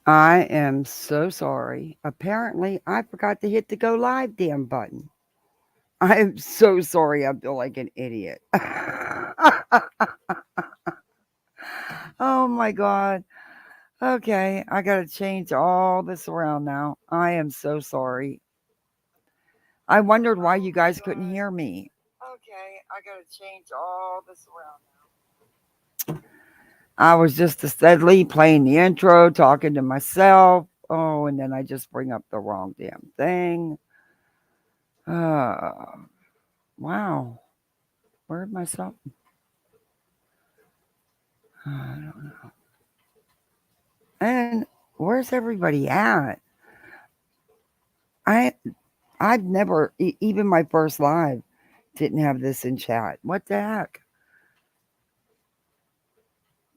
I am so sorry. Apparently, I forgot to hit the go live damn button. I am so sorry. I feel like an idiot. Oh my God. Okay, I got to change all this around now. I am so sorry. I wondered why you guys couldn't hear me. Okay, I got to change all this around now. I was just steadily playing the intro, talking to myself. Oh, and then I just bring up the wrong damn thing. Uh, wow. Where'd myself? I don't know. And where's everybody at? I I've never even my first live didn't have this in chat. What the heck?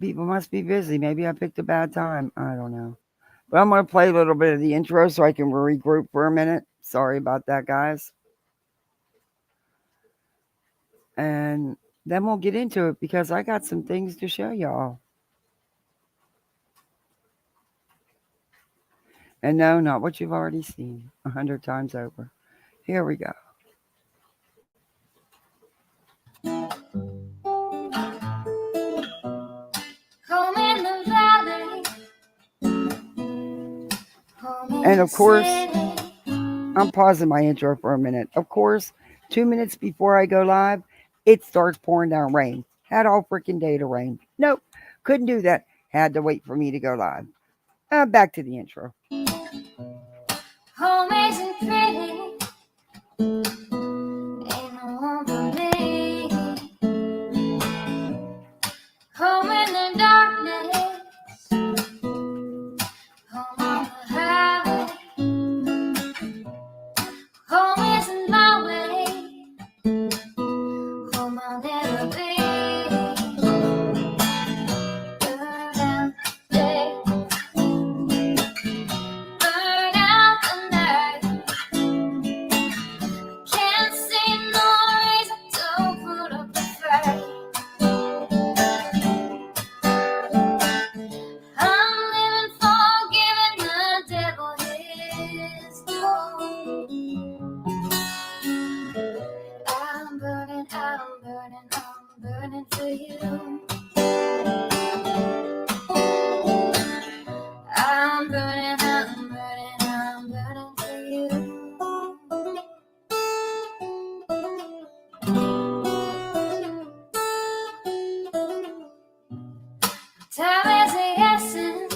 People must be busy. Maybe I picked a bad time. I don't know. But I'm gonna play a little bit of the intro so I can regroup for a minute. Sorry about that, guys. And then we'll get into it because I got some things to show y'all. And no, not what you've already seen 100 times over. Here we go. And of course, I'm pausing my intro for a minute. Of course, 2 minutes before I go live, it starts pouring down rain. Had all freaking day to rain. Nope, couldn't do that. Had to wait for me to go live. Back to the intro. Home isn't pretty. Ain't no home for me. Home in the darkness. Home on the highway. Home isn't my way. Home I'll never be. Burn out the day. Burn out the night. Can't see no reason to put up a fight. I'm living for giving the devil his due. I'm burning for you. I'm burning for you. Time is the essence.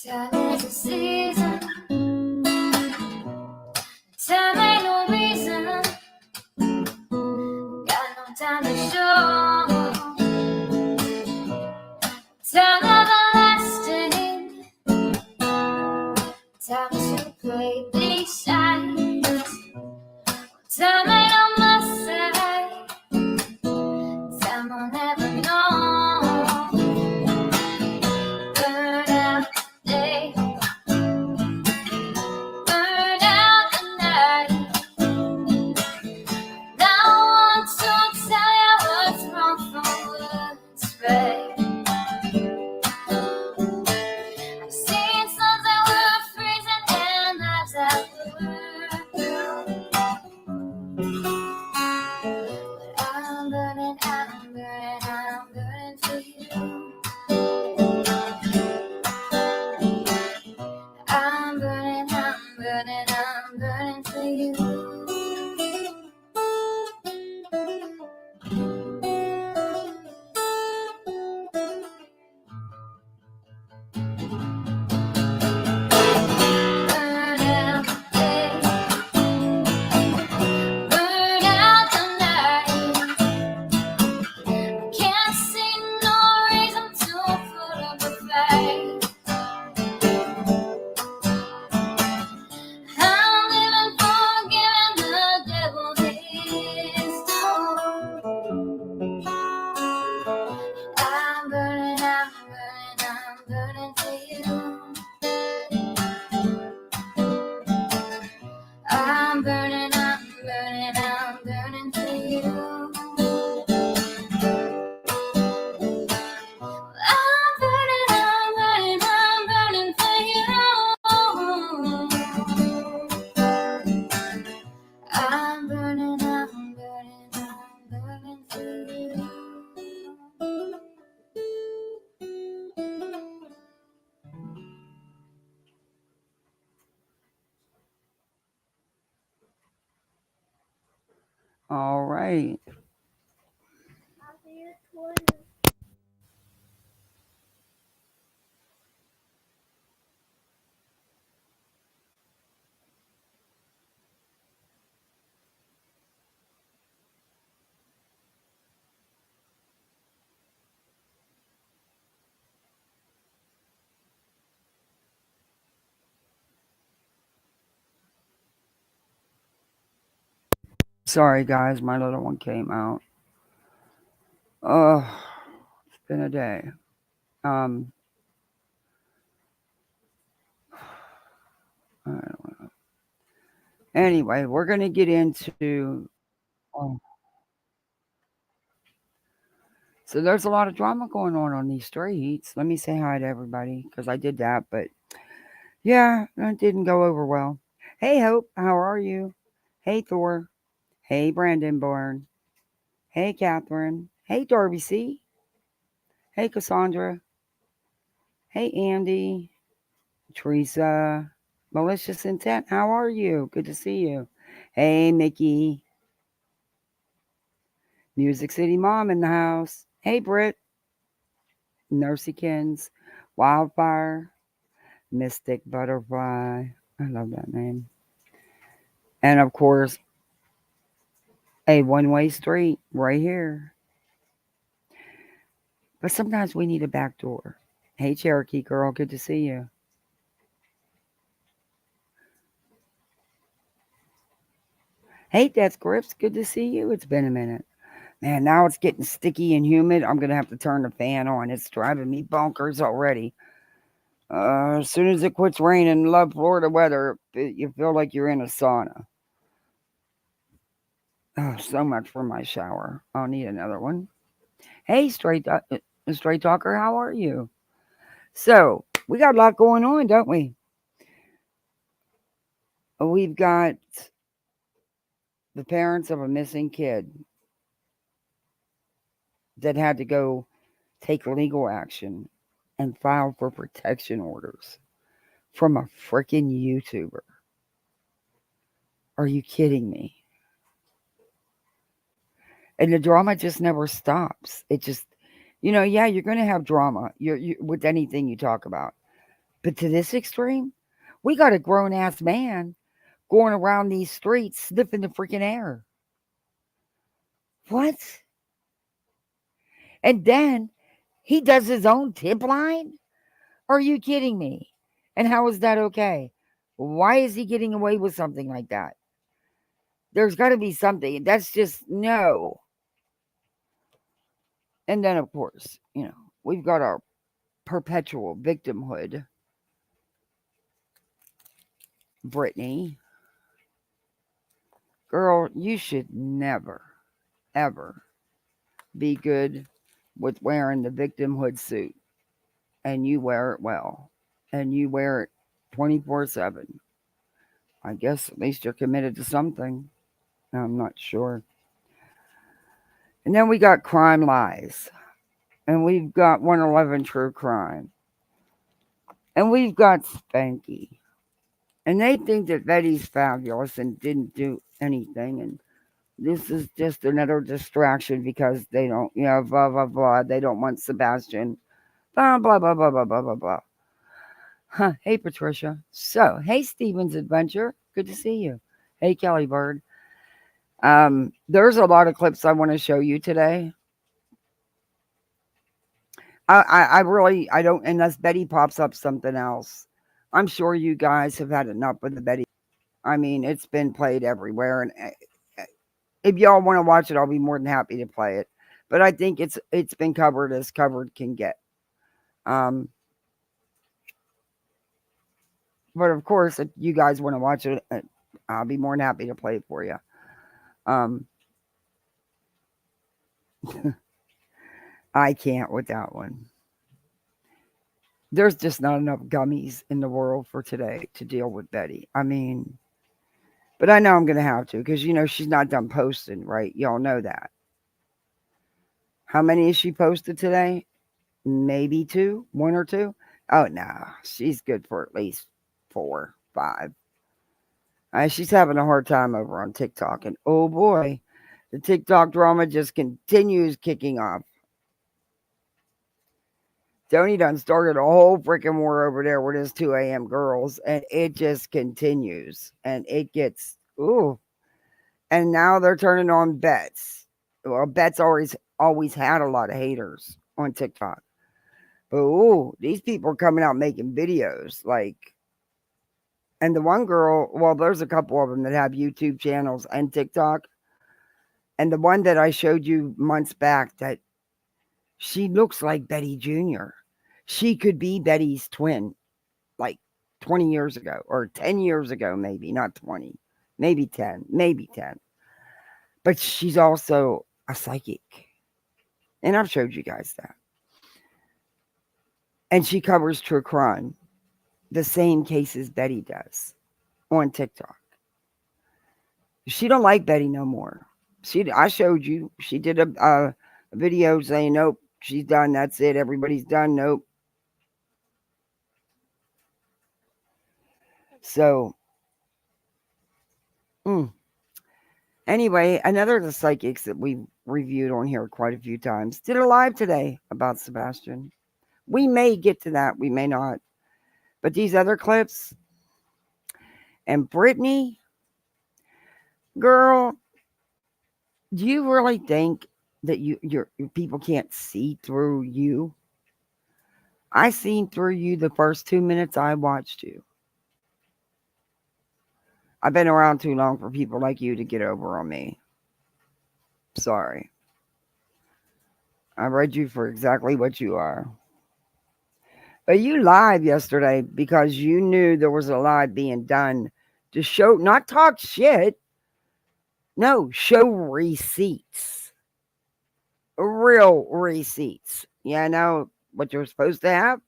Time is the season. Time ain't no reason. Got no time to show. Time everlasting. Time to play these sides. Time ain't on my side. Time will never know. right. Sorry, guys, my little one came out. Oh, it's been a day. Um, I don't know. Anyway, we're gonna get into. Oh, so there's a lot of drama going on these streets. Let me say hi to everybody because I did that, but yeah, that didn't go over well. Hey, Hope, how are you? Hey, Thor. Hey, Brandon Bourne. Hey, Catherine. Hey, Darby C. Hey, Cassandra. Hey, Andy. Teresa. Malicious Intent, how are you? Good to see you. Hey, Mickey. Music City Mom in the house. Hey, Britt. Nursykins. Wildfire. Mystic Butterfly. I love that name. And of course, a one-way street right here. But sometimes we need a back door. Hey, Cherokee girl, good to see you. Hey, Death Grips, good to see you. It's been a minute. Man, now it's getting sticky and humid. I'm going to have to turn the fan on. It's driving me bonkers already. As soon as it quits raining, love Florida weather, you feel like you're in a sauna. Oh, so much for my shower. I'll need another one. Hey, straight talker, how are you? So, we got a lot going on, don't we? We've got the parents of a missing kid that had to go take legal action and file for protection orders from a freaking YouTuber. Are you kidding me? And the drama just never stops. It just, yeah, you're going to have drama with anything you talk about. But to this extreme, we got a grown ass man going around these streets sniffing the freaking air. What? And then he does his own tip line? Are you kidding me? And how is that okay? Why is he getting away with something like that? There's got to be something. That's just no. And then, of course, we've got our perpetual victimhood. Brittany, girl, you should never, ever be good with wearing the victimhood suit. And you wear it well. And you wear it 24/7. I guess at least you're committed to something. I'm not sure. And then we got crime lies. And we've got 111 true crime. And we've got Spanky. And they think that Betty's fabulous and didn't do anything. And this is just another distraction because they don't, blah, blah, blah. They don't want Sebastian. Blah, blah, blah, blah, blah, blah, blah, blah. Huh. Hey, Patricia. So, hey, Steven's Adventure. Good to see you. Hey, Kelly Bird. There's a lot of clips I want to show you today. I really, I don't, unless Betty pops up something else. I'm sure you guys have had enough with the Betty. I mean, it's been played everywhere. And if y'all want to watch it, I'll be more than happy to play it. But I think it's been covered as covered can get. Um, but of course, if you guys want to watch it, I'll be more than happy to play it for you. Um, I can't with that one. There's just not enough gummies in the world for today to deal with Betty. I mean, but I know I'm going to have to because, she's not done posting, right? Y'all know that. How many has she posted today? Maybe two, one or two. Oh, no. She's good for at least 4, 5. She's having a hard time over on TikTok. And oh boy, The TikTok drama just continues kicking off. Tony done started a whole freaking war over there with his 2 a.m. girls, and it just continues. And it gets, ooh. And now they're turning on Bets. Well, Bets always had a lot of haters on TikTok. But ooh, these people are coming out making videos. And the one girl, well, there's a couple of them that have YouTube channels and TikTok. And the one that I showed you months back, that she looks like Betty Jr. She could be Betty's twin, like 20 years ago or 10 years ago, maybe, not 20, maybe 10, maybe 10. But she's also a psychic. And I've showed you guys that. And she covers true crime, the same cases Betty does on TikTok. She don't like Betty no more. I showed you. She did a video saying, nope, she's done. That's it. Everybody's done. Nope. So, anyway, another of the psychics that we've reviewed on here quite a few times did a live today about Sebastian. We may get to that. We may not. But these other clips, and Brittany, girl, do you really think that your people can't see through you? I seen through you the first 2 minutes I watched you. I've been around too long for people like you to get over on me. Sorry. I read you for exactly what you are. But you lied yesterday because you knew there was a live being done to show, not talk shit. No, show receipts. Real receipts. Yeah, I know what you're supposed to have.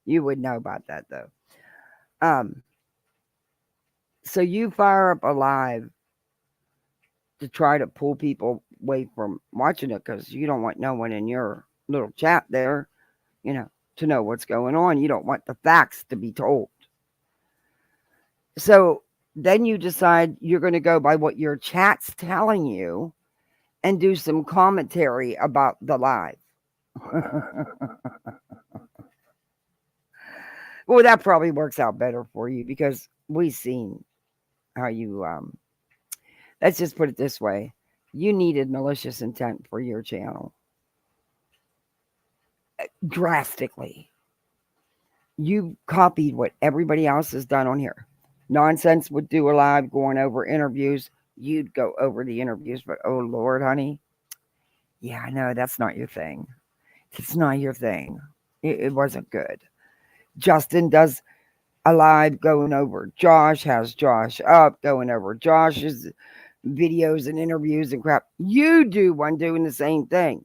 You would know about that though. So you fire up a live to try to pull people away from watching it because you don't want no one in your little chat there, to know what's going on. You don't want the facts to be told. So then you decide you're going to go by what your chat's telling you and do some commentary about the live. Well, that probably works out better for you because we've seen how you, let's just put it this way. You needed malicious intent for your channel. Drastically. You copied what everybody else has done on here. Nonsense would do a live going over interviews. You'd go over the interviews, but oh Lord, honey. Yeah, I know that's not your thing. It's not your thing. It wasn't good. Justin does a live going over. Josh has Josh up going over Josh's videos and interviews and crap. You do one doing the same thing.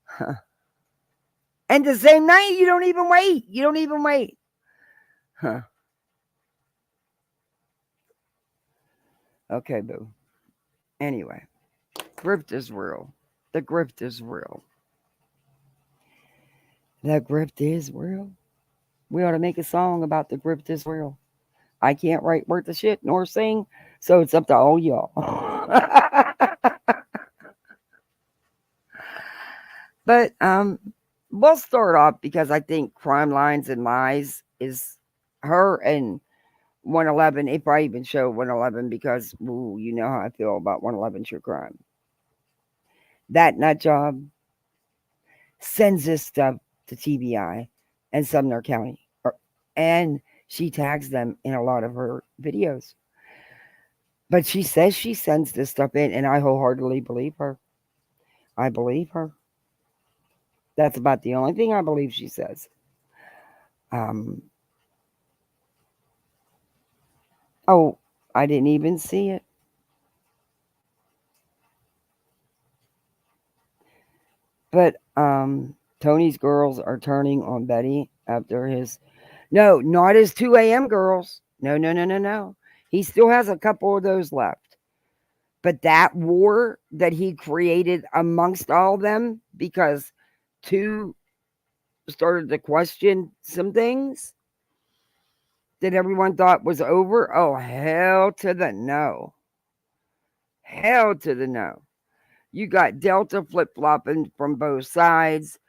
Huh. And the same night, you don't even wait. You don't even wait. Huh. Okay, boo. Anyway, grift is real. The grift is real. The grift is real. We ought to make a song about the grift is real. I can't write worth of shit nor sing, so it's up to all y'all. But we'll start off because I think Crime Lines and Lies is her and 111. If I even show 111 because you know how I feel about 111 True Crime. That nut job sends this stuff to TBI and Sumner County. And she tags them in a lot of her videos. But she says she sends this stuff in, and I wholeheartedly believe her. I believe her. That's about the only thing I believe she says. Oh, I didn't even see it. But Tony's girls are turning on Betty after his... No, not his 2 a.m. girls. No. He still has a couple of those left. But that war that he created amongst all of them, because two started to question some things that everyone thought was over. Oh, hell to the no. Hell to the no. You got Delta flip flopping from both sides.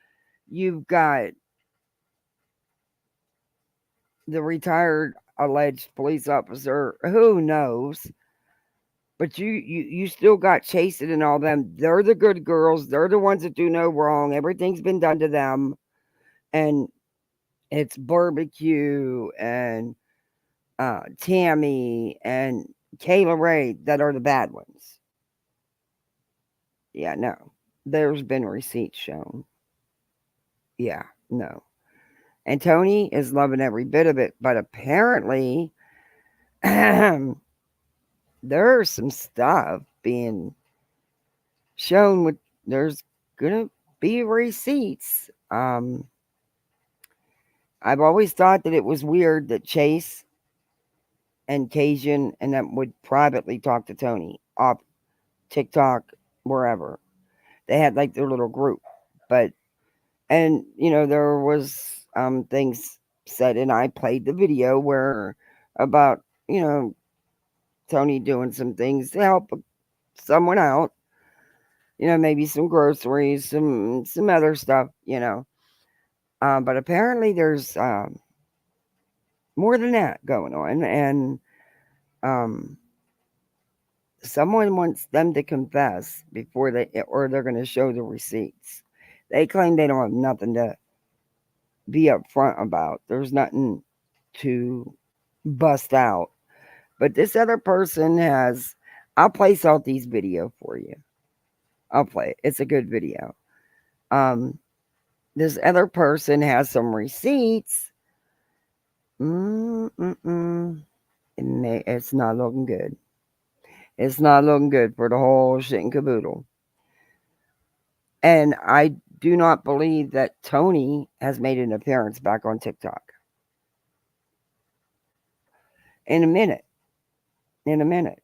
You've got the retired alleged police officer. Who knows? But you still got Chasen and all them. They're the good girls. They're the ones that do no wrong. Everything's been done to them. And it's barbecue and Tammy and Kayla Ray that are the bad ones. Yeah, no. There's been receipts shown. Yeah, no. And Tony is loving every bit of it. But apparently, there's some stuff being shown with there's gonna be receipts. I've always thought that it was weird that Chase and Cajun and them would privately talk to Tony off TikTok, wherever. They had like their little group. But and there was things said and I played the video where about, you know, Tony doing some things to help someone out, maybe some groceries, some other stuff, but apparently there's more than that going on, and um, someone wants them to confess before or they're going to show the receipts. They claim they don't have nothing to be upfront about. There's nothing to bust out. But this other person has. I'll place out these video for you. I'll play it. It's a good video. Um, this other person has some receipts. Mm-mm-mm. It's not looking good. It's not looking good for the whole shit and caboodle. And I do not believe that Tony has made an appearance back on TikTok. In a minute. In a minute.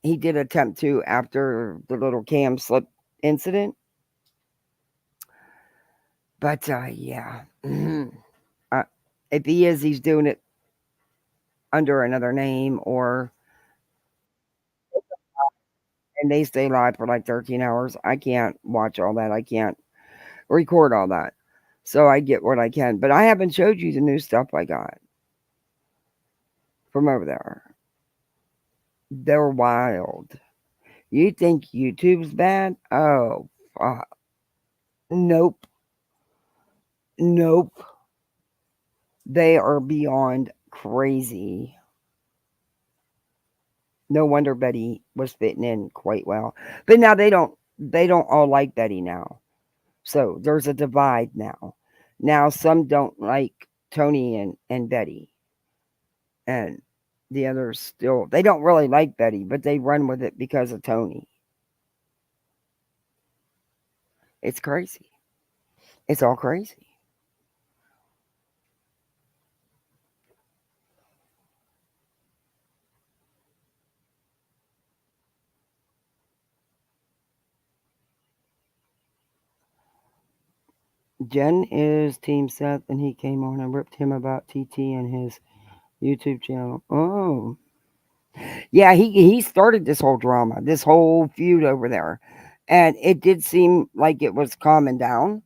He did attempt to after the little cam slip incident. But yeah. uh, if he is, he's doing it under another name, or and they stay live for like 13 hours. I can't watch all that. I can't record all that. So I get what I can. But I haven't showed you the new stuff I got from over there. They're wild. You think YouTube's bad? Oh, fuck. Nope. Nope. They are beyond crazy. No wonder Betty was fitting in quite well. But now they don't all like Betty now. So there's a divide now. Now some don't like Tony and Betty. And the others still they don't really like Betty, but they run with it because of Tony. It's crazy. It's all crazy. Jen is Team Seth, and he came on and ripped him about TT and his YouTube channel. Oh, yeah, he started this whole drama, this whole feud over there, and it did seem like it was calming down.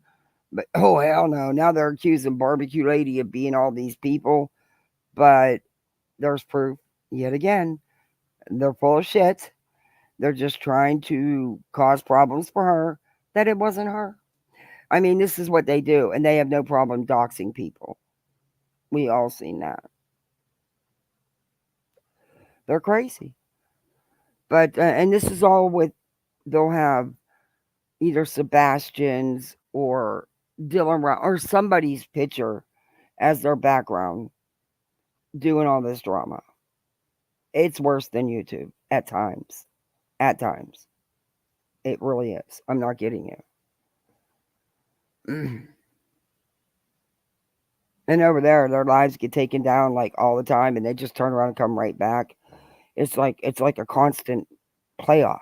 But oh hell no! Now they're accusing Barbecue Lady of being all these people, but there's proof yet again. They're full of shit. They're just trying to cause problems for her that it wasn't her. I mean, this is what they do, and they have no problem doxing people. We all seen that. They're crazy. But and this is all with they'll have either Sebastian's or or somebody's picture as their background doing all this drama. It's worse than YouTube at times. At times. It really is. I'm not kidding you. And over there, their lives get taken down like all the time, and they just turn around and come right back. It's like a constant playoff.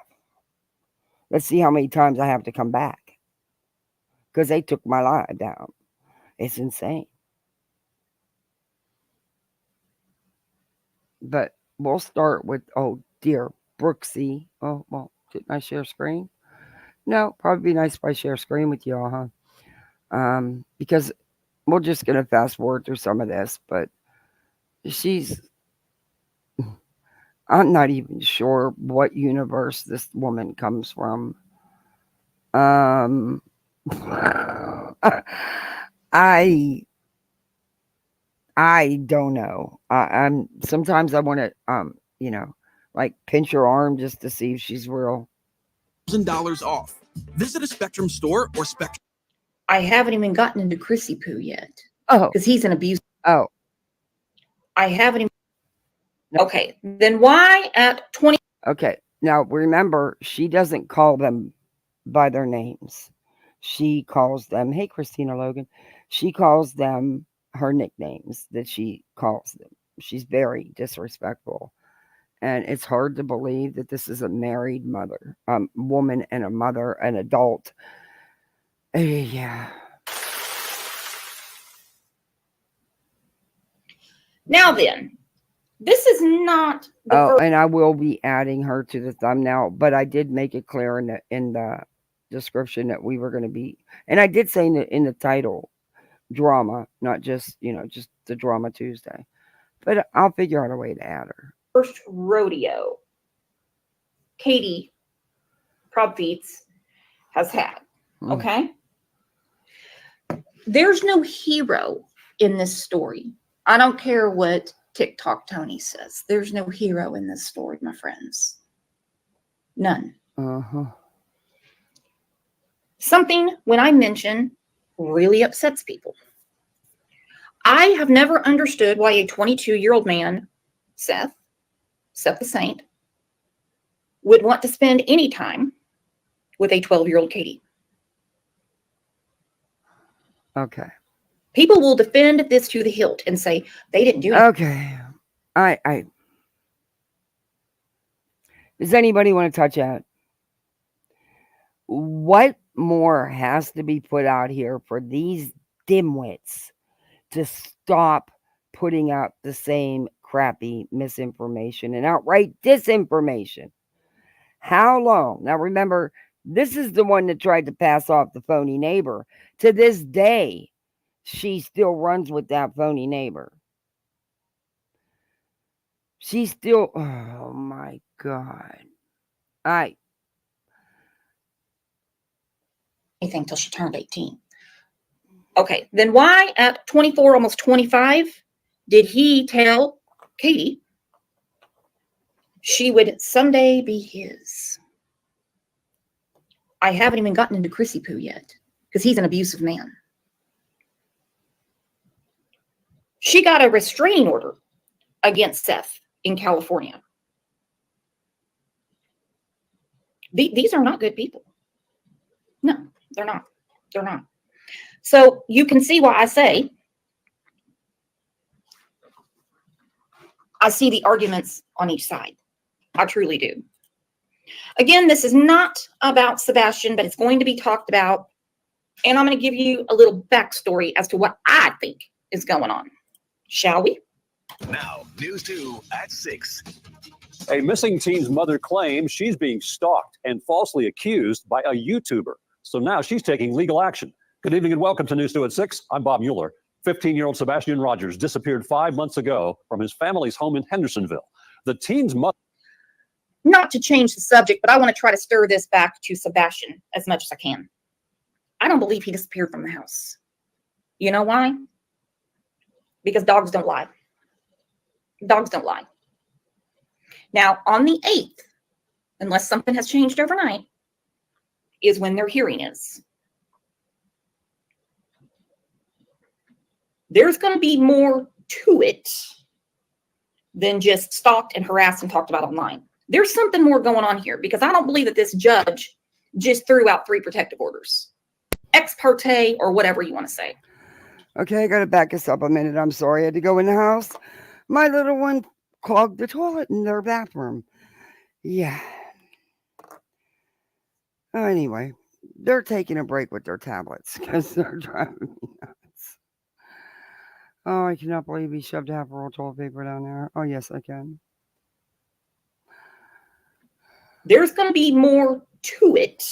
Let's see how many times I have to come back because they took my life down. It's insane. But we'll start with oh dear Brooksy. Oh, well, didn't I share screen? No, probably be nice if I share screen with y'all, huh? Because we're just going to fast forward through some of this, but she's, I'm not even sure what universe this woman comes from. I I don't know. I'm sometimes I want to you know, like pinch her arm just to see if she's real. $1,000 off. Visit a Spectrum store or Spectrum. I haven't even gotten into Chrissy Poo yet. Oh, because he's an abuse. oh, I haven't even. Okay, then why at 20? okay. Now remember, she doesn't call them by their names. She calls them, hey, Christina Logan. She calls them her nicknames that she calls them. She's very disrespectful. And it's hard to believe that this is a married mother, woman and a mother, an adult. Yeah. Now then, this is not the first. And I will be adding her to the thumbnail, but I did make it clear in the description that we were going to be, and I did say in the title, drama, not just just the Drama Tuesday. But I'll figure out a way to add her. First rodeo Katie Probfeets has had. Okay. There's no hero in this story. I don't care what TikTok Tony says. There's no hero in this story, my friends. None. Something, when I mention, really upsets people. I have never understood why a 22-year-old man, Seth the Saint, would want to spend any time with a 12-year-old Katie. Okay. People will defend this to the hilt and say they didn't do anything. Okay. I Does anybody want to touch that? What more has to be put out here for these dimwits to stop putting out the same crappy misinformation and outright disinformation? How long? Now remember, this is the one that tried to pass off the phony neighbor. To this day, she still runs with that phony neighbor. She still, oh my God. Anything till she turned 18. Okay, then why at 24, almost 25, did he tell Katie she would someday be his? I haven't even gotten into Chrissy Poo yet because he's an abusive man. She got a restraining order against Seth in California. These are not good people. No, they're not. They're not. So you can see why I say I see the arguments on each side. I truly do. Again, this is not about Sebastian, but it's going to be talked about. And I'm going to give you a little backstory as to what I think is going on. Shall we? Now, News 2 at 6. A missing teen's mother claims she's being stalked and falsely accused by a YouTuber. So now she's taking legal action. Good evening and welcome to News 2 at 6. I'm Bob Mueller. 15-year-old Sebastian Rogers disappeared 5 months ago from his family's home in Hendersonville. The teen's mother... Not to change the subject, but I want to try to stir this back to Sebastian as much as I can. I don't believe he disappeared from the house. You know why? Because dogs don't lie. Dogs don't lie. Now, on the 8th, unless something has changed overnight, is when their hearing is. There's going to be more to it than just stalked and harassed and talked about online. There's something more going on here because I don't believe that this judge just threw out 3 protective orders. Ex parte or whatever you want to say. Okay, I got to back us up a minute. I'm sorry. I had to go in the house. My little one clogged the toilet in their bathroom. Yeah. Oh, anyway, they're taking a break with their tablets because they're driving me nuts. Oh, I cannot believe he shoved half a roll of toilet paper down there. Oh, yes, I can. There's going to be more to it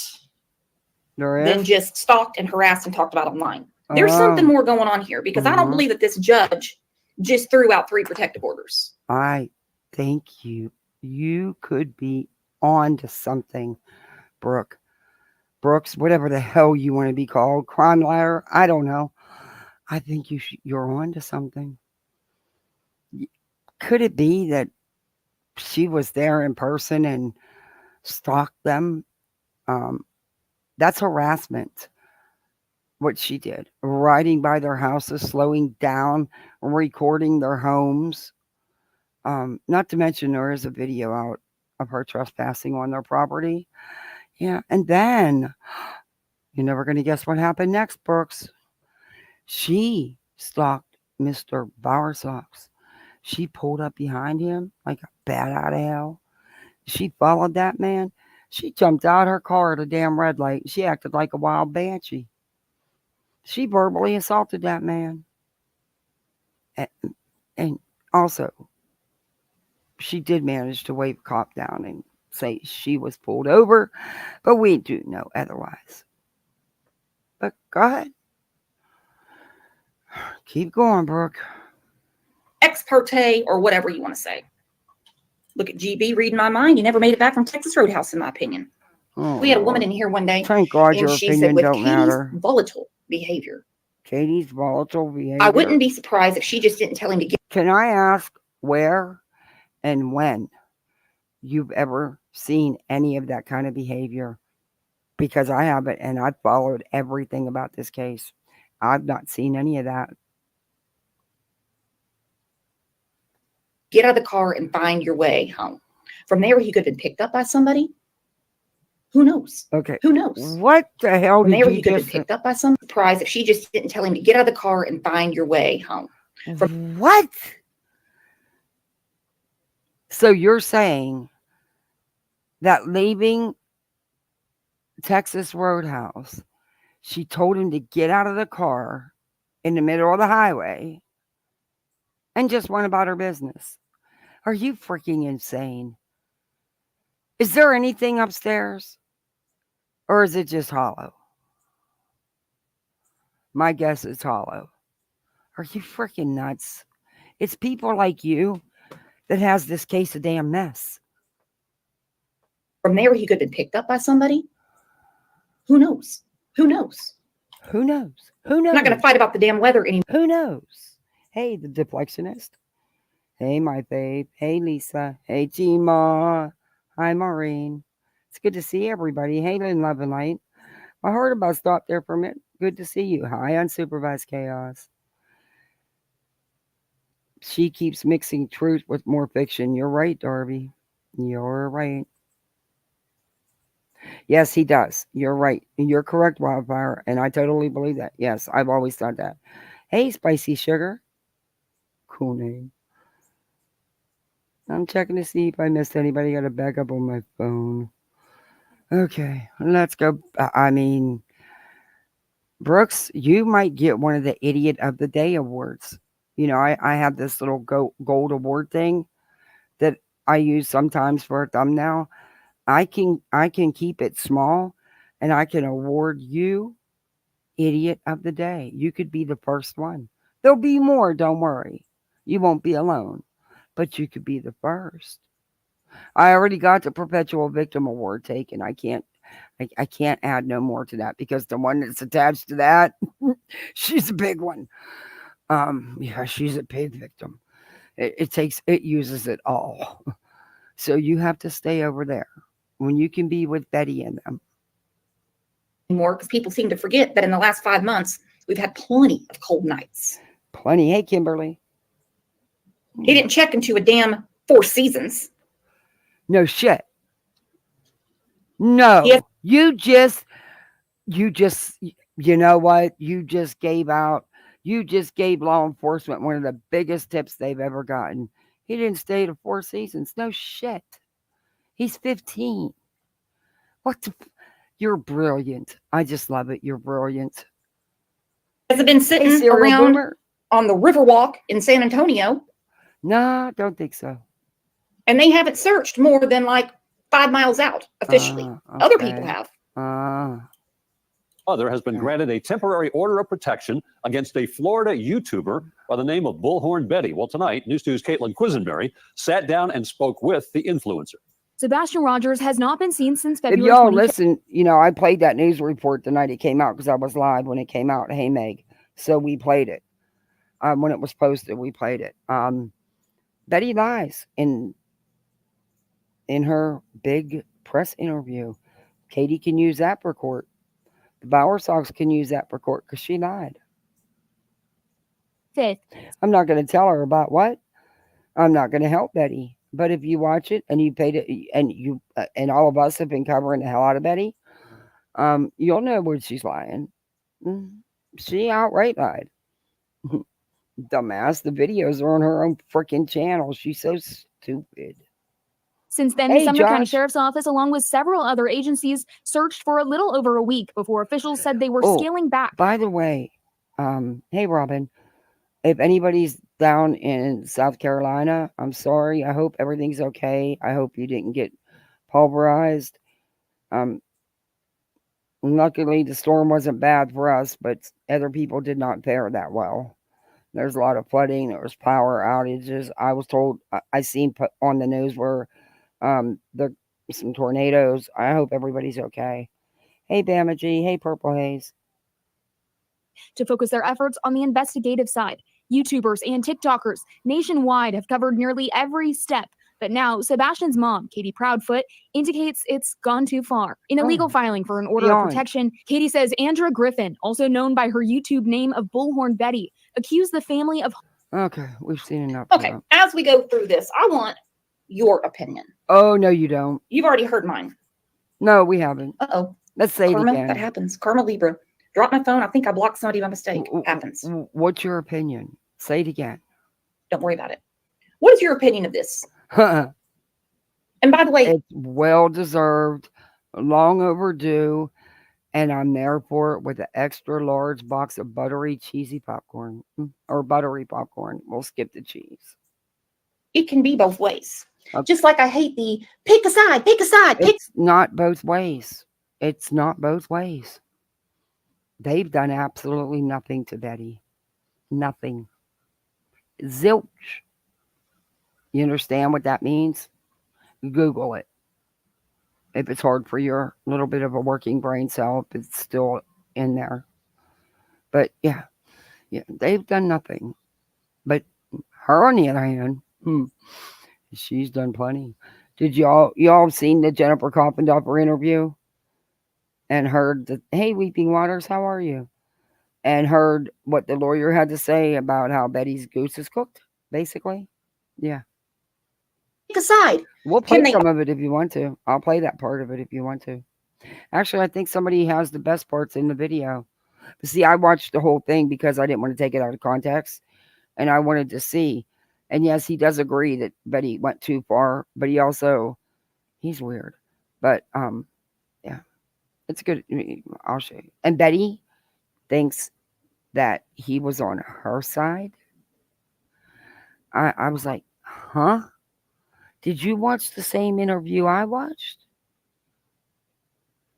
There than is. just stalked and harassed and talked about online. There's something more going on here, because I don't believe that this judge just threw out 3 protective orders. I think you could be on to something, Brooks, whatever the hell you want to be called, crime liar. I don't know. I think you're on to something. Could it be that she was there in person and stalked them? That's harassment. What she did, riding by their houses, slowing down, recording their homes. Not to mention there is a video out of her trespassing on their property. Yeah, and then you're never going to guess what happened next, Brooks. She stalked Mr. Bowersox. She pulled up behind him like a bat out of hell. She followed that man. She jumped out her car at a damn red light. She acted like a wild banshee. She verbally assaulted that man. And also, she did manage to wave a cop down and say she was pulled over, but we do know otherwise. But go ahead. Keep going, Brooke. Ex parte, or whatever you want to say. Look at GB reading my mind. He never made it back from Texas Roadhouse, in my opinion. Oh, We had a woman in here one day, thank God and your she said, opinion with don't Katie's matter. volatile behavior, Katie's volatile behavior. I wouldn't be surprised if she just didn't tell him to get. Can I ask where and when you've ever seen any of that kind of behavior? Because I haven't, and I've followed everything about this case. I've not seen any of that. Get out of the car and find your way home. From there, he could have been picked up by somebody. Who knows? Okay. Who knows? What the hell From did there, you he could have just been picked up by some. Surprise if she just didn't tell him to get out of the car and find your way home. What? So you're saying that leaving Texas Roadhouse, she told him to get out of the car in the middle of the highway and just went about her business? Are you freaking insane? Is there anything upstairs? Or is it just hollow? My guess is hollow. Are you freaking nuts? It's people like you that has this case a damn mess. From there, he could have been picked up by somebody. Who knows? Who knows? Who knows? Who knows? I'm not going to fight about the damn weather anymore. Who knows? Hey, the deflectionist. Hey, my babe. Hey, Lisa. Hey, Gma. Hi, Maureen. It's good to see everybody. Hey, Lynn Love and Light. I heard about stop there for a minute. Good to see you. Hi, Unsupervised Chaos. She keeps mixing truth with more fiction. You're right, Darby. You're right. Yes, he does. You're right. You're correct, Wildfire. And I totally believe that. Yes, I've always thought that. Hey, Spicy Sugar. Cool name. I'm checking to see if I missed anybody. Got a backup on my phone. Okay, let's go. I mean, Brooks, you might get one of the Idiot of the Day awards. You know, I have this little gold award thing that I use sometimes for a thumbnail. I can keep it small, and I can award you Idiot of the Day. You could be the first one. There'll be more, don't worry. You won't be alone, but you could be the first. I already got the Perpetual Victim Award taken. I can't add no more to that because the one that's attached to that, she's a big one. Yeah, she's a big victim. It uses it all. So you have to stay over there when you can be with Betty and them. More because people seem to forget that in the last 5 months, we've had plenty of cold nights. Plenty. Hey, Kimberly. He didn't check into a damn Four Seasons. No shit. No. Yes. You know what? You just gave law enforcement one of the biggest tips they've ever gotten. He didn't stay to Four Seasons. No shit. He's 15. You're brilliant. I just love it. You're brilliant. Has it been sitting around on the Riverwalk in San Antonio? Nah, don't think so. And they haven't searched more than like 5 miles out officially. Other people Okay. have. Mother has been granted a temporary order of protection against a Florida YouTuber by the name of Bullhorn Betty. Well, tonight, News 2's Caitlin Quisenberry sat down and spoke with the influencer. Sebastian Rogers has not been seen since If February y'all 25th. listen, I played that news report the night it came out because I was live when it came out. Hey, Meg. So we played it. When it was posted, we played it. Betty lies in her big press interview. Katie can use that for court. The Bauer Sox can use that for court because she lied. 5th. I'm not going to tell her about what. I'm not going to help Betty. But if you watch it and you paid it, and all of us have been covering the hell out of Betty, you'll know when she's lying. She outright lied. Dumbass. The videos are on her own freaking channel. She's so stupid. Since then, Hey, the Sumner County Josh. Sheriff's Office, along with several other agencies, searched for a little over a week before officials said they were scaling back. By the way, hey, Robin, if anybody's down in South Carolina, I'm sorry. I hope everything's okay. I hope you didn't get pulverized. Luckily, the storm wasn't bad for us, but other people did not fare that well. There's a lot of flooding. There was power outages. I was told, I seen put on the news where there some tornadoes. I hope everybody's okay. Hey, Bama G. Hey, Purple Haze. To focus their efforts on the investigative side, YouTubers and TikTokers nationwide have covered nearly every step. But now, Sebastian's mom, Katie Proudfoot, indicates it's gone too far. In a legal filing for an order of protection, Katie says Andra Griffin, also known by her YouTube name of Bullhorn Betty, accused the family of... Okay, we've seen enough. Okay, as we go through this, I want your opinion. Oh, no, you don't. You've already heard mine. No, we haven't. Uh-oh. Let's say Karma, it again. that happens. Karma Libra. Drop my phone. I think I blocked somebody by mistake. Happens. What's your opinion? Say it again. Don't worry about it. What is your opinion of this? And by the way, it's well deserved, long overdue, and I'm there for it with an extra large box of buttery, cheesy popcorn or buttery popcorn. We'll skip the cheese. It can be both ways. Just like I hate the pick a side, pick a side. It's not both ways. It's not both ways. They've done absolutely nothing to Betty. Nothing. Zilch. You understand what that means? Google it. If it's hard for your little bit of a working brain cell, if it's still in there. But yeah, they've done nothing. But her, on the other hand, she's done plenty. Did y'all seen the Jennifer Coffinduffer interview? And heard the, hey, Weeping Waters, how are you? And heard what the lawyer had to say about how Betty's goose is cooked, basically. Yeah. Aside. We'll play some of it if you want to. I'll play that part of it if you want to. Actually, I think somebody has the best parts in the video. But see, I watched the whole thing because I didn't want to take it out of context. And I wanted to see. And yes, he does agree that Betty went too far. But he's weird. But, yeah. It's good. I'll show you. And Betty thinks that he was on her side. I was like, huh? Did you watch the same interview I watched?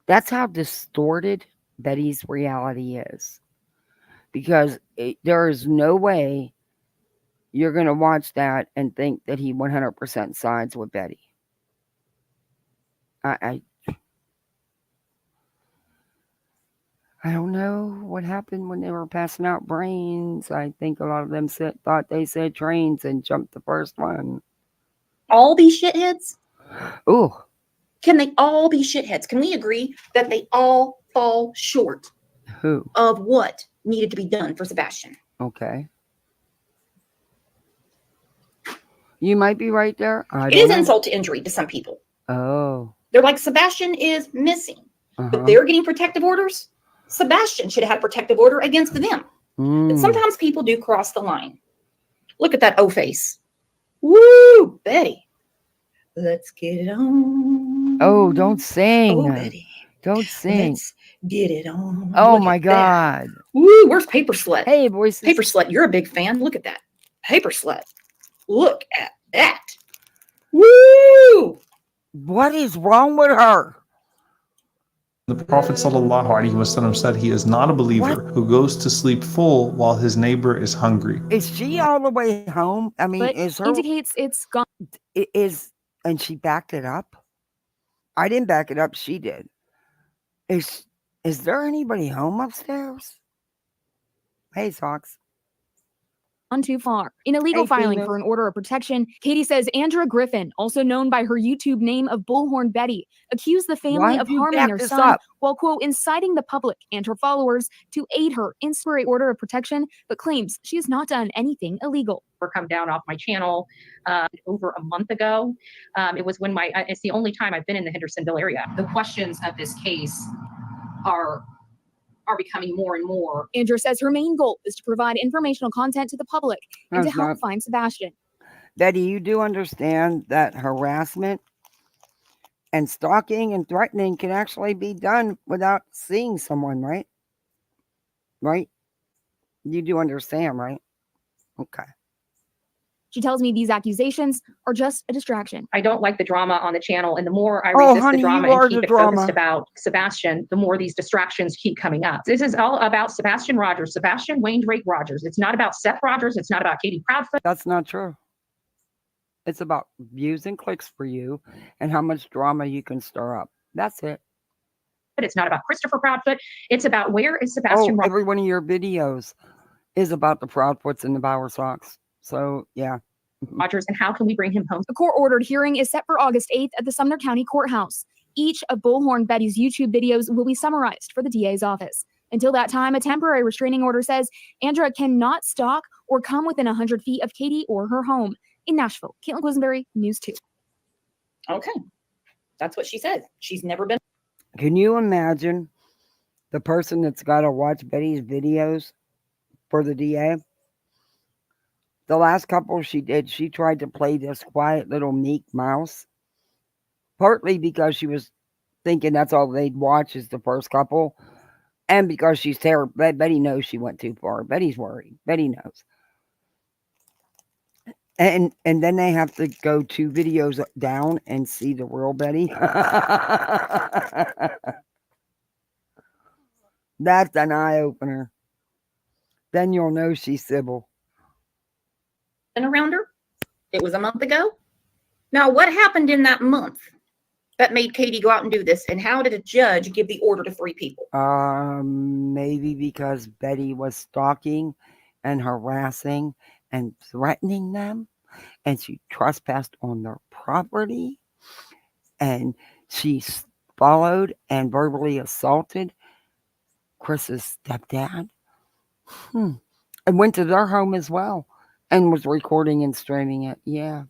That's how distorted Betty's reality is. Because there is no way you're going to watch that and think that he 100% sides with Betty. I don't know what happened when they were passing out brains. I think a lot of them thought they said trains and jumped the first one. All these shitheads? Ooh. Can they all be shitheads? Can we agree that they all fall short of what needed to be done for Sebastian? Okay. You might be right there. It is insult to injury to some people. Oh. They're like, Sebastian is missing. But they're getting protective orders. Sebastian should have had a protective order against them. But sometimes people do cross the line. Look at that O-face. Woo, Betty. Let's get it on. Oh, don't sing. Oh, Betty. Don't sing. Let's get it on. Oh, Look my God. That. Woo, where's Paper Slut? Hey, voices. Paper Slut, you're a big fan. Look at that. Paper Slut. Look at that. Woo! What is wrong with her? The Prophet ﷺ said he is not a believer who goes to sleep full while his neighbor is hungry. Is she all the way home? I mean, But is her indicates it's gone. and she backed it up? I didn't back it up. She did. Is there anybody home upstairs? Hey, Socks. Too far. In a legal Hey, filing Tina. for an order of protection, Katie says Andrea Griffin, also known by her YouTube name of Bullhorn Betty, accused the family Why'd of you harming back their this son up? while, quote, inciting the public and her followers to aid her in a order of protection, but claims she has not done anything illegal. Come down off my channel over a month ago. It was when it's the only time I've been in the Hendersonville area. The questions of this case are becoming more and more. Andrea says her main goal is to provide informational content to the public and to That's help not- find Sebastian. Betty, you do understand that harassment and stalking and threatening can actually be done without seeing someone, right? Right? You do understand, right? Okay. She tells me these accusations are just a distraction. I don't like the drama on the channel, and the more I Oh, resist honey, the drama you are and keep the it focused drama. about Sebastian, the more these distractions keep coming up. This is all about Sebastian Rogers, Sebastian Wayne Drake Rogers. It's not about Seth Rogers. It's not about Katie Proudfoot. That's not true. It's about views and clicks for you and how much drama you can stir up. That's it. It's not about Christopher Proudfoot. It's about where is Sebastian Rogers. Every one of your videos is about the Proudfoots and the Bower Sox. So, yeah. Rogers, and how can we bring him home? The court-ordered hearing is set for August 8th at the Sumner County Courthouse. Each of Bullhorn Betty's YouTube videos will be summarized for the DA's office. Until that time, a temporary restraining order says Andrea cannot stalk or come within 100 feet of Katie or her home. In Nashville, Caitlin Quisenberry, News 2. Okay. That's what she said. She's never been. Can you imagine the person that's got to watch Betty's videos for the DA? The last couple she did, she tried to play this quiet little meek mouse. Partly because she was thinking that's all they'd watch is the first couple. And because she's terrible. Betty knows she went too far. Betty's worried. Betty knows. And then they have to go 2 videos down and see the real Betty. That's an eye-opener. Then you'll know she's Sybil. Been around her. It was a month ago. Now, what happened in that month that made Katie go out and do this? And how did a judge give the order to 3 people? Maybe because Betty was stalking and harassing and threatening them, and she trespassed on their property, and she followed and verbally assaulted Chris's stepdad, and went to their home as well, and was recording and streaming it. Yeah.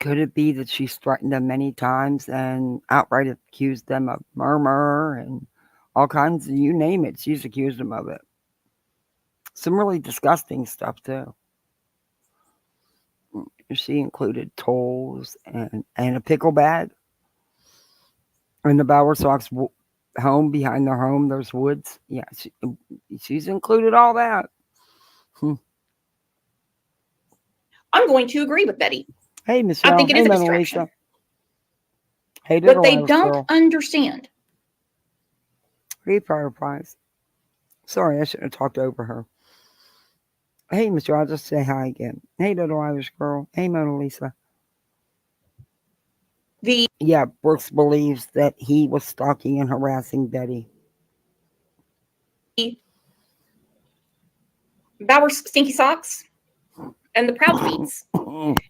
Could it be that she's threatened them many times and outright accused them of murder and all kinds of, you name it, she's accused them of it. Some really disgusting stuff, too. She included tolls and a pickle bag. In the Bower Sox home, behind their home, there's woods. Yeah, she's included all that. I'm going to agree with Betty. Hey, Michelle. I think it hey, is a Mona distraction. Lisa. Hey, What they Irish don't girl. understand. Reprize. Sorry, I shouldn't have talked over her. Hey, Mr. I'll just say hi again. Hey, little Irish girl. Hey, Mona Lisa. Yeah, Brooks believes that he was stalking and harassing Betty. Bower Stinky Socks and the Proud Feets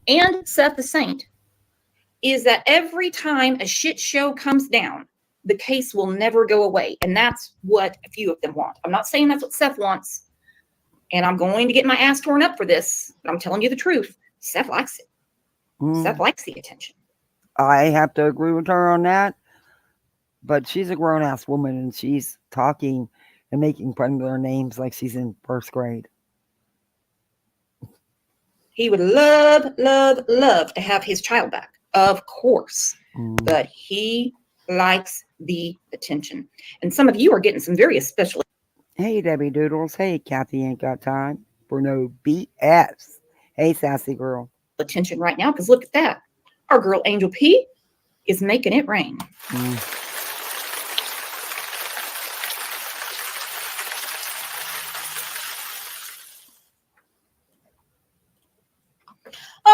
and Seth the Saint is that every time a shit show comes down, the case will never go away. And that's what a few of them want. I'm not saying that's what Seth wants. And I'm going to get my ass torn up for this, but I'm telling you the truth. Seth likes it. Seth likes the attention. I have to agree with her on that. But she's a grown-ass woman, and she's talking and making fun of their names like she's in first grade. He would love, love, love to have his child back. Of course. But he likes the attention. And some of you are getting some very especially. Hey, Debbie Doodles. Hey, Kathy ain't got time for no BS. Hey, sassy girl. Attention right now, because look at that. Our girl Angel P is making it rain.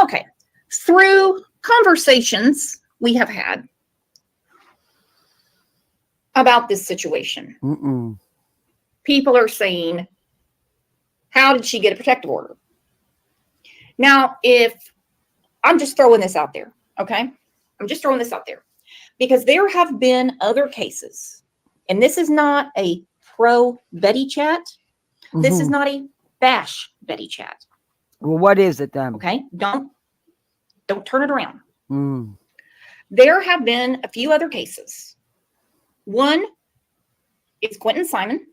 Okay, through conversations we have had about this situation, people are saying, how did she get a protective order? Now, if I'm just throwing this out there, okay? I'm just throwing this out there because there have been other cases, and this is not a pro Betty chat. This is not a bash Betty chat. Well, what is it then? Okay, don't turn it around. There have been a few other cases. One is Quentin Simon.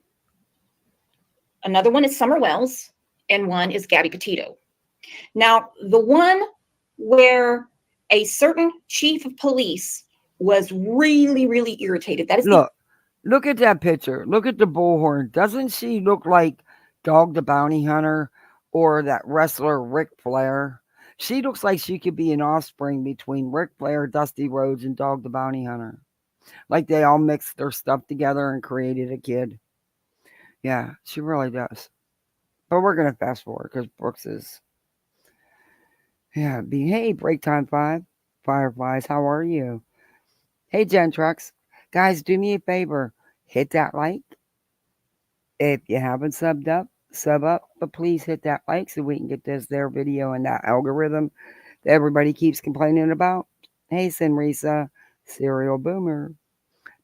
Another one is Summer Wells, and one is Gabby Petito. Now, the one where a certain chief of police was really, really irritated. That is look at that picture. Look at the bullhorn. Doesn't she look like Dog the Bounty Hunter or that wrestler Ric Flair? She looks like she could be an offspring between Ric Flair, Dusty Rhodes, and Dog the Bounty Hunter. Like they all mixed their stuff together and created a kid. Yeah, she really does. But we're going to fast forward because Brooks is... Yeah, hey, Break Time 5. Fireflies, how are you? Hey, Gentrux. Guys, do me a favor. Hit that like. If you haven't subbed up, sub up. But please hit that like so we can get their video and that algorithm that everybody keeps complaining about. Hey, Sinrisa, serial boomer.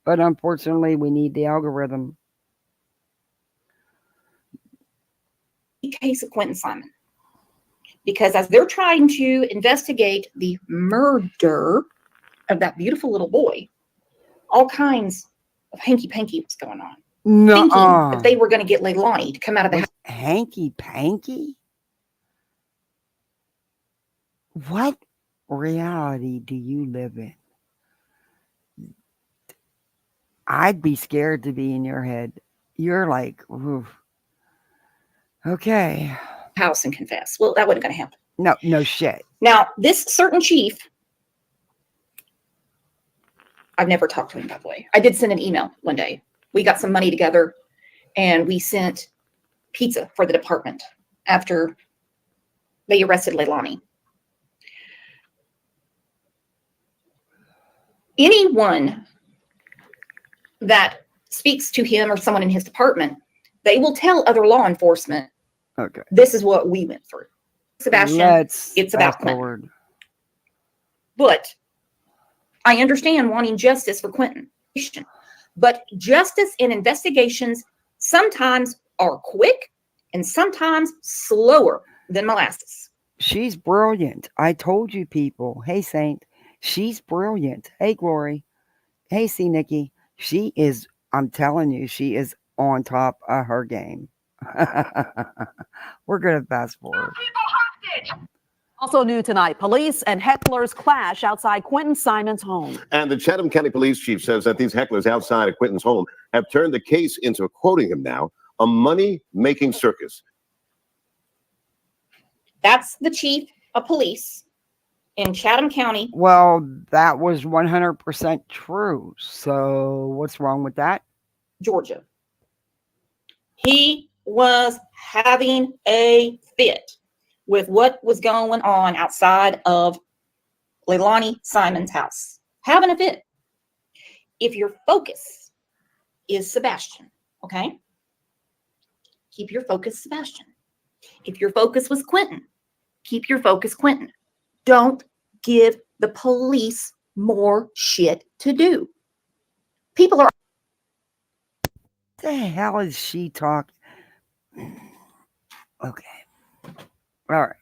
But unfortunately, we need the algorithm. Case of Quentin Simon. Because as they're trying to investigate the murder of that beautiful little boy, all kinds of hanky-panky was going on. Thinking that they were going to get Leilani to come out of the house. Hanky-panky? What reality do you live in? I'd be scared to be in your head. You're like, oof. Okay. House and confess. Well, that wasn't going to happen. No shit. Now, this certain chief, I've never talked to him, by the way. I did send an email one day. We got some money together and we sent pizza for the department after they arrested Leilani. Anyone that speaks to him or someone in his department, they will tell other law enforcement, okay, this is what we went through. Sebastian, it's about Quentin. But I understand wanting justice for Quentin. But justice and investigations sometimes are quick and sometimes slower than molasses. She's brilliant. I told you people. Hey, Saint. She's brilliant. Hey, Glory. Hey, C. Nikki. She is, I'm telling you, she is on top of her game. We're going to fast forward. Also new tonight, police and hecklers clash outside Quentin Simon's home. And the Chatham County Police Chief says that these hecklers outside of Quentin's home have turned the case into, quoting him now, a money-making circus. That's the chief of police in Chatham County. Well, that was 100% true. So what's wrong with that? Georgia. He was having a fit with what was going on outside of Leilani Simon's house. Having a fit. If your focus is Sebastian, okay? Keep your focus Sebastian. If your focus was Quentin, keep your focus Quentin. Don't give the police more shit to do. People are... What the hell is she talking? Okay. All right.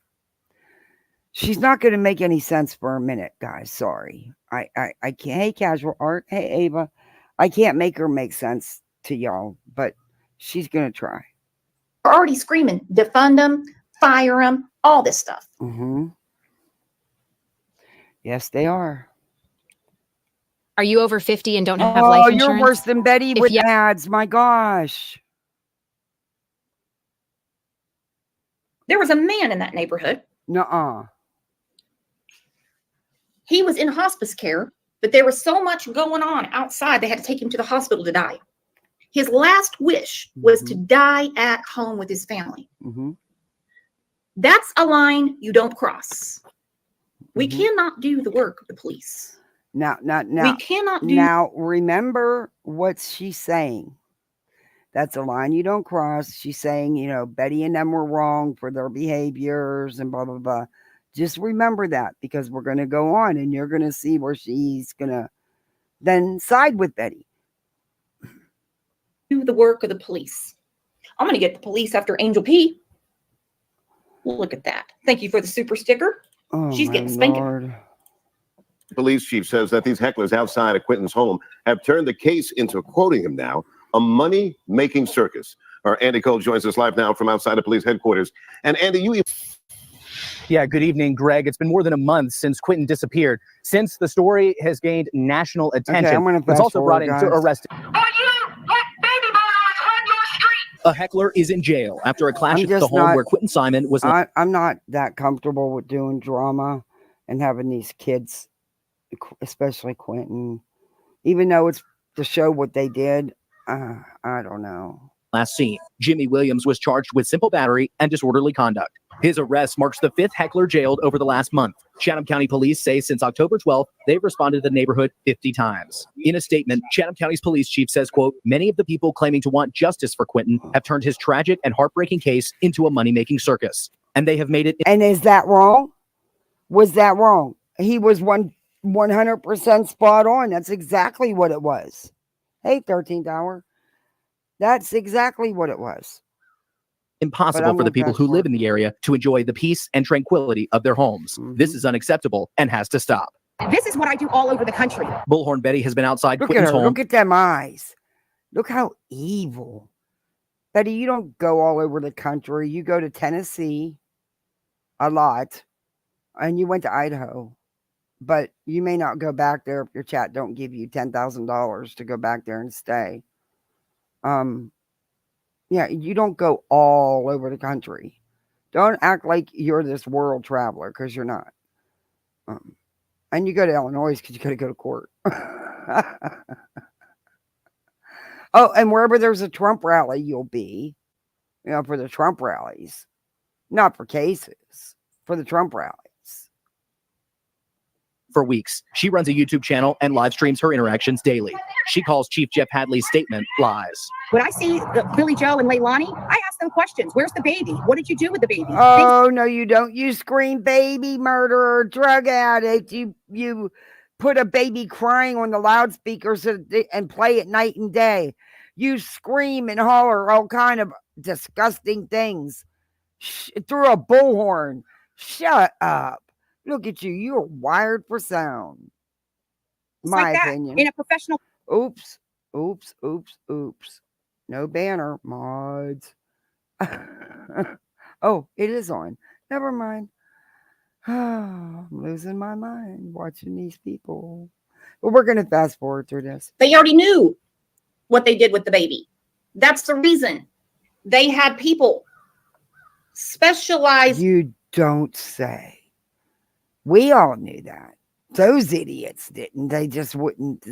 She's not going to make any sense for a minute, guys. Sorry. I can't. Hey, Casual Art. Hey, Ava. I can't make her make sense to y'all, but she's going to try. We're already screaming, defund them, fire them, all this stuff. Mm-hmm. Yes, they are. Are you over 50 and don't have life insurance? Oh, you're worse than Betty with ads. My gosh. There was a man in that neighborhood. Nuh-uh. He was in hospice care, but there was so much going on outside, they had to take him to the hospital to die. His last wish was to die at home with his family. That's a line you don't cross. We cannot do the work of the police. Now. We cannot do. Now, remember what she's saying. That's a line you don't cross. She's saying, you know, Betty and them were wrong for their behaviors and blah, blah, blah. Just remember that, because we're going to go on and you're going to see where she's going to then side with Betty. Do the work of the police. I'm going to get the police after Angel P. Look at that. Thank you for the super sticker. Oh, She's getting spanking. Lord. Police chief says that these hecklers outside of Quentin's home have turned the case into, quoting him now, a money-making circus. Our Andy Cole joins us live now from outside of police headquarters. And Andy, Yeah, good evening, Greg. It's been more than a month since Quentin disappeared. Since the story has gained national attention, it's also brought into arrest. A heckler is in jail after a clash at the home where Quentin Simon was. I'm not that comfortable with doing drama and having these kids, especially Quentin, even though it's to show what they did. I don't know. Last seen, Jimmy Williams was charged with simple battery and disorderly conduct. His arrest marks the fifth heckler jailed over the last month. Chatham County Police say since October 12th, they've responded to the neighborhood 50 times. In a statement, Chatham County's police chief says, quote, many of the people claiming to want justice for Quentin have turned his tragic and heartbreaking case into a money-making circus. And they have made it. And is that wrong? Was that wrong? He was 100% spot on. That's exactly what it was. Hey, 13th hour. That's exactly what it was. Impossible for the people who live in the area to enjoy the peace and tranquility of their homes. This is unacceptable and has to stop. This is what I do all over the country. Bullhorn Betty has been outside Look Quentin's at her. home. Look at them eyes. Look how evil. Betty, you don't go all over the country. You go to Tennessee a lot, and you went to Idaho. But you may not go back there if your chat don't give you $10,000 to go back there and stay. Yeah, you don't go all over the country. Don't act like you're this world traveler, because you're not. And you go to Illinois because you got to go to court. Oh, and wherever there's a Trump rally, you'll be, you know, for the Trump rallies, not for cases, for the Trump rallies. For weeks, she runs a YouTube channel and live streams her interactions daily. She calls Chief Jeff Hadley's statement lies. When I see Billy Joe and Leilani, I ask them questions. Where's the baby? What did you do with the baby? Oh, no, you don't. You scream baby murderer, drug addict. You put a baby crying on the loudspeakers and play it night and day. You scream and holler all kind of disgusting things through a bullhorn. Shut up. Look at you. You're wired for sound. My opinion. In a professional. Oops. No banner. Mods. Oh, it is on. Never mind. I'm losing my mind watching these people. But we're going to fast forward through this. They already knew what they did with the baby. That's the reason. They had people specialized. You don't say. We all knew that. Those idiots didn't. They just wouldn't.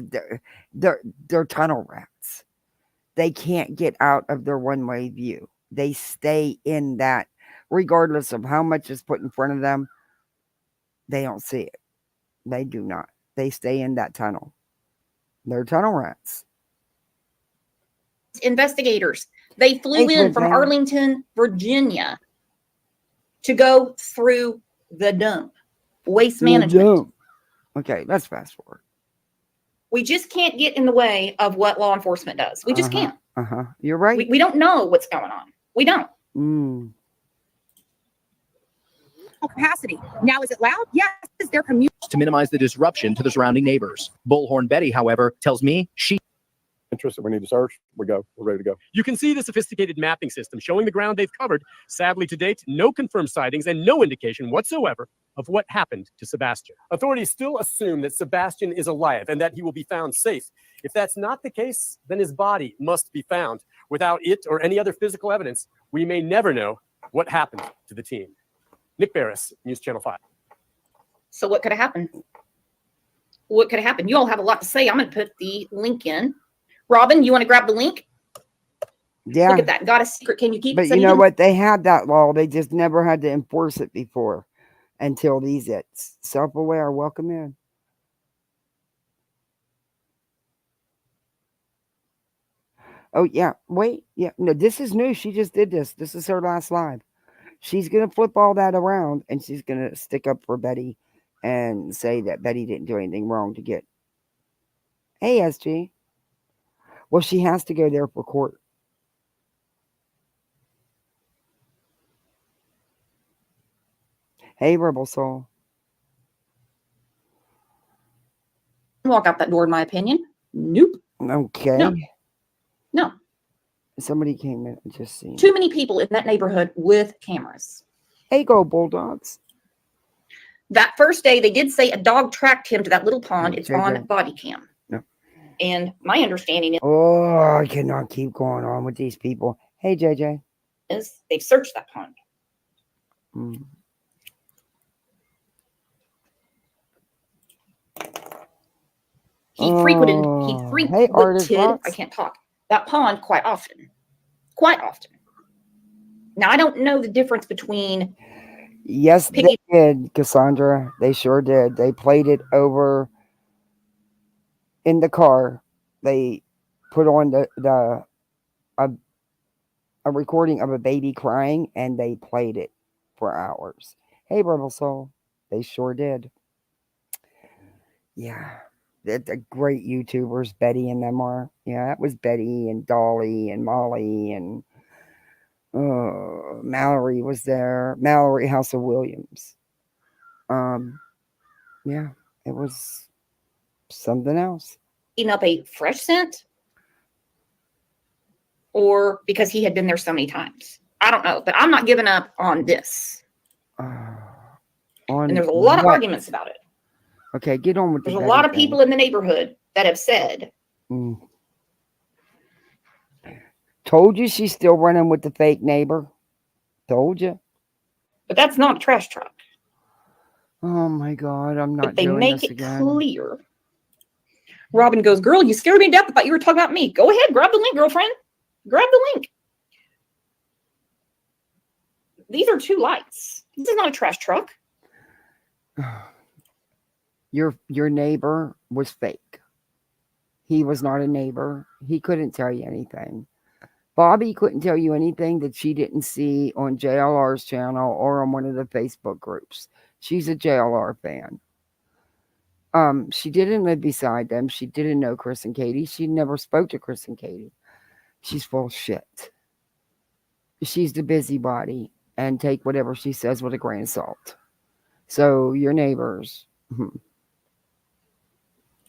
They're tunnel rats. They can't get out of their one-way view. They stay in that, regardless of how much is put in front of them. They don't see it. They do not. They stay in that tunnel. They're tunnel rats. Investigators. They flew in from Arlington, Virginia to go through the dump. Waste management. Okay, let's fast forward. We just can't get in the way of what law enforcement does. We just can't. You're right. We don't know what's going on. We don't. Capacity. Now, is it loud? Yes. Is there commute? To minimize the disruption to the surrounding neighbors. Bullhorn Betty, however, tells me she interested. We need to search. We're ready to go. You can see the sophisticated mapping system showing the ground they've covered. Sadly, to date, no confirmed sightings and no indication whatsoever of what happened to Sebastian. Authorities still assume that Sebastian is alive and that he will be found safe. If that's not the case, then his body must be found. Without it or any other physical evidence, we may never know what happened to the teen. Nick Barris, News Channel 5. So what could have happened? what could happen. You all have a lot to say. I'm going to put the link in. Robin, you want to grab the link? Yeah. Look at that. Got a secret. Can you keep it? But you know what? They had that law. They just never had to enforce it before until these it's self-aware. Welcome in. Oh, yeah. Wait. Yeah. No, this is new. She just did this. This is her last live. She's going to flip all that around and she's going to stick up for Betty and say that Betty didn't do anything wrong to get. Hey, SG. Well, she has to go there for court. Hey, Rebel Soul. Walk out that door, in my opinion. Nope. Okay. No. No. Somebody came in and just seen. Too many people in that neighborhood with cameras. Hey, go Bulldogs. That first day, they did say a dog tracked him to that little pond. It's on body cam. No. And my understanding Oh, I cannot keep going on with these people. Hey, JJ. is they've searched that pond. Mm. He frequented hey, Artist Box. I can't talk, that pond quite often. Quite often. Now, I don't know the difference between... Yes, they did, Cassandra. They sure did. They played it over in the car. They put on a recording of a baby crying, and they played it for hours. Hey, Rebel Soul. They sure did. Yeah. They're great YouTubers, Betty and them are. Yeah, that was Betty and Dolly and Molly and Mallory was there. Mallory House of Williams. Yeah, it was something else. Eating up a fresh scent, or because he had been there so many times. I don't know, but I'm not giving up on this. And there's a lot of arguments about it. Okay, get on with There's a lot of people in the neighborhood that have said. Told you she's still running with the fake neighbor. Told you. But that's not a trash truck. Oh my God, I'm not But they doing make this it again. clear. Robin goes, girl, you scared me to death. I thought you were talking about me. Go ahead, grab the link, girlfriend. Grab the link. These are two lights. This is not a trash truck. Your neighbor was fake. He was not a neighbor. He couldn't tell you anything. Bobby couldn't tell you anything that she didn't see on JLR's channel or on one of the Facebook groups. She's a JLR fan. She didn't live beside them. She didn't know Chris and Katie. She never spoke to Chris and Katie. She's full of shit. She's the busybody, and take whatever she says with a grain of salt. So your neighbors.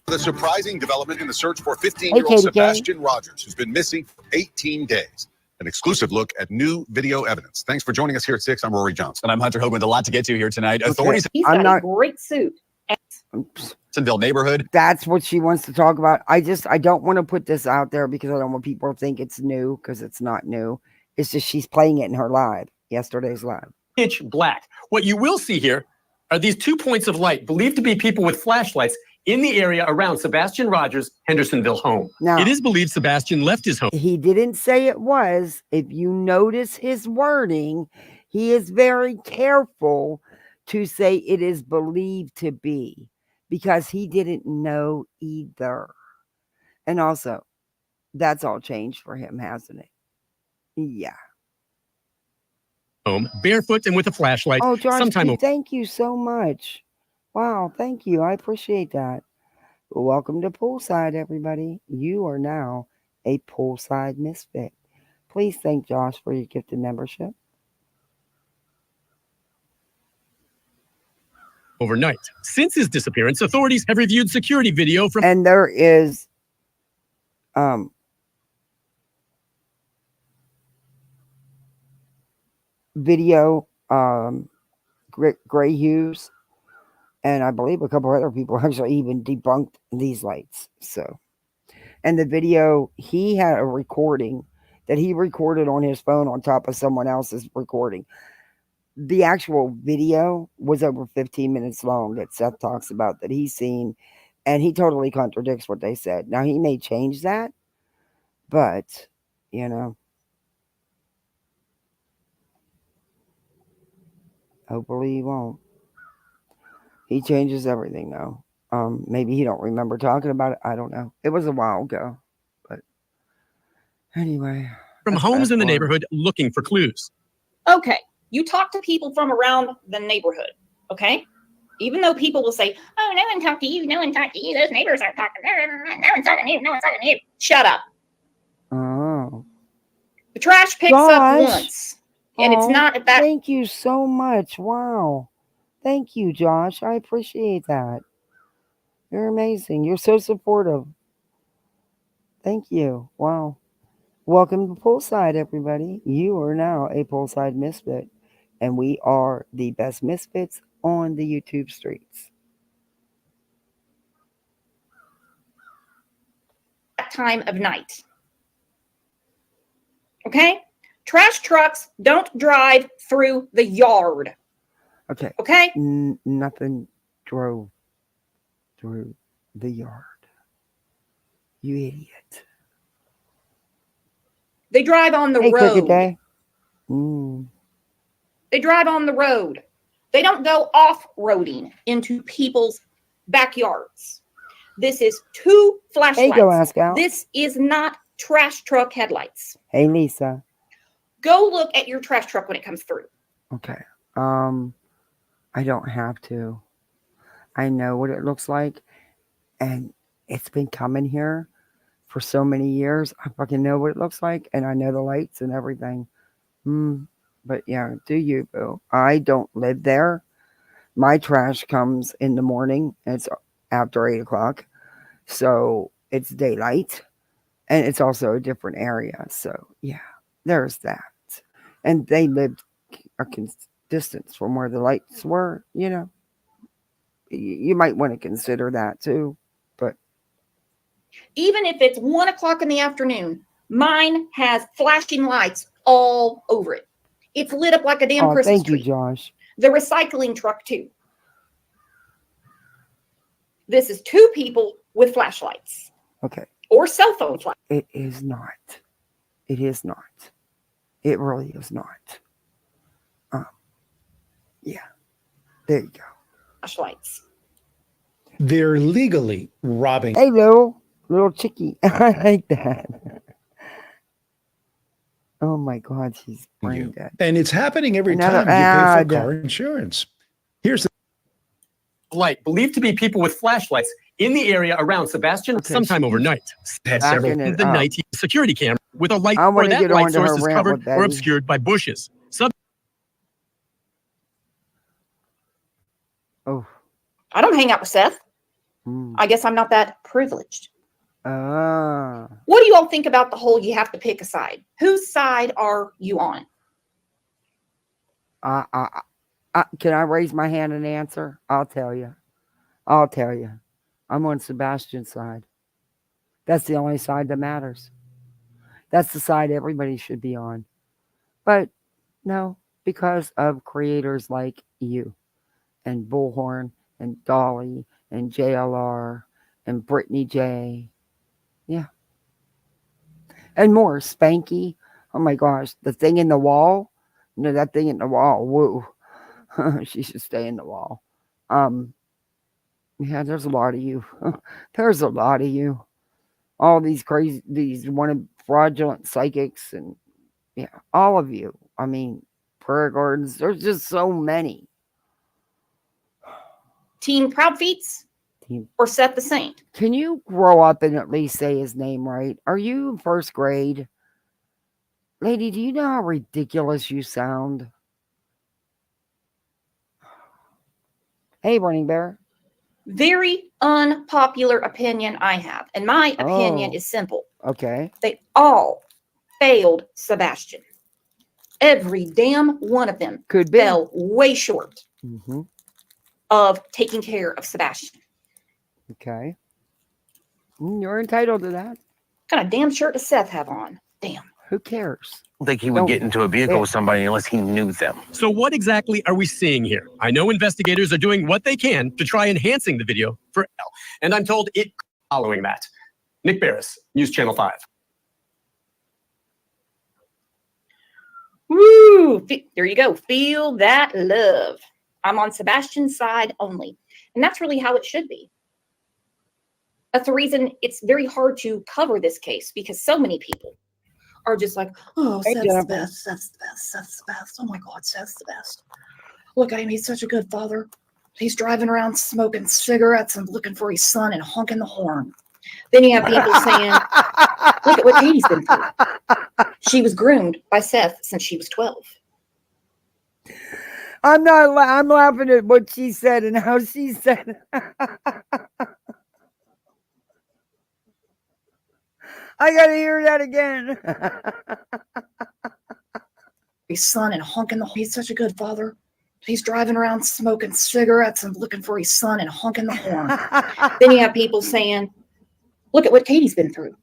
The surprising development in the search for 15-year-old Sebastian Rogers, who's been missing for 18 days. An exclusive look at new video evidence. Thanks for joining us here at 6. I'm Rory Johnson. And I'm Hunter Hogan with a lot to get to here tonight. Authorities He's got a great suit. Jacksonville neighborhood. That's what she wants to talk about. I don't want to put this out there because I don't want people to think it's new, because it's not new. It's just she's playing it in her live, yesterday's live. Pitch black. What you will see here are these 2 points of light believed to be people with flashlights in the area around Sebastian Rogers' Hendersonville home. Now, it is believed Sebastian left his home. He didn't say it was. If you notice his wording, he is very careful to say it is believed to be, because he didn't know either. And also, that's all changed for him, hasn't it? Yeah. Home, barefoot and with a flashlight. Oh, Josh, sometime thank you so much. Wow, thank you. I appreciate that. Welcome to Poolside, everybody. You are now a Poolside misfit. Please thank Josh for your gifted membership. overnight. Since his disappearance, authorities have reviewed security video from... And there is video, Gray Hughes, and I believe a couple other people actually even debunked these lights. So, and the video, he had a recording that he recorded on his phone on top of someone else's recording. The actual video was over 15 minutes long that Seth talks about, that he's seen And he totally contradicts what they said. Now, he may change that, but, you know, hopefully he won't. He changes everything, though. Maybe he don't remember talking about it. I don't know. It was a while ago. But anyway. From homes in the neighborhood looking for clues. Okay, you talk to people from around the neighborhood, okay? Even though people will say, oh, no one talked to you, no one talked to you, those neighbors aren't talking, no one's talking to you, no one's talking to you. Shut up. Oh. The trash picks up once, and it's not at that. Thank you so much. Wow. Thank you, Josh. I appreciate that. You're amazing. You're so supportive. Thank you. Wow. Welcome to Poolside, everybody. You are now a Poolside Misfit, and we are the best misfits on the YouTube streets. Time of night. Okay? Trash trucks don't drive through the yard. Okay. Okay? Nothing drove through the yard. You idiot. They drive on the Hey, road. Cricket Day. They drive on the road. They don't go off-roading into people's backyards. This is two flashlights. Hey, go ask out. This is not trash truck headlights. Hey, Lisa. Go look at your trash truck when it comes through. Okay. I don't have to. I know what it looks like, and it's been coming here for so many years. I fucking know what it looks like, and I know the lights and everything. But yeah, do you, boo? I don't live there. My trash comes in the morning. It's after 8 o'clock, so it's daylight, and it's also a different area. So yeah, there's that. And they lived a distance from where the lights were. You know, you might want to consider that too. But even if it's 1 o'clock in the afternoon, mine has flashing lights all over it. It's lit up like a damn Christmas thank tree. you, Josh. The recycling truck too. This is two people with flashlights. Okay. Or cell phone flashlights. It is not. It is not. It really is not. Yeah. There you go. Flashlights. They're legally robbing. Hey, little chickie. I like that. Oh my God, she's brain dead. And it's happening every Another time you pay ad. for car insurance. Here's the Light believed to be people with flashlights in the area around Sebastian sometime overnight. Had several in the night security camera with a light where that light source is covered or obscured by bushes. I don't hang out with Seth. I guess I'm not that privileged. Ah. What do you all think about the whole you have to pick a side? Whose side are you on? Can I raise my hand and answer? I'll tell you. I'm on Sebastian's side. That's the only side that matters. That's the side everybody should be on. But no, because of creators like you and Bullhorn and Dolly and JLR and Brittany J. Yeah. And more. Spanky. Oh my gosh. The thing in the wall. You know, that thing in the wall. Woo. She should stay in the wall. Yeah, there's a lot of you. There's a lot of you. All these crazy, these wanted fraudulent psychics, and yeah, all of you. I mean, prayer gardens. There's just so many. Team Proud Feets or Seth the Saint? Can you grow up and at least say his name right? Are you in first grade? Lady, do you know how ridiculous you sound? Hey, Running Bear. Very unpopular opinion I have. And my opinion is simple. Okay. They all failed Sebastian. Every damn one of them fell way short of taking care of Sebastian. Okay. You're entitled to that. What kind of damn shirt does Seth have on? Damn. Who cares? I don't think he would get into a vehicle with somebody unless he knew them. So what exactly are we seeing here? I know investigators are doing what they can to try enhancing the video for L, and I'm told it following that. Nick Barris, News Channel 5. Woo! There you go. Feel that love. I'm on Sebastian's side only. And that's really how it should be. That's the reason it's very hard to cover this case, because so many people are just like, oh, Hey, Seth's the Jennifer. best, Seth's the best, Seth's the best. Oh my God, Seth's the best. Look at him. He's such a good father. He's driving around smoking cigarettes and looking for his son and honking the horn. Then you have people saying, look at what Katie's been through. She was groomed by Seth since she was 12. I'm not. I'm laughing at what she said and how she said it. I gotta hear that again. His son and honking the. He's such a good father. He's driving around smoking cigarettes and looking for his son and honking the horn. Then you have people saying, look at what Katie's been through.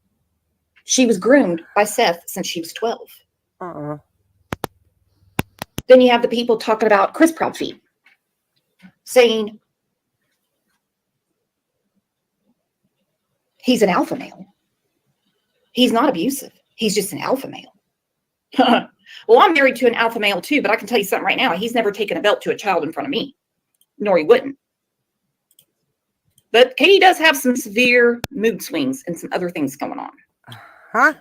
She was groomed by Seth since she was 12. Then you have the people talking about Chris Proud Feet, saying he's an alpha male. He's not abusive. He's just an alpha male. Well, I'm married to an alpha male too, but I can tell you something right now. He's never taken a belt to a child in front of me, nor he wouldn't. But Katie does have some severe mood swings and some other things going on. Huh?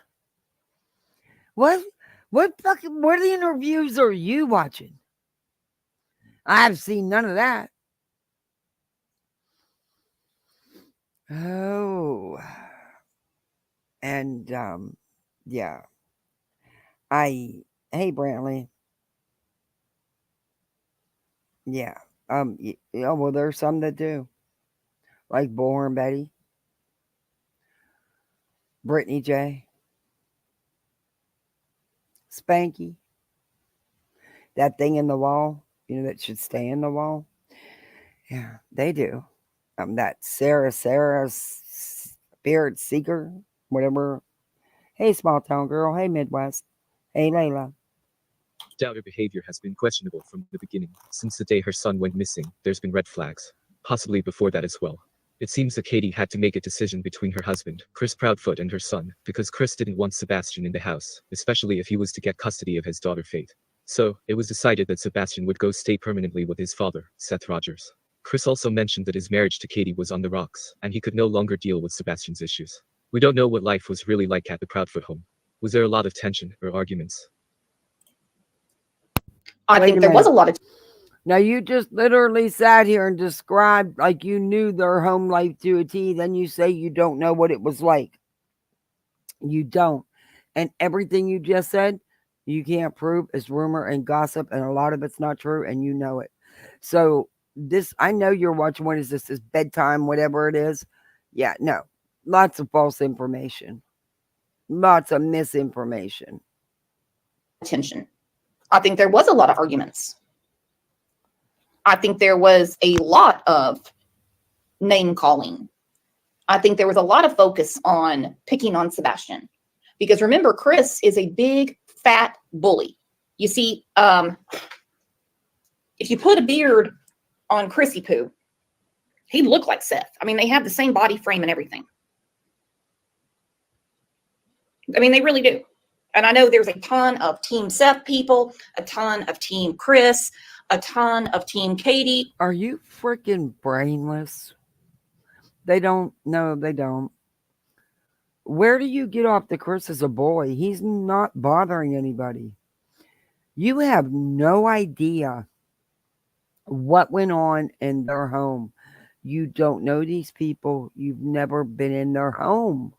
What interviews are you watching? I've seen none of that. Oh. And yeah. Hey Brantley. Yeah. Yeah, well, there's some that do. Like Bullhorn Betty. Brittany J. Spanky. That thing in the wall, that should stay in the wall. Yeah, they do. That Sarah Spirit Seeker, whatever. Hey, small town girl. Hey, Midwest. Hey, Layla. Her behavior has been questionable from the beginning. Since the day her son went missing, there's been red flags. Possibly before that as well. It seems that Katie had to make a decision between her husband, Chris Proudfoot, and her son, because Chris didn't want Sebastian in the house, especially if he was to get custody of his daughter Faith. So, it was decided that Sebastian would go stay permanently with his father, Seth Rogers. Chris also mentioned that his marriage to Katie was on the rocks, and he could no longer deal with Sebastian's issues. We don't know what life was really like at the Proudfoot home. Was there a lot of tension or arguments? I think there was a lot of. Now, you just literally sat here and described like you knew their home life to a T. Then you say you don't know what it was like. You don't. And everything you just said, you can't prove is rumor and gossip, and a lot of it's not true, and you know it. So I know you're watching, what is this bedtime, whatever it is. Yeah, no. Lots of false information. Lots of misinformation. Attention. I think there was a lot of arguments. I think there was a lot of name calling. I think there was a lot of focus on picking on Sebastian. Because remember, Chris is a big, fat bully. You see, if you put a beard on Chrissy Poo, he'd look like Seth. I mean, they have the same body frame and everything. I mean, they really do. And I know there's a ton of Team Seth people, a ton of Team Chris, a ton of Team Katie. Are you freaking brainless? They don't. No, they don't. Where do you get off that Chris is a boy? He's not bothering anybody. You have no idea what went on in their home. You don't know these people. You've never been in their home.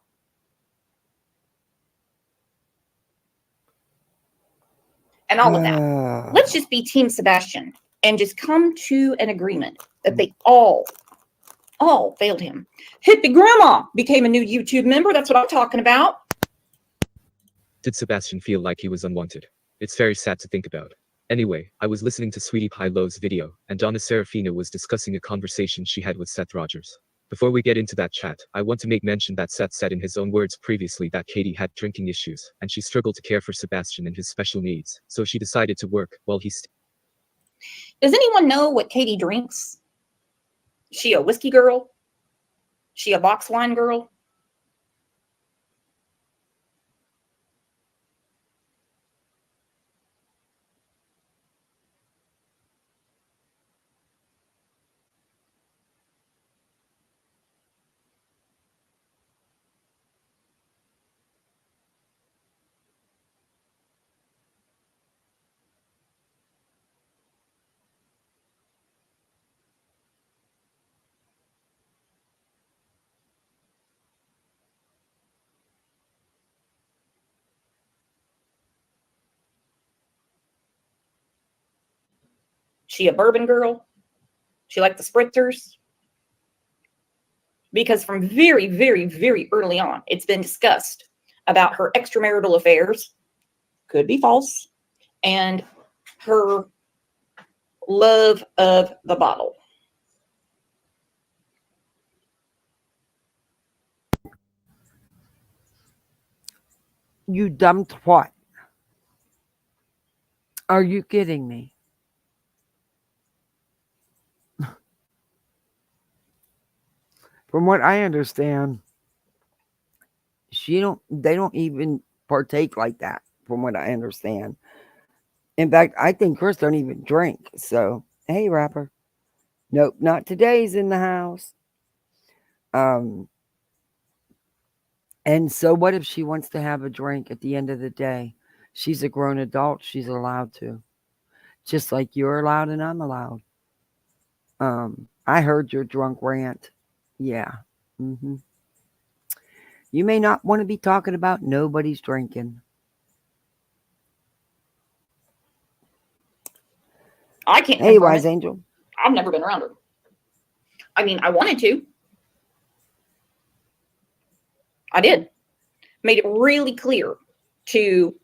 And all of that. Let's just be Team Sebastian and just come to an agreement that they all failed him. Hippie Grandma became a new YouTube member. That's what I'm talking about. Did Sebastian feel like he was unwanted? It's very sad to think about. Anyway, I was listening to Sweetie Pie Lowe's video, and Donna Serafina was discussing a conversation she had with Seth Rogers. Before we get into that chat, I want to make mention that Seth said in his own words previously that Katie had drinking issues, and she struggled to care for Sebastian and his special needs, so she decided to work while he Does anyone know what Katie drinks? She a whiskey girl? She a box wine girl? She a bourbon girl? She like the spritzers? Because from very, very, very early on, it's been discussed about her extramarital affairs, could be false, and her love of the bottle. You dumped what? Are you kidding me? From what I understand, they don't even partake like that, from what I understand. In fact, I think Chris don't even drink. So, hey, rapper. Nope, not today's in the house. And so what if she wants to have a drink at the end of the day? She's a grown adult. She's allowed to. Just like you're allowed and I'm allowed. I heard your drunk rant. Yeah. Mm-hmm. You may not want to be talking about nobody's drinking. I can't. Hey, Wise Angel. I've never been around her. I mean, I wanted to. I did. Made it really clear to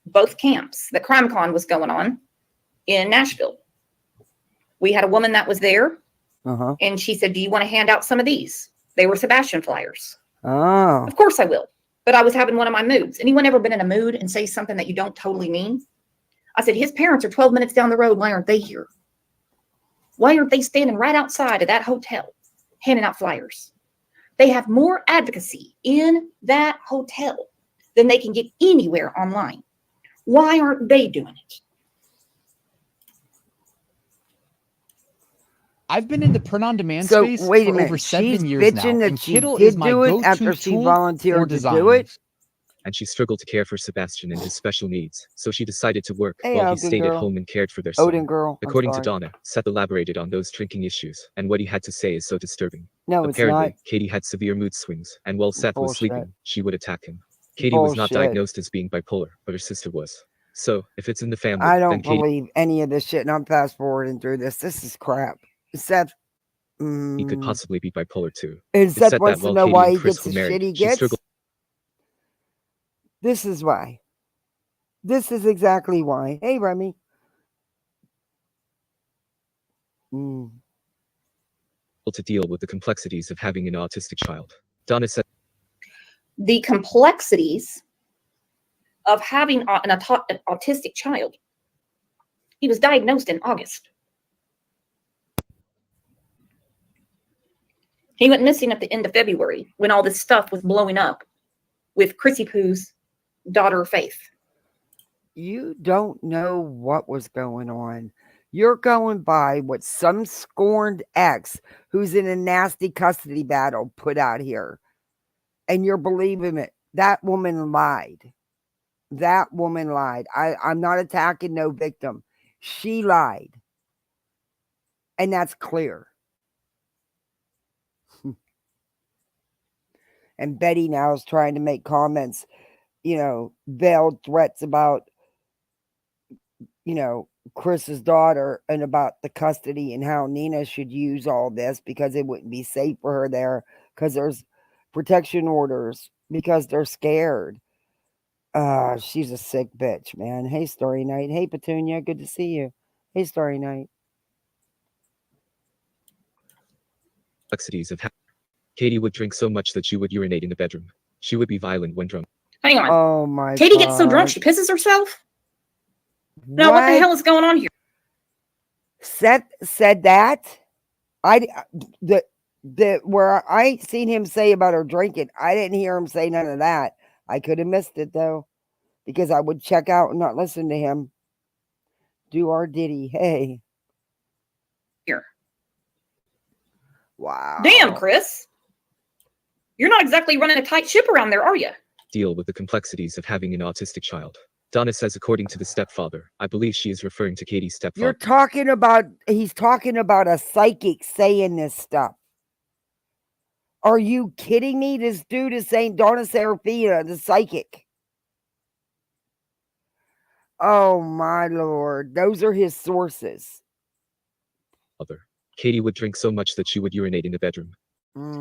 both camps that CrimeCon was going on in Nashville. We had a woman that was there, and she said, do you want to hand out some of these? They were Sebastian flyers. Oh. Of course I will. But I was having one of my moods. Anyone ever been in a mood and say something that you don't totally mean? I said, his parents are 12 minutes down the road. Why aren't they here? Why aren't they standing right outside of that hotel handing out flyers? They have more advocacy in that hotel than they can get anywhere online. Why aren't they doing it? I've been in the print-on-demand So space wait a for minute. over She's 7 years now, bitching that and she Kittle did is my do it go-to after she tool for volunteered to do it. designs. and she struggled to care for Sebastian and his special needs, so she decided to work Hey, while he Odin stayed at girl. home and cared for their Odin son. girl. I'm According to sorry. Donna, Seth elaborated on those drinking issues, and what he had to say is so disturbing. No, it's Apparently, not. Katie had severe mood swings, and while Seth was Bullshit. sleeping, she would attack him. Katie was not Bullshit. diagnosed as being bipolar, but her sister was. So, if it's in the family, I then don't Katie believe any of this shit, and I'm fast forwarding through this. This is crap. Seth. could possibly be bipolar too. And It's Seth said wants that to while know Katie why and he Chris gets were the shit married, he she gets. struggled. This is why. This is exactly why. Hey, Remy. To deal with the complexities of having an autistic child. Donna said The complexities of having an autistic child. He was diagnosed in August. He went missing at the end of February when all this stuff was blowing up with Chrissy Poo's daughter, Faith. You don't know what was going on. You're going by what some scorned ex who's in a nasty custody battle put out here. And you're believing it. That woman lied. That woman lied. I'm not attacking no victim. She lied. And that's clear. And Betty now is trying to make comments, veiled threats about, Chris's daughter and about the custody and how Nina should use all this because it wouldn't be safe for her there because there's protection orders because they're scared. She's a sick bitch, man. Hey, Story Night. Hey, Petunia. Good to see you. Hey, Story Night. complexities of Katie would drink so much that she would urinate in the bedroom. She would be violent when drunk. Hang on. Oh my Katie gets so drunk God. she pisses herself? No, what the hell is going on here? Seth said that. The where I seen him say about her drinking, I didn't hear him say none of that. I could have missed it though, because I would check out and not listen to him. Do our ditty. Hey. Here. Wow. Damn, Chris. You're not exactly running a tight ship around there, are you? Deal with the complexities of having an autistic child. Donna says, according to the stepfather, I believe she is referring to Katie's stepfather. You're talking about, he's talking about a psychic saying this stuff. Are you kidding me? This dude is saying Donna Serafina, the psychic. Oh my Lord. Those are his sources. Katie would drink so much that she would urinate in the bedroom.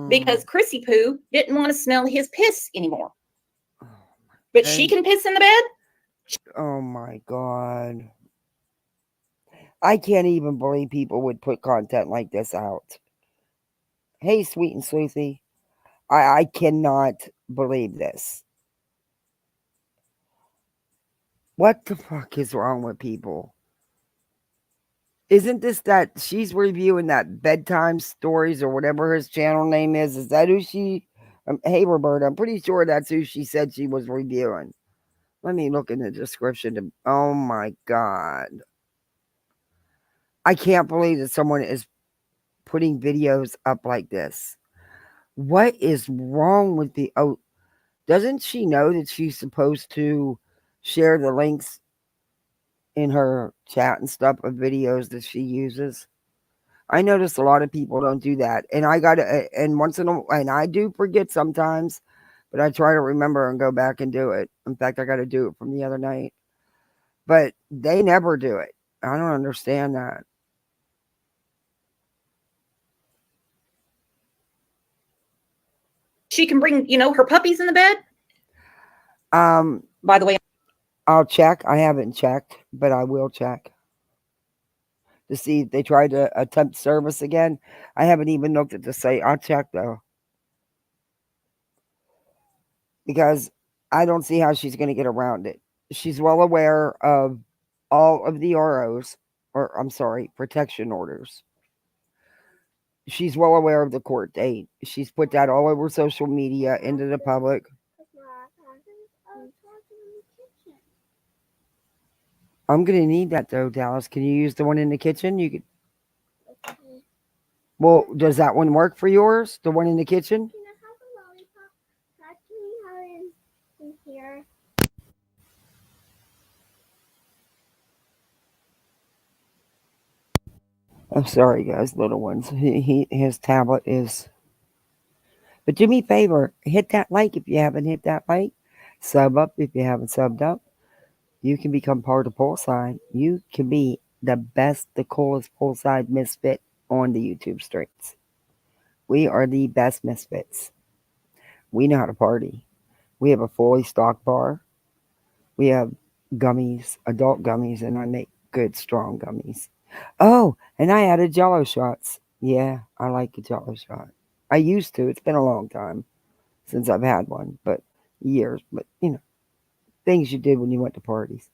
Because Chrissy Poo didn't want to smell his piss anymore. But she can piss in the bed? Oh my God. I can't even believe people would put content like this out. Hey, Sweet and Sleuthy. I cannot believe this. What the fuck is wrong with people? Isn't this that she's reviewing that bedtime stories or whatever his channel name is? Is that who she... hey, Roberta, I'm pretty sure that's who she said she was reviewing. Let me look in the description. Oh my God. I can't believe that someone is putting videos up like this. What is wrong with the... oh, doesn't she know that she's supposed to share the links in her chat and stuff of videos that she uses? I notice a lot of people don't do that. And I got to, and once in a while, and I do forget sometimes, but I try to remember and go back and do it. In fact, I got to do it from the other night. But they never do it. I don't understand that. She can bring, her puppies in the bed? By the way, I'll check. I haven't checked, but I will check to see if they tried to attempt service again. I haven't even looked at the site. I'll check though, because I don't see how she's going to get around it. She's well aware of all of the ROs, or I'm sorry, protection orders. She's well aware of the court date. She's put that all over social media into the public. I'm going to need that though, Dallas. Can you use the one in the kitchen? You could. Well, does that one work for yours? The one in the kitchen? I'm sorry, guys, little ones. His tablet is. But do me a favor, hit that like if you haven't hit that like. Sub up if you haven't subbed up. You can become part of Poolside. You can be the best, the coolest Poolside misfit on the YouTube streets. We are the best misfits. We know how to party. We have a fully stocked bar. We have gummies, adult gummies, and I make good, strong gummies. Oh, and I added Jello shots. Yeah, I like a Jello shot. I used to. It's been a long time since I've had one, but years. But, things you did when you went to parties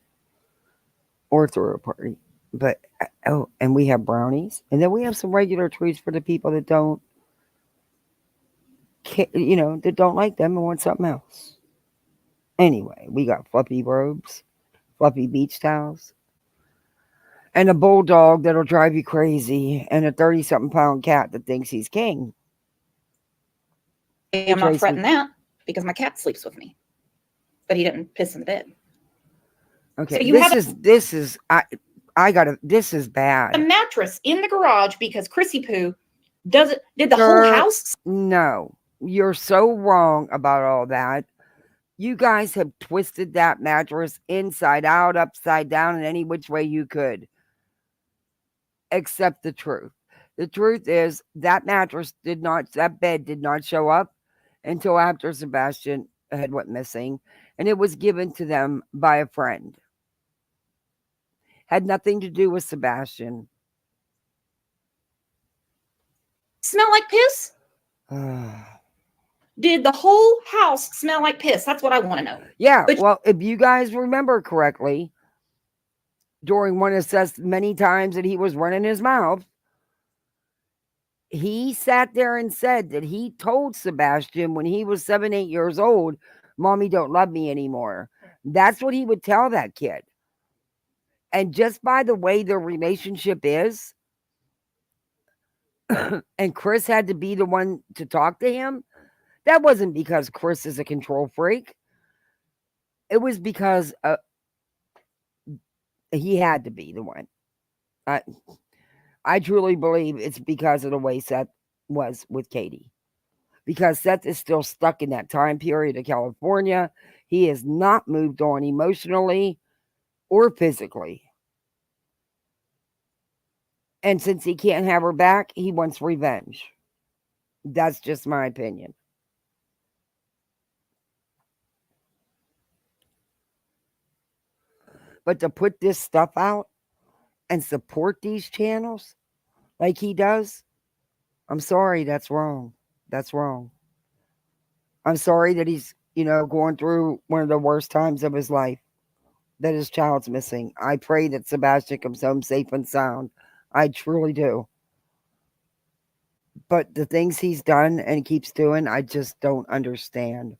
or threw a party. But, oh, and we have brownies. And then we have some regular treats for the people that don't, that don't like them and want something else. Anyway, we got fluffy robes, fluffy beach towels, and a bulldog that'll drive you crazy, and a 30-something pound cat that thinks he's king. I'm not fretting that because my cat sleeps with me, but he didn't piss in the bed. Okay, So this is bad. A mattress in the garage because Chrissy Poo did the whole house. No, you're so wrong about all that. You guys have twisted that mattress inside out, upside down, in any which way you could. Accept the truth. The truth is that that bed did not show up until after Sebastian had went missing, and it was given to them by a friend. Had nothing to do with Sebastian. Smell like piss? Did the whole house smell like piss? That's what I want to know. Yeah, well, if you guys remember correctly, during one of the many times that he was running his mouth, he sat there and said that he told Sebastian when he was 7, 8 years old, Mommy don't love me anymore. That's what he would tell that kid. And just by the way their relationship is, and Chris had to be the one to talk to him, that wasn't because Chris is a control freak. It was because he had to be the one. I truly believe it's because of the way Seth was with Katie. Because Seth is still stuck in that time period of California. He has not moved on emotionally or physically. And since he can't have her back, he wants revenge. That's just my opinion. But to put this stuff out and support these channels like he does, I'm sorry, that's wrong. That's wrong. I'm sorry that he's, going through one of the worst times of his life, that his child's missing. I pray that Sebastian comes home safe and sound. I truly do. But the things he's done and keeps doing, I just don't understand.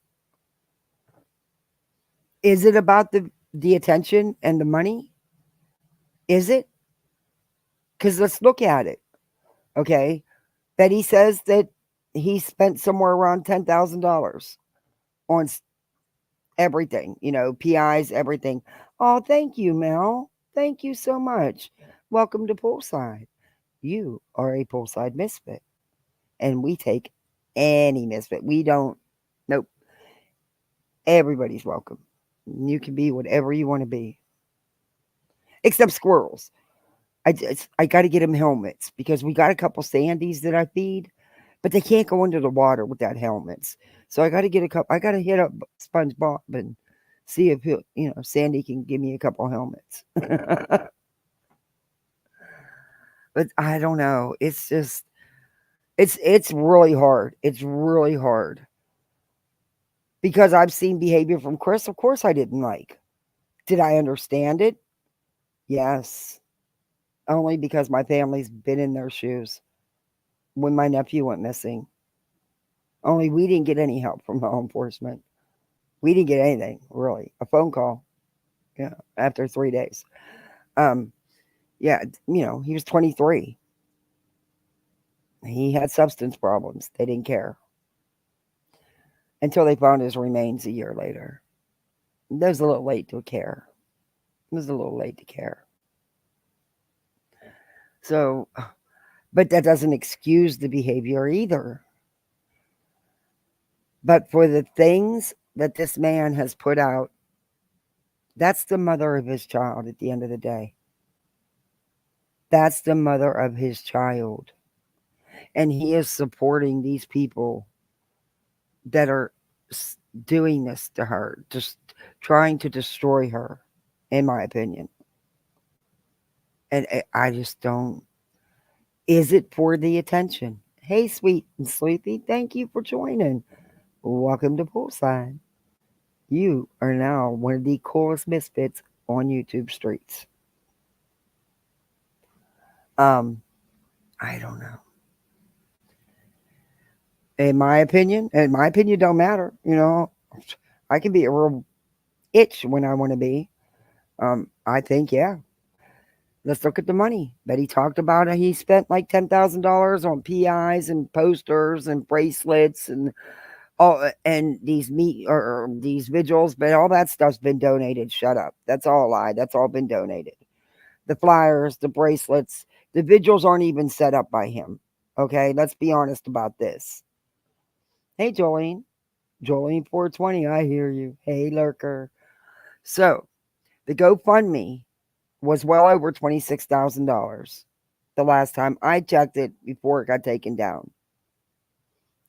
Is it about the attention and the money? Is it? Because let's look at it. Okay. Betty says that he spent somewhere around $10,000 on everything, PIs, everything. Oh, thank you, Mel. Thank you so much. Welcome to Poolside. You are a Poolside misfit. And we take any misfit. We don't, nope. Everybody's welcome. You can be whatever you want to be. Except squirrels. I got to get them helmets because we got a couple sandies that I feed, but they can't go into the water without helmets. So I got to get a couple. I got to hit up SpongeBob and see if he'll, Sandy can give me a couple helmets. But I don't know. It's just, it's really hard. It's really hard because I've seen behavior from Chris. Of course, I didn't like. Did I understand it? Yes. Only because my family's been in their shoes when my nephew went missing. Only we didn't get any help from law enforcement. We didn't get anything, really. A phone call. Yeah, after 3 days. Yeah, he was 23. He had substance problems. They didn't care. Until they found his remains a year later. It was a little late to care. It was a little late to care. So, but that doesn't excuse the behavior either. But for the things that this man has put out, that's the mother of his child at the end of the day. That's the mother of his child. And he is supporting these people that are doing this to her, just trying to destroy her, in my opinion. And I just don't. Is it for the attention? Hey, sweet and sleepy, thank you for joining. Welcome to Poolside. You are now one of the coolest misfits on YouTube streets. I don't know. In my opinion don't matter. I can be a real itch when I want to be. I think, yeah. Let's look at the money that he talked about. He spent like $10,000 on PIs and posters and bracelets and all, and these these vigils, but all that stuff's been donated. Shut up. That's all a lie. That's all been donated. The flyers, the bracelets, the vigils aren't even set up by him. Okay, let's be honest about this. Hey, Jolene. Jolene 420, I hear you. Hey, lurker. So, the GoFundMe was well over $26,000 the last time I checked it before it got taken down.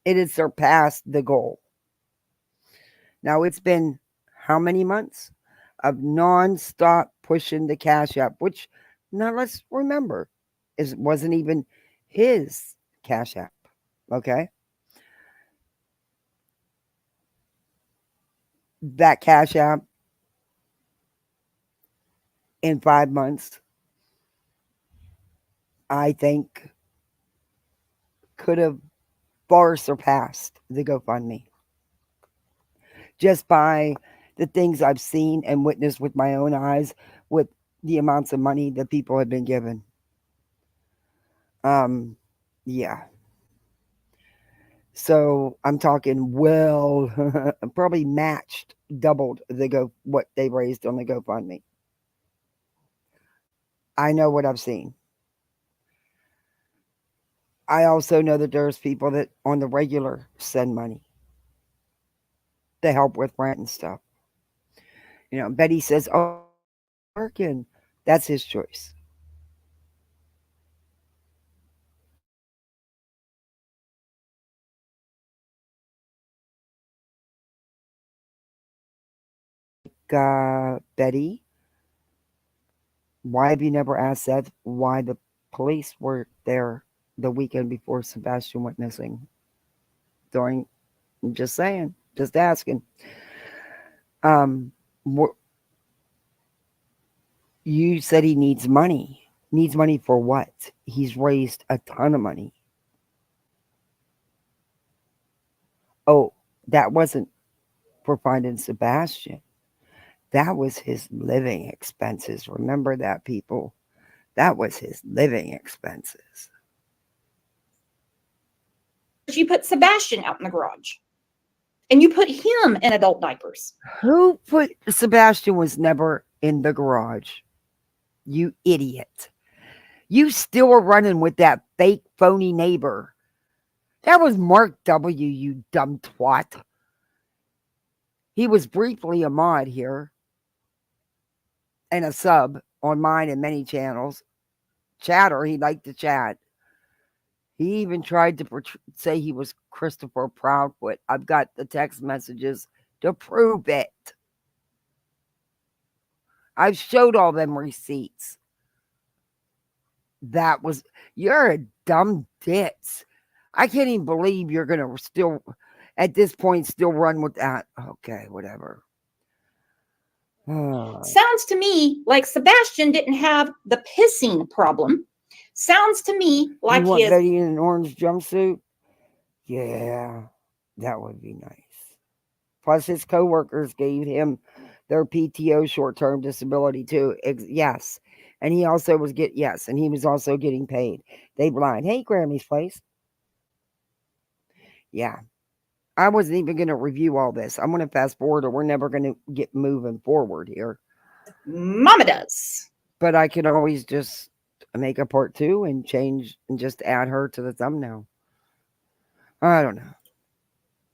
It had surpassed the goal. Now, it's been how many months of non-stop pushing the Cash App, which, now let's remember, wasn't even his Cash App, okay? that Cash App in 5 months, I think could have far surpassed the GoFundMe. Just by the things I've seen and witnessed with my own eyes, with the amounts of money that people have been given. Yeah. So I'm talking probably matched, doubled what they raised on the GoFundMe. I know what I've seen. I also know that there's people that on the regular send money to help with rent and stuff. You know, Betty says, "Oh, working." That's his choice. Betty, why have you never asked Seth why the police were there the weekend before Sebastian went missing? I'm just saying, just asking. You said he needs money. Needs money for what? He's raised a ton of money. Oh, that wasn't for finding Sebastian. That was his living expenses. Remember that, people. That was his living expenses. You put Sebastian out in the garage. And you put him in adult diapers. Who put Sebastian was never in the garage? You idiot. You still are running with that fake phony neighbor. That was Mark W., you dumb twat. He was briefly a mod here and a sub on mine and many channels. Chatter, he liked to chat. He even tried to say he was Christopher Proudfoot. I've got the text messages to prove it. I've showed all them receipts. You're a dumb ditz. I can't even believe you're going to still, at this point, still run with that. Okay, whatever. Sounds to me like Sebastian didn't have the pissing problem. Sounds to me like you want his... Betty in an orange jumpsuit? Yeah, that would be nice. Plus, his coworkers gave him their PTO short-term disability too. Yes. And he also was and he was also getting paid. They lied. Hey, Grammy's place. Yeah. I wasn't even going to review all this. I'm going to fast forward or we're never going to get moving forward here. Mama does. But I can always just make a part 2 and change and just add her to the thumbnail. I don't know.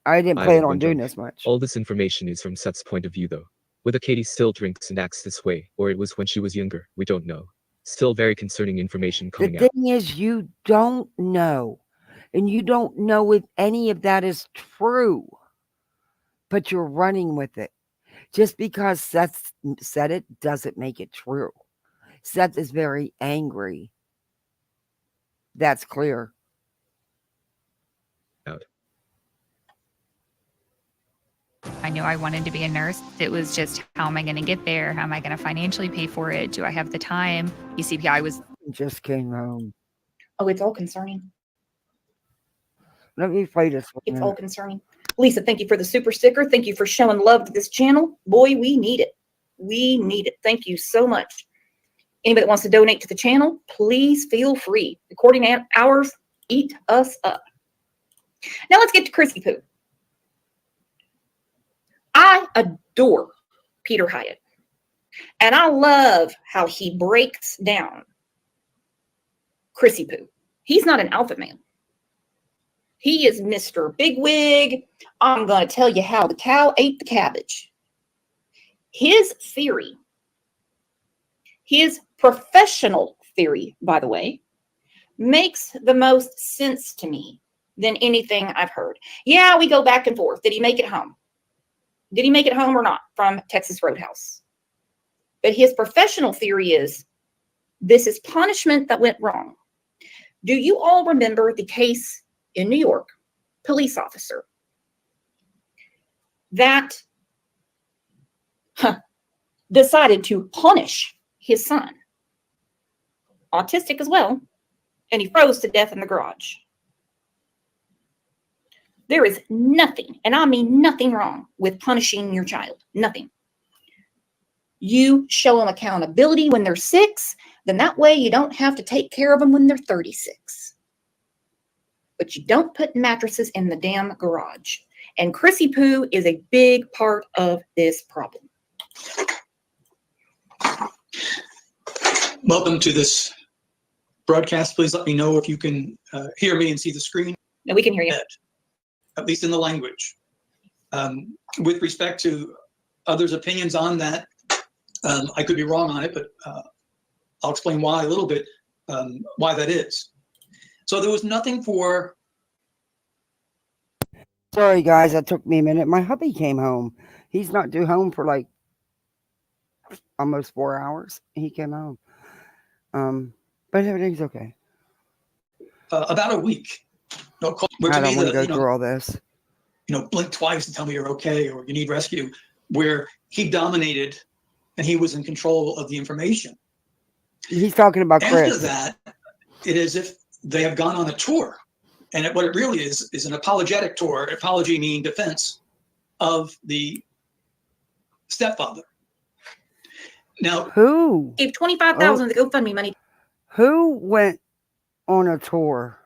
I didn't plan on doing this much. All this information is from Seth's point of view, though. Whether Katie still drinks and acts this way, or it was when she was younger, we don't know. Still very concerning information coming out. The thing is, you don't know. And you don't know if any of that is true. But you're running with it. Just because Seth said it doesn't make it true. Seth is very angry. That's clear. I knew I wanted to be a nurse. It was just, how am I going to get there? How am I going to financially pay for it? Do I have the time? ECPI was... Just came home. Oh, it's all concerning. Let me play this one. It's all concerning. Lisa, thank you for the super sticker. Thank you for showing love to this channel. Boy, we need it. We need it. Thank you so much. Anybody that wants to donate to the channel, please feel free. Recording hours, eat us up. Now let's get to Crispy Poo. I adore Peter Hyatt. And I love how he breaks down Crispy Poo. He's not an alpha male. He is Mr. Bigwig. I'm going to tell you how the cow ate the cabbage. His theory, his professional theory, by the way, makes the most sense to me than anything I've heard. Yeah, we go back and forth. Did he make it home? Did he make it home or not from Texas Roadhouse? But his professional theory is this is punishment that went wrong. Do you all remember the case in New York, police officer that decided to punish his son, autistic as well, and he froze to death in the garage. There is nothing, and I mean nothing wrong with punishing your child. Nothing. You show them accountability when they're 6, then that way you don't have to take care of them when they're 36. But you don't put mattresses in the damn garage. And Chrissy Poo is a big part of this problem. Welcome to this broadcast. Please let me know if you can hear me and see the screen. No, we can hear you. At least in the language. With respect to others' opinions on that, I could be wrong on it, but I'll explain why a little bit, why that is. So there was nothing for... Sorry, guys, that took me a minute. My hubby came home. He's not due home for like almost 4 hours. He came home. But everything's okay. About a week. No call, I don't want to go through all this. Blink twice to tell me you're okay or you need rescue, where he dominated and he was in control of the information. He's talking about Chris. After that, it is as if they have gone on a tour. And what it really is an apologetic tour, apology meaning defense of the stepfather. Now, who gave $25,000 to GoFundMe money? Who went on a tour?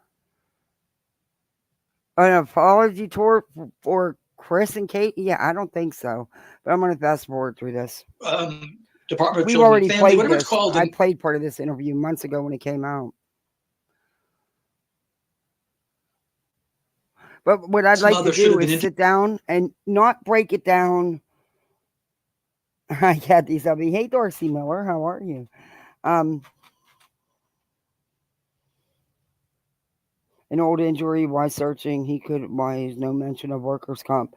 An apology tour for Chris and Kate? Yeah, I don't think so. But I'm going to fast forward through this. Department of We've Children already and Family, played whatever this. it's called. I played part of this interview months ago when it came out. But what I'd like to do is sit down and not break it down. I had these of me. Hey, Darcy Miller, how are you? An old injury, why searching? Why is no mention of workers' comp?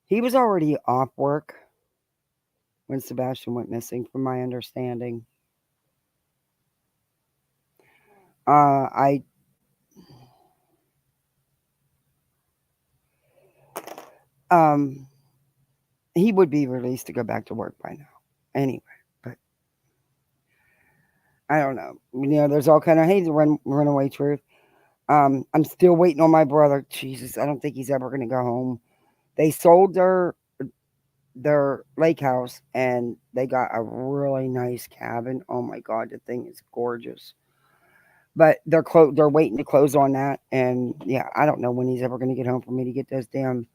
He was already off work when Sebastian went missing, from my understanding. He would be released to go back to work by now. Anyway, but I don't know. There's all kind of the runaway truth. I'm still waiting on my brother. Jesus, I don't think he's ever going to go home. They sold their lake house and they got a really nice cabin. Oh my God, the thing is gorgeous. But they're waiting to close on that. And yeah, I don't know when he's ever going to get home for me to get those damn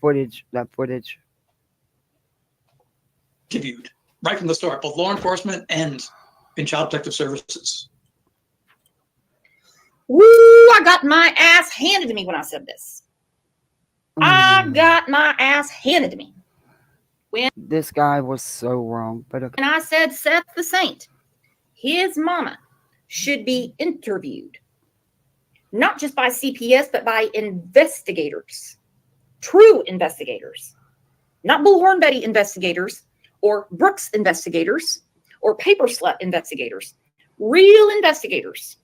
footage. Interviewed right from the start, both law enforcement and in Child Protective Services. Woo! I got my ass handed to me when I said this. I got my ass handed to me. When this guy was so wrong, but okay. And I said Seth the Saint, his mama should be interviewed, not just by CPS, but by investigators, true investigators, not Bullhorn Betty investigators or Brooks investigators or Paper Slut investigators, real investigators.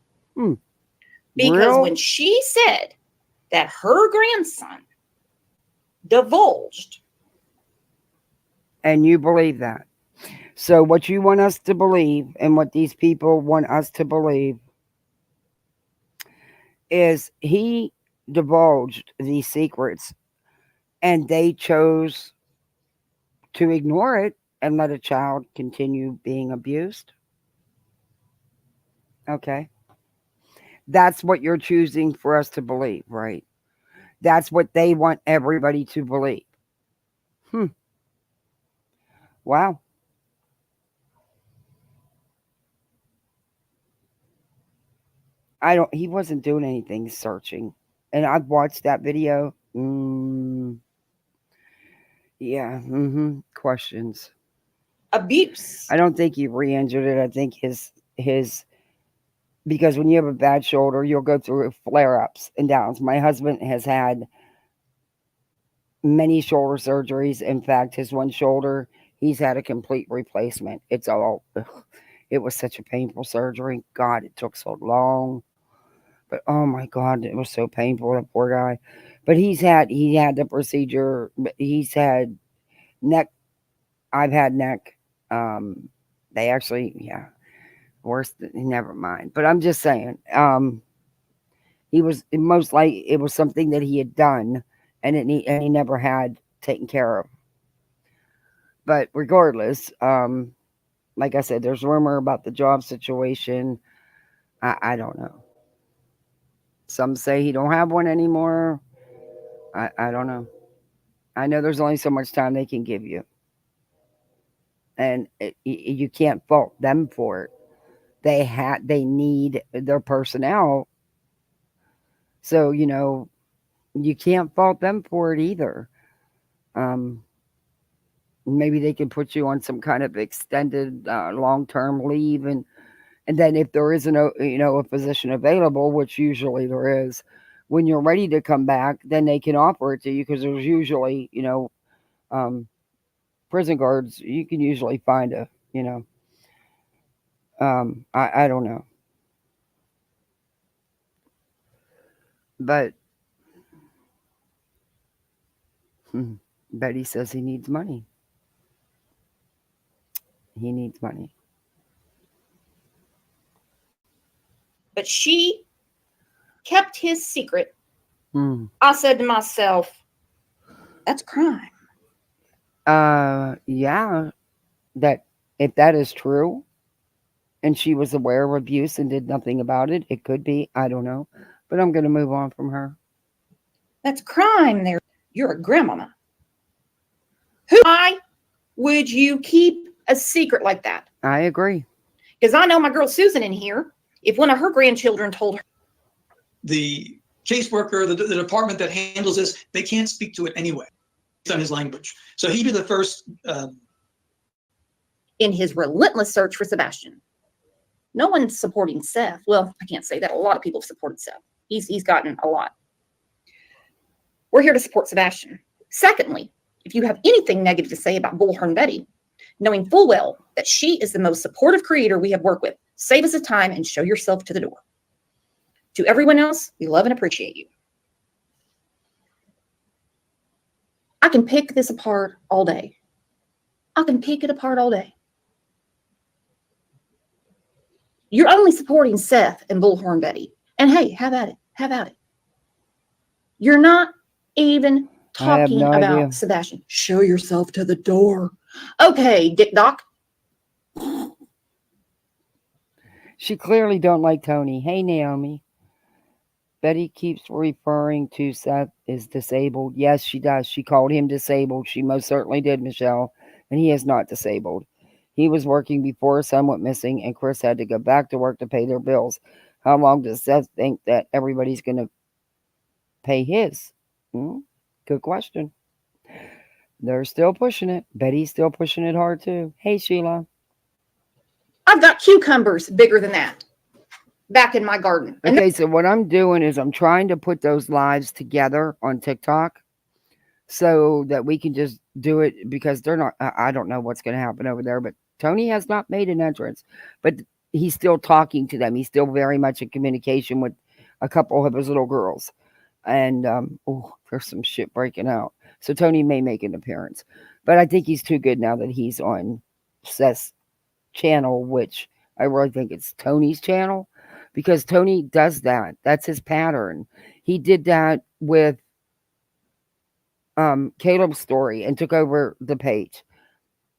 Because when she said that her grandson divulged. And you believe that. So what you want us to believe and what these people want us to believe is he divulged these secrets and they chose to ignore it and let a child continue being abused. Okay. That's what you're choosing for us to believe, right? That's what they want everybody to believe. Wow. He wasn't doing anything searching. And I've watched that video. Yeah. Questions. Abuse. I don't think he re-injured it. I think his because when you have a bad shoulder, you'll go through flare-ups and downs. My husband has had many shoulder surgeries. In fact, his one shoulder, he's had a complete replacement. It was such a painful surgery. God, it took so long. But oh my God, it was so painful, that poor guy. But he had the procedure. He's had neck. I've had neck. They actually, yeah, worse. Never mind. But I'm just saying. He was most likely it was something that he had done, and he never had taken care of. But regardless, like I said, there's rumor about the job situation. I don't know. Some say he don't have one anymore. I don't know. I know there's only so much time they can give you, and you can't fault them for it. They need their personnel, so you can't fault them for it either. Maybe they can put you on some kind of extended long-term leave, and then if there isn't a position available, which usually there is, when you're ready to come back, then they can offer it to you, because there's usually prison guards. You can usually find I don't know, but Betty says he needs money. He needs money. But she kept his secret. Hmm. I said to myself, that's crime. Yeah, that if that is true, and she was aware of abuse and did nothing about it, it could be. I don't know, but I'm going to move on from her. That's crime there. You're a grandmama. Why would you keep a secret like that? I agree. Because I know my girl Susan in here, if one of her grandchildren told her. The caseworker, the department that handles this, they can't speak to it anyway. It's on his language. So he'd be the first. In his relentless search for Sebastian. No one's supporting Seth. Well, I can't say that. A lot of people have supported Seth. He's gotten a lot. We're here to support Sebastian. Secondly, if you have anything negative to say about Bullhorn Betty, knowing full well that she is the most supportive creator we have worked with, save us the time and show yourself to the door. To everyone else, we love and appreciate you. I can pick this apart all day. I can pick it apart all day. You're only supporting Seth and Bullhorn Betty. And hey, have at it. Have at it. You're not even talking about Sebastian. Show yourself to the door. Okay, Dick Doc. She clearly don't like Tony. Hey, Naomi. Betty keeps referring to Seth as disabled. Yes, she does. She called him disabled. She most certainly did, Michelle. And he is not disabled. He was working before his son went missing, and Chris had to go back to work to pay their bills. How long does Seth think that everybody's going to pay his? Good question. They're still pushing it. Betty's still pushing it hard, too. Hey, Sheila. I've got cucumbers bigger than that back in my garden. Okay, so what I'm doing is I'm trying to put those lives together on TikTok so that we can just do it, because they're not, I don't know what's going to happen over there, but Tony has not made an entrance, but he's still talking to them. He's still very much in communication with a couple of his little girls. And, there's some shit breaking out. So Tony may make an appearance, but I think he's too good now that he's on Seth's channel, which I really think it's Tony's channel, because Tony does that. That's his pattern. He did that with Caleb's story and took over the page.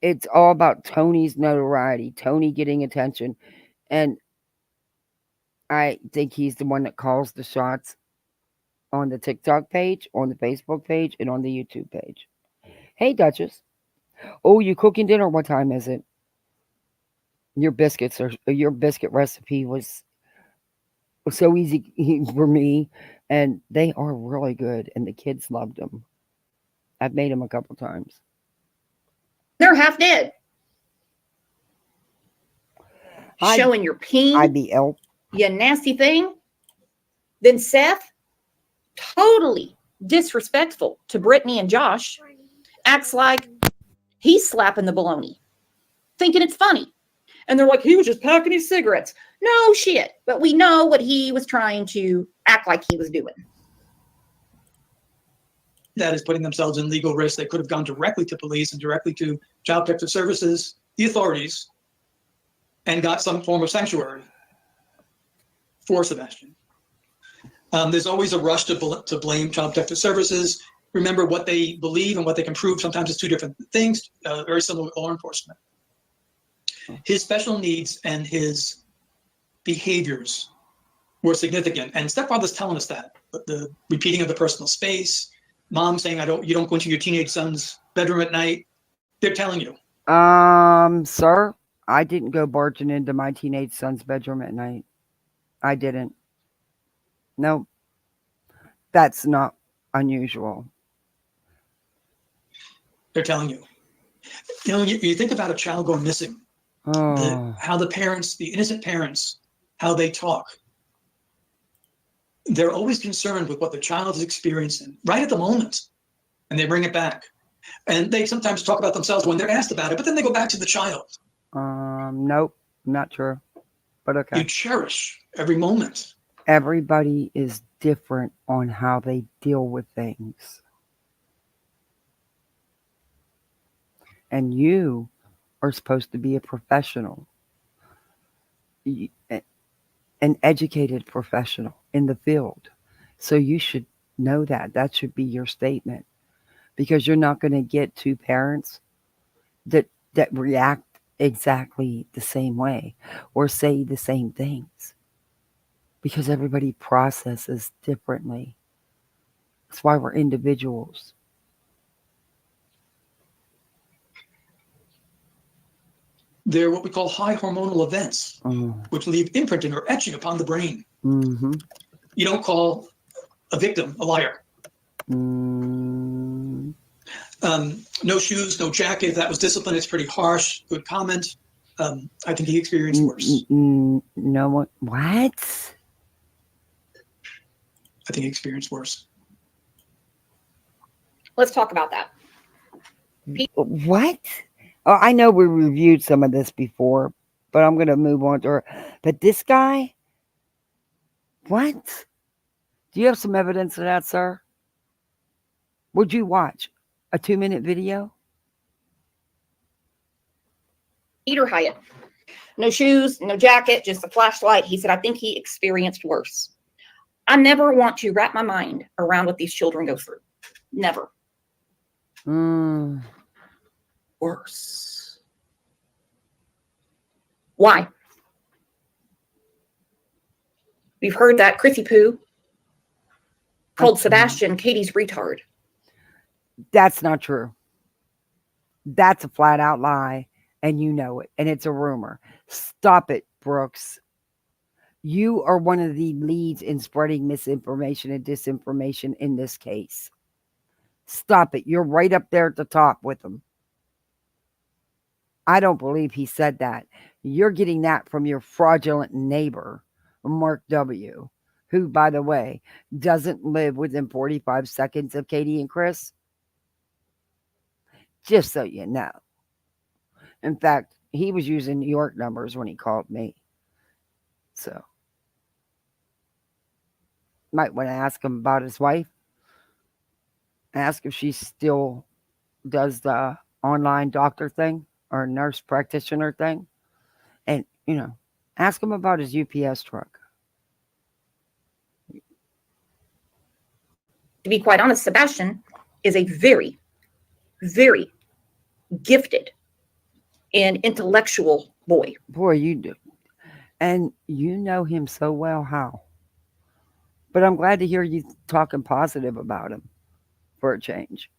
It's all about Tony's notoriety, Tony getting attention, and I think he's the one that calls the shots on the TikTok page, on the Facebook page, and on the YouTube page. Hey, Duchess. Oh, you cooking dinner? What time is it? Your biscuit recipe was so easy for me, and they are really good, and the kids loved them. I've made them a couple times. They're half dead. Showing your peen. IBL. You nasty thing. Then Seth, totally disrespectful to Brittany and Josh, acts like he's slapping the baloney, thinking it's funny. And they're like, he was just packing his cigarettes. No shit. But we know what he was trying to act like he was doing. that is putting themselves in legal risk. They could have gone directly to police and directly to Child Protective Services, the authorities, and got some form of sanctuary for Sebastian. There's always a rush to blame Child Protective Services. Remember, what they believe and what they can prove sometimes is two different things, very similar with law enforcement. His special needs and his behaviors were significant, and stepfather's telling us that. But the repeating of the personal space, mom saying, you don't go into your teenage son's bedroom at night. They're telling you. Sir, I didn't go barging into my teenage son's bedroom at night. I didn't. No, that's not unusual. They're telling you. You know, you think about a child going missing, how the parents, the innocent parents, how they talk. They're always concerned with what the child is experiencing right at the moment, and they bring it back. And they sometimes talk about themselves when they're asked about it, but then they go back to the child. Nope, not true. But okay. You cherish every moment. Everybody is different on how they deal with things. And you are supposed to be a professional, an educated professional in the field. So you should know that. That should be your statement. Because you're not going to get two parents that react exactly the same way or say the same things. Because everybody processes differently. That's why we're individuals. They're what we call high hormonal events, which leave imprinting or etching upon the brain. Mm-hmm. You don't call a victim a liar. No shoes, no jacket. If that was discipline, it's pretty harsh. Good comment. I think he experienced worse. No one. What? I think he experienced worse. Let's talk about that. What? Oh, I know we reviewed some of this before, but I'm going to move on to her. But this guy? What? Do you have some evidence of that, sir? Would you watch a 2-minute video? Peter Hyatt. No shoes, no jacket, just a flashlight. He said, I think he experienced worse. I never want to wrap my mind around what these children go through. Never. Worse. Why? We've heard that Chrissy Poo called Sebastian Katie's retard. That's not true. That's a flat out lie, and you know it, and it's a rumor. Stop it, Brooks. You are one of the leads in spreading misinformation and disinformation in this case. Stop it. You're right up there at the top with them. I don't believe he said that. You're getting that from your fraudulent neighbor, Mark W., who, by the way, doesn't live within 45 seconds of Katie and Chris. Just so you know. In fact, he was using New York numbers when he called me. So, might want to ask him about his wife. Ask if she still does the online doctor thing or nurse practitioner thing. And, ask him about his UPS truck. To be quite honest, Sebastian is a very, very gifted and intellectual boy. Boy, you do. And you know him so well. How? But I'm glad to hear you talking positive about him for a change.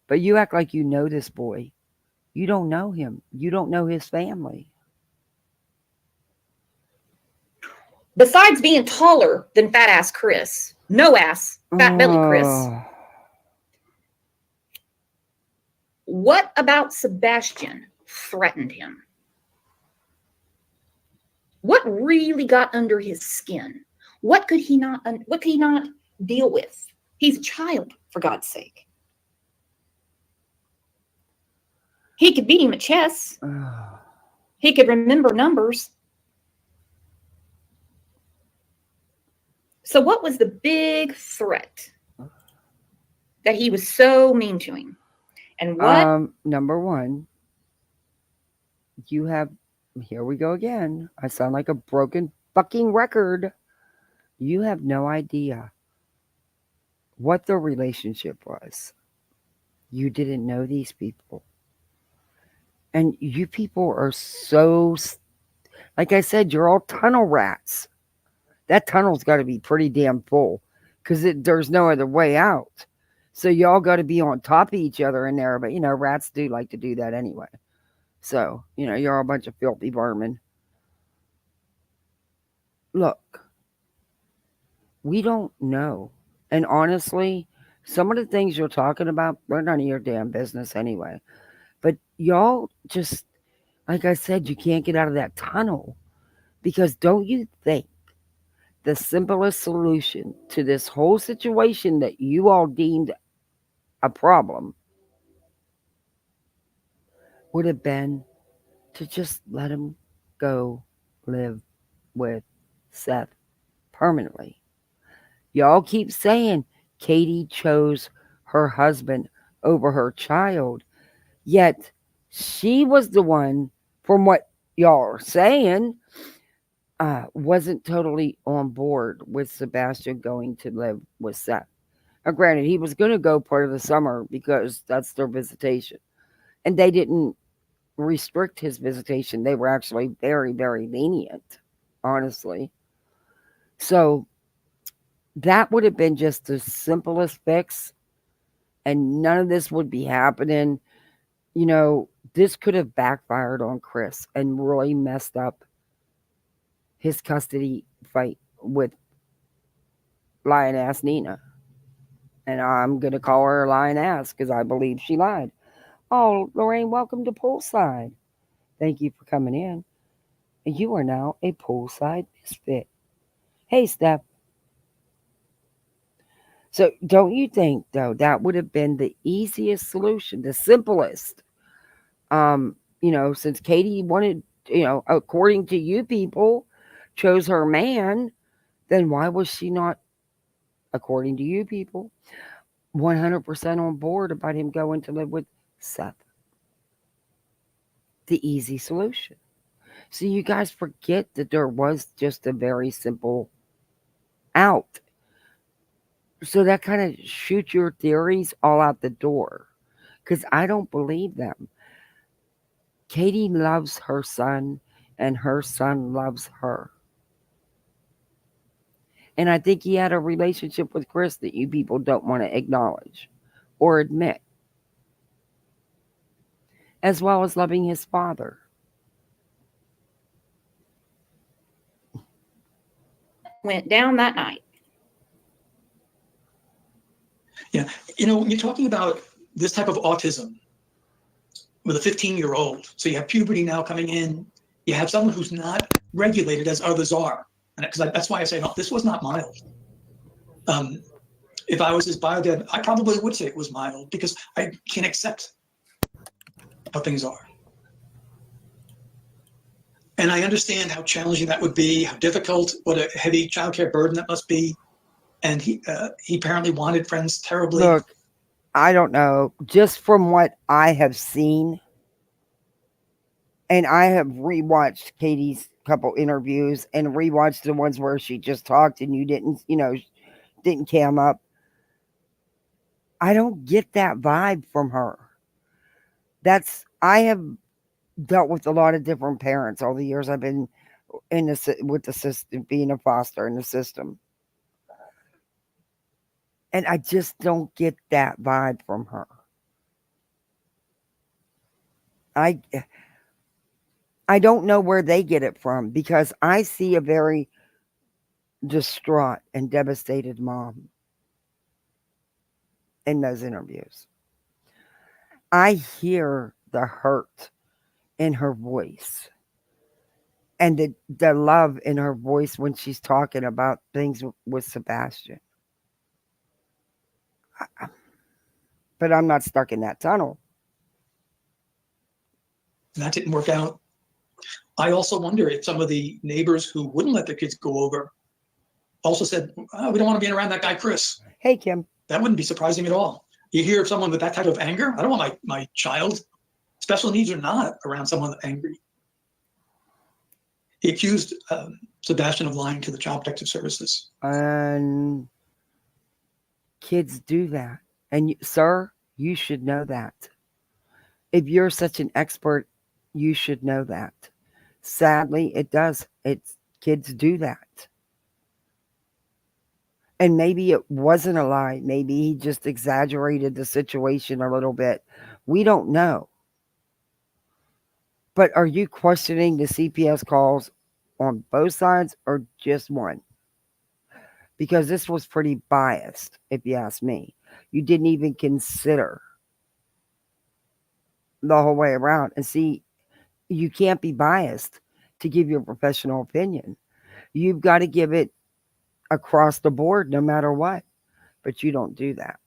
But you act like you know this boy. You don't know him. You don't know his family. Besides being taller than fat ass Chris, no ass, fat belly Chris. What about Sebastian threatened him? What really got under his skin? What could he not deal with? He's a child, for God's sake. He could beat him at chess. He could remember numbers. So what was the big threat? that he was so mean to him. And what? Number one, you have, here we go again. I sound like a broken fucking record. You have no idea what the relationship was. You didn't know these people. And you people are so, like I said, you're all tunnel rats. That tunnel's got to be pretty damn full because there's no other way out. So y'all got to be on top of each other in there. But, you know, rats do like to do that anyway. So, you know, you're all a bunch of filthy vermin. Look, we don't know. And honestly, some of the things you're talking about, they're none of your damn business anyway. But y'all just, like I said, you can't get out of that tunnel. Because don't you think the simplest solution to this whole situation that you all deemed a problem would have been to just let him go live with Seth permanently? Y'all keep saying Katie chose her husband over her child, yet she was the one, from what y'all are saying, wasn't totally on board with Sebastian going to live with Seth. Now, granted, he was going to go part of the summer because that's their visitation. And they didn't restrict his visitation. They were actually very, very lenient, honestly. So that would have been just the simplest fix. And none of this would be happening. You know, this could have backfired on Chris and really messed up his custody fight with lying-ass Nina. And I'm going to call her lying-ass because I believe she lied. Oh, Lorraine, welcome to Poolside. Thank you for coming in. You are now a Poolside misfit. Hey, Steph. So don't you think, though, that would have been the easiest solution, the simplest? You know, since Katie wanted, you know, according to you people, chose her man, then why was she not, according to you people, 100% on board about him going to live with Seth? The easy solution. So you guys forget that there was just a very simple out. So that kind of shoots your theories all out the door. Because I don't believe them. Katie loves her son, and her son loves her. And I think he had a relationship with Chris that you people don't want to acknowledge or admit. As well as loving his father. Went down that night. Yeah, you know, when you're talking about this type of autism with a 15-year-old, so you have puberty now coming in, you have someone who's not regulated as others are. And that's why I say, no, this was not mild. If I was his bio dad, I probably would say it was mild because I can't accept how things are. And I understand how challenging that would be, how difficult, what a heavy childcare burden that must be. And he apparently wanted friends terribly. Look, I don't know. Just from what I have seen, and I have rewatched Katie's couple interviews and rewatched the ones where she just talked and you didn't, you know, didn't cam up. I don't get that vibe from her. I have dealt with a lot of different parents all the years I've been with the system, being a foster in the system. And I just don't get that vibe from her. I don't know where they get it from because I see a very distraught and devastated mom in those interviews. I hear the hurt in her voice and the love in her voice when she's talking about things with Sebastian. But I'm not stuck in that tunnel. That didn't work out. I also wonder if some of the neighbors who wouldn't let their kids go over also said, oh, we don't want to be around that guy, Chris. Hey, Kim. That wouldn't be surprising at all. You hear someone with that type of anger. I don't want my child, special needs or not, around someone angry. He accused Sebastian of lying to the Child Protective Services. And kids do that. And sir, you should know that. If you're such an expert, you should know that. Sadly, it does. Kids do that. And maybe it wasn't a lie. Maybe he just exaggerated the situation a little bit. We don't know. But are you questioning the CPS calls on both sides or just one? Because this was pretty biased, if you ask me. You didn't even consider the whole way around. And see, you can't be biased to give your professional opinion. You've got to give it across the board no matter what. But you don't do that.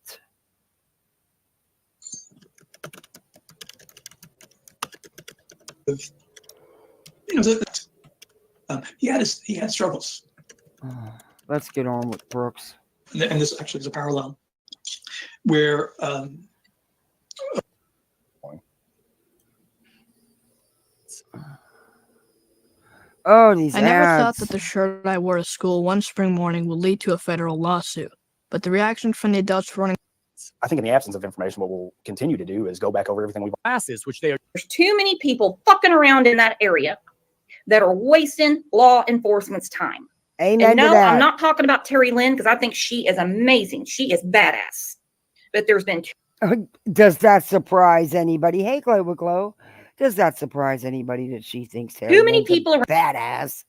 You know, he had struggles. Let's get on with Brooks. And this actually is a parallel where oh, these I never ads. thought that the shirt I wore to school one spring morning would lead to a federal lawsuit, but the reaction from the adults running. I think in the absence of information, what we'll continue to do is go back over everything we've classes, which they are. There's too many people fucking around in that area that are wasting law enforcement's time. Amen and no, to that. I'm not talking about Terry Lynn because I think she is amazing. She is badass. But there's been Does that surprise anybody? Hey, Glow with Glow. Does that surprise anybody that she thinks Terry too many Lynn's a people badass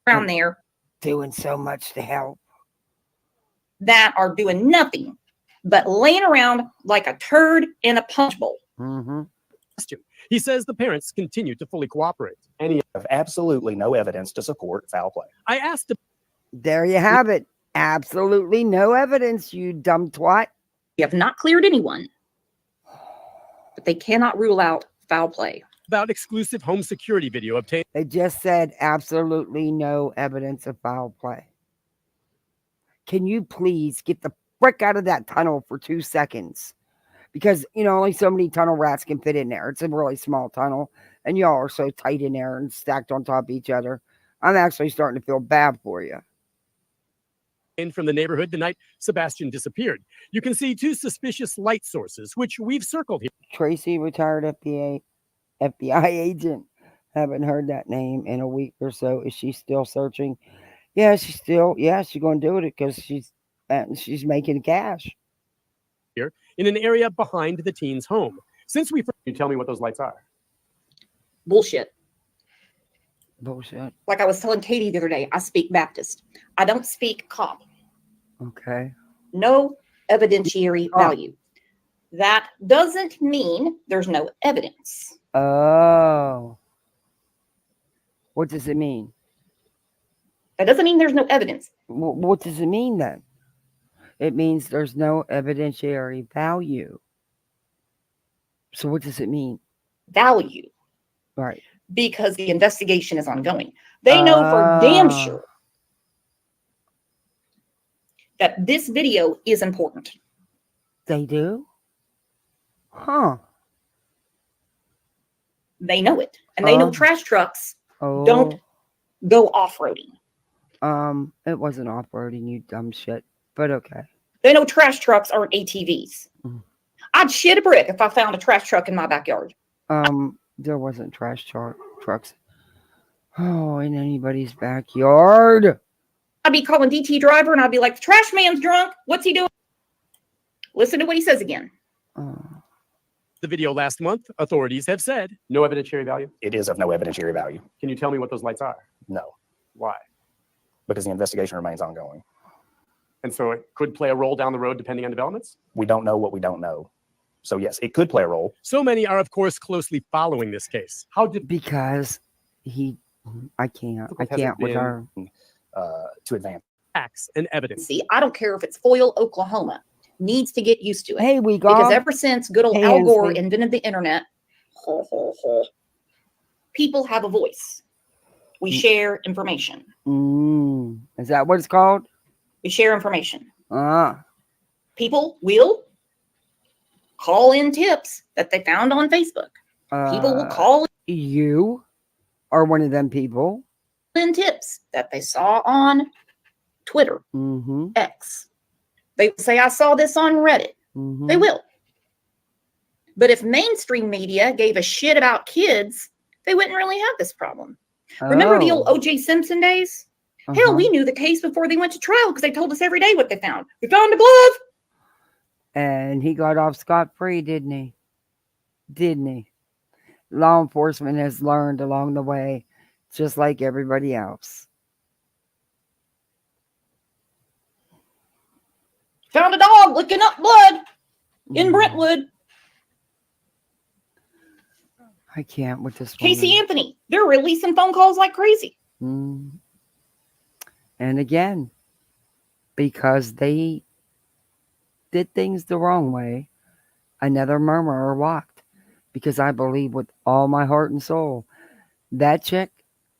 around there doing so much to help that are doing nothing but laying around like a turd in a punch bowl. Mm-hmm. He says the parents continue to fully cooperate. And you have absolutely no evidence to support foul play. I asked him. There you have it. Absolutely no evidence, you dumb twat. You have not cleared anyone, but they cannot rule out foul play. About exclusive home security video obtained. They just said absolutely no evidence of foul play. Can you please get the frick out of that tunnel for 2 seconds? Because, you know, only so many tunnel rats can fit in there. It's a really small tunnel. And y'all are so tight in there and stacked on top of each other. I'm actually starting to feel bad for you. In from the neighborhood the night Sebastian disappeared. You can see 2 suspicious light sources, which we've circled here. Tracy, retired FBI agent. Haven't heard that name in a week or so. Is she still searching? Yeah, she's going to do it because she's making cash. Here in an area behind the teen's home. Since we, you tell me what those lights are. Bullshit. Bullshit. Like I was telling Katie the other day, I speak Baptist. I don't speak cop. Okay. No evidentiary value. That doesn't mean there's no evidence. Oh. What does it mean? That doesn't mean there's no evidence. What does it mean then? It means there's no evidentiary value. So what does it mean? Value. Right. Because the investigation is ongoing. They know for damn sure that this video is important. They do? Huh. They know it. And they know trash trucks don't go off-roading. It wasn't off-roading, you dumb shit. But okay. They know trash trucks aren't ATVs. I'd shit a brick if I found a trash truck in my backyard. There wasn't trash trucks. Oh, in anybody's backyard. I'd be calling DT driver and I'd be like, the trash man's drunk. What's he doing? Listen to what he says again. The video last month, authorities have said no evidentiary value. It is of no evidentiary value. Can you tell me what those lights are? No. Why? Because the investigation remains ongoing. And so it could play a role down the road depending on developments? We don't know what we don't know. So yes, it could play a role. So many are, of course, closely following this case. Because I can't with her. To advance. Facts and evidence. See, I don't care if it's Foyle, Oklahoma. Needs to get used to it. Hey, we got. Because ever since good old Al Gore invented the internet, people have a voice. We share information. Is that what it's called? We share information. Ah. People will call in tips that they found on Facebook. People will call You are one of them people. in tips that they saw on Twitter, X. They say, I saw this on Reddit. They will. But if mainstream media gave a shit about kids, they wouldn't really have this problem. Remember the old O.J. Simpson days? Hell, we knew the case before they went to trial because they told us every day what they found. We found a glove. And he got off scot-free, didn't he? Didn't he? Law enforcement has learned along the way, just like everybody else. Found a dog licking up blood in Brentwood. I can't with this Casey woman. Anthony, they're releasing phone calls like crazy. And again, because they did things the wrong way, another murmurer walked. Because I believe with all my heart and soul, that chick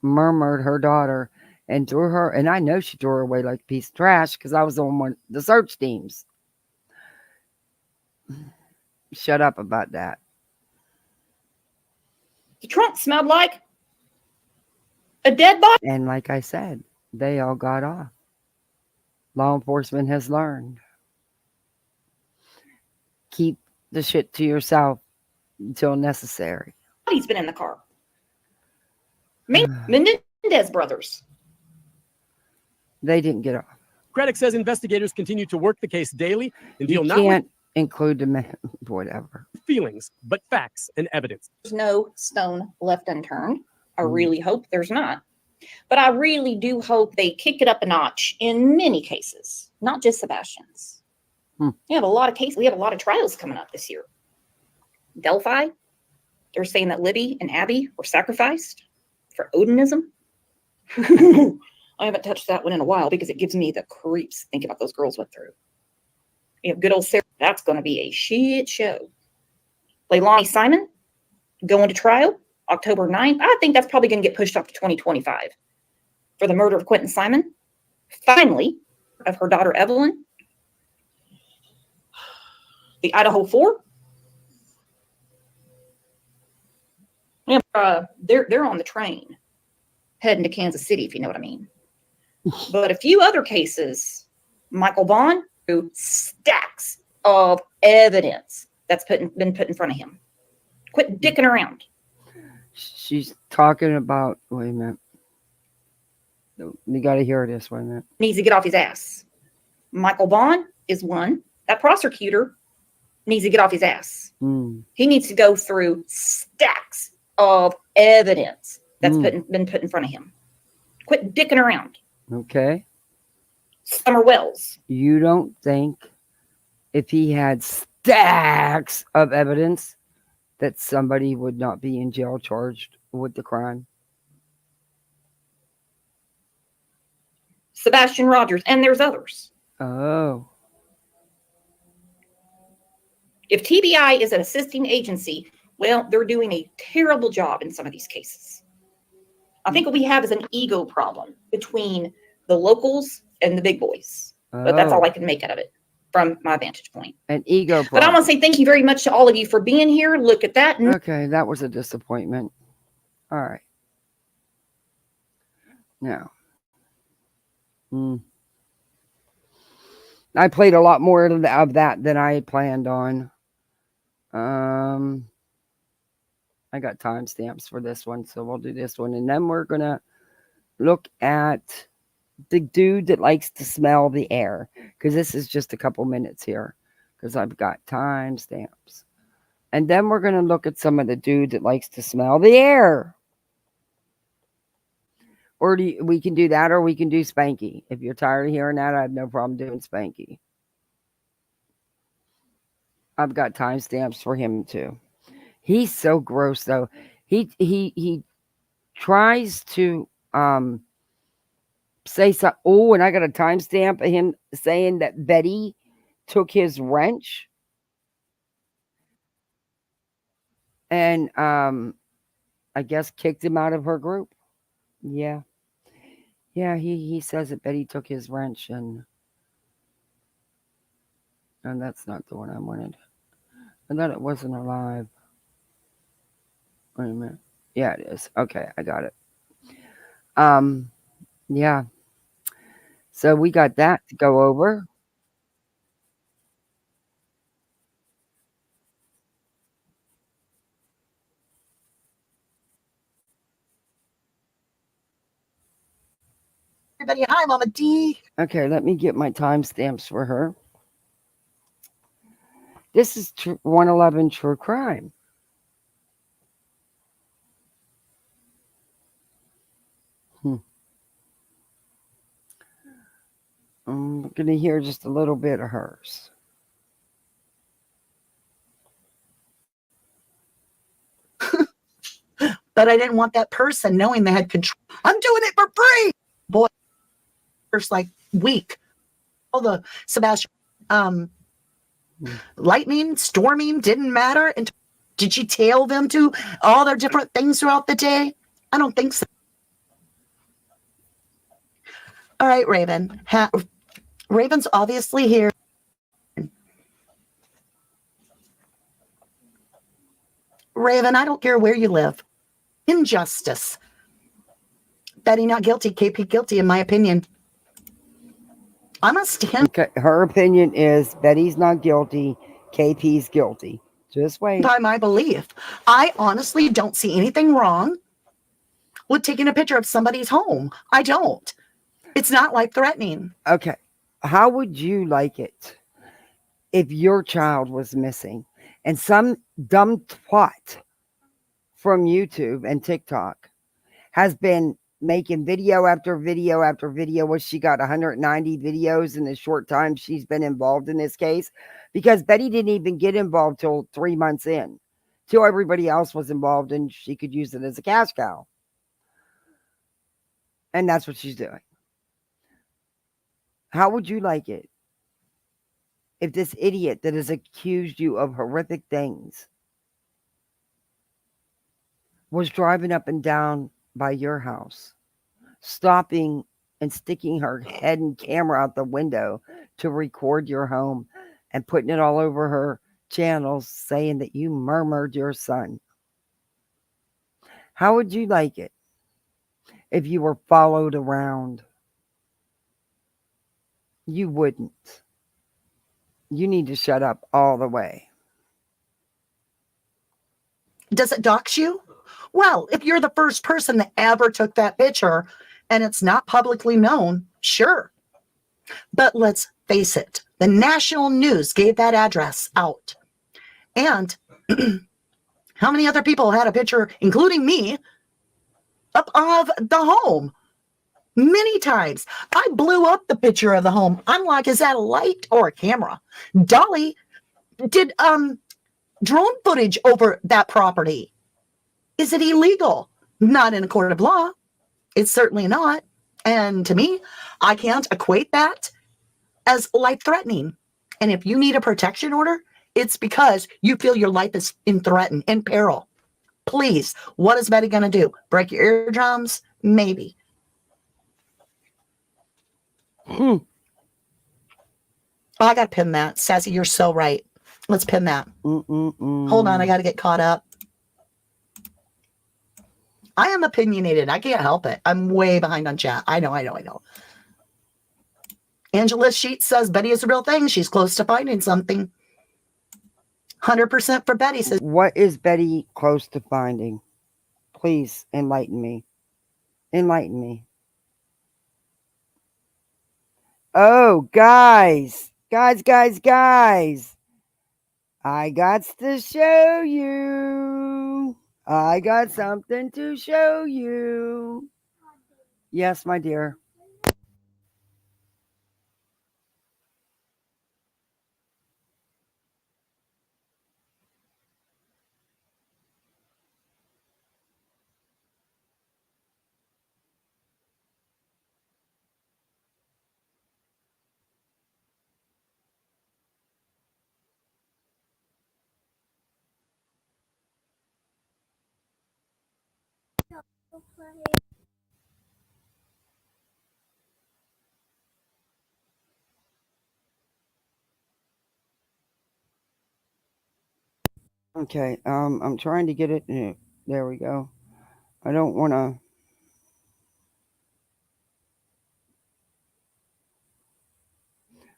murmured her daughter and threw her, and I know she threw her away like a piece of trash because I was on one the search teams. Shut up about that. The trunk smelled like a dead body. And like I said, they all got off. Law enforcement has learned. Keep the shit to yourself until necessary. He's been in the car. Menendez brothers. They didn't get off. Craddock says investigators continue to work the case daily and You deal not with can't include the man, whatever. feelings, but facts and evidence. There's no stone left unturned. I really hope there's not. But I really do hope they kick it up a notch in many cases, not just Sebastian's. We have a lot of cases. We have a lot of trials coming up this year. Delphi, they're saying that Libby and Abby were sacrificed for Odinism. I haven't touched that one in a while because it gives me the creeps thinking about those girls went through. You have good old Sarah. That's going to be a shit show. Leilani Simon going to trial October 9th. I think that's probably going to get pushed up to 2025 for the murder of Quentin Simon. Finally, of her daughter Evelyn. The Idaho 4. They're on the train heading to Kansas City, if you know what I mean. But a few other cases, Michael Vaughn, who stacks of evidence that's been put in front of him. Quit dicking around. She's talking about, wait a minute. You got to hear this, wait a minute. Needs to get off his ass. Michael Vaughn is one. That prosecutor needs to get off his ass. He needs to go through stacks of evidence that's been put in front of him. Quit dicking around. Okay. Summer Wells. You don't think if he had stacks of evidence that somebody would not be in jail charged with the crime? Sebastian Rogers, and there's others. Oh. If TBI is an assisting agency, well, they're doing a terrible job in some of these cases. I think what we have is an ego problem between the locals and the big boys. But that's all I can make out of it from my vantage point. An ego problem. But I want to say thank you very much to all of you for being here. Look at that. Okay, that was a disappointment. All right. Now. I played a lot more of that than I had planned on. I got timestamps for this one, so we'll do this one. And then we're going to look at the dude that likes to smell the air. Because this is just a couple minutes here. Because I've got timestamps. And then we're going to look at some of the dude that likes to smell the air. Or we can do that, or we can do Spanky. If you're tired of hearing that, I have no problem doing Spanky. I've got timestamps for him too. He's so gross though. He tries to say something. Oh, and I got a timestamp of him saying that Betty took his wrench. And I guess kicked him out of her group. Yeah. Yeah, he says that Betty took his wrench and that's not the one I wanted. I thought it wasn't alive. Wait a minute. Yeah, it is. Okay, I got it. Yeah. So we got that to go over. Everybody, hi, Mama D. Okay, let me get my timestamps for her. This is 111 True Crime. I'm going to hear just a little bit of hers. But I didn't want that person knowing they had control. I'm doing it for free. Boy, first like week. All the Sebastian lightning, storming didn't matter. And did you tail them to all their different things throughout the day? I don't think so. All right, Raven. Raven's obviously here. Raven, I don't care where you live. Injustice. Betty not guilty, KP guilty, in my opinion. I'm a stand. Okay, her opinion is Betty's not guilty, KP's guilty. Just wait. By my belief. I honestly don't see anything wrong with taking a picture of somebody's home. I don't. It's not life-threatening. Okay, how would you like it if your child was missing and some dumb twat from YouTube and TikTok has been making video after video after video, where she got 190 videos in the short time she's been involved in this case? Because Betty didn't even get involved till 3 months in, till everybody else was involved and she could use it as a cash cow. And that's what she's doing. How would you like it if this idiot that has accused you of horrific things was driving up and down by your house, stopping and sticking her head and camera out the window to record your home and putting it all over her channels saying that you murdered your son? How would you like it if you were followed around? You wouldn't. You need to shut up all the way. Does it dox you? Well, if you're the first person that ever took that picture and it's not publicly known, sure. But let's face it, the national news gave that address out. And how many other people had a picture, including me, up of the home? Many times. I blew up the picture of the home. I'm like, is that a light or a camera? Dolly did drone footage over that property. Is it illegal? Not in a court of law. It's certainly not. And to me, I can't equate that as life-threatening. And if you need a protection order, it's because you feel your life is in peril. Please, what is Betty going to do? Break your eardrums? Maybe. Oh, I got to pin that. Sassy, you're so right. Let's pin that. Hold on, I got to get caught up. I am opinionated. I can't help it. I'm way behind on chat. I know. Angela Sheets says Betty is a real thing. She's close to finding something. 100% for Betty. Says, what is Betty close to finding? Please enlighten me. Enlighten me. Oh, guys. I got to show you. I got something to show you. Yes, my dear. Okay, I'm trying to get it. There we go. I don't want to.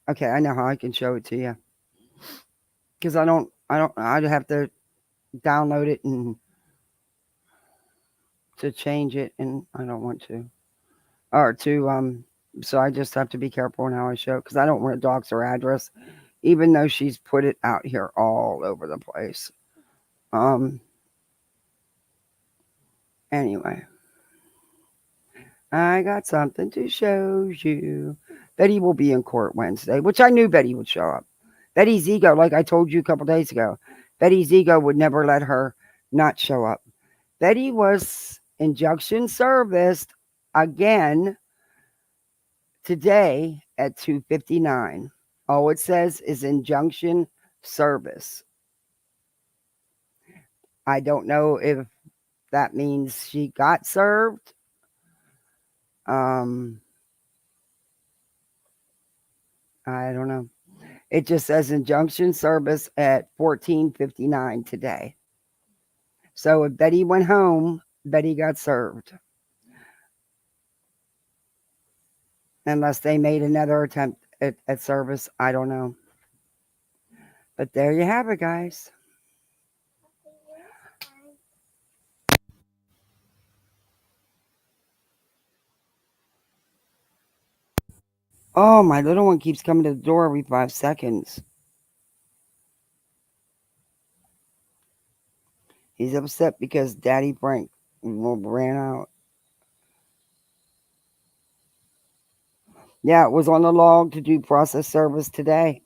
Okay, I know how I can show it to you. Because I'd have to download it and to change it, and I don't want to. Or so I just have to be careful on how I show it, because I don't want to dox her address, even though she's put it out here all over the place. Anyway, I got something to show you. Betty will be in court Wednesday, which I knew Betty would show up. Betty's ego, like I told you a couple days ago, Betty's ego would never let her not show up. Betty was injunction serviced again today at 2:59. All it says is injunction service. I don't know if that means she got served. I don't know. It just says injunction service at 14:59 today. So if Betty went home, Betty got served. Unless they made another attempt at service, I don't know. But there you have it, guys. Oh, my little one keeps coming to the door every 5 seconds. He's upset because Daddy Frank ran out. Yeah, it was on the log to do process service today.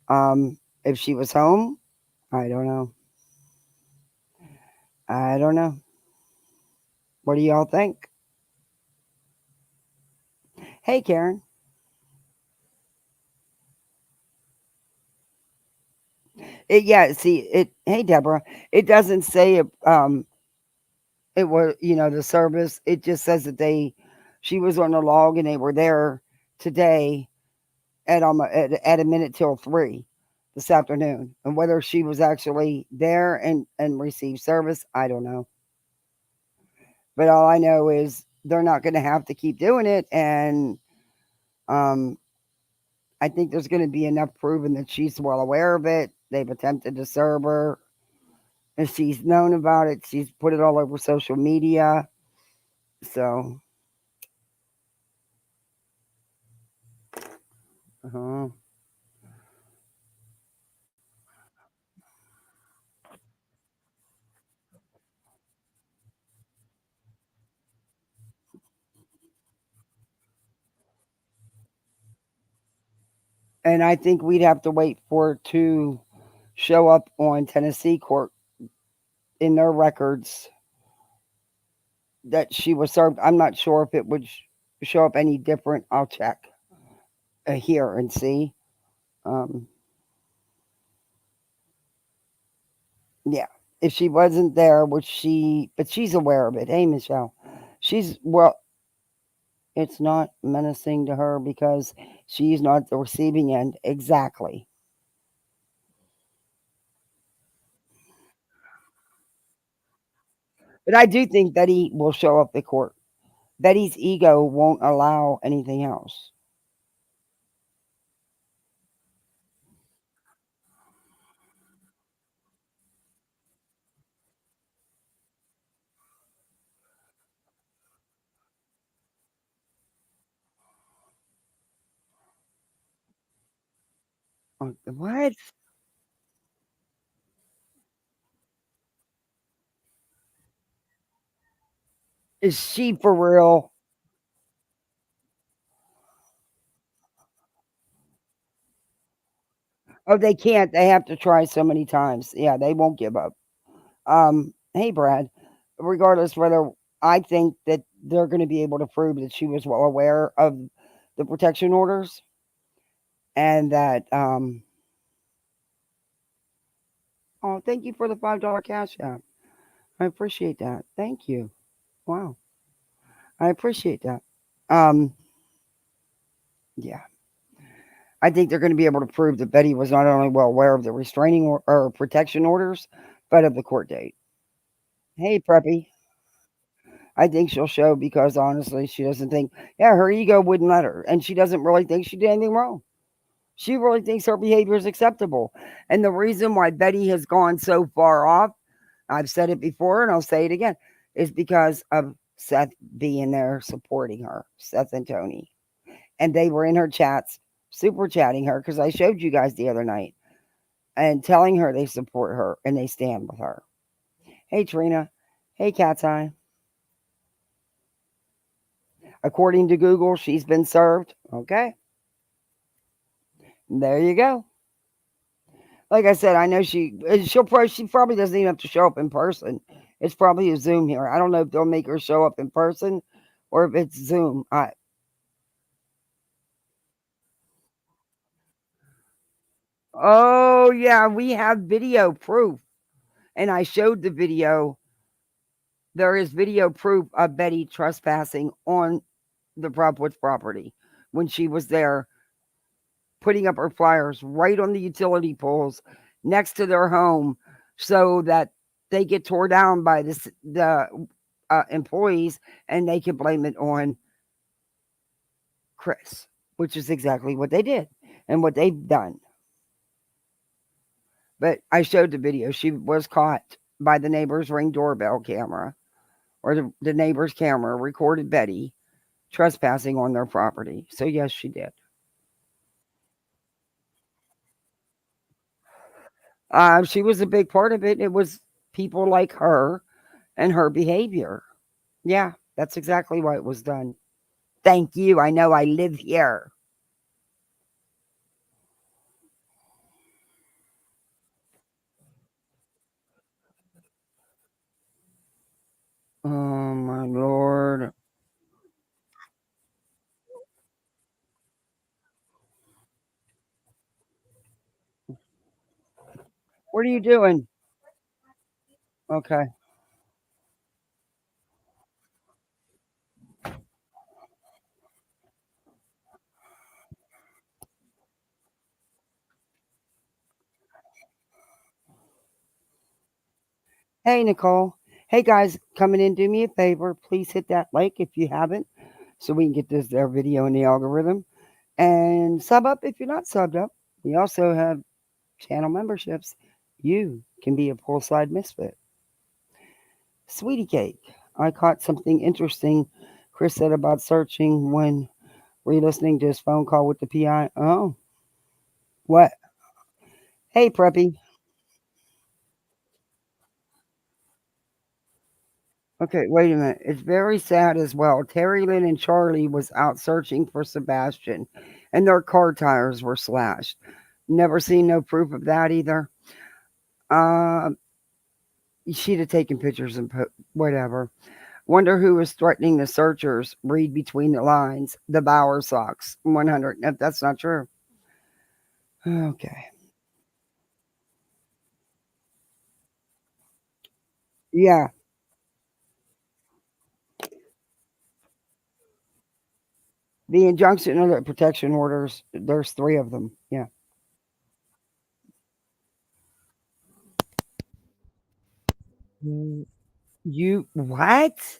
If she was home, I don't know. I don't know. What do y'all think? Hey, Karen. Hey, Deborah. It doesn't say it was, the service. It just says that she was on the log and they were there today at a minute till 3 this afternoon. And whether she was actually there and received service, I don't know. But all I know is they're not going to have to keep doing it, and I think there's going to be enough proven that she's well aware of it. They've attempted to serve her, and she's known about it. She's put it all over social media. So, and I think we'd have to wait for it to show up on Tennessee court in their records that she was served. I'm not sure if it would show up any different. I'll check here and see. Yeah, if she wasn't there, but she's aware of it. Hey, Michelle, it's not menacing to her because she's not the receiving end. Exactly. But I do think Betty will show up at court. Betty's ego won't allow anything else. What? Is she for real? Oh, they can't. They have to try so many times. Yeah, they won't give up. Hey, Brad. Regardless whether I think that they're going to be able to prove that she was well aware of the protection orders and that oh, thank you for the $5 cash app. I appreciate that. Thank you. Wow. I appreciate that. Yeah. I think they're going to be able to prove that Betty was not only well aware of the restraining or protection orders, but of the court date. Hey, Preppy. I think she'll show because honestly, she doesn't think, yeah, her ego wouldn't let her. And she doesn't really think she did anything wrong. She really thinks her behavior is acceptable. And the reason why Betty has gone so far off, I've said it before and I'll say it again, is because of Seth being there supporting her, Seth and Tony. And they were in her chats, super chatting her because I showed you guys the other night and telling her they support her and they stand with her. Hey, Trina. Hey, Cat's Eye. According to Google, she's been served. Okay. There you go. Like I said, I know she probably doesn't even have to show up in person. It's probably a Zoom here. I don't know if they'll make her show up in person or if it's Zoom. Oh yeah, we have video proof. And I showed the video. There is video proof of Betty trespassing on the Propwoods property when she was there putting up her flyers right on the utility poles next to their home so that they get tore down by the employees and they can blame it on Chris, which is exactly what they did and what they've done. But I showed the video. She was caught by the neighbor's Ring doorbell camera, or the neighbor's camera recorded Betty trespassing on their property. So yes, she did. She was a big part of it. It was people like her and her behavior. Yeah, that's exactly why it was done. Thank you. I know I live here. Oh my Lord. What are you doing? Okay. Hey, Nicole. Hey, guys, coming in, do me a favor. Please hit that like if you haven't so we can get their video in the algorithm. And sub up if you're not subbed up. We also have channel memberships. You can be a poolside misfit. Sweetie cake. I caught something interesting Chris said about searching when re-listening to his phone call with the PI. Oh, what? Hey, Preppy. Okay, wait a minute. It's very sad as well. Terry Lynn and Charlie was out searching for Sebastian, and their car tires were slashed. Never seen no proof of that either. Uh, she'd have taken pictures and put whatever. Wonder who was threatening the searchers. Read between the lines. The Bauer socks. 100. If that's not true. Okay. Yeah. The injunction or the protection orders, there's 3 of them. Yeah. You what?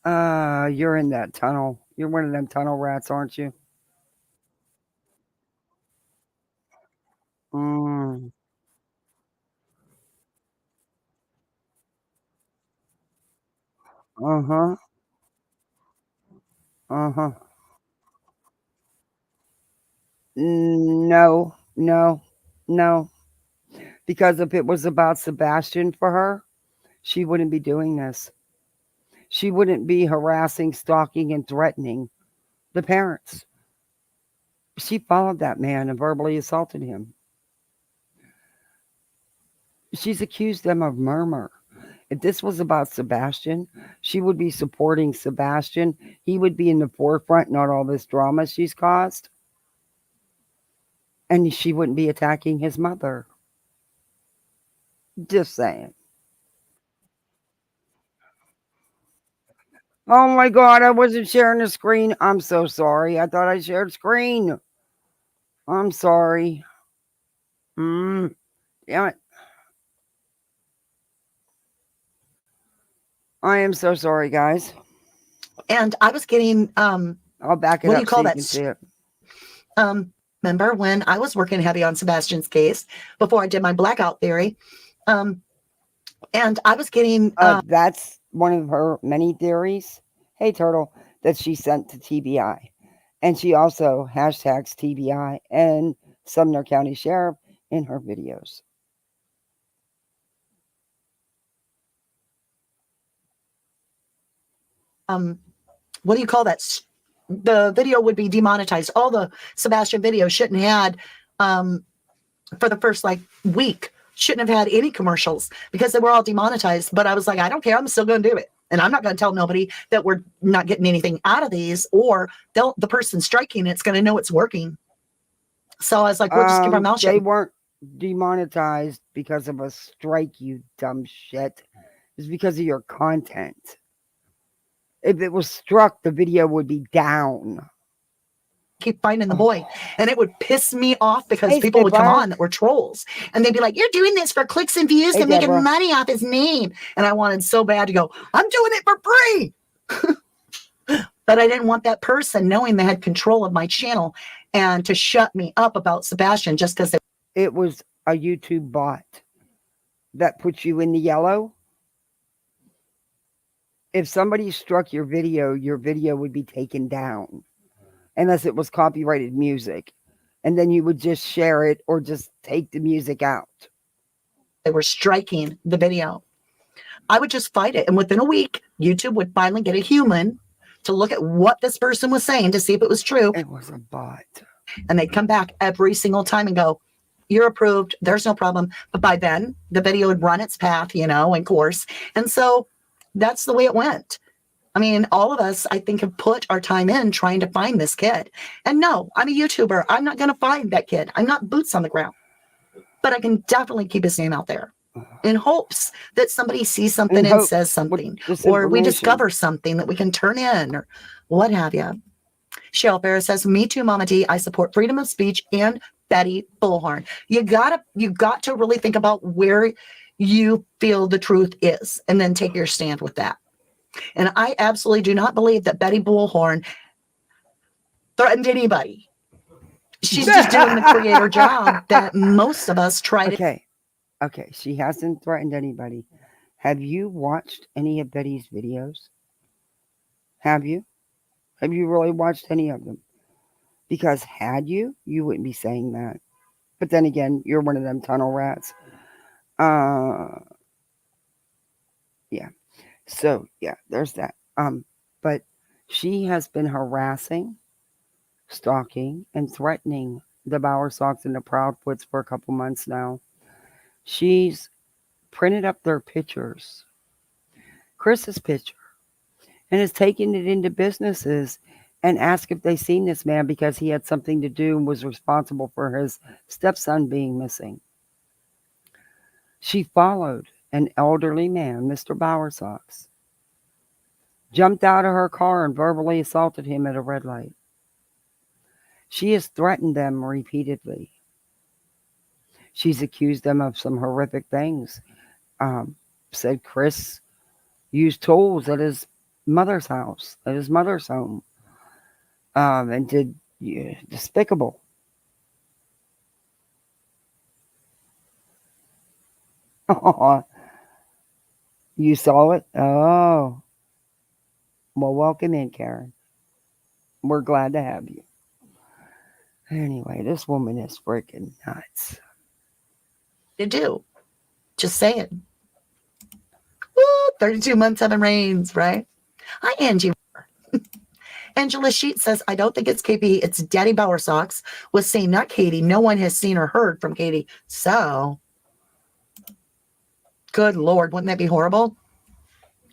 You're in that tunnel. You're one of them tunnel rats, aren't you? Mm. Uh-huh. Uh-huh. No, no, no. Because if it was about Sebastian for her, she wouldn't be doing this. She wouldn't be harassing, stalking, and threatening the parents. She followed that man and verbally assaulted him. She's accused them of murder. If this was about Sebastian, she would be supporting Sebastian. He would be in the forefront, not all this drama she's caused. And she wouldn't be attacking his mother. Just saying. Oh my God, I wasn't sharing the screen. I'm so sorry. I thought I shared screen. I'm sorry. Damn it. I am so sorry, guys. And I was getting I'll back it what do up you call so you that? can see it. Remember when I was working heavy on Sebastian's case before I did my blackout theory? And I was getting that's one of her many theories. Hey, Turtle, that she sent to TBI. And she also hashtags TBI and Sumner County Sheriff in her videos. what do you call that? The video would be demonetized. All the Sebastian videos shouldn't have had for the first like week, shouldn't have had any commercials because they were all demonetized. But I was like, I don't care. I'm still going to do it. And I'm not going to tell nobody that we're not getting anything out of these, or the person striking it's going to know it's working. So I was like, we'll just keep our mouth shut. They weren't demonetized because of a strike, you dumb shit. It's because of your content. If it was struck, the video would be down. Keep finding the boy, and it would piss me off because Hey, people would come Sniffer. on that were trolls, and they'd be like, "You're doing this for clicks and views Hey, and making Deborah. money off his name." And I wanted so bad to go, "I'm doing it for free," but I didn't want that person knowing they had control of my channel and to shut me up about Sebastian just because it was a YouTube bot that puts you in the yellow. If somebody struck your video would be taken down unless it was copyrighted music. And then you would just share it or just take the music out. they were striking the video. I would just fight it. And within a week, YouTube would finally get a human to look at what this person was saying to see if it was true. It was a bot. And they'd come back every single time and go, "You're approved. There's no problem." But by then, the video would run its path, and course. And so that's the way it went. I mean, all of us, I think, have put our time in trying to find this kid. And no, I'm a YouTuber. I'm not going to find that kid. I'm not boots on the ground. But I can definitely keep his name out there in hopes that somebody sees something and says something, or we discover something that we can turn in, or what have you. Cheryl Ferris says, "Me too, Mama T. I support freedom of speech and Betty Bullhorn." You got to really think about where you feel the truth is, and then take your stand with that. And I absolutely do not believe that Betty Bullhorn threatened anybody. She's just doing the creator job that most of us try to. Okay, she hasn't threatened anybody. Have you watched any of Betty's videos? Have you? Have you really watched any of them? Because had you wouldn't be saying that. But then again, you're one of them tunnel rats. Yeah. So, yeah, there's that. But she has been harassing, stalking, and threatening the Bowersox and the Proudfoots for a couple months now. She's printed up their pictures, Chris's picture, and has taken it into businesses and asked if they seen this man because he had something to do and was responsible for his stepson being missing. She followed an elderly man, Mr. Bowersox, jumped out of her car and verbally assaulted him at a red light. She has threatened them repeatedly. She's accused them of some horrific things. Said Chris used tools at his mother's house, at his mother's home, and did despicable. You saw it? Oh. Well, welcome in, Karen. We're glad to have you. Anyway, this woman is freaking nuts. To do. Just saying. Woo, 32 months, 7 rains, right? Hi, Angie. Angela Sheet says, "I don't think it's KP. It's Daddy Bowersox was saying, not Katie. No one has seen or heard from Katie." So, good Lord, wouldn't that be horrible?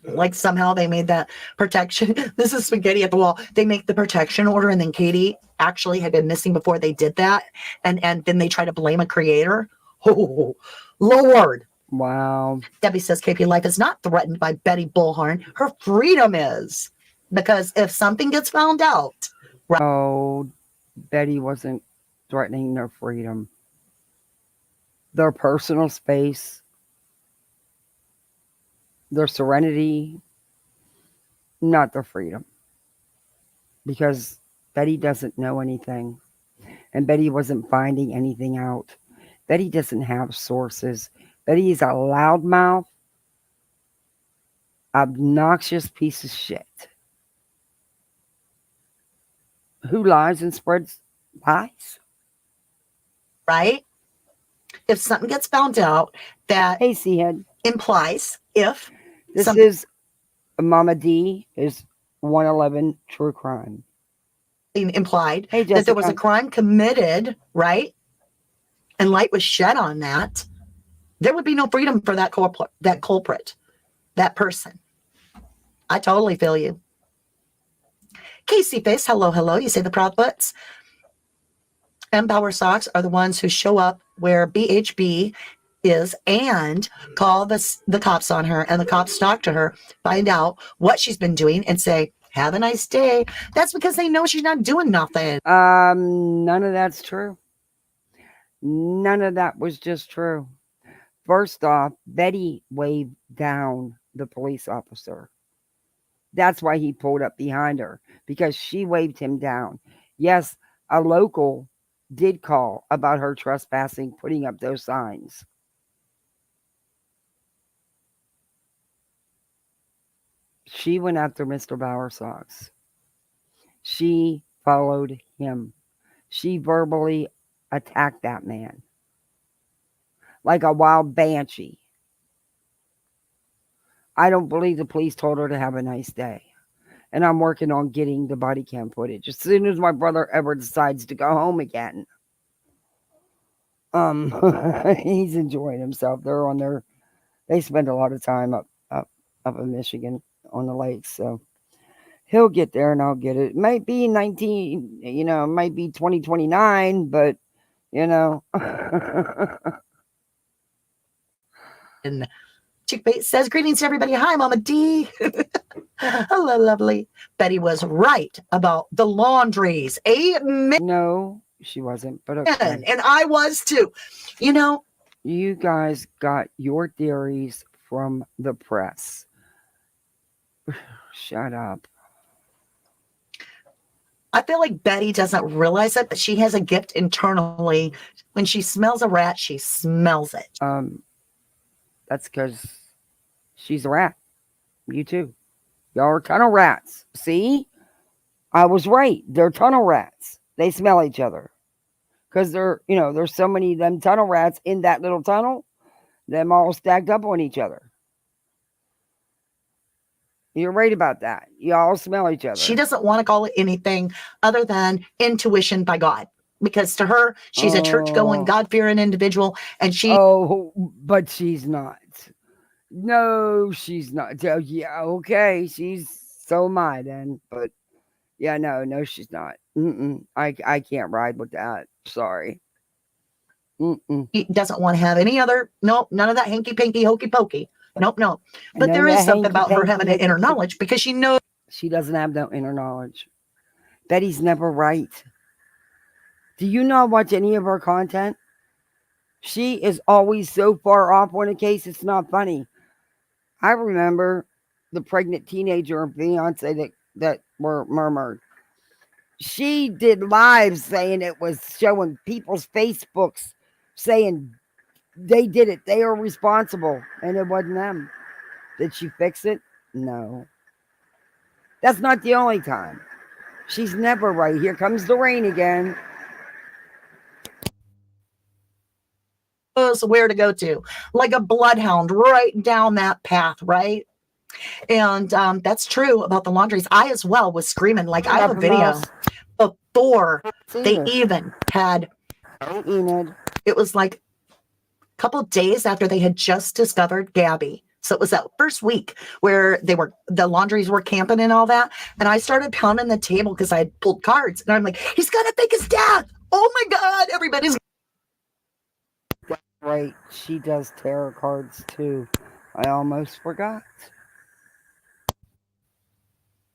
Like somehow they made that protection. This is spaghetti at the wall. They make the protection order, and then Katie actually had been missing before they did that. And then they try to blame a creator. Oh, Lord. Wow. Debbie says, "KP, life is not threatened by Betty Bullhorn. Her freedom is. Because if something gets found out." Oh, Betty wasn't threatening their freedom. Their personal space, their serenity, not the freedom. Because Betty doesn't know anything. And Betty wasn't finding anything out. Betty doesn't have sources. Betty is a loudmouth, obnoxious piece of shit who lies and spreads lies. Right? If something gets found out that Hey, C-Head. implies if This some- is Mama D is 111 True Crime. implied Hey, that there was a Jessica. crime committed, right? And light was shed on that, there would be no freedom for that culprit, that person. I totally feel you. Casey Face, hello, hello. You say the Proudfoots. Empower Socks are the ones who show up where BHB is and call the cops on her, and the cops talk to her, find out what she's been doing, and say, have a nice day. That's because they know she's not doing nothing. None of that's true. None of that was just true. First off, Betty waved down the police officer. That's why he pulled up behind her, because she waved him down. Yes, a local did call about her trespassing, putting up those signs. She went after Mr. Bowersocks. She followed him. She verbally attacked that man like a wild banshee. I don't believe the police told her to have a nice day. And I'm working on getting the body cam footage as soon as my brother ever decides to go home again. He's enjoying himself. They spend a lot of time up in Michigan on the lakes, so he'll get there and I'll get it. It might be 2029, but And Chick Bait says, greetings to everybody. Hi, Mama D. Hello, lovely. Betty was right about the laundries. Amen. No, she wasn't, but okay. And I was too. You guys got your theories from the press. Shut up. I feel like Betty doesn't realize it, but she has a gift internally. When she smells a rat, she smells it. That's because she's a rat. You too. Y'all are tunnel rats. See? I was right. They're tunnel rats. They smell each other. Because there's so many of them tunnel rats in that little tunnel. Them all stacked up on each other. You're right about that. You all smell each other. She doesn't want to call it anything other than intuition by God. Because to her, she's a church-going, God-fearing individual. And she... Oh, but she's not. No, she's not. Yeah, okay. So am I then. But yeah, no, she's not. I can't ride with that. Sorry. He doesn't want to have any other... Nope, none of that hanky-panky, hokey-pokey. Nope, no. But there is something about her having an inner knowledge because she knows... She doesn't have no inner knowledge. Betty's never right. Do you not watch any of her content? She is always so far off on a case, it's not funny. I remember the pregnant teenager and fiance that were murmured. She did lives saying it was showing people's Facebooks saying they did it. They are responsible. And it wasn't them. Did she fix it? No. That's not the only time. She's never right. Here comes the rain again. Where to go to, like a bloodhound right down that path, right? And that's true about the laundries. I as well was screaming. Like I have a video before they even had it was like a couple of days after they had just discovered Gabby. So it was that first week where the laundries were camping and all that. And I started pounding the table because I had pulled cards. And I'm like, he's gonna fake his death. Oh my God, everybody's right. She does tarot cards too. I almost forgot.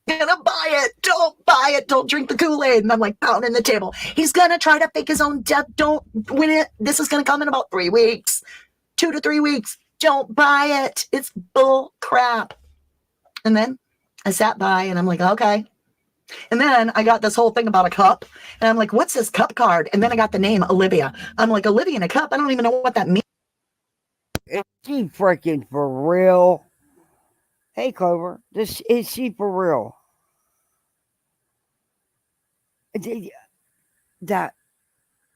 Gonna buy it. Don't buy it. Don't drink the Kool-Aid. And I'm like pounding the table. He's gonna try to fake his own death. Don't win it. This is gonna come in about 3 weeks. 2 to 3 weeks. Don't buy it. It's bull crap. And then I sat by and I'm like, okay. And then I got this whole thing about a cup. And I'm like, what's this cup card? And then I got the name Olivia. I'm like, Olivia in a cup? I don't even know what that means. Is she freaking for real? Hey, Clover, is she for real? That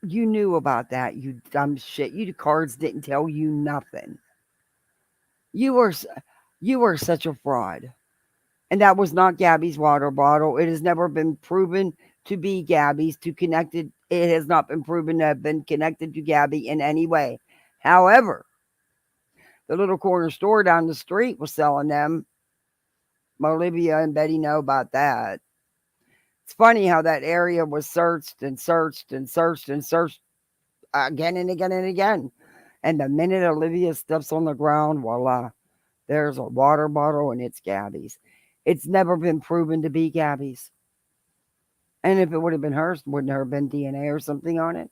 you knew about that, you dumb shit. You cards didn't tell you nothing. You were such a fraud. And that was not Gabby's water bottle. It has never been proven to be Gabby's. It has not been proven to have been connected to Gabby in any way. However, the little corner store down the street was selling them. Olivia and Betty know about that. It's funny how that area was searched and searched and searched and searched again and again and again. And the minute Olivia steps on the ground, voila, there's a water bottle and it's Gabby's. It's never been proven to be Gabby's. And if it would have been hers, wouldn't there have been DNA or something on it?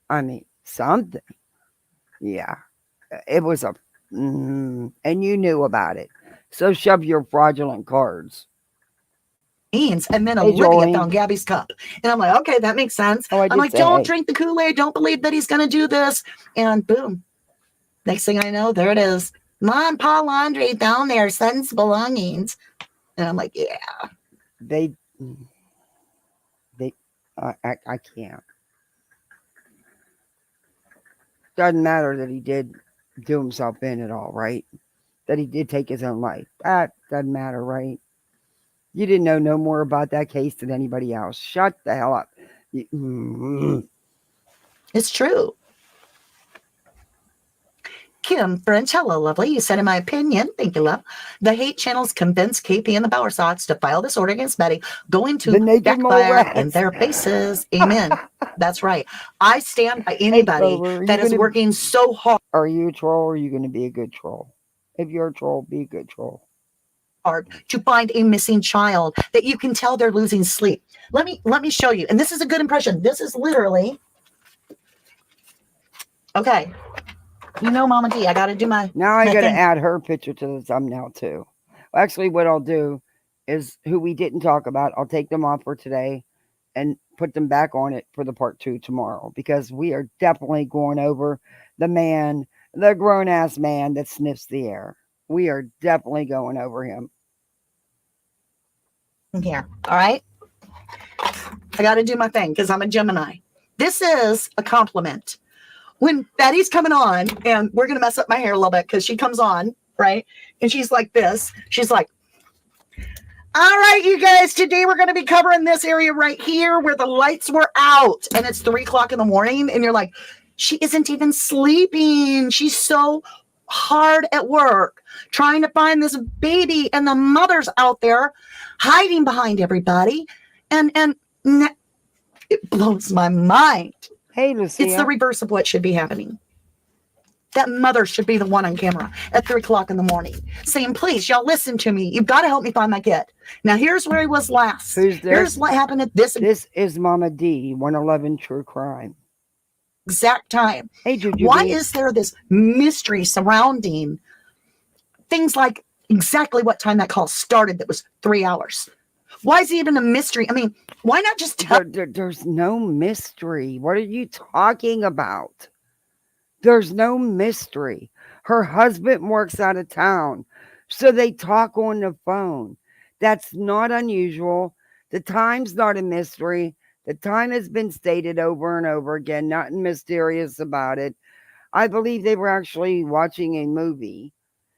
I mean, something. Yeah. It was and you knew about it. So shove your fraudulent cards. And then Olivia found Gabby's cup. And I'm like, okay, that makes sense. I'm like, don't drink the Kool-Aid. Don't believe that he's going to do this. And boom. Next thing I know, there it is. Mom, Pa Laundry down there, son's belongings. And I'm like, yeah. I can't. Doesn't matter that he did do himself in at all, right? That he did take his own life. That doesn't matter, right? You didn't know no more about that case than anybody else. Shut the hell up. It's true. Kim French, hello, lovely. You said, in my opinion, thank you, love, the hate channels convinced KP and the Bower Sox to file this order against Betty, going to backfire in their faces. Amen. That's right. I stand by anybody that is working so hard. Are you a troll or are you going to be a good troll? If you're a troll, be a good troll. Hard to find a missing child that you can tell they're losing sleep. Let me show you. And this is a good impression. This is literally, okay. You know, Mama D, I got to do my. Now I got to add her picture to the thumbnail too. Well, actually, what I'll do is who we didn't talk about, I'll take them off for today and put them back on it for the part 2 tomorrow, because we are definitely going over the grown ass man that sniffs the air. We are definitely going over him. Here, all right. I got to do my thing because I'm a Gemini. This is a compliment. When Betty's coming on, and we're going to mess up my hair a little bit because she comes on, right? And she's like this. She's like, all right, you guys, today we're going to be covering this area right here where the lights were out. And it's 3 o'clock in the morning. And you're like, she isn't even sleeping. She's so hard at work trying to find this baby. And the mother's out there hiding behind everybody. And it blows my mind. Hey, Lucia. It's the reverse of what should be happening. That mother should be the one on camera at 3 o'clock in the morning saying, please, y'all listen to me. You've got to help me find my kid. Now, here's where he was last. Here's what happened at this. This is Mama D, 111 True Crime. Exact time. Hey, Juju. Why is there this mystery surrounding things like exactly what time that call started that was 3 hours? Why is it even a mystery? I mean, why not just tell? There's no mystery. What are you talking about? There's no mystery. Her husband works out of town, so they talk on the phone. That's not unusual. The time's not a mystery. The time has been stated over and over again. Nothing mysterious about it. I believe they were actually watching a movie,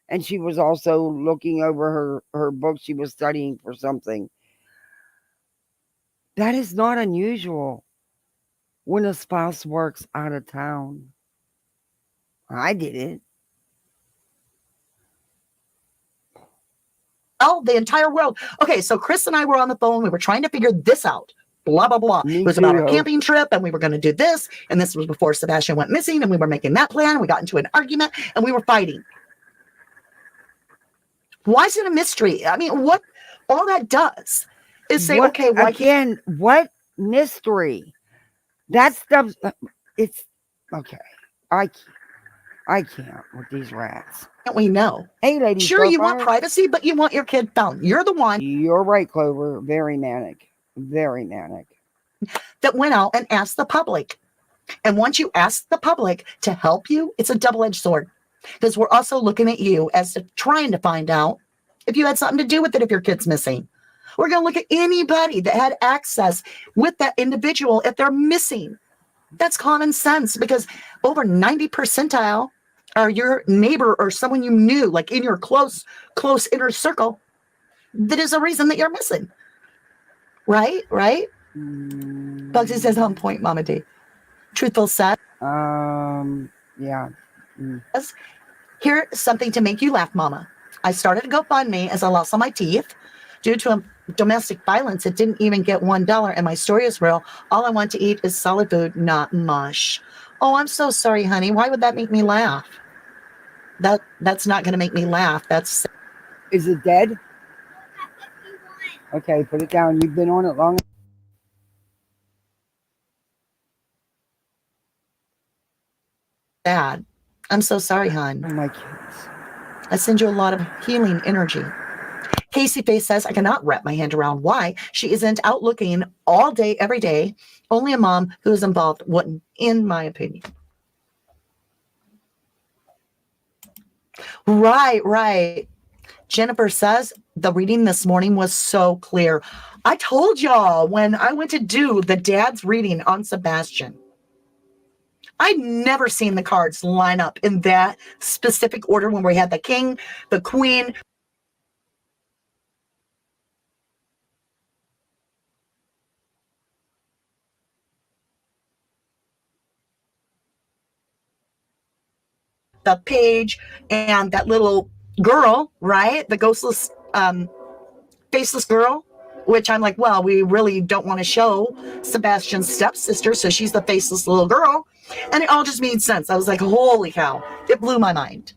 and she was also looking over her book. She was studying for something. That is not unusual when a spouse works out of town. I did it. Oh, the entire world. Okay, so Chris and I were on the phone. We were trying to figure this out. Blah, blah, blah. It was about our camping trip, and we were going to do this. And this was before Sebastian went missing, and we were making that plan. We got into an argument, and we were fighting. Why is it a mystery? I mean, what all that does is say, okay, why again, what mystery? That stuff, it's okay. I can't with these rats. We know. Hey, lady. Sure, you want privacy, but you want your kid found. You're the one. You're right, Clover. Very manic. Very manic. That went out and asked the public. And once you ask the public to help you, it's a double-edged sword. Because we're also looking at you as trying to find out if you had something to do with it if your kid's missing. We're going to look at anybody that had access with that individual if they're missing. That's common sense because over 90 percentile are your neighbor or someone you knew, like in your close inner circle, that is a reason that you're missing. Right? Bugsy says on point, Mama D. Truthful said. Yeah. Here's something to make you laugh, Mama. I started a GoFundMe as I lost all my teeth. Due to domestic violence, it didn't even get $1, and my story is real. All I want to eat is solid food, not mush. Oh, I'm so sorry, honey. Why would that make me laugh? That's not going to make me laugh. Is it dead? Okay, put it down. You've been on it long. Sad. I'm so sorry, hon. Oh, my kids. I send you a lot of healing energy. Casey Face says, I cannot wrap my hand around why she isn't out looking all day, every day. Only a mom who is involved wouldn't, in my opinion. Right. Jennifer says, the reading this morning was so clear. I told y'all when I went to do the dad's reading on Sebastian, I'd never seen the cards line up in that specific order when we had the king, the queen, the page, and that little girl, right? The ghostless, faceless girl, which I'm like, well, we really don't want to show Sebastian's stepsister, so she's the faceless little girl. And it all just made sense. I was like, holy cow. It blew my mind.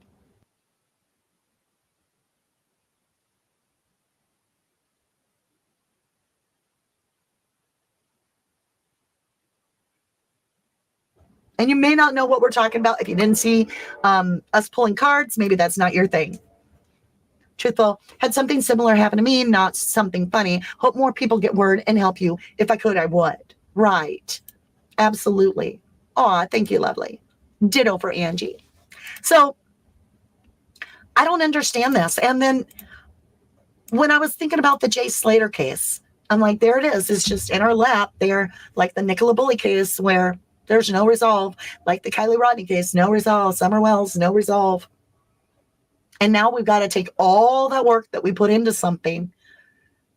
And you may not know what we're talking about. If you didn't see us pulling cards, maybe that's not your thing. Truthful, had something similar happen to me, not something funny. Hope more people get word and help you. If I could, I would. Right. Absolutely. Aw, thank you, lovely. Ditto for Angie. So I don't understand this. And then when I was thinking about the Jay Slater case, I'm like, there it is. It's just in our lap there, like the Nicola Bully case where there's no resolve, like the Kylie Rodney case, no resolve. Summer Wells, no resolve. And now we've got to take all that work that we put into something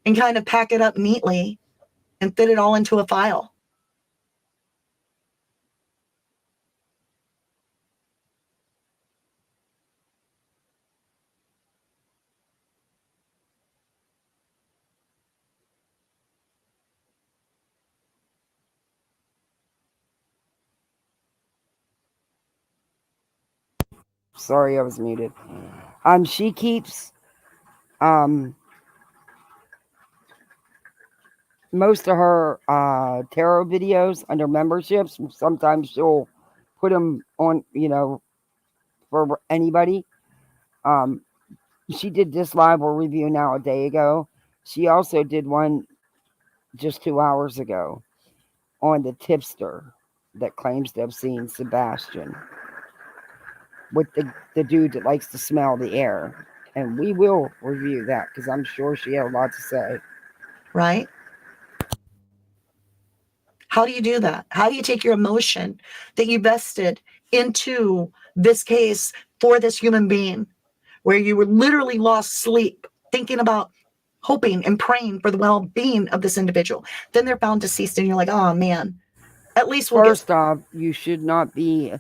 and kind of pack it up neatly and fit it all into a file. Sorry, I was muted. She keeps most of her tarot videos under memberships. Sometimes she'll put them on, for anybody. She did this live review now a day ago. She also did one just 2 hours ago on the tipster that claims to have seen Sebastian with the dude that likes to smell the air. And we will review that because I'm sure she had a lot to say. Right? How do you do that? How do you take your emotion that you vested into this case for this human being where you were literally lost sleep thinking about hoping and praying for the well-being of this individual? Then they're found deceased and you're like, oh man, at least we'll First off, you should not be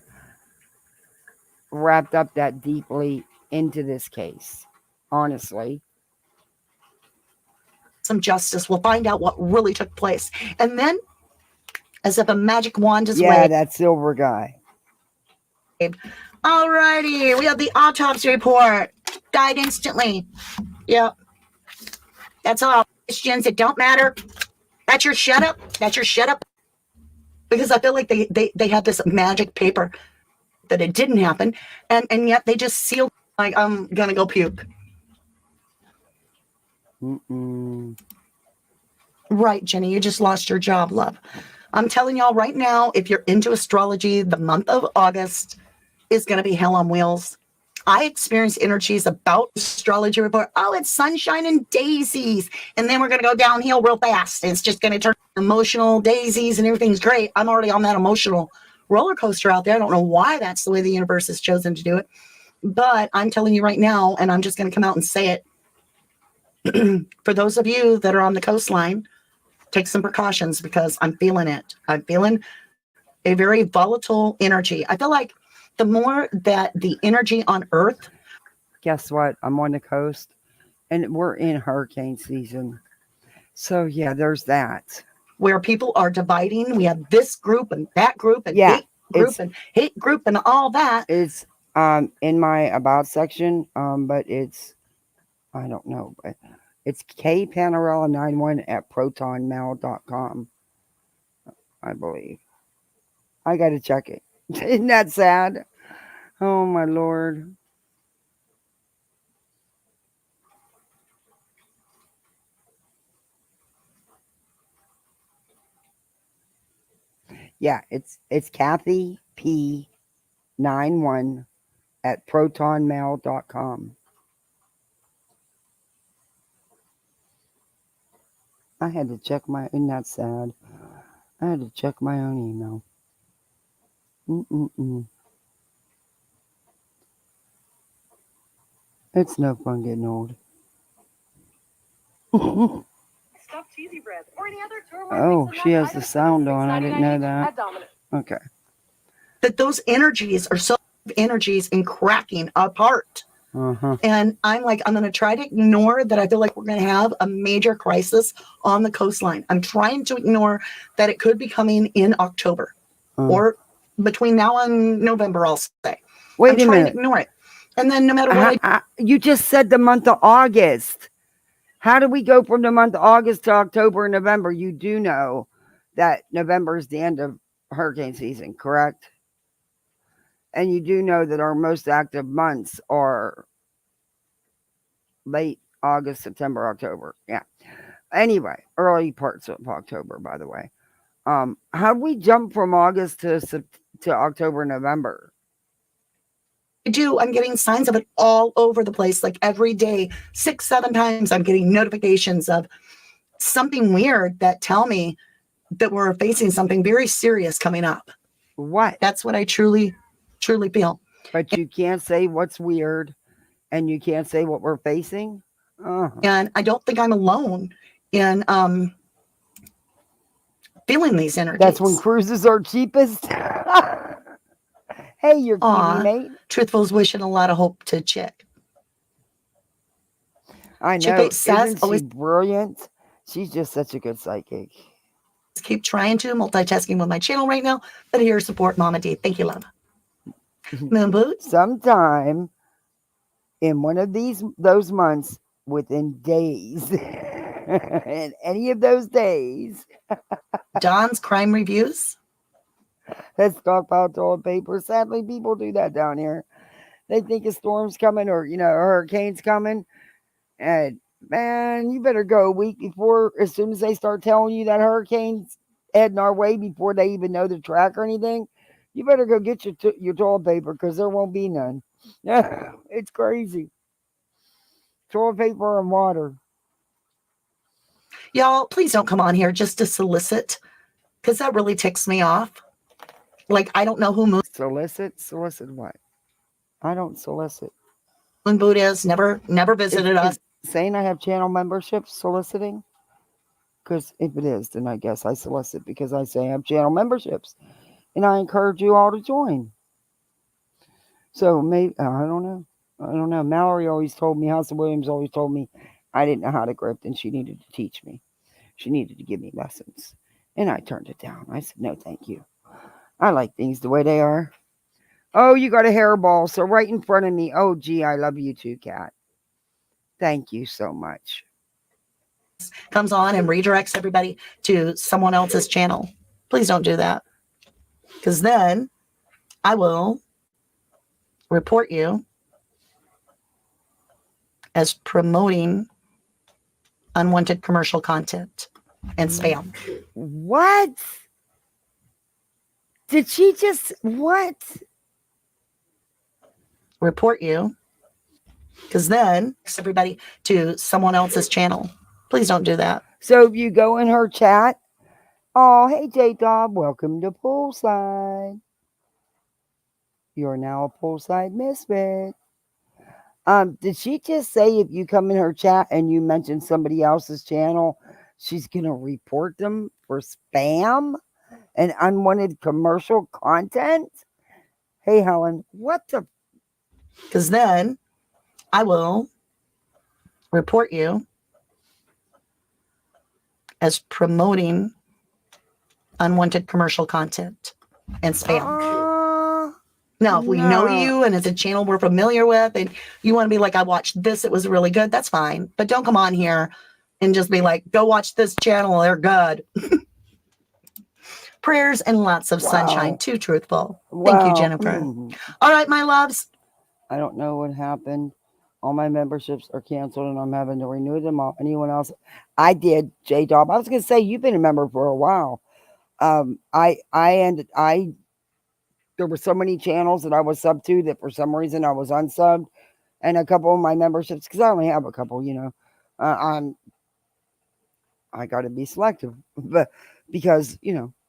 wrapped up that deeply into this case, honestly. Some justice. We'll find out what really took place. And then, as if a magic wand is waved. That silver guy. All righty. We have the autopsy report. Died instantly. Yep. That's all. Questions that don't matter. That's your shut up. That's your shut up. Because I feel like they have this magic paper that it didn't happen, and yet they just sealed like I'm gonna go puke. Right, Jenny, you just lost your job, love. I'm telling y'all right now, if you're into astrology, the month of August is going to be hell on wheels. I experienced energies about astrology report. Oh, it's sunshine and daisies. And then we're going to go downhill real fast. It's just going to turn emotional daisies and everything's great. I'm already on that emotional roller coaster out there. I don't know why that's the way the universe has chosen to do it. But I'm telling you right now, and I'm just going to come out and say it. For those of you that are on the coastline, take some precautions because I'm feeling it. I'm feeling a very volatile energy. I feel like the more that the energy on Earth. Guess what? I'm on the coast and we're in hurricane season. So, yeah, there's that. Where people are dividing. We have this group and that group and hate group and all that. It's in my about section, but it's, I don't know, but it's kpanarella91 at protonmail.com, I believe. I got to check it. Isn't that sad? Oh, my Lord. Yeah, it's Kathy P91 at protonmail.com. I had to check my, isn't that sad? I had to check my own email. It's no fun getting old. Oh, she has the sound on. I didn't know that. Okay. That those energies are so energies in cracking apart. And I'm like, I'm going to try to ignore that. I feel like we're going to have a major crisis on the coastline. I'm trying to ignore that it could be coming in October or between now and November, I'll say. Wait I'm a trying minute. to ignore it. And then no matter what you just said the month of August. How do we go from the month of August to October and November? You do know that November is the end of hurricane season, correct? And you do know that our most active months are late August, September, October. Yeah. Anyway, early parts of October, by the way. How do we jump from August to October, November? I do. I'm getting signs of it all over the place. Like every day, 6-7 times, I'm getting notifications of something weird that tell me that we're facing something very serious coming up. What? That's what I truly feel. But you can't say what's weird and you can't say what we're facing. And I don't think I'm alone in feeling these energies. That's when cruises are cheapest. Hey, you're kidding, mate. Truthful's wishing a lot of hope to Chick. I know. Isn't she brilliant? She's just such a good psychic. Keep trying to multitasking with my channel right now, but here support Mama D. Thank you, love. Moon Boot. Sometime in one of those months, within days, in any of those days, Don's crime reviews. Let's talk about toilet paper. Sadly, people do that down here. They think a storm's coming or, a hurricane's coming. And, man, you better go a week before, as soon as they start telling you that hurricane's heading our way before they even know the track or anything. You better go get your toilet paper because there won't be none. It's crazy. Toilet paper and water. Y'all, please don't come on here just to solicit because that really ticks me off. Like, I don't know who Moon Solicit? Solicit what? I don't solicit. Moon Boot is. Never visited us. Saying I have channel membership soliciting? Because if it is, then I guess I solicit because I say I have channel memberships. And I encourage you all to join. So maybe, I don't know. Mallory always told me, House of Williams always told me I didn't know how to grift and she needed to teach me. She needed to give me lessons. And I turned it down. I said, no, thank you. I like things the way they are. Oh, you got a hairball. So right in front of me. Oh, gee, I love you too, Kat. Thank you so much. Comes on and redirects everybody to someone else's channel. Please don't do that. Because then I will report you as promoting unwanted commercial content and spam. What? Did she just what? Report you. Because then everybody to someone else's channel. Please don't do that. So if you go in her chat, oh, hey, J-Dob, welcome to Poolside. You're now a Poolside misfit. Did she just say if you come in her chat and you mention somebody else's channel, she's going to report them for spam and unwanted commercial content? Hey, Helen, what the? Because then I will report you as promoting unwanted commercial content and spam. Now, if we know you and it's a channel we're familiar with and you want to be like, I watched this, it was really good, that's fine. But don't come on here and just be like, go watch this channel, they're good. Prayers and lots of sunshine. Too truthful. Thank you, Jennifer. All right, my loves. I don't know what happened. All my memberships are canceled and I'm having to renew them all. Anyone else? I did, J-Dob. I was going to say, you've been a member for a while. There were so many channels that I was subbed to that for some reason I was unsubbed, and a couple of my memberships, because I only have a couple, I got to be selective, but because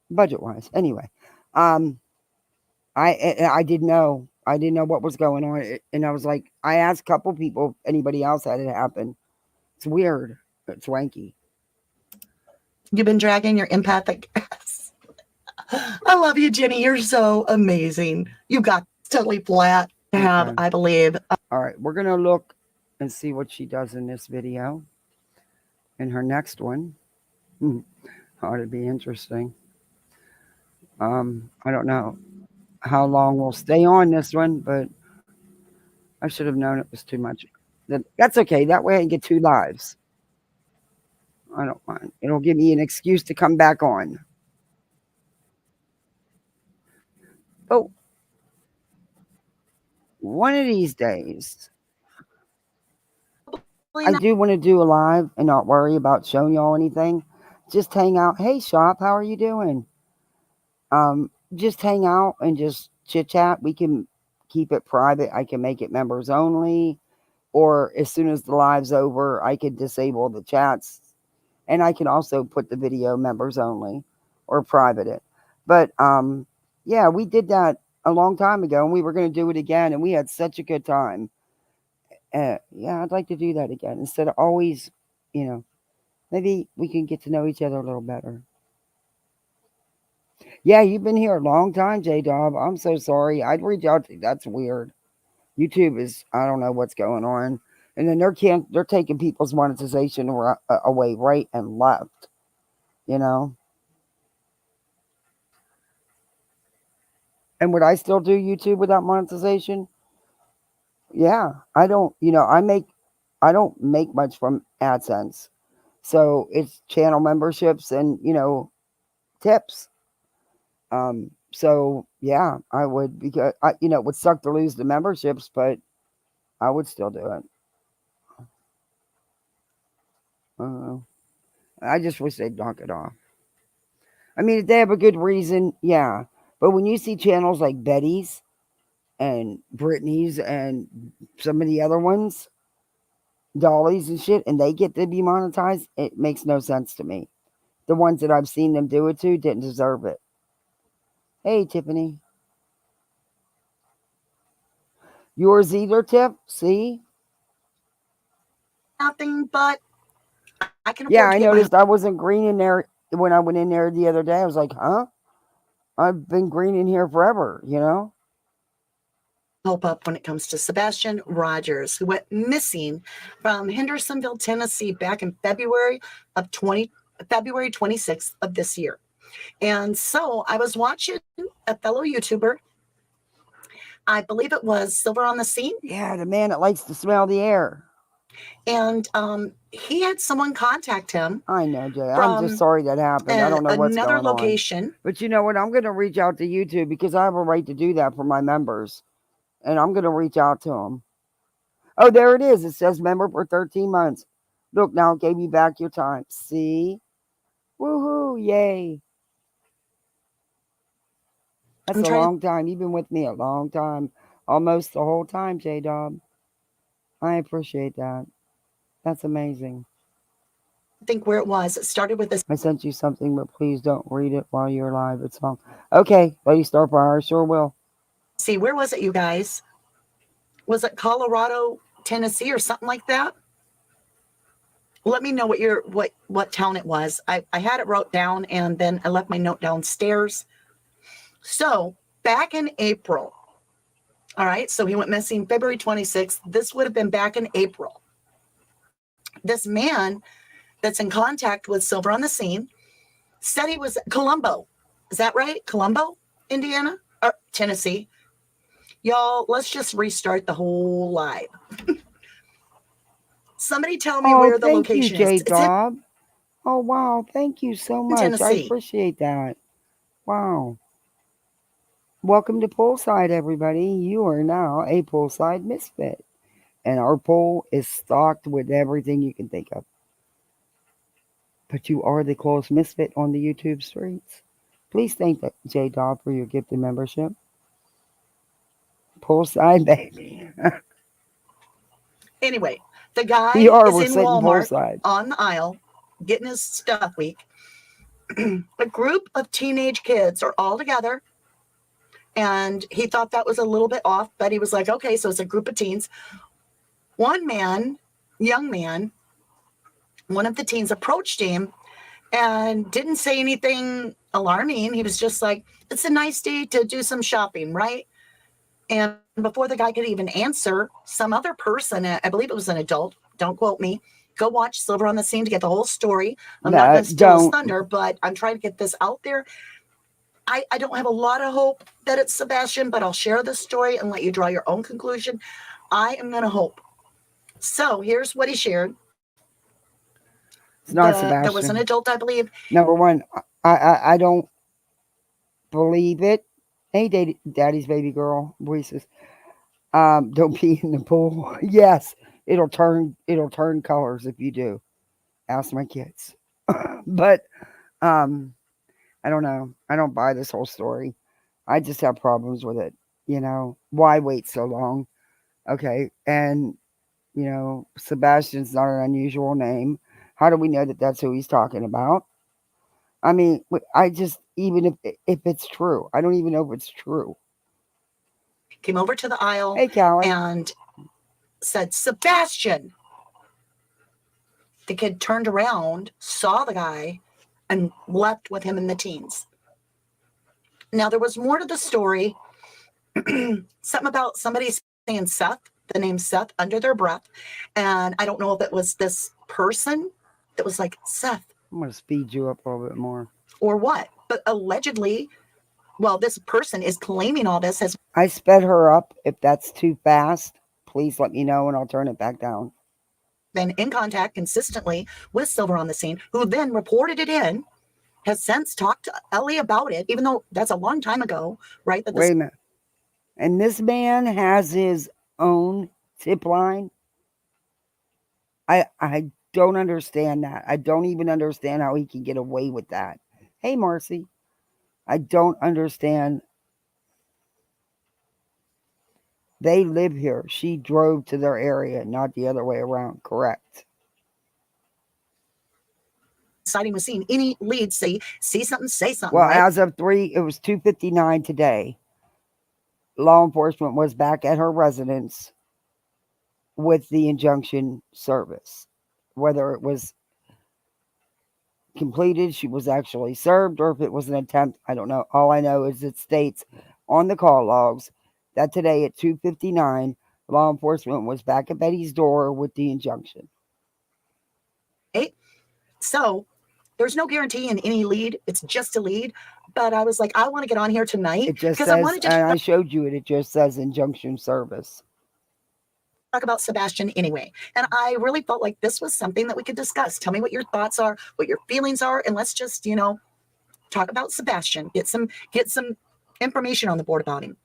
budget wise. Anyway, I didn't know what was going on, and I was like, I asked a couple people if anybody else had it happen. It's weird. It's wanky. You've been dragging your empathic ass. I love you, Jenny. You're so amazing. You got totally flat to have, Okay. I believe. All right, we're gonna look and see what she does in this video. In her next one, ought to be interesting. I don't know how long we'll stay on this one, but I should have known it was too much. That's okay. That way I can get 2 lives. I don't mind. It'll give me an excuse to come back on. Oh, one of these days, I do want to do a live and not worry about showing y'all anything. Just hang out. Hey, Shop, how are you doing? Just hang out and just chit chat. We can keep it private. I can make it members only, or as soon as the live's over, I can disable the chats, and I can also put the video members only or private it. But yeah, we did that a long time ago, and we were going to do it again, and we had such a good time. Yeah, I'd like to do that again instead of always, maybe we can get to know each other a little better. Yeah, you've been here a long time, J-Dob. I'm so sorry. I'd reach out to you. That's weird. YouTube is, I don't know what's going on. And then they're taking people's monetization away right and left. And would I still do YouTube without monetization? Yeah, I don't, I don't make much from AdSense. So it's channel memberships and, tips. So yeah, I would, because it would suck to lose the memberships, but I would still do it. I just wish they'd knock it off. I mean, if they have a good reason, yeah. But when you see channels like Betty's and Brittany's and some of the other ones, Dolly's and shit, and they get to be monetized, it makes no sense to me. The ones that I've seen them do it to didn't deserve it. Hey, Tiffany. Yours either, Tiff? See? Nothing but I can afford Yeah, to I get my noticed I wasn't green in there when I went in there the other day. I was like, huh? I've been green in here forever, help up when it comes to Sebastian Rogers, who went missing from Hendersonville, Tennessee back in February 26th of this year. And so I was watching a fellow YouTuber. I believe it was Silver on the Scene. Yeah, the man that likes to smell the air. And he had someone contact him. I know, Jay. I'm just sorry that happened. I don't know what's going on. Another location. But you know what? I'm going to reach out to YouTube because I have a right to do that for my members. And I'm going to reach out to him. Oh, there it is. It says member for 13 months. Look, now it gave you back your time. See? Woohoo. Yay. That's a long time. You've been with me a long time. Almost the whole time, J-Dub. I appreciate that. That's amazing. I think where it was. It started with this. I sent you something, but please don't read it while you're live. It's long. Okay, Lady Starfire, I sure will. See, where was it, you guys? Was it Colorado, Tennessee, or something like that? Let me know what town it was. I had it wrote down, and then I left my note downstairs. So back in April, all right, so he went missing February 26th. This would have been back in April. This man that's in contact with Silver on the Scene said he was Columbo. Is that right? Columbo, Indiana, or Tennessee? Y'all, let's just restart the whole live. Somebody tell me where the location Thank you, is. It's in J-Dub. Oh, wow. Thank you so much. I Tennessee. appreciate that. Wow. Welcome to Poolside, everybody. You are now a Poolside Misfit. And our pool is stocked with everything you can think of. But you are the closest misfit on the YouTube streets. Please thank J-Dog for your gifted membership. Poolside, baby. Anyway, the guy we're is in sitting Walmart poolside. on the aisle getting his stuff week. A group of teenage kids are all together. And he thought that was a little bit off, but he was like, okay, so it's a group of teens. One man, young man, one of the teens approached him and didn't say anything alarming. He was just like, it's a nice day to do some shopping, right? And before the guy could even answer, some other person, I believe it was an adult, don't quote me, go watch Silver on the Scene to get the whole story. I'm not going to steal his thunder, but I'm trying to get this out there. I don't have a lot of hope that it's Sebastian, but I'll share the story and let you draw your own conclusion. I am going to hope. So here's what he shared. It's not Sebastian. There was an adult, I believe. Number one, I don't believe it. Hey, Daddy's baby girl, Reese's. Don't be in the pool. Yes, it'll turn colors if you do. Ask my kids. But I don't know. I don't buy this whole story. I just have problems with it. You know, why wait so long? Okay, and you know, Sebastian's not an unusual name. How do we know that that's who he's talking about? I mean, I just, even if it's true, I don't even know if it's true. Came over to the aisle and said, Sebastian. The kid turned around, saw the guy, and left with him and the teens. Now, there was more to the story. Something about somebody saying Seth, the name Seth, under their breath. And I don't know if it was this person that was like, Seth. I'm going to speed you up a little bit more. Or what? But allegedly, well, this person is claiming all this as. I sped her up. If that's too fast, please let me know and I'll turn it back down. Been in contact consistently with Silver on the Scene, who then reported it in, has since talked to Ellie about it, even though that's a long time ago, right? Wait a minute. And this man has his own tip line. I don't understand that. I don't even understand how he can get away with that. Hey, Marcy. I don't understand. They live here. She drove to their area, not the other way around. Correct. Sighting was seen. Any leads, see something, say something. Well, right? as of it was 2:59 today. Law enforcement was back at her residence with the injunction service. Whether it was completed, she was actually served, or if it was an attempt, I don't know. All I know is it states on the call logs that today at 2:59, law enforcement was back at Betty's door with the injunction. Okay. So there's no guarantee in any lead. It's just a lead. But I was like, I want to get on here tonight. It just because says, I wanted to and I showed you it. It just says injunction service. Talk about Sebastian anyway. And I really felt like this was something that we could discuss. Tell me what your thoughts are, what your feelings are, and let's just, talk about Sebastian. Get some information on the board about him.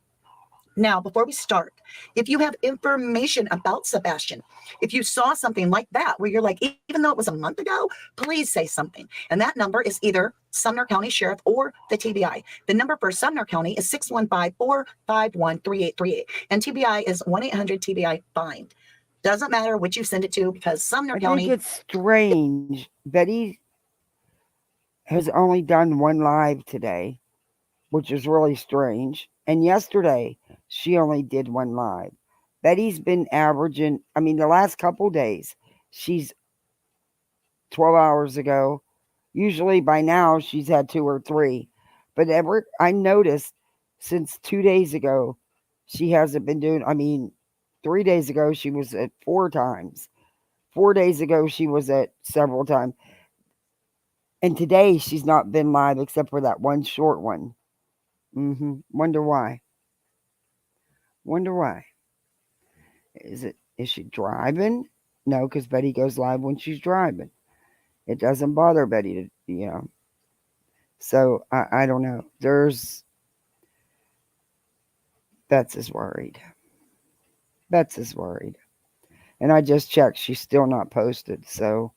Now, before we start, if you have information about Sebastian, if you saw something like that where you're like, even though it was a month ago, please say something. And that number is either Sumner County Sheriff or the TBI. The number for Sumner County is 615-451-3838. And TBI is 1-800-TBI-FIND. Doesn't matter which you send it to because Sumner County. I think it's strange. Betty has only done one live today, which is really strange. And yesterday, she only did one live. Betty's been averaging, the last couple days, she's 12 hours ago. Usually by now, she's had 2 or 3. But I noticed since 2 days ago, she hasn't been doing, 3 days ago, she was at 4 times. 4 days ago, she was at several times. And today, she's not been live except for that one short one. Wonder why. Is she driving? No, because Betty goes live when she's driving. It doesn't bother Betty to, So I don't know. Bets is worried. And I just checked. She's still not posted. So,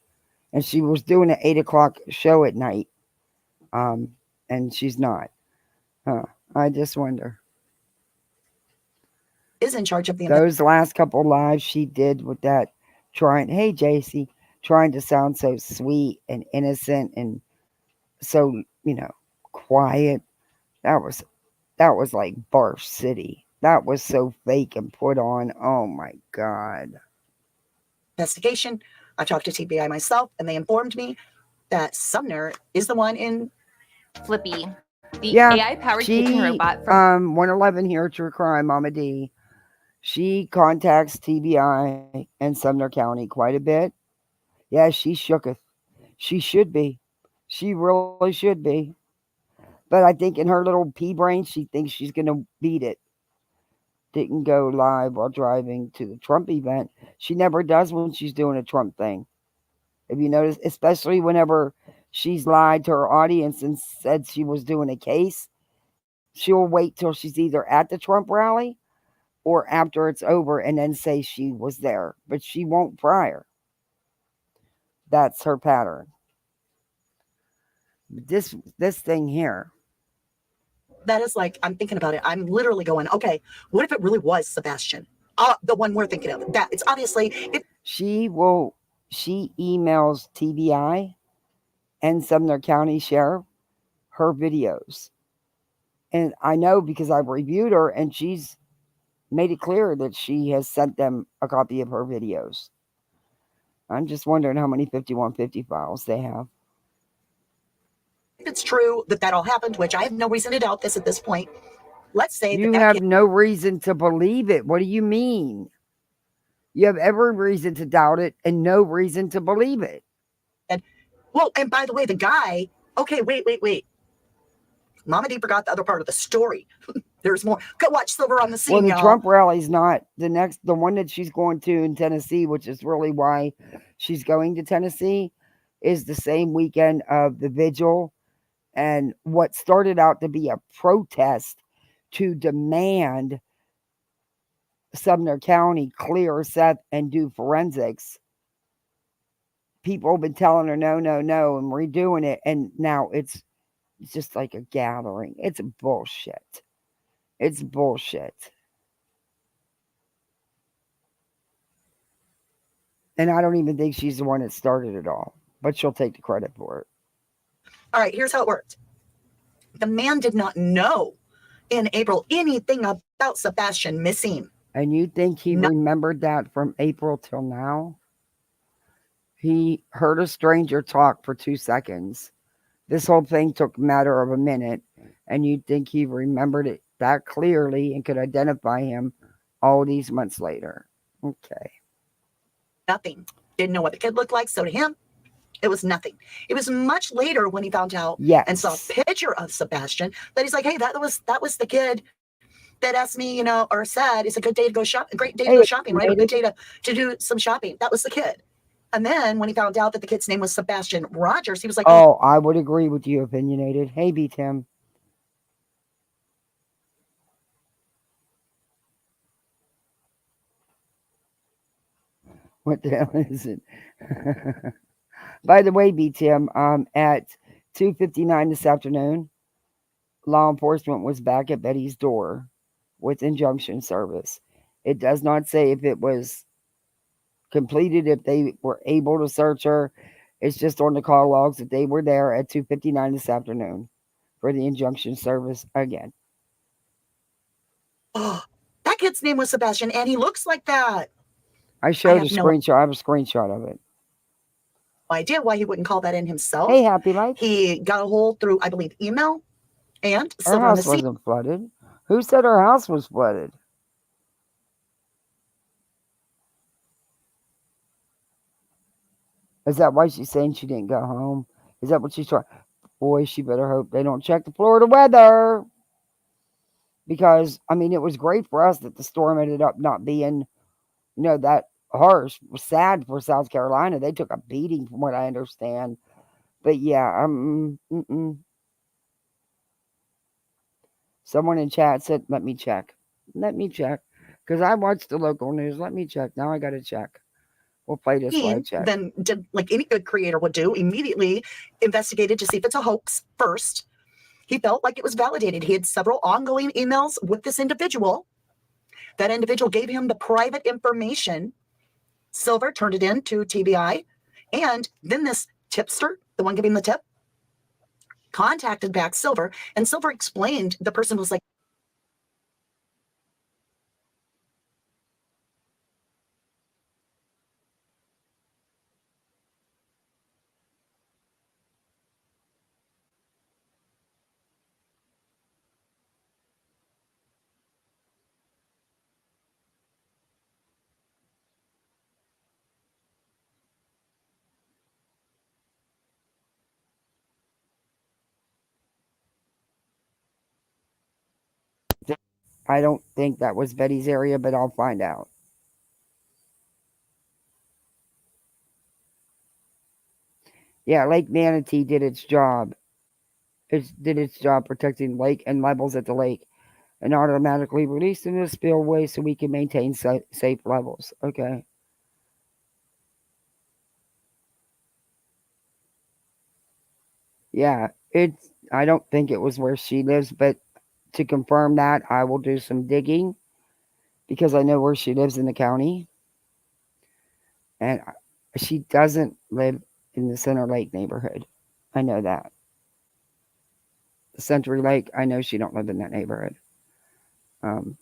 and she was doing an 8:00 show at night. And she's not. I just wonder. Is in charge of the Those last couple lives she did with that hey JC, trying to sound so sweet and innocent and so, quiet. That was like Barf City. That was so fake and put on. Oh my God. Investigation. I talked to TBI myself and they informed me that Sumner is the one in Flippy. The AI-powered kicking robot from 111 here, True Crime, Mama D. She contacts TBI and Sumner County quite a bit. Yeah, she shooketh. She should be. She really should be. But I think in her little pea brain, she thinks she's going to beat it. Didn't go live while driving to the Trump event. She never does when she's doing a Trump thing. If you notice, especially whenever she's lied to her audience and said she was doing a case, she'll wait till she's either at the Trump rally or after it's over and then say she was there. But she won't prior. That's her pattern. This thing here. That is like, I'm thinking about it. I'm literally going, okay, what if it really was Sebastian? The one we're thinking of. That it's obviously she emails TBI and Sumner County Sheriff her videos. And I know because I've reviewed her and she's made it clear that she has sent them a copy of her videos. I'm just wondering how many 5150 files they have. if it's true that all happened, which I have no reason to doubt this at this point. Let's say you have no reason to believe it. What do you mean? You have every reason to doubt it and no reason to believe it. And by the way, the guy, okay, wait. Mama D forgot the other part of the story. There's more. Go watch Silver on the Scene. Well, the y'all. Trump rally's not the one that she's going to in Tennessee, which is really why she's going to Tennessee, is the same weekend of the vigil. And what started out to be a protest to demand Sumner County clear Seth and do forensics. People have been telling her no, and redoing it. And now it's just like a gathering. It's bullshit. It's bullshit. And I don't even think she's the one that started it all. But she'll take the credit for it. All right, here's how it worked. The man did not know in April anything about Sebastian missing. And you think he remembered that from April till now? He heard a stranger talk for 2 seconds. This whole thing took a matter of a minute. And you think he remembered it that clearly and could identify him all these months later. Okay. Nothing. Didn't know what the kid looked like. So to him, it was nothing. It was much later when he found out and saw a picture of Sebastian that he's like, hey, that was the kid that asked me, or said it's a good day to go shopping, a great day to go shopping, right? A good day to do some shopping. That was the kid. And then when he found out that the kid's name was Sebastian Rogers, he was like, oh, I would agree with you, opinionated. Hey, B. Tim. What the hell is it? By the way, BTM, at 2:59 this afternoon, law enforcement was back at Betty's door with injunction service. It does not say if it was completed, if they were able to search her. It's just on the call logs that they were there at 2:59 this afternoon for the injunction service again. Oh, that kid's name was Sebastian, and he looks like that. I showed a screenshot. I have a screenshot of it. Idea why he wouldn't call that in himself. Hey, Happy Life. He got a hold through, I believe, email and Our Silver on the house Sea. wasn't flooded. Who said our house was flooded? Is that why she's saying she didn't go home? Is that what she's trying? Boy, she better hope they don't check the Florida weather. Because, I mean, it was great for us that the storm ended up not being, that harsh. It was sad for South Carolina. They took a beating from what I understand. But yeah, someone in chat said, let me check. Let me check. Because I watched the local news. Let me check. Now I got to check. We'll play this while I check. Then did like any good creator would do, immediately investigated to see if it's a hoax first. He felt like it was validated. He had several ongoing emails with this individual. That individual gave him the private information. Silver turned it in to TBI. And then this tipster, the one giving the tip, contacted back Silver. And Silver explained the person was like, I don't think that was Betty's area, but I'll find out. Yeah, Lake Manatee did its job. It did its job protecting the lake and levels at the lake and automatically released into the spillway so we can maintain safe levels. Okay. Yeah, I don't think it was where she lives, but to confirm that, I will do some digging because I know where she lives in the county. And she doesn't live in the Center Lake neighborhood. I know that. The Century Lake, I know she don't live in that neighborhood. The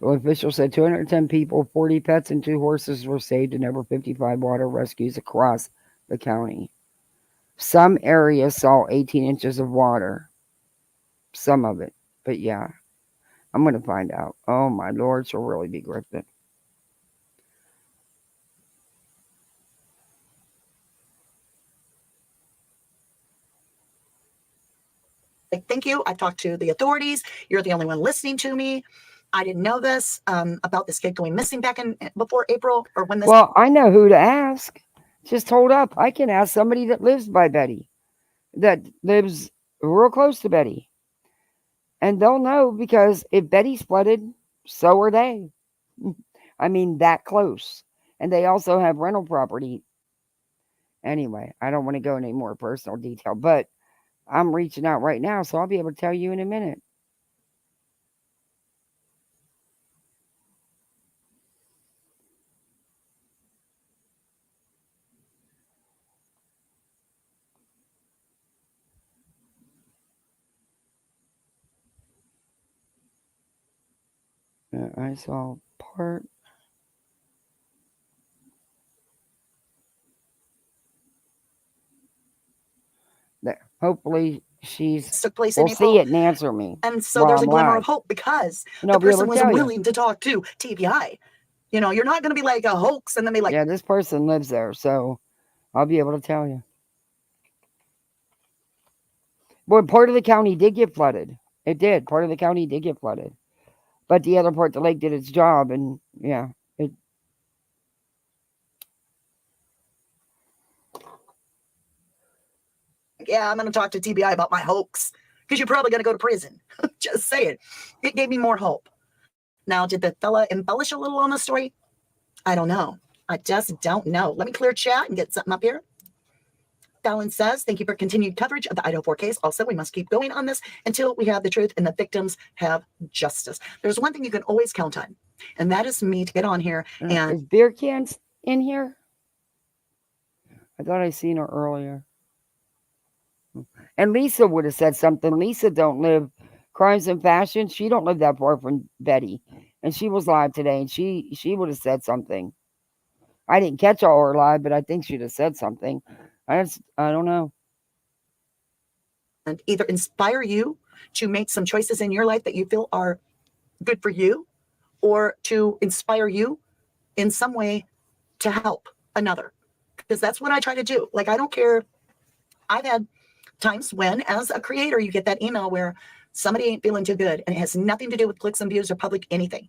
official said 210 people, 40 pets, and 2 horses were saved in over 55 water rescues across the county. Some areas saw 18 inches of water. Some of it. But yeah, I'm going to find out. Oh my Lord, she'll really be grifted. thank you. I've talked to the authorities. You're the only one listening to me. I didn't know this about this kid going missing back in before April or when this. Well, I know who to ask. Just hold up. I can ask somebody that lives by Betty, that lives real close to Betty. And they'll know because if Betty's flooded, so are they. I mean, that close. And they also have rental property. Anyway, I don't want to go into any more personal detail, but I'm reaching out right now, so I'll be able to tell you in a minute. I saw part. That hopefully took place will in April. see it and answer me. And so there's a glimmer of hope because the person was willing to talk to TBI. You know, you're not going to be like a hoax and then be like, yeah, this person lives there, so I'll be able to tell you. Well, part of the county did get flooded. It did. Part of the county did get flooded. But the other part, the lake did its job, and yeah, it. Yeah, I'm going to talk to TBI about my hoax because you're probably going to go to prison. Just say it. It gave me more hope. Now, did the fella embellish a little on the story? I don't know. I just don't know. Let me clear chat and get something up here. Fallon says, thank you for continued coverage of the Idaho 4 case. Also, we must keep going on this until we have the truth and the victims have justice. There's one thing you can always count on, and that is me to get on here and... Is Beer Cans in here? I thought I seen her earlier. And Lisa would have said something. Lisa don't live Crimes and Fashion. She don't live that far from Betty. And she was live today, and she would have said something. I didn't catch all her live, but I think she'd have said something. I don't know. And either inspire you to make some choices in your life that you feel are good for you, or to inspire you in some way to help another. Because that's what I try to do. Like, I don't care. I've had times when, as a creator, you get that email where somebody ain't feeling too good, and it has nothing to do with clicks and views or public anything.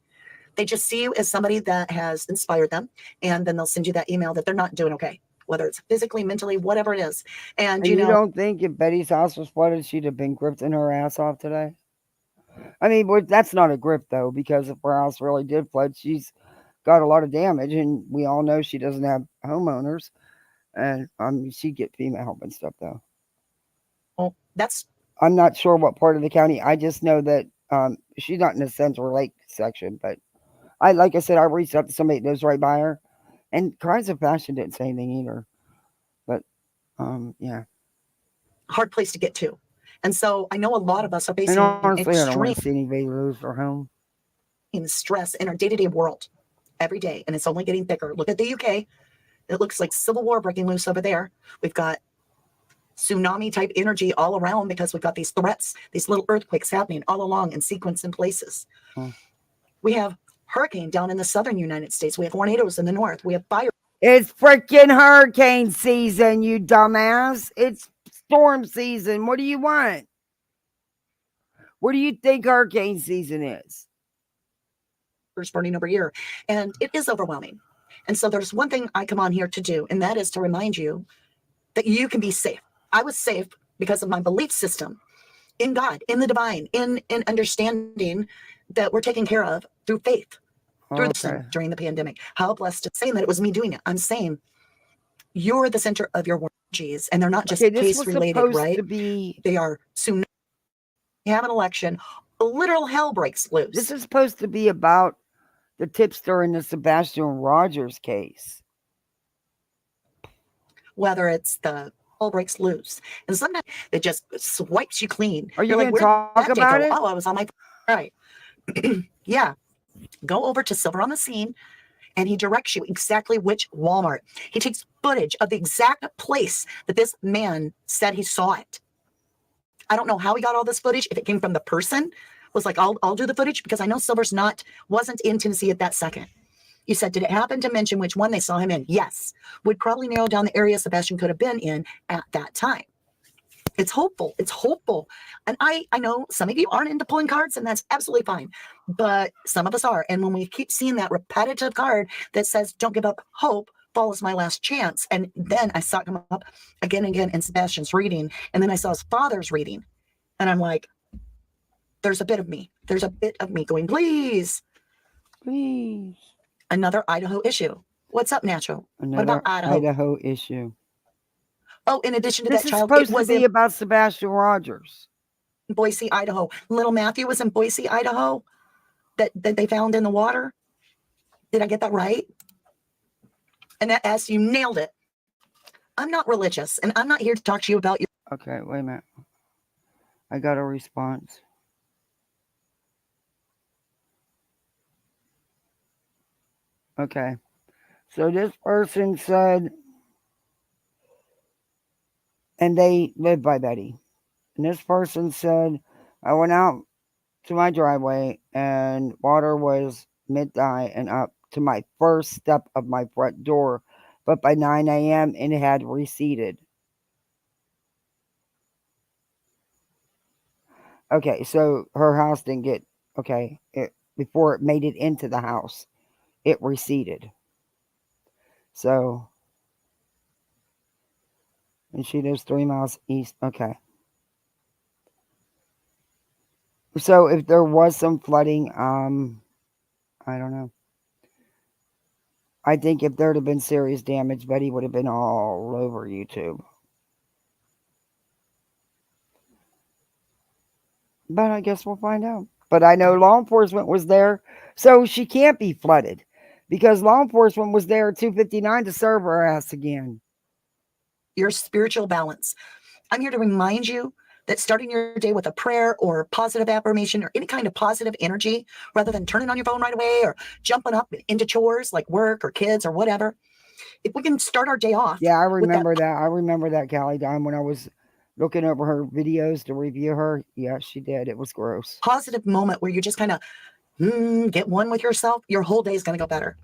They just see you as somebody that has inspired them, and then they'll send you that email that they're not doing okay, whether it's physically, mentally, whatever it is. And you know, don't think if Betty's house was flooded, she'd have been gripping her ass off today? I mean, that's not a grip, though, because if her house really did flood, she's got a lot of damage, and we all know she doesn't have homeowners. And she'd get FEMA help and stuff, though. Well, I'm not sure what part of the county. I just know that she's not in the Central Lake section, but like I said, I reached out to somebody that lives right by her, and Crimes of Fashion didn't say anything either. But yeah, hard place to get to. And so I know a lot of us are facing and honestly, I don't want extreme to see anybody lose their home. stress in our day-to-day world every day, and it's only getting thicker. Look at the UK. It looks like civil war breaking loose over there. We've got tsunami type energy all around because we've got these threats, these little earthquakes happening all along in sequence and places. We have hurricane down in the southern United States. We have tornadoes in the north. We have fire. It's freaking hurricane season, you dumbass. It's storm season. What do you want? What do you think hurricane season is? Burning over here. And it is overwhelming. And so there's one thing I come on here to do, and that is to remind you that you can be safe. I was safe because of my belief system in God, in the divine, in understanding that we're taken care of through faith, through the sin during the pandemic. How blessed to saying that it was me doing it. I'm saying you're the center of your energies, and they're not just case related, right? They are soon. You have an election, literal hell breaks loose. This is supposed to be about the tipster in the Sebastian Rogers case. Whether it's the hell breaks loose, and sometimes it just swipes you clean. Are you going to talk about it? Oh, I was on my phone. All right. Yeah. Go over to Silver on the Scene, and he directs you exactly which Walmart. He takes footage of the exact place that this man said he saw it. I don't know how he got all this footage. If it came from the person, was like, I'll do the footage, because I know Silver's wasn't in Tennessee at that second. You said, did it happen to mention which one they saw him in? Yes. Would probably narrow down the area Sebastian could have been in at that time. It's hopeful. It's hopeful. And I know some of you aren't into pulling cards, and that's absolutely fine. But some of us are. And when we keep seeing that repetitive card that says, don't give up hope, fall is my last chance. And then I saw it come up again and again in Sebastian's reading. And then I saw his father's reading. And I'm like, there's a bit of me. There's a bit of me going, please. Please. Another Idaho issue. What's up, Natural? Another what about Idaho issue. Oh, in addition to this that child, is supposed to be about Sebastian Rogers. Boise, Idaho. Little Matthew was in Boise, Idaho, that they found in the water. Did I get that right? And that, as you nailed it. I'm not religious, and I'm not here to talk to you about your... Okay, wait a minute. I got a response. Okay. So this person said, and they live by Betty. And this person said, I went out to my driveway and water was mid-thigh and up to my first step of my front door. But by 9 a.m. it had receded. Okay, so her house didn't get, before it made it into the house, it receded. So, and she lives 3 miles east. Okay. So if there was some flooding, I don't know. I think if there'd have been serious damage, Betty would have been all over YouTube. But I guess we'll find out. But I know law enforcement was there, so she can't be flooded because law enforcement was there at 2:59 to serve her ass again. Your spiritual balance. I'm here to remind you that starting your day with a prayer or positive affirmation or any kind of positive energy, rather than turning on your phone right away or jumping up into chores like work or kids or whatever, if we can start our day off. Yeah, I remember that. I remember that, Callie Dime, when I was looking over her videos to review her. Yeah, she did. It was gross. Positive moment where you just kind of get one with yourself, your whole day is going to go better.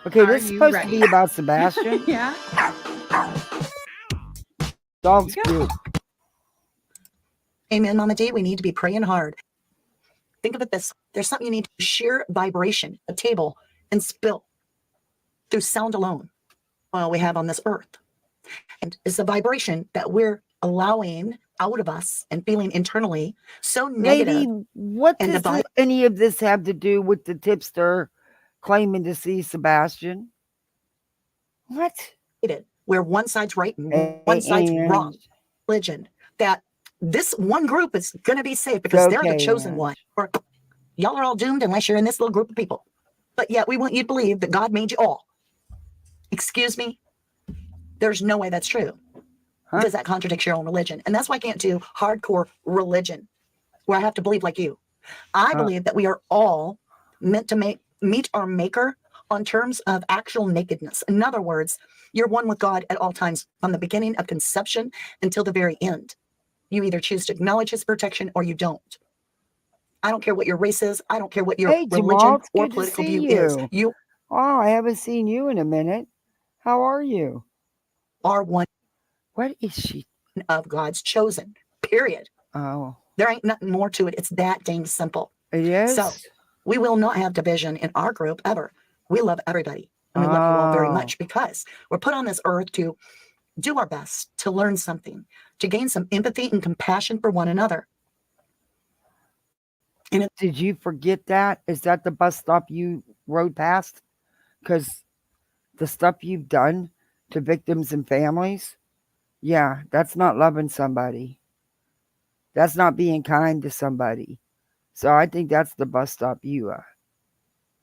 Okay, this is supposed to be about Sebastian. Yeah. Dog's cute. Amen, Mama D. We need to be praying hard. Think of it this. There's something you need to sheer vibration, a table, and spill through sound alone. Well, we have on this earth. And it's the vibration that we're allowing out of us and feeling internally so negative. Lady, what and does any of this have to do with the tipster claiming to see Sebastian? What? Where one side's right and one side's wrong. Religion. That this one group is going to be safe because they're the chosen one. Or y'all are all doomed unless you're in this little group of people. But yet we want you to believe that God made you all. Excuse me? There's no way that's true. Because that contradicts your own religion. And that's why I can't do hardcore religion where I have to believe like you. I believe that we are all meant to meet our maker on terms of actual nakedness. In other words, you're one with God at all times from the beginning of conception until the very end. You either choose to acknowledge his protection or you don't. I don't care what your race is. I don't care what your religion or political view is. You I haven't seen you in a minute. How are you? Are one. What is she? Of God's chosen, period. Oh. There ain't nothing more to it. It's that dang simple. It is? So we will not have division in our group ever. We love everybody. And we love you all very much because we're put on this earth to do our best, to learn something, to gain some empathy and compassion for one another. And did you forget that? Is that the bus stop you rode past? Because the stuff you've done to victims and families, yeah, that's not loving somebody. That's not being kind to somebody. So I think that's the bus stop you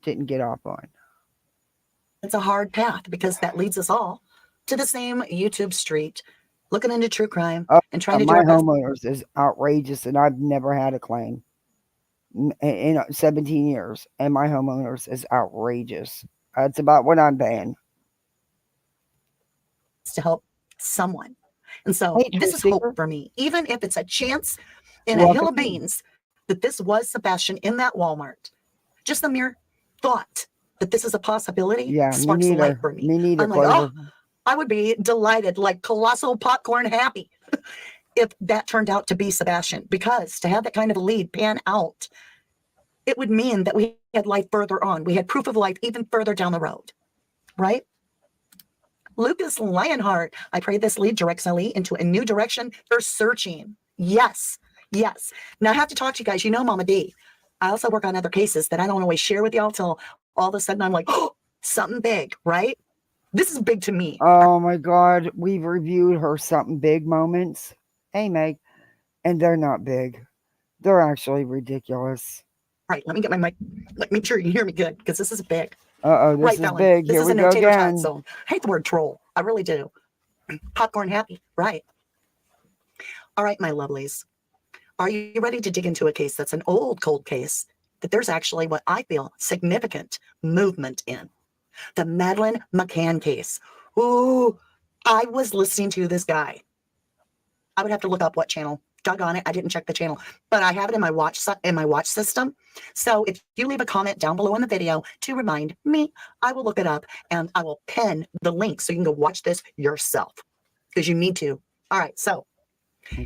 didn't get off on. It's a hard path because that leads us all to the same YouTube street, looking into true crime and trying to do my our best. homeowners is outrageous, and I've never had a claim in 17 years, and my homeowners is outrageous. That's about what I'm paying. To help someone. And so this is hope for me, even if it's a chance in a hill of beans that this was Sebastian in that Walmart. Just the mere thought that this is a possibility sparks a light for me. Me neither. I'm like, I would be delighted, like colossal popcorn happy if that turned out to be Sebastian, because to have that kind of a lead pan out, it would mean that we had life further on. We had proof of life even further down the road, right? Lucas Lionheart, I pray this lead directs Ellie into a new direction for searching. Yes, yes. Now I have to talk to you guys. You know, Mama D, I also work on other cases that I don't always share with y'all till all of a sudden I'm like, oh, something big, right? This is big to me. Oh my God. We've reviewed her something big moments. Hey, Meg. And they're not big. They're actually ridiculous. All right, let me get my mic. Make sure you hear me good because this is big. This is big. This Here is we a go no tater tot again. zone. I hate the word troll. I really do. Popcorn happy, right? All right, my lovelies. Are you ready to dig into a case that's an old cold case that there's actually what I feel significant movement in? The Maddie McCann case. Ooh, I was listening to this guy. I would have to look up what channel. Doggone it, I didn't check the channel, but I have it in my watch system. So if you leave a comment down below in the video to remind me, I will look it up and I will pin the link so you can go watch this yourself because you need to. All right, so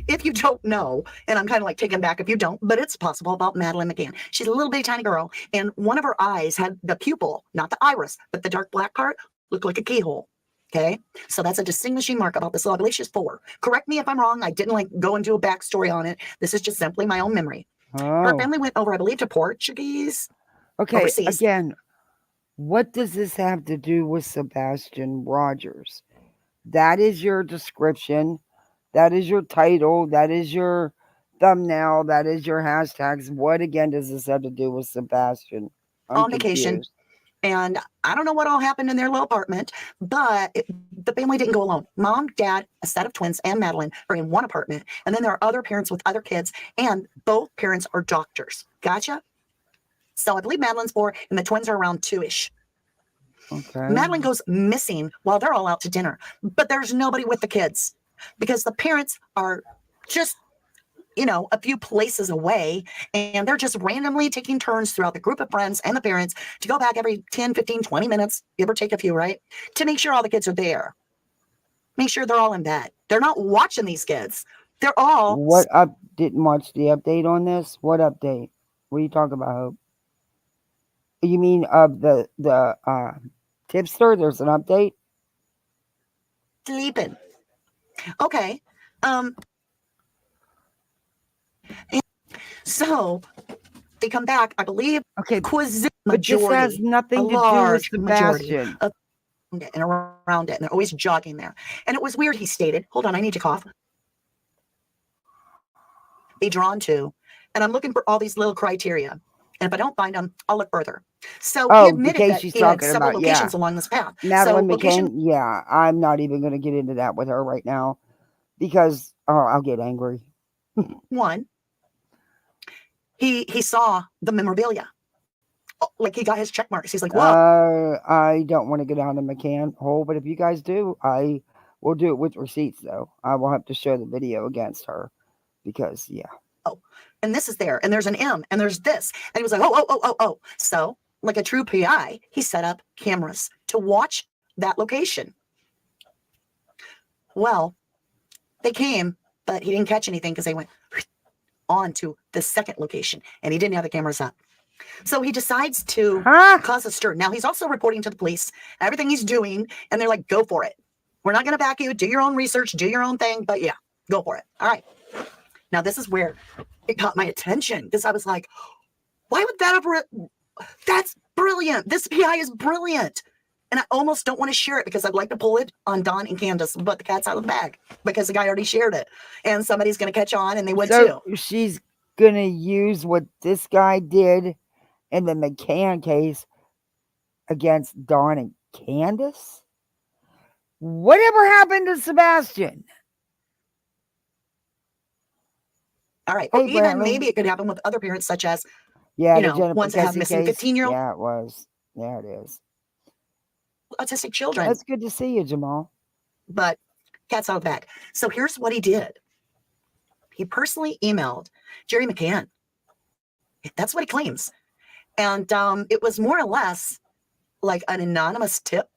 if you don't know, and I'm kind of like taken back if you don't, but it's possible about Maddie McCann. She's a little bitty tiny girl, and one of her eyes had the pupil, not the iris, but the dark black part looked like a keyhole. Okay, so that's a distinguishing mark about this law. I believe she's 4. Correct me if I'm wrong. I didn't go into a backstory on it. This is just simply my own memory. Her family went over, I believe, to Portuguese. Okay, overseas. again, what does this have to do with Sebastian Rogers? That is your description. That is your title. That is your thumbnail. That is your hashtags. What again does this have to do with Sebastian? I'm On vacation. confused. And I don't know what all happened in their little apartment, but the family didn't go alone. Mom, dad, a set of twins, and Madeline are in one apartment. And then there are other parents with other kids, and both parents are doctors. Gotcha? So I believe Madeline's 4, and the twins are around 2-ish. Okay. Madeline goes missing while they're all out to dinner, but there's nobody with the kids because the parents are just, a few places away, and they're just randomly taking turns throughout the group of friends and the parents to go back every 10, 15, 20 minutes, give or take a few, right? To make sure all the kids are there. Make sure they're all in bed. They're not watching these kids. They're all... What up? Didn't watch the update on this? What update? What are you talking about, Hope? You mean of the tipster? There's an update? Sleeping. Okay. So they come back, I believe. Okay, majority, but this has nothing to do with Sebastian. Of and around it, and they're always jogging there. And it was weird. He stated, "Hold on, I need to cough." Be drawn to, and I'm looking for all these little criteria. And if I don't find them, I'll look further. So he admitted that he had several locations along this path. Madeline so McCann, yeah, I'm not even going to get into that with her right now because I'll get angry. One, he saw the memorabilia. Like he got his check marks. He's like, "Wow." I don't want to go down the McCann hole, but if you guys do, I will do it with receipts, though. I will have to show the video against her because, yeah. Oh, and this is there, and there's an M, and there's this. And he was like, oh. So, like a true PI, he set up cameras to watch that location. Well, they came, but he didn't catch anything because they went on to the second location, and he didn't have the cameras up. So he decides to cause a stir. Now, he's also reporting to the police everything he's doing, and they're like, go for it. We're not going to back you. Do your own research. Do your own thing. But yeah, go for it. All right. Now, this is where it caught my attention because I was like, why would that ever? That's brilliant. This PI is brilliant. And I almost don't want to share it because I'd like to pull it on Don and Candace, but the cat's out of the bag because the guy already shared it. And somebody's going to catch on, and they would too. She's going to use what this guy did in the McCann case against Don and Candace? Whatever happened to Sebastian? All right. Or even maybe it could happen with other parents, such as, ones that have missing 15-year-old. Yeah, it was. Yeah, it is. Autistic children. That's good to see you, Jamal. But cat's out of the bag. So here's what he did. He personally emailed Jerry McCann. That's what he claims. And it was more or less like an anonymous tip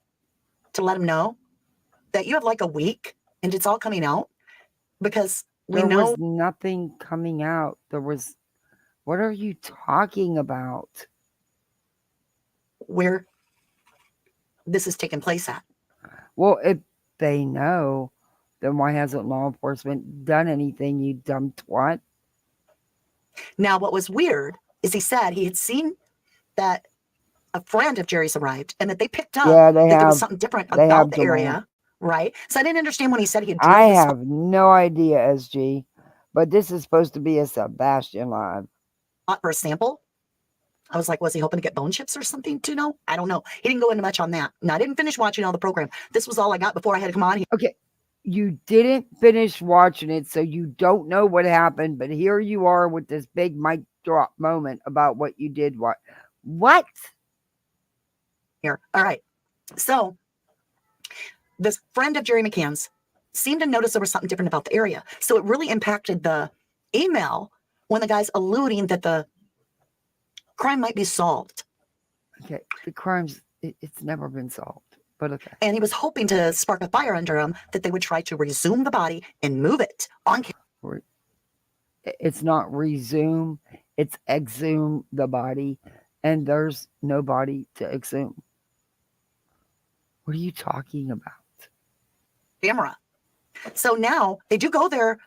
to let him know that you have like a week and it's all coming out because there was nothing coming out. What are you talking about? Where this is taking place at. Well, if they know, then why hasn't law enforcement done anything, you dumb twat? Now, what was weird is he said he had seen that a friend of Jerry's arrived and that they picked up that there was something different about the area, right? So I didn't understand when he said he had. I have no idea, SG, but this is supposed to be a Sebastian live. For a sample? I was like, was he hoping to get bone chips or something to know? I don't know. He didn't go into much on that. And I didn't finish watching all the program. This was all I got before I had to come on here. Okay. You didn't finish watching it, so you don't know what happened, but here you are with this big mic drop moment about what you did. What? Here. All right. So this friend of Jerry McCann's seemed to notice there was something different about the area. So it really impacted the email when the guy's alluding that the crime might be solved. Okay. The crime's, it's never been solved. But okay. And he was hoping to spark a fire under him that they would try to resume the body and move it on camera. It's not resume, it's exhume the body, and there's no body to exhume. What are you talking about? Camera. So now they do go there.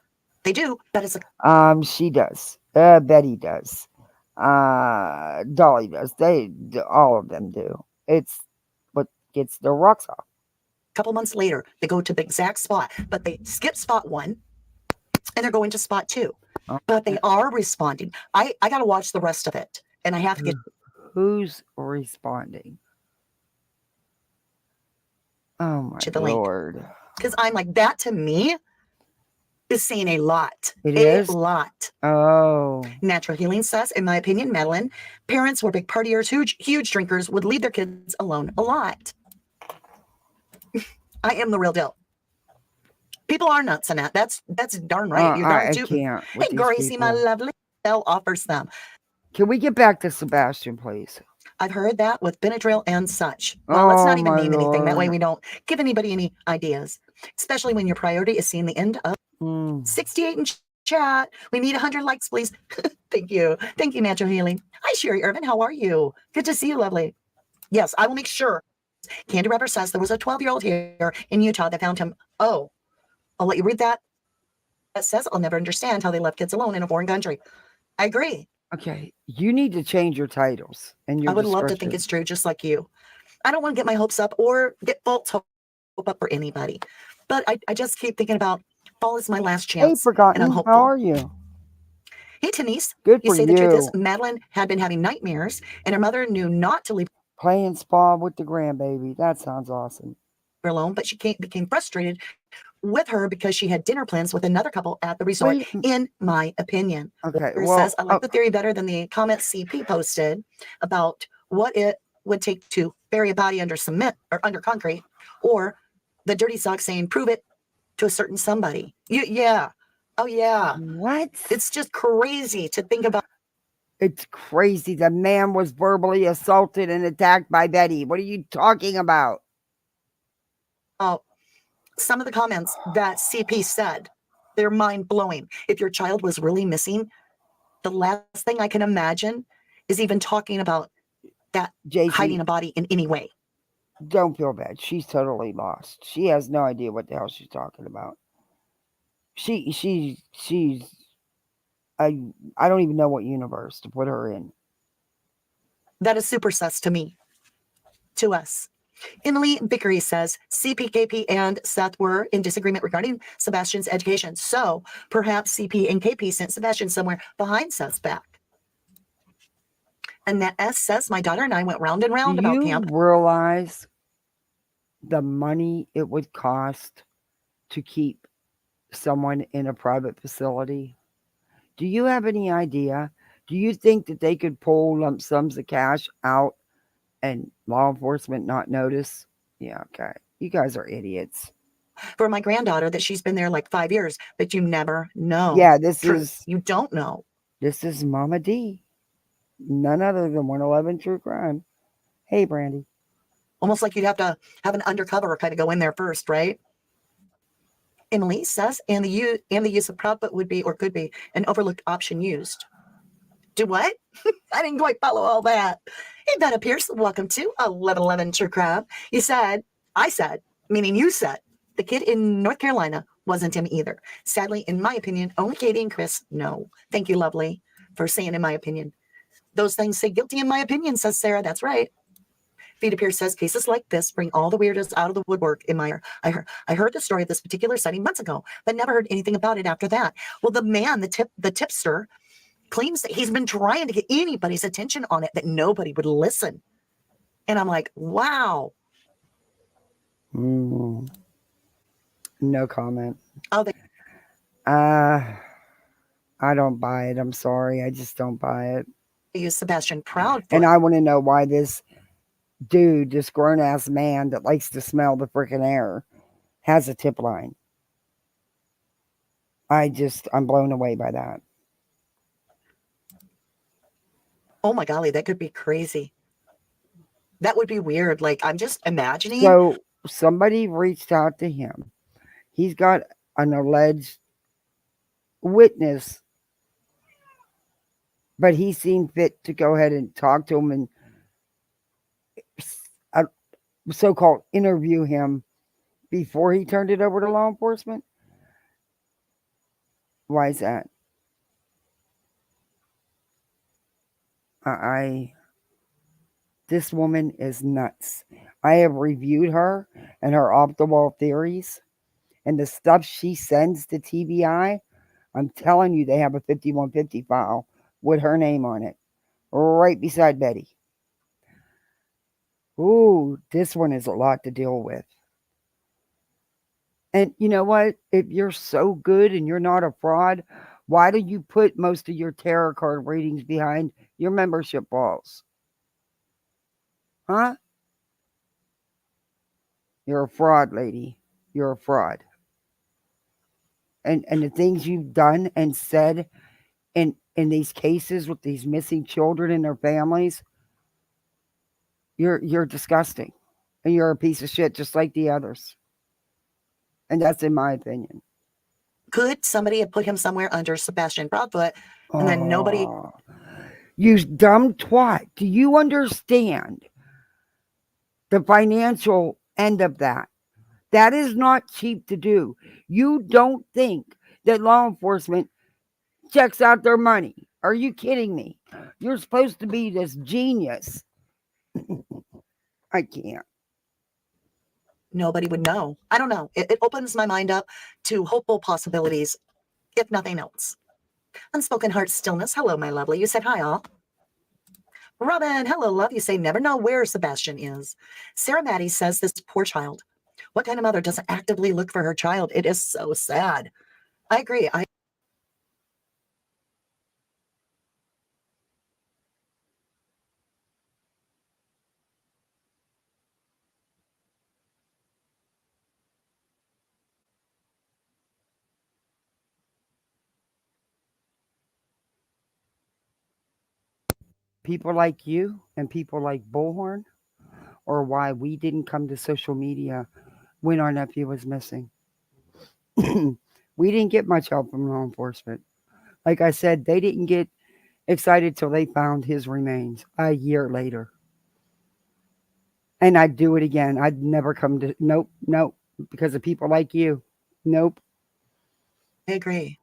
They do, but it's like she does. Betty does. Dolly does. All of them do. It's what gets their rocks off. A couple months later, they go to the exact spot, but they skip spot 1 and they're going to spot 2. But they are responding. I got to watch the rest of it, and I have to get. Who's responding? Oh my to the lord! Because I'm like, that to me is saying a lot. It a is? lot. Oh. Natural Healing says, in my opinion, Madeline, parents were big partiers, huge drinkers, would leave their kids alone a lot. I am the real deal. People are nuts in that. That's darn right. You darn I tootin'. can't with Hey, these Gracie, my people. lovely. Bell offers them. Can we get back to Sebastian, please? I've heard that with Benadryl and such. Well, let's not even name anything. That way we don't give anybody any ideas, especially when your priority is seeing the end of 68 in chat. We need 100 likes, please. Thank you. Thank you, Natural Healing. Hi, Sherry Irvin. How are you? Good to see you, lovely. Yes, I will make sure. Candy Wrapper says there was a 12-year-old here in Utah that found him. Oh, I'll let you read that. That says I'll never understand how they left kids alone in a foreign country. I agree. Okay, you need to change your titles and your I would love to think it's true, just like you. I don't want to get my hopes up or get false hope up for anybody. But I just keep thinking about fall is my last chance. Hey, Forgotten, and I'm hopeful. how are you? Hey, Denise. Good You for say the truth is you. Madeline had been having nightmares and her mother knew not to leave Playing spa with the grandbaby. That sounds awesome. her alone, but she became frustrated with her because she had dinner plans with another couple at the resort, in my opinion. Okay, It well, says, I like the theory better than the comment CP posted about what it would take to bury a body under cement or under concrete, or the dirty sock saying, prove it to a certain somebody. Yeah. Oh, yeah. What? It's just crazy to think about. It's crazy. The man was verbally assaulted and attacked by Betty. What are you talking about? Oh, some of the comments that CP said, they're mind blowing. If your child was really missing, the last thing I can imagine is even talking about that hiding a body in any way. Don't feel bad. She's totally lost. She has no idea what the hell she's talking about. She's I don't even know what universe to put her in. That is super sus to me, to us. Emily Vickery says CP, KP, and Seth were in disagreement regarding Sebastian's education. So perhaps CP and KP sent Sebastian somewhere behind Seth's back. And that S says, my daughter and I went round and round about camp. Do you realize the money it would cost to keep someone in a private facility? Do you have any idea? Do you think that they could pull lump sums of cash out and law enforcement not notice? Yeah, okay. You guys are idiots. For my granddaughter that she's been there like 5 years, but you never know. Yeah, this Truth. is... You don't know. This is Mama D. None other than 111 True Crime. Hey, Brandy. Almost like you'd have to have an undercover kind of go in there first, right? Emily says, and the use of profit would be or could be an overlooked option used. Do what? I didn't quite follow all that. Hey, Betta Pierce, welcome to 1111 True Crime. I said, meaning you said, the kid in North Carolina wasn't him either. Sadly, in my opinion, only Katie and Chris know. Thank you, lovely, for saying in my opinion. Those things say guilty in my opinion, says Sarah. That's right. Vita Pierce says cases like this bring all the weirdos out of the woodwork. I heard the story of this particular sighting months ago, but never heard anything about it after that. Well, the man, the tipster, claims that he's been trying to get anybody's attention on it, that nobody would listen. And I'm like, wow. No comment. Oh, I don't buy it. I'm sorry. I just don't buy it. They use Sebastian Proudfoot. And I want to know why this dude, this grown-ass man that likes to smell the freaking air, has a tip line. I'm blown away by that. Oh my golly, that could be crazy. That would be weird. Like, I'm just imagining. So somebody reached out to him. He's got an alleged witness, but he seemed fit to go ahead and talk to him and so-called interview him before he turned it over to law enforcement. Why is that? This woman is nuts. I have reviewed her and her off-the-wall theories and the stuff she sends to TBI. I'm telling you, they have a 5150 file with her name on it, right beside Betty. Ooh, this one is a lot to deal with. And you know what? If you're so good and you're not a fraud, why do you put most of your tarot card readings behind your membership walls? Huh? You're a fraud, lady. You're a fraud. And the things you've done and said in these cases with these missing children and their families, you're disgusting. And you're a piece of shit just like the others. And that's in my opinion. Could somebody have put him somewhere under Sebastian Proudfoot and then nobody... You dumb twat. Do you understand the financial end of that? That is not cheap to do. You don't think that law enforcement checks out their money. Are you kidding me? You're supposed to be this genius. I can't. Nobody would know. I don't know. It opens my mind up to hopeful possibilities, if nothing else. Unspoken Heart Stillness. Hello, my lovely. You said hi, all. Robin, hello, love. You say never know where Sebastian is. Sarah Maddie says this poor child. What kind of mother doesn't actively look for her child? It is so sad. I agree. People like you and people like Bullhorn are why we didn't come to social media when our nephew was missing. We didn't get much help from law enforcement. Like I said, they didn't get excited till they found his remains a year later. And I'd do it again. I'd never come to, nope, because of people like you. Nope. I agree.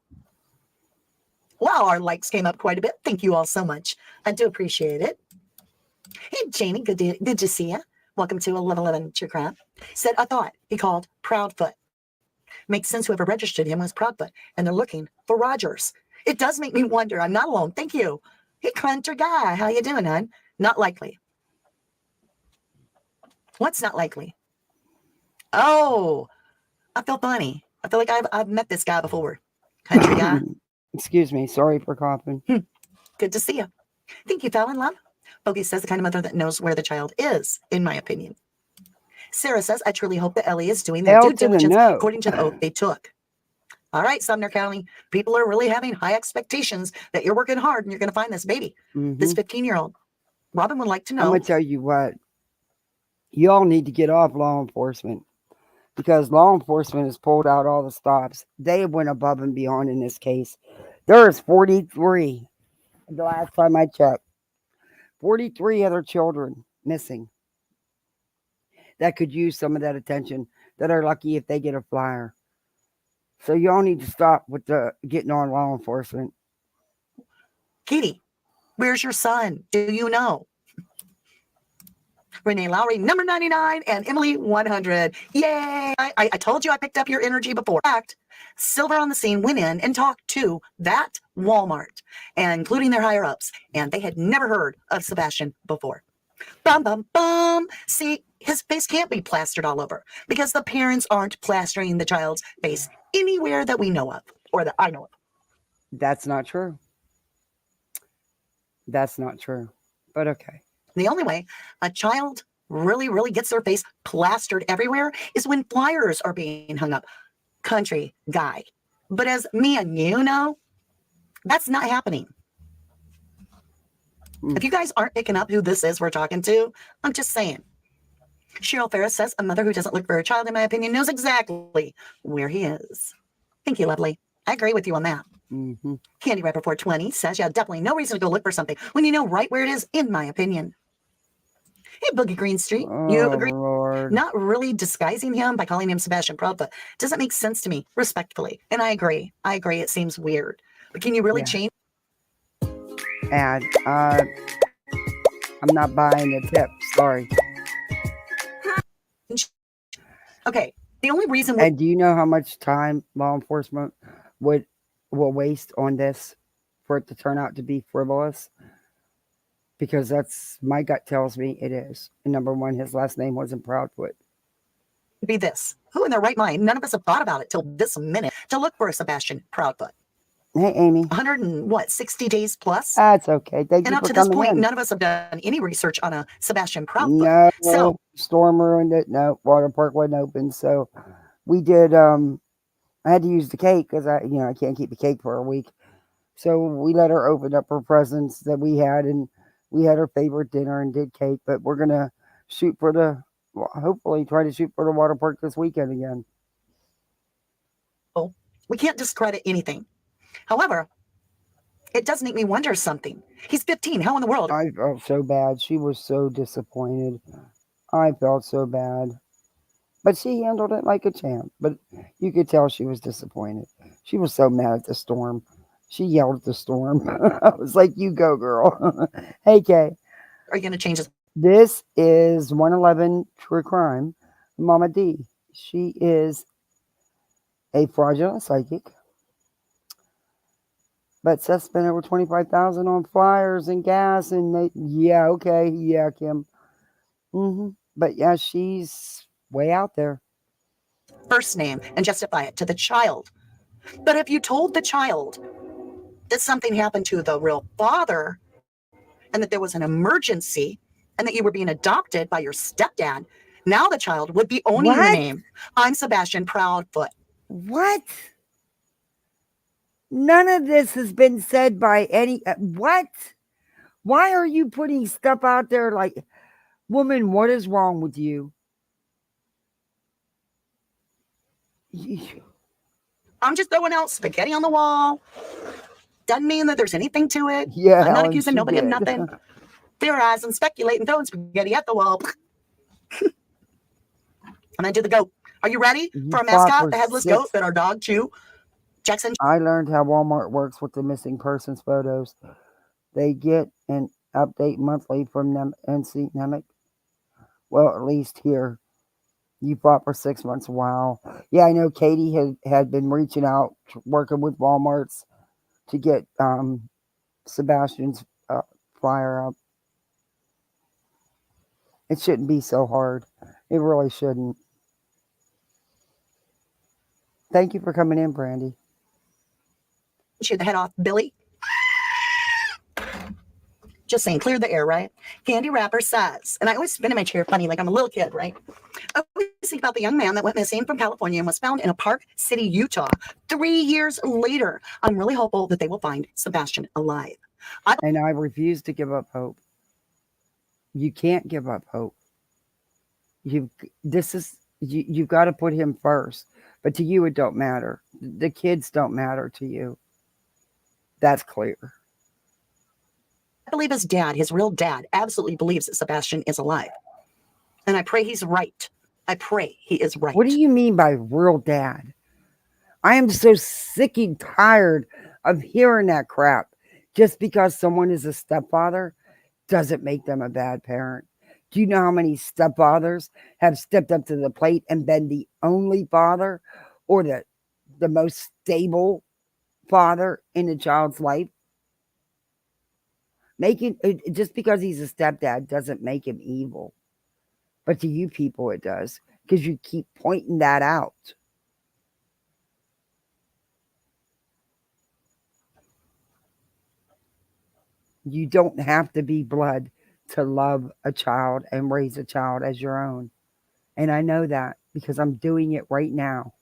Wow, our likes came up quite a bit. Thank you all so much. I do appreciate it. Hey, Janie, good to see you. Welcome to 1111 True Crime. Said a thought he called Proudfoot. Makes sense whoever registered him was Proudfoot, and they're looking for Rogers. It does make me wonder. I'm not alone. Thank you. Hey, Hunter Guy, how you doing, hon? Not likely. What's not likely? Oh, I feel funny. I feel like I've met this guy before. Country Guy. Excuse me. Sorry for coughing. Good to see you. Thank you, Fallon Love. Bogey says the kind of mother that knows where the child is, in my opinion. Sarah says, I truly hope that Ellie is doing their due diligence according to the oath they took. All right, Sumner County, people are really having high expectations that you're working hard and you're going to find this baby, this 15-year-old. Robin would like to know. I'm going to tell you what. Y'all need to get off law enforcement because law enforcement has pulled out all the stops. They went above and beyond in this case. There's 43, the last time I checked. 43 other children missing that could use some of that attention, that are lucky if they get a flyer. So y'all need to stop with the getting on law enforcement. Katie, where's your son? Do you know? Renee Lowry, number 99, and Emily 100. Yay! I told you I picked up your energy before. In fact, Silver on the Scene went in and talked to that Walmart, and including their higher ups, and they had never heard of Sebastian before. Bum, bum, bum. See, his face can't be plastered all over because the parents aren't plastering the child's face anywhere that we know of or that I know of. That's not true. That's not true. But okay. The only way a child really gets their face plastered everywhere is when flyers are being hung up. Country Guy. But as me and you know, that's not happening. If you guys aren't picking up who this is we're talking to, I'm just saying. Cheryl Ferris says, a mother who doesn't look for her child, in my opinion, knows exactly where he is. Thank you, lovely. I agree with you on that. Candy Rapper 420 says, yeah, definitely no reason to go look for something when you know right where it is, in my opinion. Hey, Boogie Green Street, you agree? Lord. Not really disguising him by calling him Sebastian Proudfoot doesn't make sense to me, respectfully. And I agree. It seems weird. But can you really change? And I'm not buying the tip. Sorry. Okay. The only reason. And do you know how much time law enforcement will waste on this for it to turn out to be frivolous? Because that's my gut tells me it is. And number one, his last name wasn't Proudfoot. Be this. Who in their right mind? None of us have thought about it till this minute to look for a Sebastian Proudfoot. Hey, Amy. 60 days plus? That's okay. Thank and you up for to this coming point, in. none of us have done any research on a Sebastian Proudfoot. No, So storm ruined it. No, water park wasn't open. So we did. I had to use the cake because I can't keep the cake for a week. So we let her open up her presents that we had, and we had her favorite dinner and did cake. But we're gonna shoot for the, hopefully, try to shoot for the water park this weekend again. we can't discredit anything. However, it does make me wonder something. He's 15. How in the world? I felt so bad. She was so disappointed. I felt so bad. But she handled it like a champ. But you could tell she was disappointed. She was so mad at the storm. She yelled at the storm. I was like, you go, girl. Hey, Kay. Are you going to change this? This is 111 True Crime. Mama D. She is a fraudulent psychic. But Seth spent over $25,000 on flyers and gas. And yeah, okay. Yeah, Kim. But yeah, she's way out there. First name and justify it to the child. But if you told the child that something happened to the real father and that there was an emergency and that you were being adopted by your stepdad, now the child would be owning the name. I'm Sebastian Proudfoot. What? None of this has been said by any. What? Why are you putting stuff out there like, woman, what is wrong with you? I'm just throwing out spaghetti on the wall. Doesn't mean that there's anything to it. Yeah, I'm not Helen, accusing she nobody of did. nothing. Theorize and speculate and throwing spaghetti at the wall. And I do the goat. Are you ready for a mascot, the headless goat that our dog Chew Jackson? I learned how Walmart works with the missing persons photos. They get an update monthly from them NC Nemic. Well, at least here. You fought for 6 months. Wow. Yeah, I know Katie had been reaching out, working with Walmarts to get Sebastian's flyer up. It shouldn't be so hard. It really shouldn't. Thank you for coming in, Brandy. Shoot the head off, Billy. Just saying, clear the air, right? Candy Wrapper says, and I always spin in my chair funny, like I'm a little kid, right? I always think about the young man that went missing from California and was found in a Park City, Utah. 3 years later, I'm really hopeful that they will find Sebastian alive. And I refuse to give up hope. You can't give up hope. You've got to put him first. But to you, it don't matter. The kids don't matter to you. That's clear. I believe his dad, his real dad, absolutely believes that Sebastian is alive. And I pray he's right. I pray he is right. What do you mean by real dad? I am so sick and tired of hearing that crap. Just because someone is a stepfather doesn't make them a bad parent. Do you know how many stepfathers have stepped up to the plate and been the only father or the most stable father in a child's life? Just because he's a stepdad doesn't make him evil. But to you people, it does. Because you keep pointing that out. You don't have to be blood to love a child and raise a child as your own. And I know that because I'm doing it right now.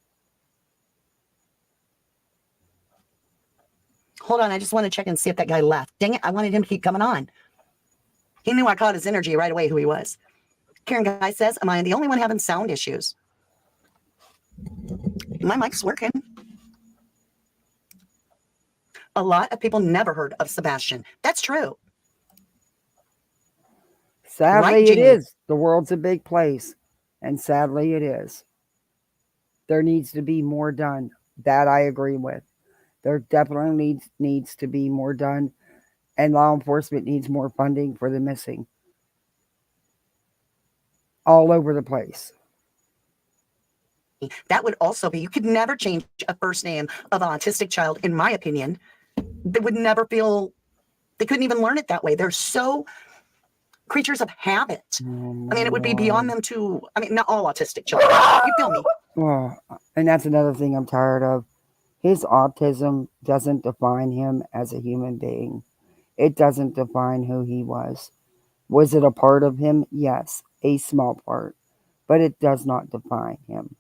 Hold on, I just want to check and see if that guy left. Dang it, I wanted him to keep coming on. He knew I caught his energy right away who he was. Karen Guy says, am I the only one having sound issues? My mic's working. A lot of people never heard of Sebastian. That's true. Sadly, Right, it Jamie? is. The world's a big place. And sadly, it is. There needs to be more done. That I agree with. There definitely needs to be more done. And law enforcement needs more funding for the missing. all over the place. That would also be, you could never change a first name of an autistic child, in my opinion. They would never feel, they couldn't even learn it that way. They're so creatures of habit. I mean, it would be beyond them to, I mean, not all autistic children. You feel me? Oh, and that's another thing I'm tired of. His autism doesn't define him as a human being. It doesn't define who he was. Was it a part of him? Yes, a small part. But it does not define him.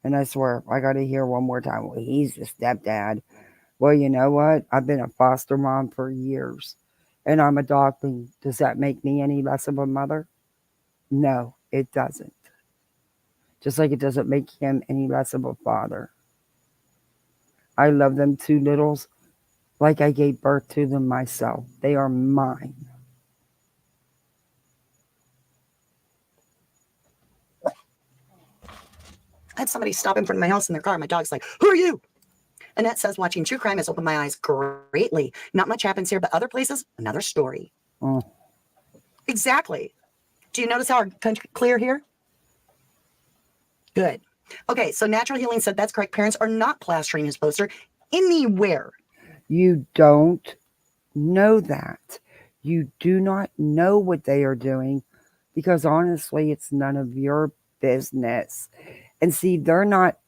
And I swear, I got to hear one more time, well, he's the stepdad. Well, you know what? I've been a foster mom for years. And I'm adopting. Does that make me any less of a mother? No, it doesn't. Just like it doesn't make him any less of a father. I love them two littles like I gave birth to them myself. They are mine. I had somebody stop in front of my house in their car. My dog's like, who are you? Annette says, watching true crime has opened my eyes greatly. Not much happens here, but other places, another story. Exactly. Do you notice how our country clear here? Good. Okay, so Natural Healing said that's correct. Parents are not plastering his poster anywhere. You don't know that. You do not know what they are doing because honestly, it's none of your business. And see, they're not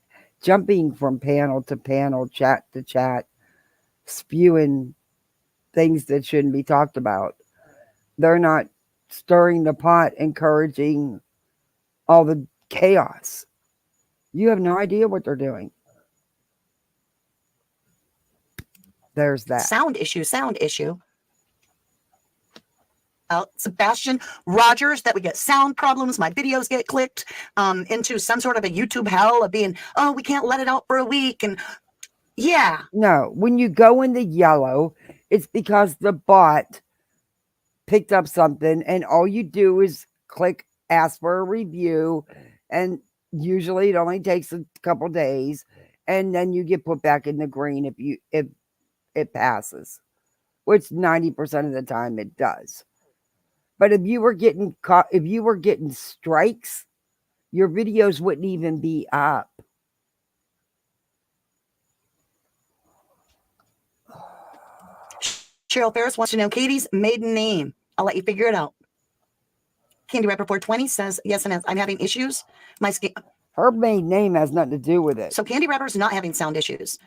jumping from panel to panel, chat to chat, spewing things that shouldn't be talked about. They're not stirring the pot, encouraging all the chaos. You have no idea what they're doing. There's that. Sound issue. Sebastian Rogers, that we get sound problems. My videos get clicked into some sort of a YouTube hell of being, oh, we can't let it out for a week. And yeah. No, when you go in the yellow, it's because the bot picked up something and all you do is click ask for a review, and usually it only takes a couple days, and then you get put back in the green if it passes, which 90% of the time it does. But if you were getting caught, if you were getting strikes, your videos wouldn't even be up. Cheryl Ferris wants to know Katie's maiden name. I'll let you figure it out. Candy Rapper 420 says, yes, and I'm having issues. Her maiden name has nothing to do with it. So Candy Rapper's not having sound issues.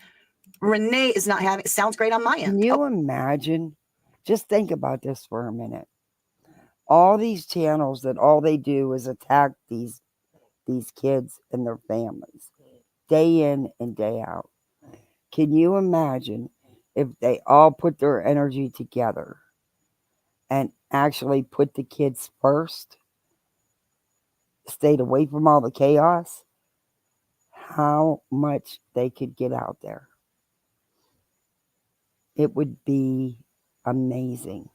Renee is not having, sounds great on my end. Can you imagine? Just think about this for a minute. All these channels that all they do is attack these kids and their families day in and day out. Can you imagine if they all put their energy together and actually put the kids first, stayed away from all the chaos, how much they could get out there? It would be amazing.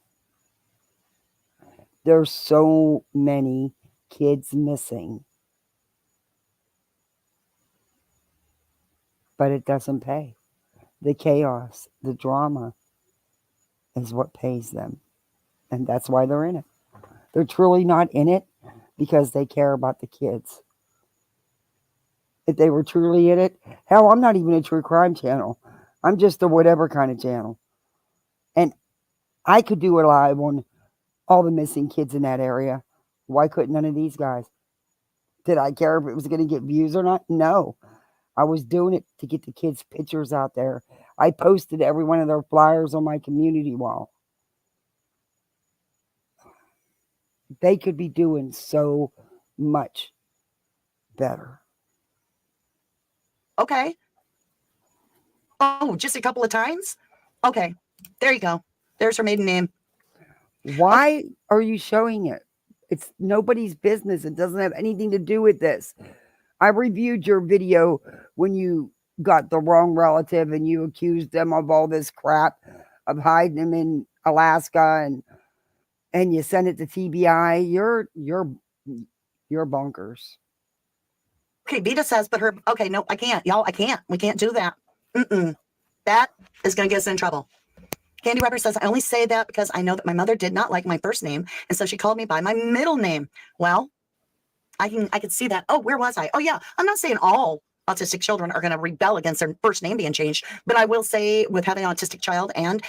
There's so many kids missing. But it doesn't pay. The chaos, the drama is what pays them. And that's why they're in it. They're truly not in it because they care about the kids. If they were truly in it, hell, I'm not even a true crime channel. I'm just a whatever kind of channel. And I could do a live on all the missing kids in that area. Why couldn't none of these guys? Did I care if it was going to get views or not? No. I was doing it to get the kids' pictures out there. I posted every one of their flyers on my community wall. They could be doing so much better. Okay. Oh, just a couple of times? Okay. There you go. There's her maiden name. Why are you showing it? It's nobody's business. It doesn't have anything to do with this. I reviewed your video when you got the wrong relative and you accused them of all this crap of hiding them in Alaska and you sent it to TBI. You're bonkers. Okay, Vita says, but her, okay, no, I can't. Y'all, I can't. We can't do that. That is going to get us in trouble. Candy Rapper says, I only say that because I know that my mother did not like my first name, and so she called me by my middle name. Well, I could see that. Oh, where was I? Oh, yeah. I'm not saying all autistic children are going to rebel against their first name being changed, but I will say with having an autistic child and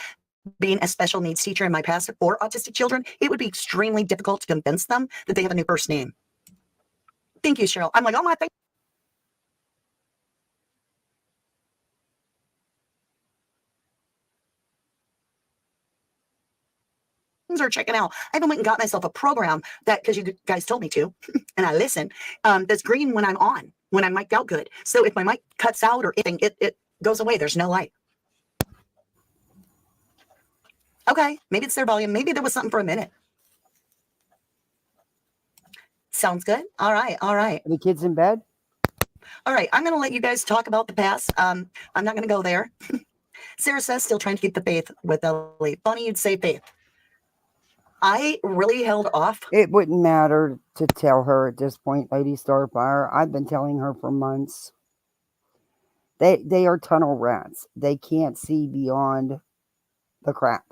being a special needs teacher in my past for autistic children, it would be extremely difficult to convince them that they have a new first name. Thank you, Cheryl. I'm like, oh my, thank are checking out. I even went and got myself a program that, because you guys told me to, and I listen, that's green when I'm on, when I'm mic'd out good. So if my mic cuts out or anything, it goes away. There's no light. Okay, maybe it's their volume. Maybe there was something for a minute. Sounds good. All right, all right. Are the kids in bed? All right, I'm going to let you guys talk about the past. I'm not going to go there. Sarah says, still trying to keep the faith with Ellie. Funny you'd say faith. I really held off. It wouldn't matter to tell her at this point, Lady Starfire. I've been telling her for months. They are tunnel rats. They can't see beyond the crap.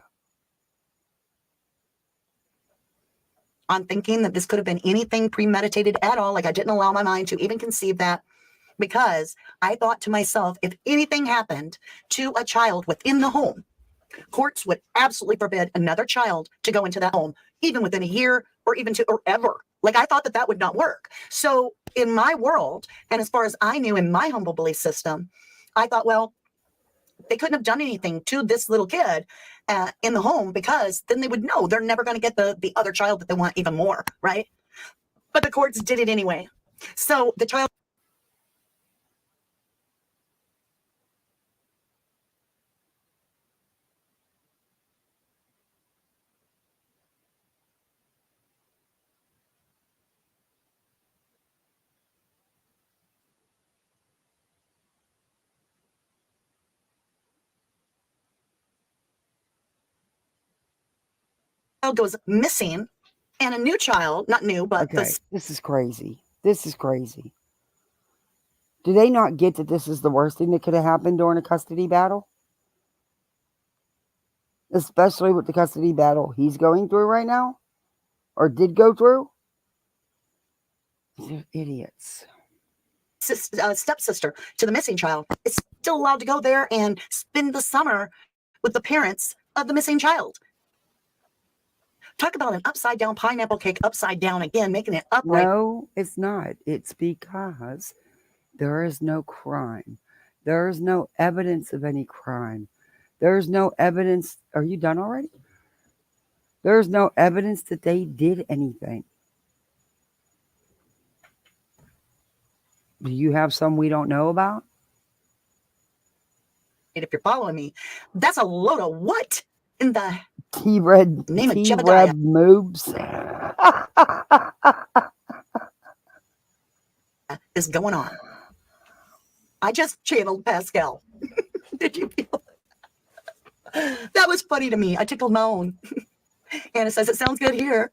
On thinking that this could have been anything premeditated at all. Like I didn't allow my mind to even conceive that, because I thought to myself, if anything happened to a child within the home, courts would absolutely forbid another child to go into that home, even within a year or even or ever. Like I thought that would not work. So in my world, and as far as I knew in my humble belief system, I thought, well, they couldn't have done anything to this little kid in the home, because then they would know they're never going to get the other child that they want even more, right? But the courts did it anyway. So the child goes missing, and a new child, not new, but Okay, this is crazy. This is crazy. Do they not get that this is the worst thing that could have happened during a custody battle? Especially with the custody battle he's going through right now? Or did go through? They're idiots. Stepsister to the missing child is still allowed to go there and spend the summer with the parents of the missing child. Talk about an upside down pineapple cake, upside down again, making it upright. No, it's not. It's because there is no crime. There is no evidence of any crime. There's no evidence. Are you done already? There's no evidence that they did anything. Do you have some we don't know about? If you're following me, that's a load of what in the T-Red name of Jebediah moves is going on. I just channeled Pascal. Did you feel that? That was funny to me. I tickled my own. Anna says, it sounds good here.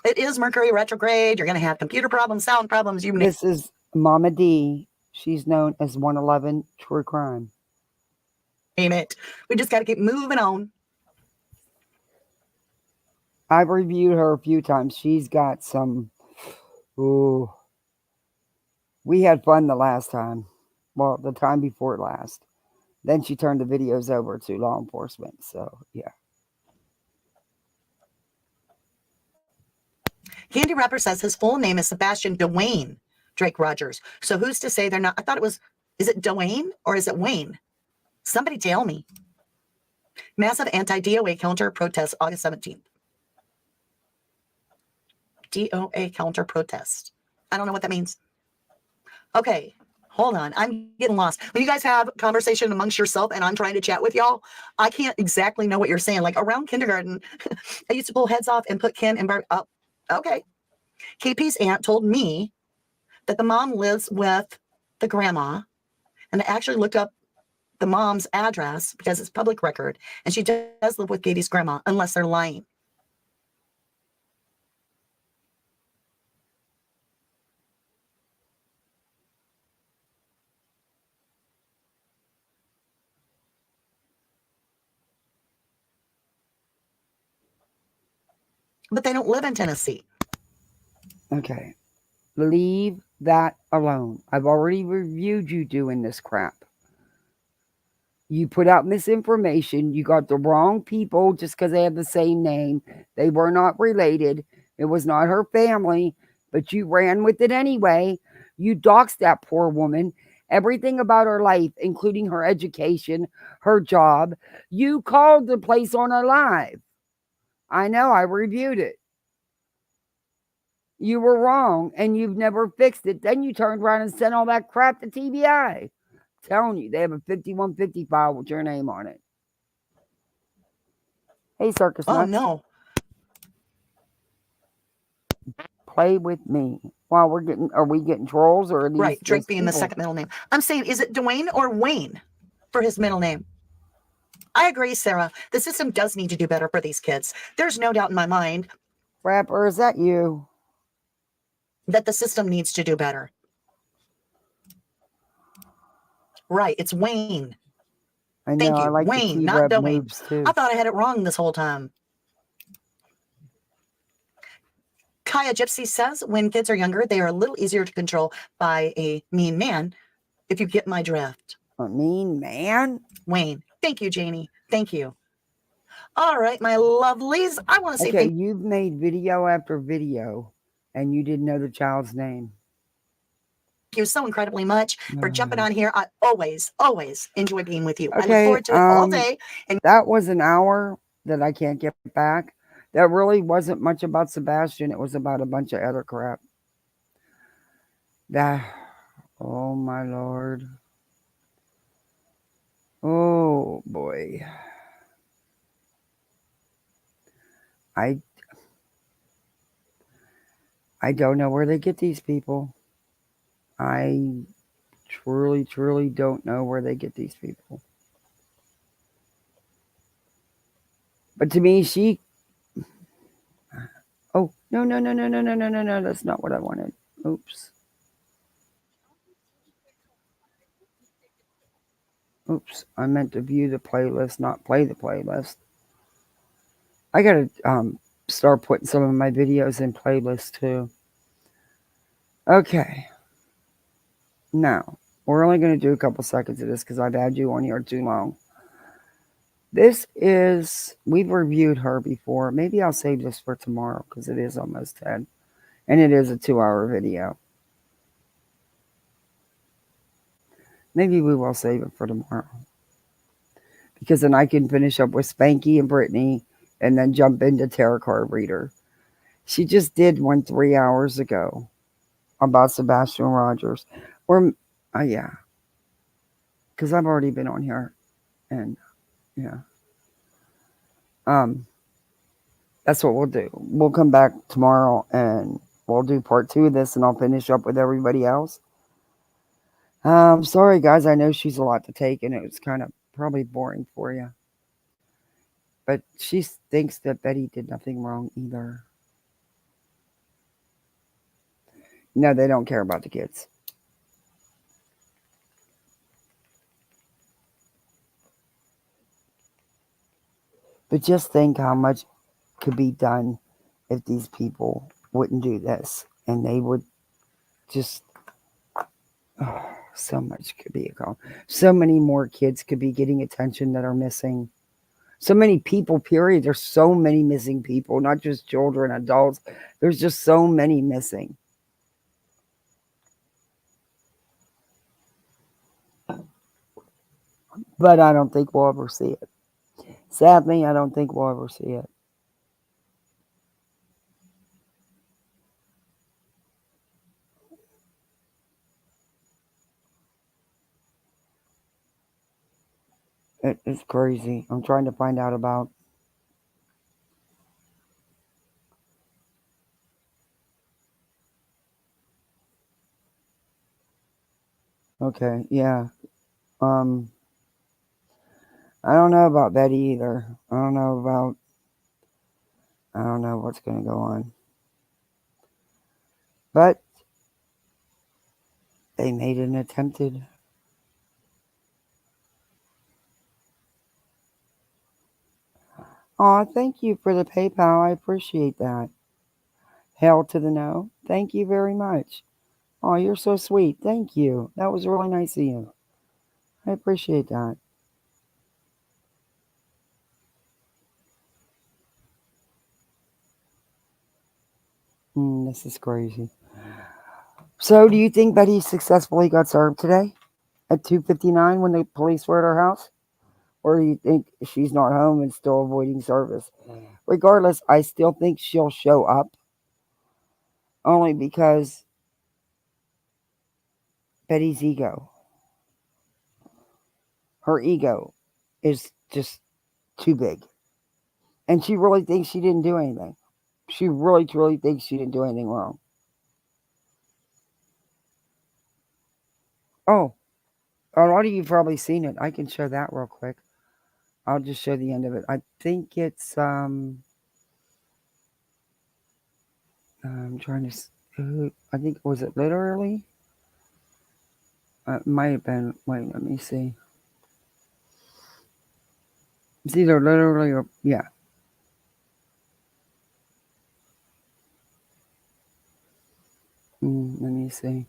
It is Mercury retrograde. You're going to have computer problems, sound problems. This is Mama D. She's known as 111 True Crime. Name it. We just got to keep moving on. I've reviewed her a few times. She's got some... Ooh. We had fun the last time. Well, the time before last. Then she turned the videos over to law enforcement. So, yeah. Candy Rapper says his full name is Sebastian Dwayne Drake Rogers. So who's to say they're not? I thought it was, is it Dwayne or is it Wayne? Somebody tell me. Massive anti-DOA counter protest August 17th. DOA counter protest. I don't know what that means. Okay, hold on. I'm getting lost. When you guys have conversation amongst yourself and I'm trying to chat with y'all, I can't exactly know what you're saying. Like around kindergarten, I used to pull heads off and put Ken and Barbie. Oh, okay. KP's aunt told me that the mom lives with the grandma, and I actually looked up the mom's address because it's public record, and she does live with Katie's grandma, unless they're lying. But they don't live in Tennessee. Okay. Leave that alone. I've already reviewed you doing this crap. You put out misinformation. You got the wrong people just because they have the same name. They were not related. It was not her family, but you ran with it anyway. You doxed that poor woman. Everything about her life, including her education, her job. You called the place on her live. I know, I reviewed it. You were wrong and you've never fixed it. Then you turned around and sent all that crap to TBI. Telling you, they have a 5150 file with your name on it. Hey, Circus Nuts. Oh, no. Play with me. While are we getting trolls or are these Right, Drake just being the people? second middle name. I'm saying, is it Dwayne or Wayne for his middle name? I agree, Sarah. The system does need to do better for these kids. There's no doubt in my mind. Rapper, is that you? That the system needs to do better. Right, it's Wayne. I know, Thank I you. like Wayne, the not T-Rev Dwayne. moves too. I thought I had it wrong this whole time. Kaya Gypsy says, when kids are younger, they are a little easier to control by a mean man, if you get my drift. A mean man? Wayne. Thank you, Janie. Thank you. All right, my lovelies. I want to say Okay, thank you've made video after video and you didn't know the child's name. you so incredibly much for jumping on here. I always enjoy being with you. I look Okay, forward to it all day. And that was an hour that I can't get back. That really wasn't much about Sebastian. It was about a bunch of other crap. Oh my Lord. Oh boy. I don't know where they get these people. I truly don't know where they get these people. But to me, oh, no, that's not what I wanted. Oops. I meant to view the playlist, not play the playlist. I gotta start putting some of my videos in playlists too. Okay. Now, we're only going to do a couple seconds of this because I've had you on here too long. We've reviewed her before. Maybe I'll save this for tomorrow because it is almost 10. And it is a 2-hour video. Maybe we will save it for tomorrow. Because then I can finish up with Spanky and Brittany and then jump into Tarot Card Reader. She just did one 3 hours ago about Sebastian Rogers. Yeah. Because I've already been on here. And, yeah. That's what we'll do. We'll come back tomorrow and we'll do part 2 of this and I'll finish up with everybody else. Sorry guys, I know she's a lot to take and it was kind of probably boring for you. But she thinks that Betty did nothing wrong either. No, they don't care about the kids. But just think how much could be done if these people wouldn't do this. And they would just... so much could be accomplished. So many more kids could be getting attention that are missing. So many people, period. There's so many missing people, not just children, adults. There's just so many missing. But I don't think we'll ever see it. Sadly, I don't think we'll ever see it. It's crazy. I'm trying to find out about... Okay, yeah. I don't know about Betty either. I don't know what's going to go on. But they made an attempted... Aw, thank you for the PayPal. I appreciate that. Hell to the no. Thank you very much. Oh, you're so sweet. Thank you. That was really nice of you. I appreciate that. This is crazy. So, do you think Betty successfully got served today at 2:59 when the police were at her house? Or do you think she's not home and still avoiding service? Regardless, I still think she'll show up only because Betty's ego. Her ego is just too big. And she really thinks she didn't do anything. She really, truly thinks she didn't do anything wrong. Oh, a lot of you have probably seen it. I can show that real quick. I'll just show the end of it. I think it's I'm trying to. I think was it literally? It might have been. Wait, let me see. It's either literally or yeah. Let me see.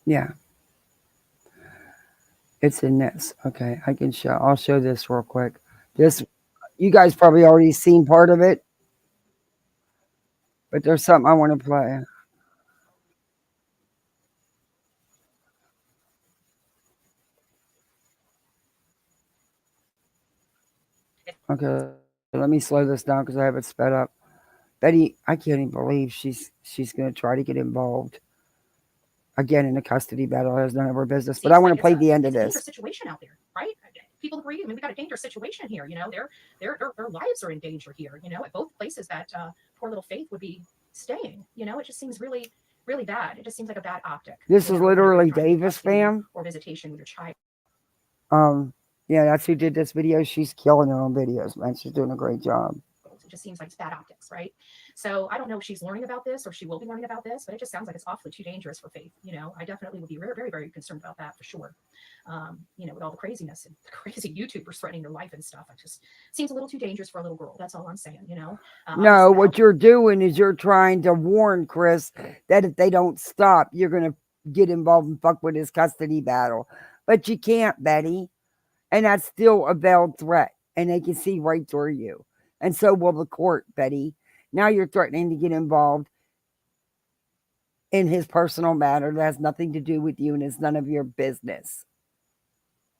Yeah. It's in this. Okay, I can show. I'll show this real quick. This, you guys probably already seen part of it, but there's something I want to play. Okay, let me slow this down because I have it sped up. Betty, I can't even believe she's going to try to get involved again in a custody battle. It has none of her business. But I want to play the end of this. Situation out there, right? People agree. I mean, we got a dangerous situation here. You know, their lives are in danger here. You know, at both places that poor little Faith would be staying. You know, it just seems really, really bad. It just seems like a bad optic. This is literally Davis, fam. Or visitation with your child. Yeah, that's who did this video. She's killing her own videos, man. She's doing a great job. It just seems like it's bad optics, right? So I don't know if she's learning about this or she will be learning about this, but it just sounds like it's awfully too dangerous for Faith. You know, I definitely would be very, very, very concerned about that for sure. You know, with all the craziness and the crazy YouTubers threatening their life and stuff, it just seems a little too dangerous for a little girl. That's all I'm saying, you know? No, what you're doing is you're trying to warn Chris that if they don't stop, you're going to get involved and fuck with his custody battle. But you can't, Betty. And that's still a veiled threat. And they can see right through you. And so will the court, Betty. Now you're threatening to get involved in his personal matter that has nothing to do with you and is none of your business.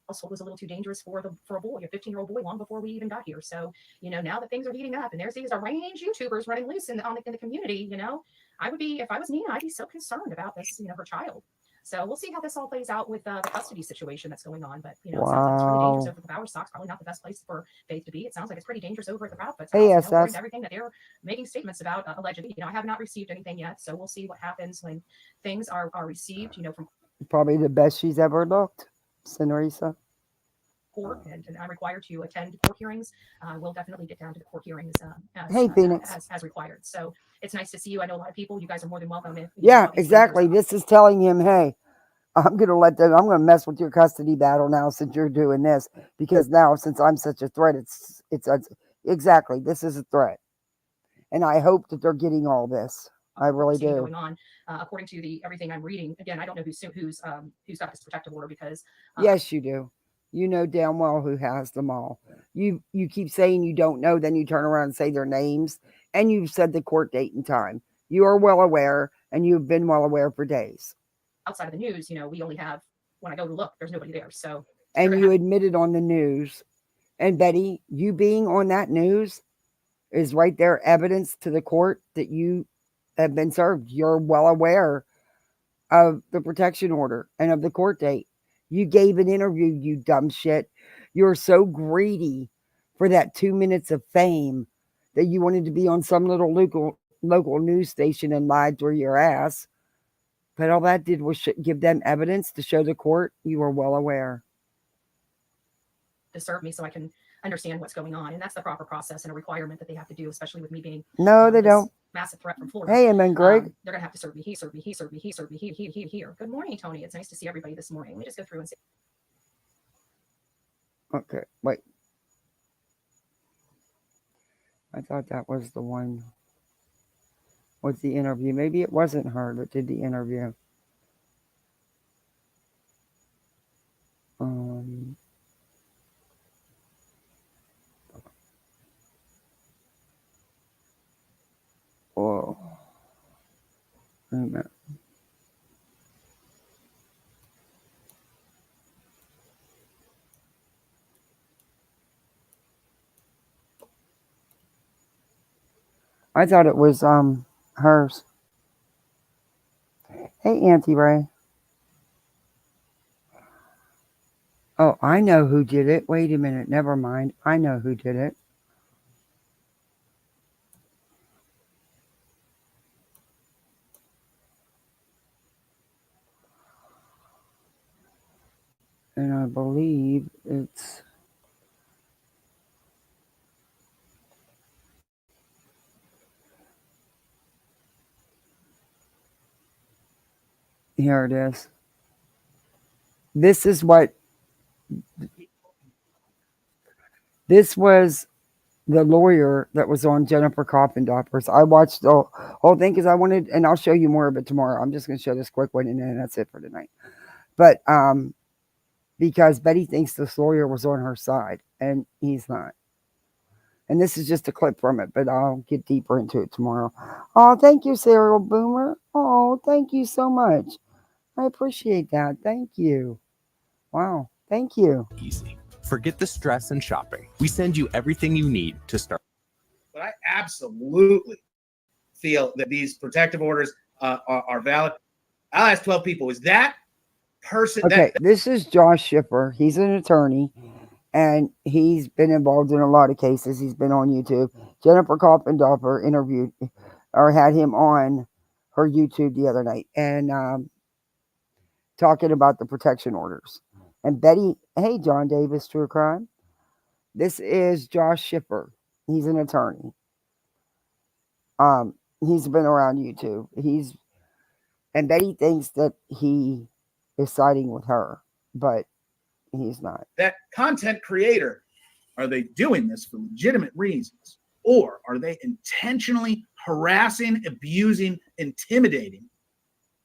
Household was a little too dangerous for a boy, a 15-year-old boy, long before we even got here. So, you know, now that things are heating up and there's these arranged YouTubers running loose in the community, you know, I would be, if I was Nina, I'd be so concerned about this, you know, her child. So we'll see how this all plays out with the custody situation that's going on. But, you know, it sounds like it's really dangerous over the Bower Stocks. Probably not the best place for Faith to be. It sounds like it's pretty dangerous over at the Proudfoot's house. Hey, You know, yes, according to everything that they're making statements about allegedly. You know, I have not received anything yet. So we'll see what happens when things are received, you know, from Probably the best she's ever looked, Senorita. Court, and I'm required to attend court hearings. We'll definitely get down to the court hearings as required. So it's nice to see you. I know a lot of people. You guys are more than welcome. Yeah, exactly. This is telling him, hey, I'm going to mess with your custody battle now since you're doing this. Because now, since I'm such a threat, it's exactly, this is a threat. And I hope that they're getting all this. I really do. Going on, according to everything I'm reading. Again, I don't know who's got this protective order because. Yes, you do. You know damn well who has them all. You keep saying you don't know, then you turn around and say their names, and you've said the court date and time. You are well aware, and you've been well aware for days. Outside of the news, you know, we only have, when I go to look, there's nobody there. So. And you admitted on the news. And Betty, you being on that news is right there evidence to the court that you have been served. You're well aware of the protection order and of the court date. You gave an interview, you dumb shit. You're so greedy for that 2 minutes of fame that you wanted to be on some little local news station and lied through your ass. But all that did was give them evidence to show the court you were well aware. To serve me so I can understand what's going on. And that's the proper process and a requirement that they have to do, especially with me being. No, they don't. massive threat from Florida. Hey, and then Greg. They're gonna have to serve me. He served me. He served me. He served me. He here. Good morning, Tony. It's nice to see everybody this morning. Let me just go through and see. Okay, wait. I thought that was the one with the interview. Maybe it wasn't her that did the interview. Whoa. Wait a minute. I thought it was hers. Hey, Auntie Ray. Oh, I know who did it. Wait a minute. Never mind. I know who did it. And I believe it's... Here it is. This is what... This was the lawyer that was on Jennifer Coppendopper's. I watched the whole thing because I wanted, and I'll show you more of it tomorrow. I'm just going to show this quick one, and then that's it for tonight. But because Betty thinks this lawyer was on her side, and he's not. And this is just a clip from it, but I'll get deeper into it tomorrow. Oh, thank you, Serial Boomer. Oh, thank you so much. I appreciate that. Thank you. Wow. Thank you. Easy. Forget the stress and shopping. We send you everything you need to start. But I absolutely feel that these protective orders are valid. I'll ask 12 people. Is that person... Okay, this is Josh Schiffer. He's an attorney, and he's been involved in a lot of cases. He's been on YouTube. Jennifer Coppendopper interviewed or had him on her YouTube the other night and talking about the protection orders. And Betty, hey, John Davis, True Crime. This is Josh Schiffer. He's an attorney. He's been around YouTube. And Betty thinks that he is siding with her, but he's not. That content creator, are they doing this for legitimate reasons? Or are they intentionally harassing, abusing, intimidating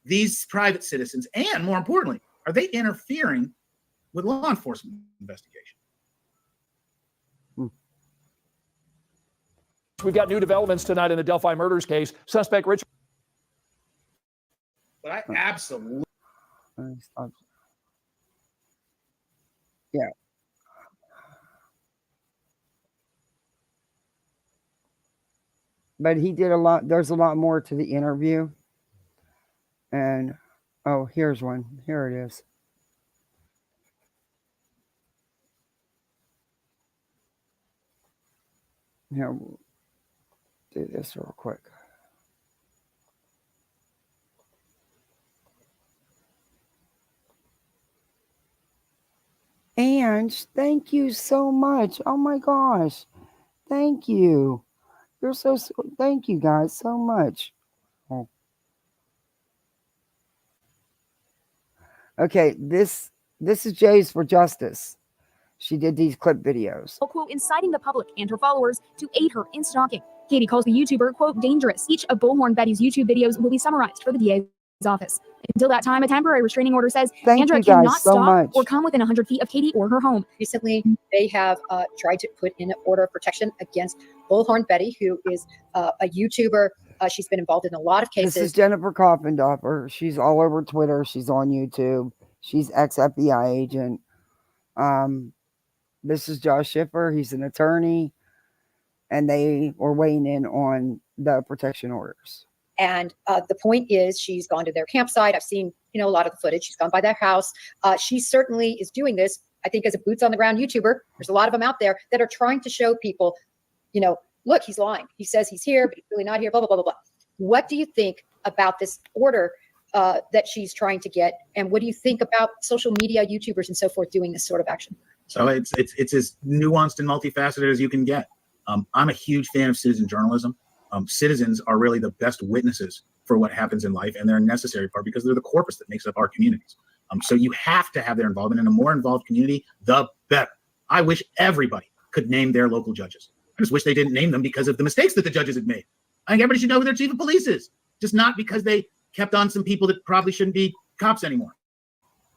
these private citizens? And more importantly, are they interfering with law enforcement investigation? We've got new developments tonight in the Delphi murders case. Suspect Richard. But I absolutely... Yeah. But he did a lot. There's a lot more to the interview. And, oh, here's one. Here it is. Here, we'll do this real quick. And thank you so much. Oh my gosh. Thank you. You're so, thank you guys so much. Oh. Okay, this is Jay's for Justice. She did these clip videos. Quote, inciting the public and her followers to aid her in stalking. Katie calls the YouTuber, quote, dangerous. Each of Bullhorn Betty's YouTube videos will be summarized for the DA's office. Until that time, a temporary restraining order says Andrea cannot stalk or come within 100 feet of Katie or her home. Recently, they have tried to put in an order of protection against Bullhorn Betty, who is a YouTuber. She's been involved in a lot of cases. This is Jennifer Coppendopper. She's all over Twitter. She's on YouTube. She's ex-FBI agent. This is Josh Schiffer. He's an attorney. And they were weighing in on the protection orders. And the point is, she's gone to their campsite. I've seen, a lot of the footage. She's gone by their house. She certainly is doing this, I think, as a boots on the ground YouTuber. There's a lot of them out there that are trying to show people, look, he's lying. He says he's here, but he's really not here, blah, blah, blah, blah, blah. What do you think about this order that she's trying to get? And what do you think about social media YouTubers and so forth doing this sort of action? So it's as nuanced and multifaceted as you can get. I'm a huge fan of citizen journalism. Citizens are really the best witnesses for what happens in life, and they're a necessary part because they're the corpus that makes up our communities. So you have to have their involvement, and a more involved community, the better. I wish everybody could name their local judges. I just wish they didn't name them because of the mistakes that the judges had made. I think everybody should know who their chief of police is, just not because they kept on some people that probably shouldn't be cops anymore.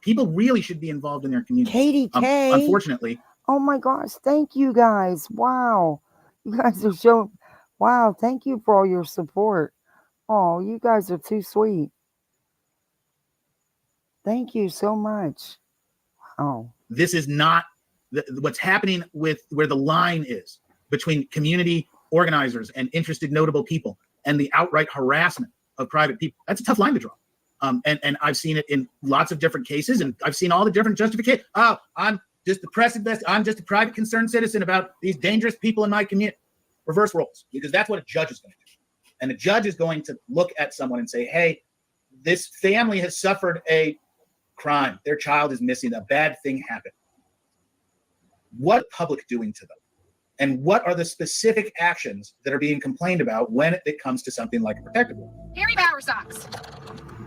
People really should be involved in their community. Katie K. Unfortunately. Oh my gosh. Thank you guys. Wow. You guys are so, wow. Thank you for all your support. Oh, you guys are too sweet. Thank you so much. Wow. This is not what's happening with where the line is between community organizers and interested notable people and the outright harassment of private people. That's a tough line to draw. And I've seen it in lots of different cases, and I've seen all the different justifications. Oh, I'm just the press investor. I'm just a private concerned citizen about these dangerous people in my community. Reverse roles, because that's what a judge is going to do. And a judge is going to look at someone and say, hey, this family has suffered a crime. Their child is missing. A bad thing happened. What is the public doing to them? And what are the specific actions that are being complained about when it comes to something like a protective order? Terry Bowersox.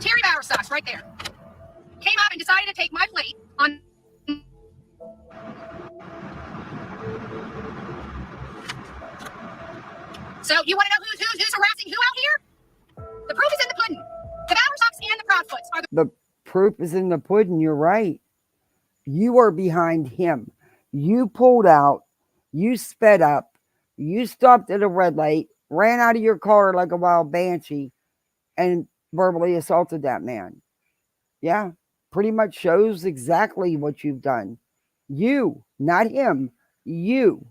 Terry Bowersox, right there. Came up and decided to take my plate on. So you want to know who's harassing who out here? The proof is in the pudding. The Bowersox and the Proudfoots are The proof is in the pudding. You're right. You are behind him. You pulled out. You sped up. You stopped at a red light, ran out of your car like a wild banshee, and verbally assaulted that man. Yeah, pretty much shows exactly what you've done. You, not him. You.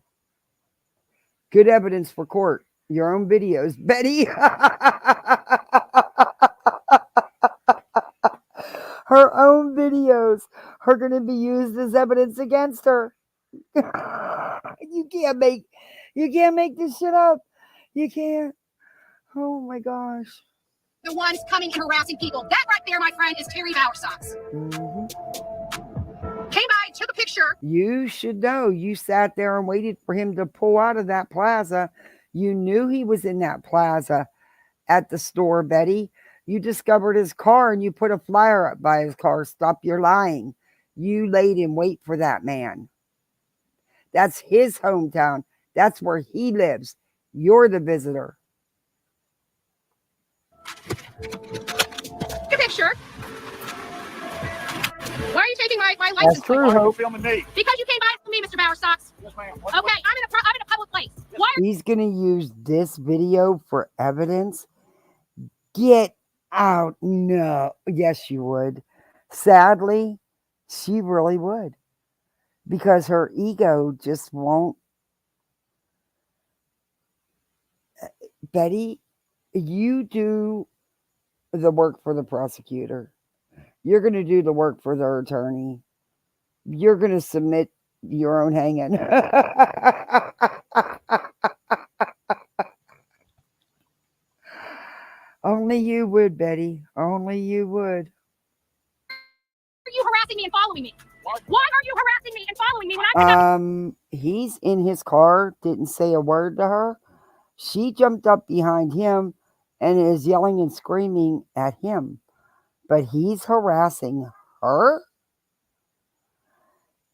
Good evidence for court. Your own videos, Betty. Her own videos are going to be used as evidence against her. You can't make this shit up. You can't. Oh my gosh. the ones coming and harassing people. That right there, my friend, is Terry Bowersox. Came by, took a picture. You should know. You sat there and waited for him to pull out of that plaza. You knew he was in that plaza at the store, Betty. You discovered his car and you put a flyer up by his car. Stop your lying. You laid in wait for that man. That's his hometown. That's where he lives. You're the visitor. Your picture. Why are you taking my license That's true. plate? Why are you filming me? Because you came by for me, Mr. Bowersox. Yes, ma'am. Okay, I'm in a public place. Why are He's going to use this video for evidence. Get out. No. Yes, you would. Sadly, she really would. Because her ego just won't. Betty, you do the work for the prosecutor. You're going to do the work for their attorney. You're going to submit your own hanging. Only you would, Betty. Only you would. you harassing me and following me? Why are you harassing me and following me when I'm He's in his car, didn't say a word to her. She jumped up behind him and is yelling and screaming at him. But he's harassing her?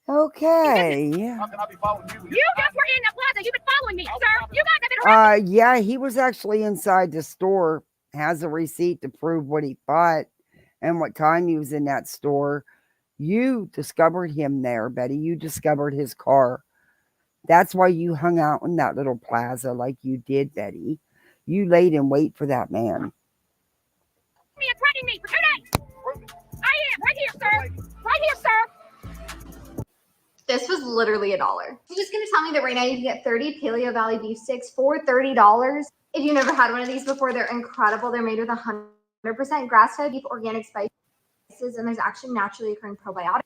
Okay. How can I be following you? You just were in the plaza. You've been following me, sir. You guys have been harassing me. Yeah, he was actually inside the store. Has a receipt to prove what he bought and what time he was in that store. You discovered him there, Betty. You discovered his car. That's why you hung out in that little plaza like you did, Betty. You laid in wait for that man. And threatening me for 2 days. I am right here, sir. Right here, sir. This was literally $1. You're just gonna tell me that right now you can get 30 Paleo Valley beef sticks for $30? If you've never had one of these before, they're incredible. They're made with 100% grass-fed beef, organic spices, and there's actually naturally occurring probiotics.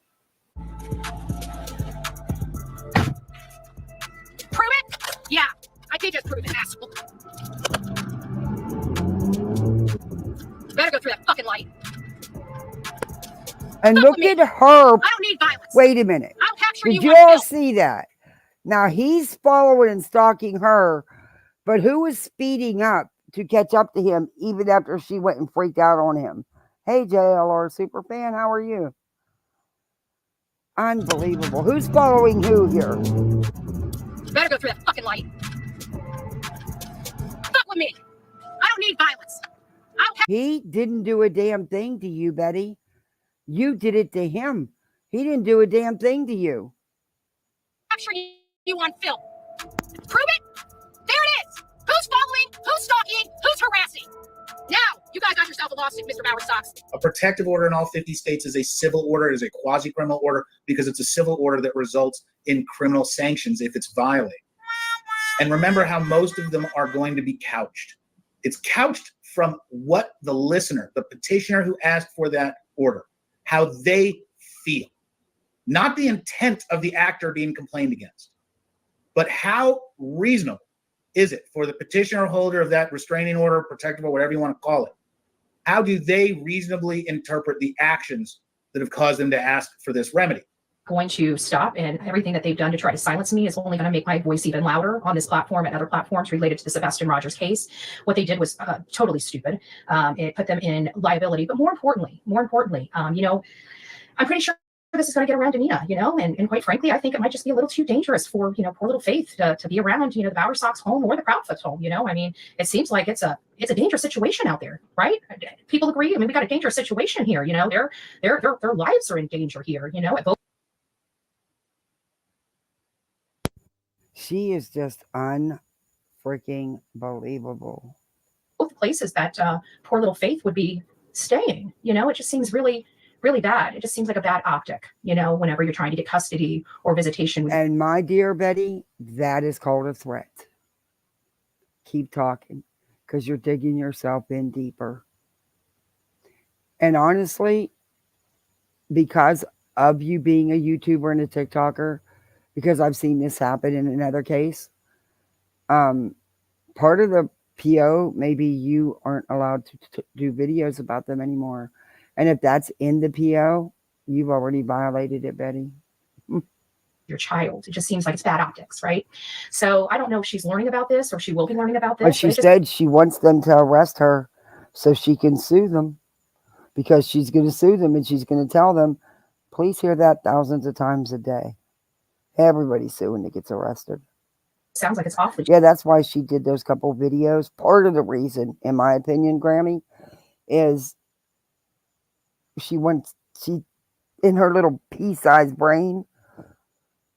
Prove it? Yeah, I did just prove it, asshole. Better go through that fucking light. And look at her. I don't need violence. Wait a minute. I'll capture Did you you on all film. see that? Now he's following and stalking her But who was speeding up to catch up to him even after she went and freaked out on him? Hey, JLR Superfan, how are you? Unbelievable. Who's following who here? Better go through that fucking light. Fuck with me. I don't need violence. He didn't do a damn thing to you, Betty. You did it to him. He didn't do a damn thing to you. Capture you on film. Prove it. There it is. Who's following? Who's stalking? Who's harassing? Now, you guys got yourself a lawsuit, Mr. Bauer Stocks. A protective order in all 50 states is a civil order, it is a quasi-criminal order, because it's a civil order that results in criminal sanctions if it's violated. And remember how most of them are going to be couched. It's couched from what the listener, the petitioner who asked for that order, how they feel. Not the intent of the actor being complained against, but how reasonable is it for the petitioner holder of that restraining order, protective, or whatever you want to call it? How do they reasonably interpret the actions that have caused them to ask for this remedy? Going to stop, and everything that they've done to try to silence me is only going to make my voice even louder on this platform and other platforms related to the Sebastian Rogers case. What they did was totally stupid. It put them in liability, but more importantly, you know, I'm pretty sure this is going to get around to Nina, you know, and quite frankly, I think it might just be a little too dangerous for, you know, poor little Faith to be around, you know, the Bauer Stocks home or the Proudfoot's home. You know, I mean, it seems like it's a dangerous situation out there, right? People agree. I mean, we got a dangerous situation here. You know, their lives are in danger here. You know, at both. She is just unfreaking believable. Both places that poor little Faith would be staying. You know, it just seems really bad. It just seems like a bad optic, you know, whenever you're trying to get custody or visitation. And my dear Betty, that is called a threat. Keep talking, because you're digging yourself in deeper. And honestly, because of you being a YouTuber and a TikToker, because I've seen this happen in another case, part of the PO, maybe you aren't allowed to do videos about them anymore. And if that's in the PO, you've already violated it, Betty. Your child. It just seems like it's bad optics, right? So I don't know if she's learning about this or she will be learning about this. But she said she wants them to arrest her so she can sue them, because she's going to sue them and she's going to tell them, please hear that thousands of times a day. Everybody's suing that gets arrested. Sounds like it's awfully. Yeah, that's why she did those couple videos. Part of the reason, in my opinion, Grammy, is she in her little pea-sized brain,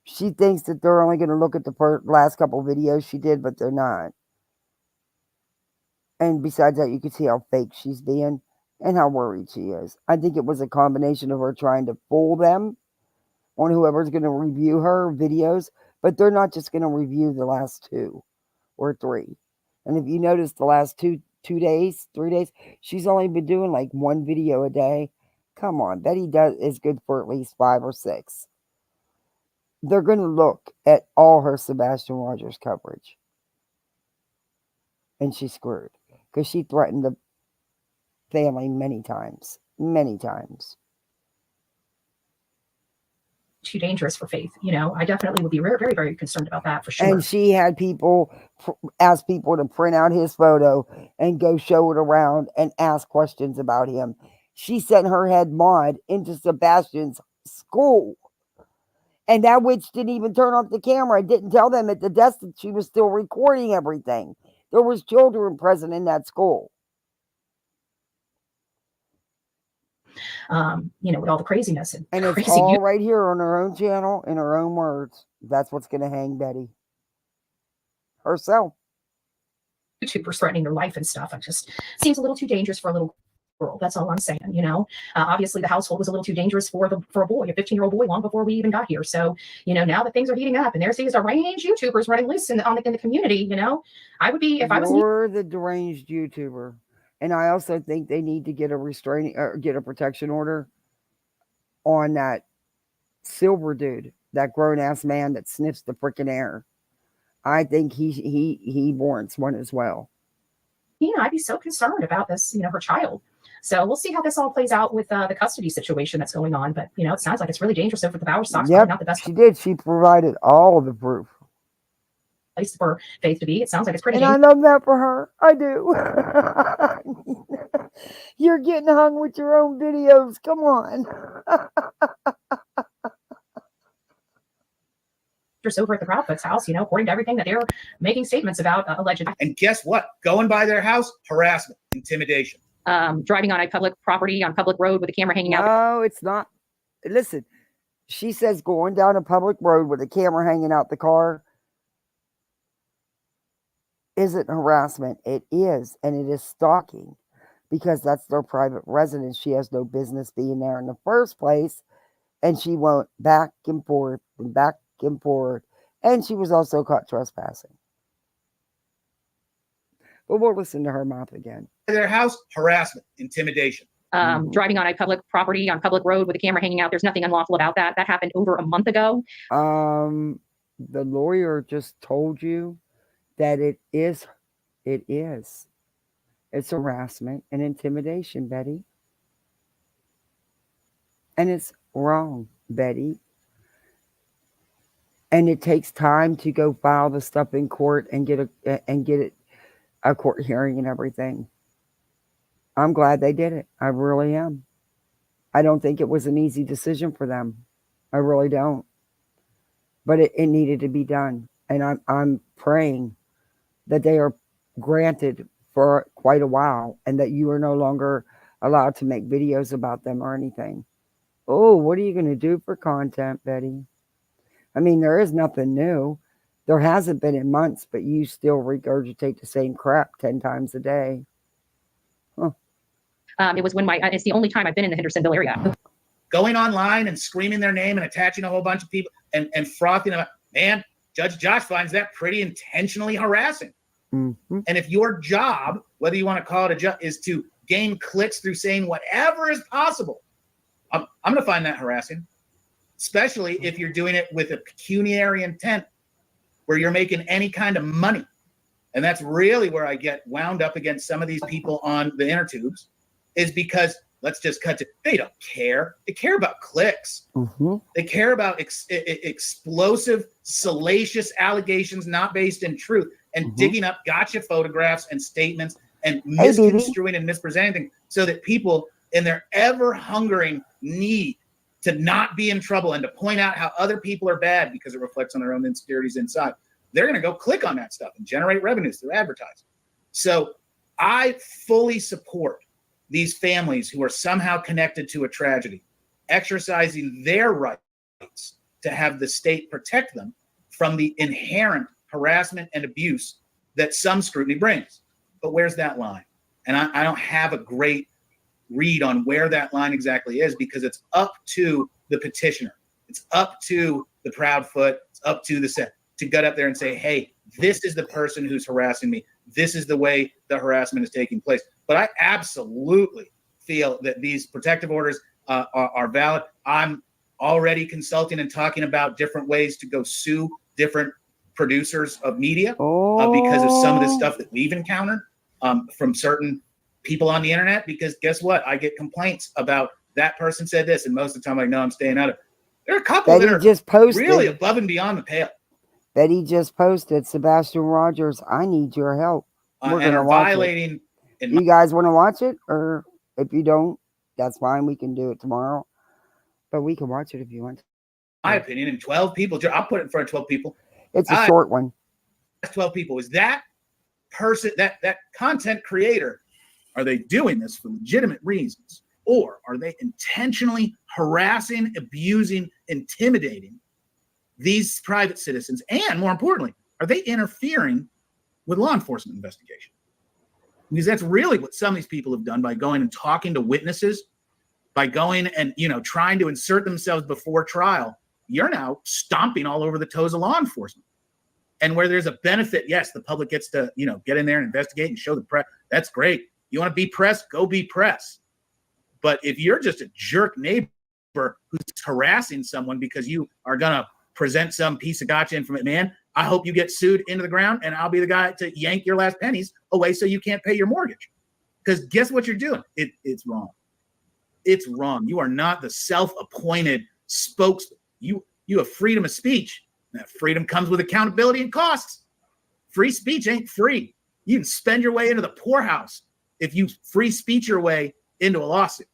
she thinks that they're only going to look at the last couple videos she did, but they're not. And besides that, you can see how fake she's being and how worried she is. I think it was a combination of her trying to fool them on whoever's going to review her videos, but they're not just going to review the last 2 or 3. And if you notice the last 3 days, she's only been doing like 1 video a day. Come on, Betty is good for at least 5 or 6. They're going to look at all her Sebastian Rogers coverage. And she's screwed, because she threatened the family many times. Too dangerous for Faith. You know, I definitely would be very, very, very concerned about that for sure. And she had people ask people to print out his photo and go show it around and ask questions about him. She sent her head mod into Sebastian's school. And that witch didn't even turn off the camera. Didn't tell them at the desk that she was still recording everything. There was children present in that school. You know, with all the craziness and it's crazy all right here on her own channel, in her own words. That's what's going to hang Betty herself. YouTubers threatening their life and stuff. It just seems a little too dangerous for a little girl. That's all I'm saying. You know, obviously the household was a little too dangerous for a boy, a 15-year-old boy, long before we even got here. So, you know, now that things are heating up and there's these deranged YouTubers running loose in the community, you know, I would be, if I was. You're the deranged YouTuber. And I also think they need to get a get a protection order on that Silver dude, that grown-ass man that sniffs the freaking air. I think he warrants one as well. You know, I'd be so concerned about this, you know, her child. So we'll see how this all plays out with the custody situation that's going on. But, you know, it sounds like it's really dangerous over the Bauer Stocks. Yep, Not the best. she did. She provided all the proof. place for Faith to be. It sounds like it's pretty. And I love that for her. I do. You're getting hung with your own videos. Come on. Over at the Proudfoot's house, you know, according to everything that they're making statements about alleged. And guess what? Going by their house, harassment, intimidation. Driving on a public property, on public road with a camera hanging out. No, it's not. Listen, she says going down a public road with a camera hanging out the car isn't harassment. It is, and it is stalking because that's their private residence. She has no business being there in the first place, and she went back and forth and back and forth, and she was also caught trespassing. But we'll listen to her mouth again. Their house, harassment, intimidation. Driving on a public property, on public road with a camera hanging out. There's nothing unlawful about that. That happened over a month ago. The lawyer just told you that it is. It's harassment and intimidation, Betty. And it's wrong, Betty. And it takes time to go file the stuff in court and get a court hearing and everything. I'm glad they did it. I really am. I don't think it was an easy decision for them. I really don't. But it needed to be done. And I'm praying that they are granted for quite a while and that you are no longer allowed to make videos about them or anything. Oh, what are you going to do for content, Betty? I mean, there is nothing new. There hasn't been in months, but you still regurgitate the same crap 10 times a day. Huh. It was when it's the only time I've been in the Hendersonville area. Going online and screaming their name and attaching a whole bunch of people and frothing about, man, Judge Josh finds that pretty intentionally harassing. Mm-hmm. And if your job, whether you want to call it a job, is to gain clicks through saying whatever is possible, I'm going to find that harassing, especially if you're doing it with a pecuniary intent where you're making any kind of money. And that's really where I get wound up against some of these people on the inner tubes, is because let's just cut to, they don't care. They care about clicks. Mm-hmm. They care about explosive, salacious allegations not based in truth and digging up gotcha photographs and statements and misconstruing and mispresenting so that people in their ever hungering need to not be in trouble and to point out how other people are bad because it reflects on their own insecurities inside. They're going to go click on that stuff and generate revenues through advertising. So I fully support these families who are somehow connected to a tragedy, exercising their rights to have the state protect them from the inherent harassment and abuse that some scrutiny brings. But where's that line? And I don't have a great read on where that line exactly is, because it's up to the petitioner. It's up to the Proudfoot. It's up to the set to get up there and say, hey, this is the person who's harassing me. This is the way the harassment is taking place. But I absolutely feel that these protective orders are valid. I'm already consulting and talking about different ways to go sue different producers of media because of some of the stuff that we've encountered from certain people on the internet. Because guess what? I get complaints about that person said this, and most of the time I know I'm staying out of it. There are a couple that are just really above and beyond the pale. Betty just posted, Sebastian Rogers, I need your help. We're And gonna are watch violating. it. You guys want to watch it? Or if you don't, that's fine. We can do it tomorrow. But we can watch it if you want. My opinion, and 12 people, I'll put it in front of 12 people. It's a short one. 12 people. Is that person, that content creator, are they doing this for legitimate reasons? Or are they intentionally harassing, abusing, intimidating these private citizens? And more importantly, are they interfering with law enforcement investigation? Because that's really what some of these people have done by going and talking to witnesses, by going and, trying to insert themselves before trial. You're now stomping all over the toes of law enforcement. And where there's a benefit, yes, the public gets to, get in there and investigate and show the press. That's great. You want to be press? Go be press. But if you're just a jerk neighbor who's harassing someone because you are going to present some piece of gotcha information, man, I hope you get sued into the ground, and I'll be the guy to yank your last pennies away so you can't pay your mortgage. Because guess what you're doing? It's wrong. It's wrong. You are not the self-appointed spokesman. You have freedom of speech. That freedom comes with accountability and costs. free speech ain't free. You can spend your way into the poorhouse if you free speech your way into a lawsuit.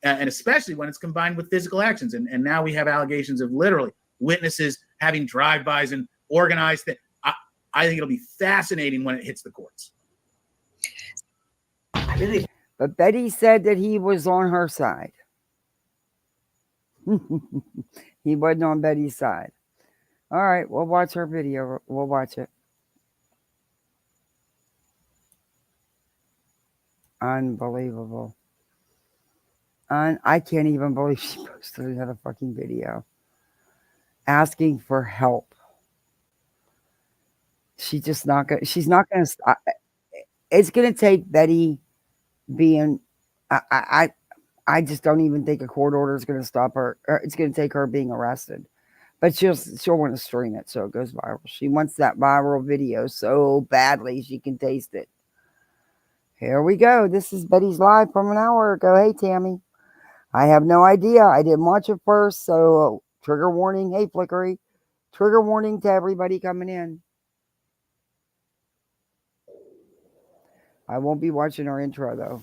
And especially when it's combined with physical actions. And now we have allegations of literally witnesses having drive-bys and organized things. I think it'll be fascinating when it hits the courts. But Betty said that he was on her side. He wasn't on Betty's side. All right, we'll watch her video. We'll watch it. Unbelievable. I can't even believe she posted another fucking video asking for help. She's not going to stop. It's going to take Betty being, I just don't even think a court order is going to stop her. It's going to take her being arrested, but she'll want to stream it so it goes viral. She wants that viral video so badly she can taste it. Here we go. This is Betty's live from an hour ago. Hey, Tammy. I have no idea. I didn't watch it first, so trigger warning. Hey, Flickery. Trigger warning to everybody coming in. I won't be watching our intro, though.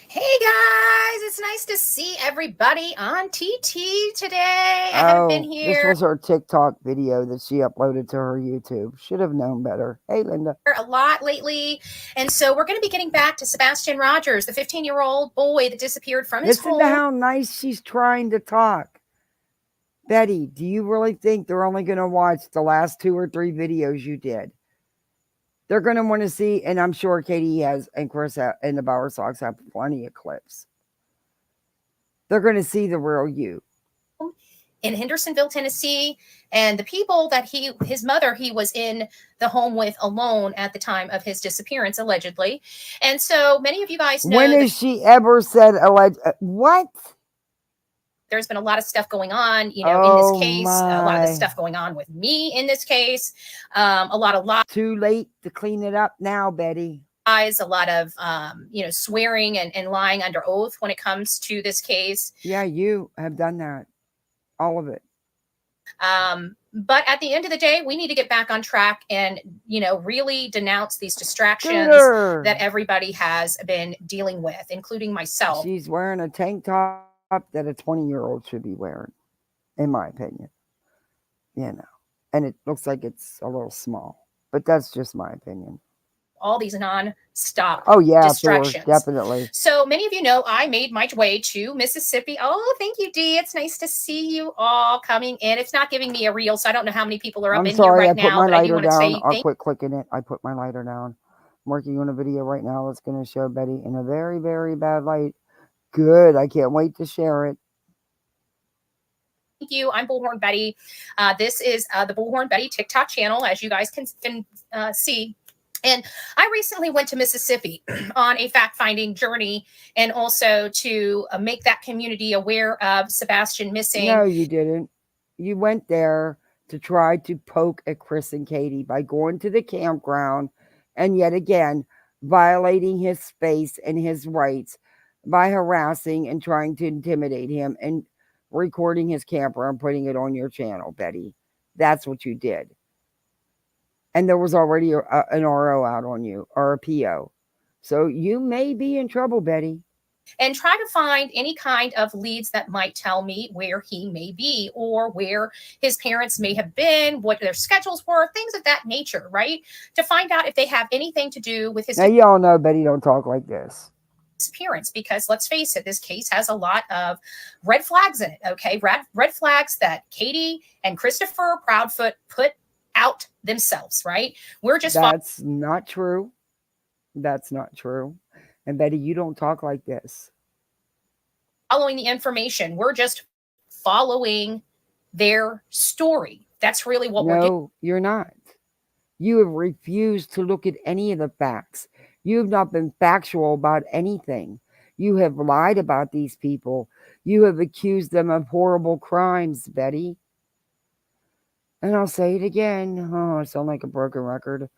Hey guys, it's nice to see everybody on TT today. I haven't been here. This was her TikTok video that she uploaded to her YouTube. Should have known better. Hey, Linda. A lot lately, and so we're going to be getting back to Sebastian Rogers, the 15-year-old boy that disappeared from his home. Listen to how nice she's trying to talk. Betty, do you really think they're only going to watch the last 2 or 3 videos you did? They're going to want to see, and I'm sure Katie has, and Chris and the Bauer Sox have plenty of clips. They're going to see the real you. In Hendersonville, Tennessee, and the people that his mother, he was in the home with alone at the time of his disappearance, allegedly. And so many of you guys know. When has she ever said alleged? What? There's been a lot of stuff going on, in this case, a lot of the stuff going on with me in this case, a lot of lies. Too late to clean it up now, Betty. A lot of, swearing and lying under oath when it comes to this case. Yeah, you have done that. All of it. But at the end of the day, we need to get back on track and, really denounce these distractions that everybody has been dealing with, including myself. She's wearing a tank top that a 20-year-old should be wearing, in my opinion. And it looks like it's a little small, but that's just my opinion. All these non-stop distractions. Definitely. So many of you know I made my way to Mississippi. Oh, thank you, Dee. It's nice to see you all coming in. It's not giving me a reel, so I don't know how many people are up in here right now. But I do want to say I'll quit clicking it. I put my lighter down. I'm working on a video right now that's going to show Betty in a very, very bad light. Good. I can't wait to share it. Thank you. I'm Bullhorn Betty. This is the Bullhorn Betty TikTok channel, as you guys can see. And I recently went to Mississippi on a fact-finding journey and also to make that community aware of Sebastian missing. No, you didn't. You went there to try to poke at Chris and Katie by going to the campground and yet again violating his space and his rights by harassing and trying to intimidate him and recording his camper and putting it on your channel, Betty. That's what you did. And there was already an RO out on you, or a PO. So you may be in trouble, Betty. And try to find any kind of leads that might tell me where he may be or where his parents may have been, what their schedules were, things of that nature, right? To find out if they have anything to do with his... Now, y'all know Betty don't talk like this. Disappearance, because let's face it, this case has a lot of red flags in it, okay? Red flags that Katie and Christopher Proudfoot put out themselves, right? We're just... That's not true. That's not true. And Betty, you don't talk like this. Following the information. We're just following their story. That's really what we're doing. No, you're not. You have refused to look at any of the facts. You have not been factual about anything. You have lied about these people. You have accused them of horrible crimes, Betty. And I'll say it again. Oh, I sound like a broken record.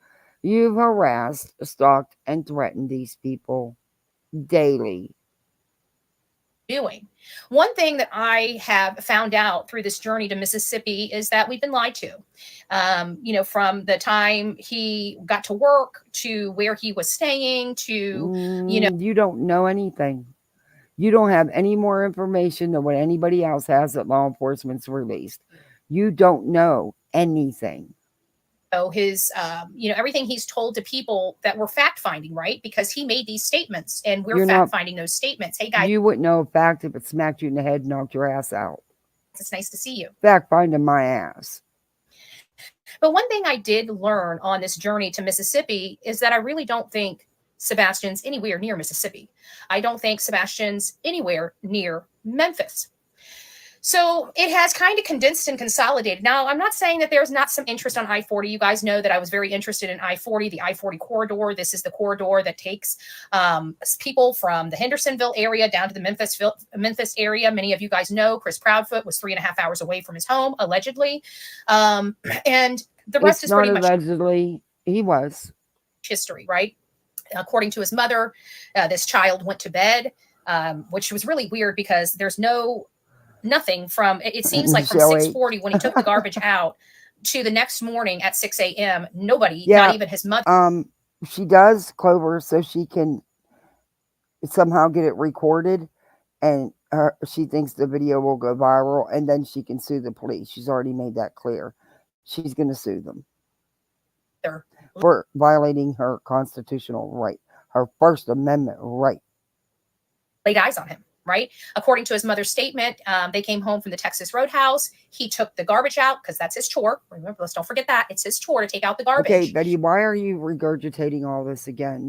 You've harassed, stalked, and threatened these people daily. doing. One thing that I have found out through this journey to Mississippi is that we've been lied to. From the time he got to work to where he was staying to, you don't know anything. You don't have any more information than what anybody else has that law enforcement's released. You don't know anything. His, everything he's told to people that were fact finding, right? Because he made these statements and we're fact finding those statements. Hey guys, you wouldn't know a fact if it smacked you in the head and knocked your ass out. It's nice to see you. Fact finding my ass. But one thing I did learn on this journey to Mississippi is that I really don't think Sebastian's anywhere near Mississippi. I don't think Sebastian's anywhere near Memphis. So it has kind of condensed and consolidated. Now, I'm not saying that there's not some interest on I-40. You guys know that I was very interested in I-40, the I-40 corridor. This is the corridor that takes people from the Hendersonville area down to the Memphis area. Many of you guys know Chris Proudfoot was 3.5 hours away from his home, allegedly. And the rest is pretty much allegedly. He was. History, right? According to his mother, this child went to bed, which was really weird because there's nothing from, it seems like from 6:40 when he took the garbage out to the next morning at 6 a.m. Nobody, not even his mother. She does, Clover, so she can somehow get it recorded, and she thinks the video will go viral, and then she can sue the police. She's already made that clear. She's going to sue them for violating her constitutional right, her First Amendment right. Laid eyes on him. Right? According to his mother's statement, they came home from the Texas Roadhouse. He took the garbage out because that's his chore. Remember, let's don't forget that. It's his chore to take out the garbage. Okay, Betty, why are you regurgitating all this again?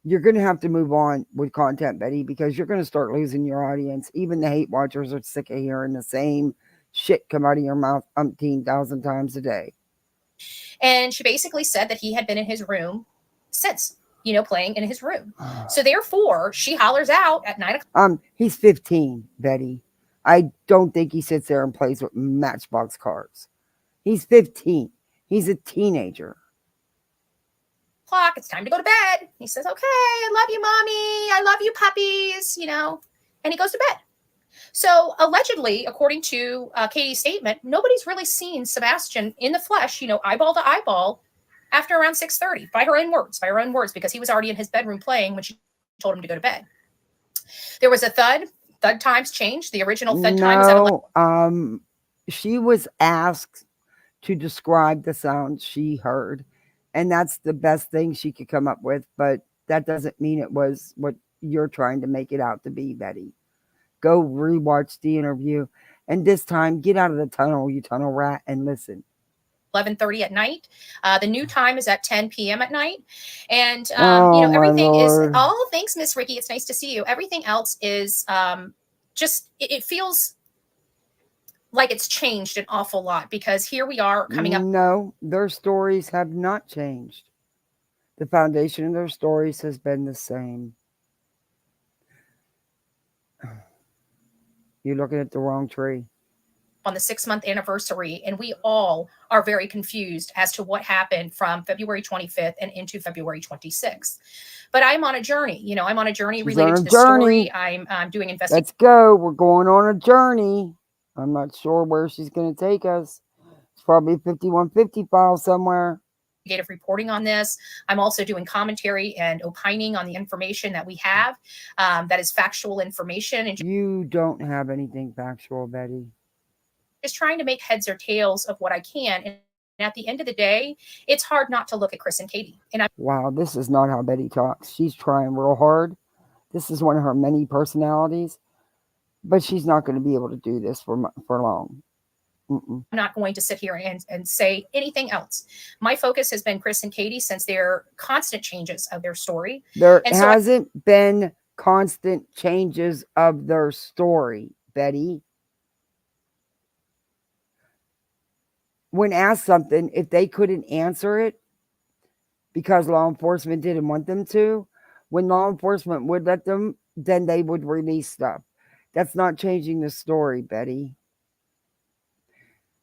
You're going to have to move on with content, Betty, because you're going to start losing your audience. Even the hate watchers are sick of hearing the same shit come out of your mouth 1,000 times a day. And she basically said that he had been in his room since. Playing in his room. So therefore, she hollers out at 9 o'clock. He's 15, Betty. I don't think he sits there and plays with Matchbox cars. He's 15. He's a teenager. It's time to go to bed. He says, okay, I love you, mommy. I love you, puppies, and he goes to bed. So allegedly, according to Katie's statement, nobody's really seen Sebastian in the flesh, eyeball to eyeball, after around 6:30, by her own words, because he was already in his bedroom playing when she told him to go to bed. There was a thud times changed. The original thud time was at she was asked to describe the sounds she heard, and that's the best thing she could come up with, but that doesn't mean it was what you're trying to make it out to be, Betty. Go rewatch the interview, and this time, get out of the tunnel, you tunnel rat, and listen. 11:30 at night. The new time is at 10 p.m. at night. And, everything is all thanks, Miss Ricky. It's nice to see you. Everything else is it feels like it's changed an awful lot because here we are coming up. No, their stories have not changed. The foundation of their stories has been the same. You're looking at the wrong tree. On the 6-month anniversary, and we all are very confused as to what happened from February 25th and into February 26th. But I'm on a journey. I'm on a journey related to the story. I'm doing investigation. Let's go. We're going on a journey. I'm not sure where she's going to take us. It's probably 5150 file somewhere. Reporting on this. I'm also doing commentary and opining on the information that we have. That is factual information. And you don't have anything factual, Betty. Just trying to make heads or tails of what I can. And at the end of the day, it's hard not to look at Chris and Katie. Wow, this is not how Betty talks. She's trying real hard. This is one of her many personalities, but she's not going to be able to do this for long. I'm not going to sit here and say anything else. My focus has been Chris and Katie since their constant changes of their story. There hasn't been constant changes of their story, Betty. When asked something, if they couldn't answer it because law enforcement didn't want them to, when law enforcement would let them, then they would release stuff. That's not changing the story, Betty.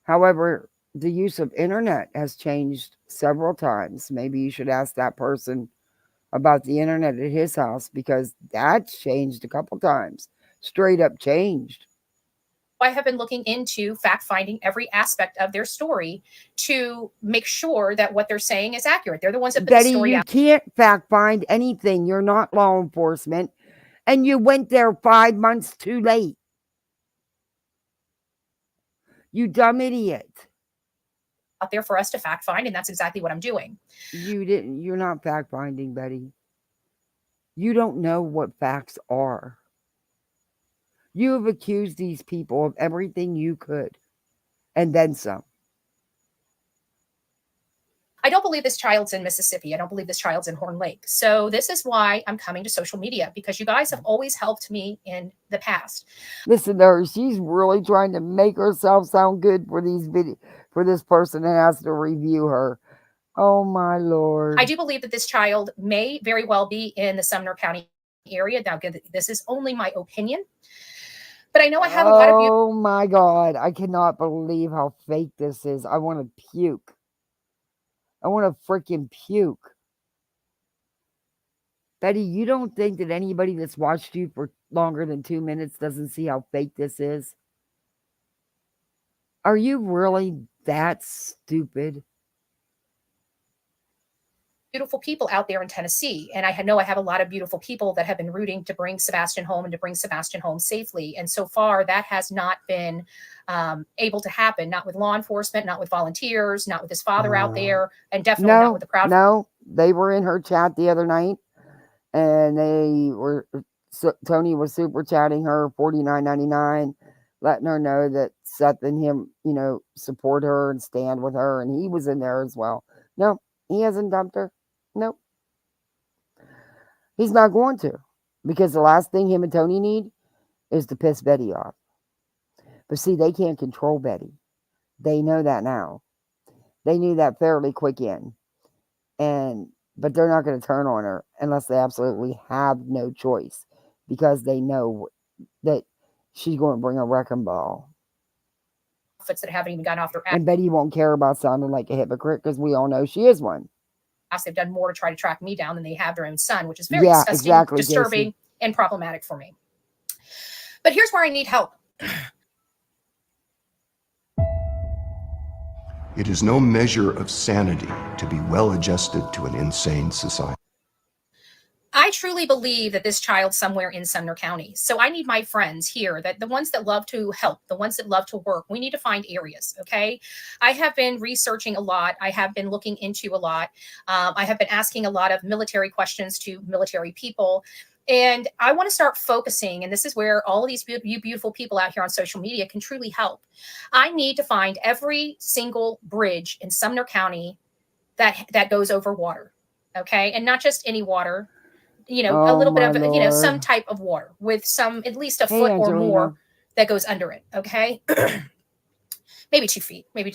However, the use of internet has changed several times. Maybe you should ask that person about the internet at his house, because that's changed a couple times. Straight up changed. I have been looking into fact finding every aspect of their story to make sure that what they're saying is accurate. They're the ones that put the Betty, story you out. can't fact find anything. You're not law enforcement. And you went there 5 months too late. You dumb idiot. Out there for us to fact find, and that's exactly what I'm doing. You're not fact finding, Betty. You don't know what facts are. You have accused these people of everything you could, and then some. I don't believe this child's in Mississippi. I don't believe this child's in Horn Lake. So this is why I'm coming to social media, because you guys have always helped me in the past. Listen to her. She's really trying to make herself sound good for for this person that has to review her. Oh my Lord. I do believe that this child may very well be in the Sumner County area. Now, this is only my opinion, but I know I have a lot of you. Oh my God. I cannot believe how fake this is. I want to puke. I want to freaking puke. Betty, you don't think that anybody that's watched you for longer than 2 minutes doesn't see how fake this is? Are you really that stupid? Beautiful people out there in Tennessee. And I know I have a lot of beautiful people that have been rooting to bring Sebastian home and to bring Sebastian home safely. And so far, that has not been able to happen, not with law enforcement, not with volunteers, not with his father out there, and definitely not with the crowd. No, they were in her chat the other night, and Tony was super chatting her $49.99, letting her know that Seth and him, support her and stand with her, and he was in there as well. No, he hasn't dumped her. Nope. He's not going to, because the last thing him and Tony need is to piss Betty off. But see, they can't control Betty. They know that now. They knew that fairly quick in. But they're not going to turn on her unless they absolutely have no choice, because they know that she's going to bring a wrecking ball. Outfits that haven't even gotten off their ass. And Betty won't care about sounding like a hypocrite, because we all know she is one. They've done more to try to track me down than they have their own son, which is very disgusting, disturbing, Casey. And problematic for me. But here's where I need help. It is no measure of sanity to be well adjusted to an insane society. I truly believe that this child's somewhere in Sumner County. So I need my friends here, that the ones that love to help, the ones that love to work, we need to find areas, okay? I have been researching a lot. I have been looking into a lot. I have been asking a lot of military questions to military people. And I want to start focusing, and this is where all of these you beautiful people out here on social media can truly help. I need to find every single bridge in Sumner County that goes over water, okay? And not just any water. A little bit of, some type of water with some, at least a foot or more that goes under it. Okay. Maybe 2 feet, maybe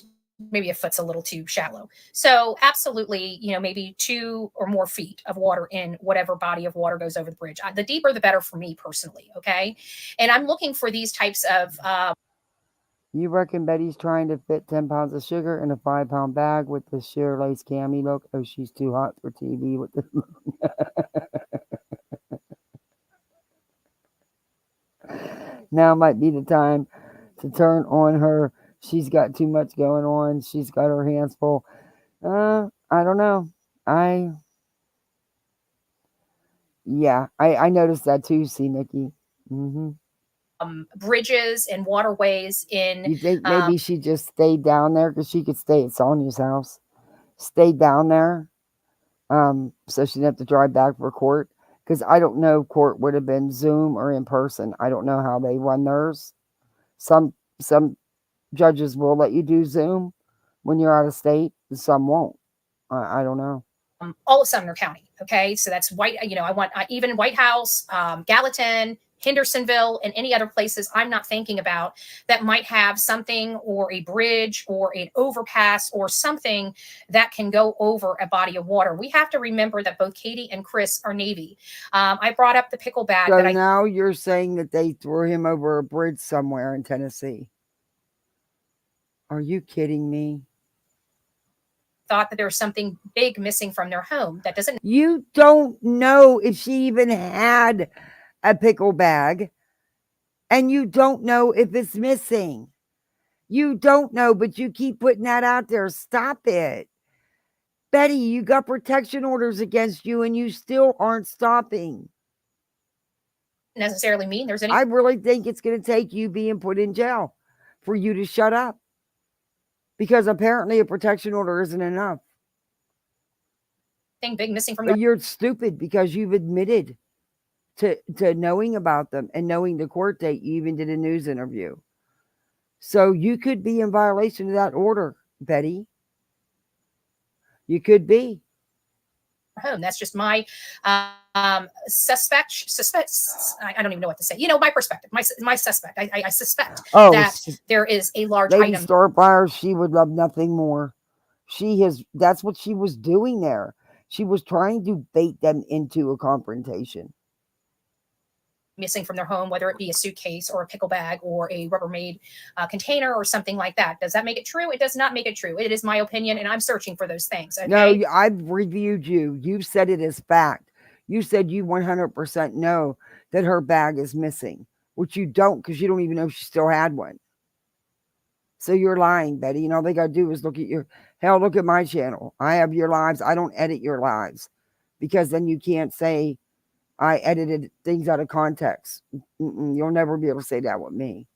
a foot's a little too shallow. So absolutely, maybe 2 or more feet of water in whatever body of water goes over the bridge. The deeper, the better for me personally. Okay. And I'm looking for these types of, You reckon Betty's trying to fit 10 pounds of sugar in a 5-pound bag with the sheer lace cami look? Oh, she's too hot for TV with this. Now might be the time to turn on her. She's got too much going on. She's got her hands full. I don't know. I noticed that too, see, Nikki. Mm-hmm. Bridges and waterways in. You think maybe she just stayed down there because she could stay at Sonia's house? Stayed down there, so she didn't have to drive back for court. Because I don't know if court would have been Zoom or in person. I don't know how they run theirs. Some judges will let you do Zoom when you're out of state, and some won't. I don't know. All of Sumner County. Okay, so that's White. I want even White House, Gallatin, Hendersonville, and any other places I'm not thinking about that might have something, or a bridge or an overpass or something that can go over a body of water. We have to remember that both Katie and Chris are Navy. I brought up the pickle bag. So now you're saying that they threw him over a bridge somewhere in Tennessee. Are you kidding me? thought that there was something big missing from their home. That doesn't. You don't know if she even had a pickle bag, and you don't know if it's missing. You don't know, but you keep putting that out there. Stop it. Betty, you got protection orders against you, and you still aren't stopping. Necessarily mean there's any. I really think it's going to take you being put in jail for you to shut up, because apparently a protection order isn't enough. Thing big missing from. But you're stupid because you've admitted to knowing about them and knowing the court date. You even did a news interview, so you could be in violation of that order, Betty. You could be. Home. That's just my suspect. I don't even know what to say. You know, my perspective, my suspect. I suspect that there is a large Lady item. Star Fire, she would love nothing more. That's what she was doing there. She was trying to bait them into a confrontation. Missing from their home, whether it be a suitcase or a pickle bag or a Rubbermaid container or something like that. Does that make it true? It does not make it true. It is my opinion, and I'm searching for those things. Okay? No, I've reviewed you. You've said it as fact. You said you 100% know that her bag is missing, which you don't, because you don't even know if she still had one. So you're lying, Betty. And all they got to do is look at my channel. I have your lives. I don't edit your lives, because then you can't say I edited things out of context. You'll never be able to say that with me.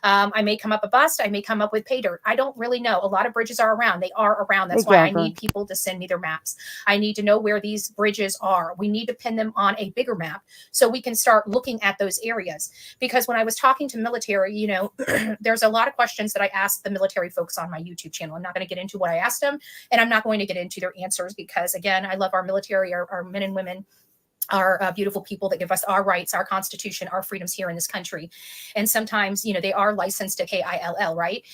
I may come up a bust. I may come up with pay dirt. I don't really know. A lot of bridges are around. They are around. That's why I need people to send me their maps. I need to know where these bridges are. We need to pin them on a bigger map so we can start looking at those areas. Because when I was talking to military, you know, there's a lot of questions that I asked the military folks on my YouTube channel. I'm not going to get into what I asked them, and I'm not going to get into their answers, because again, I love our military, our men and women, our beautiful people that give us our rights, our constitution, our freedoms here in this country. And sometimes, you know, they are licensed to KILL, right?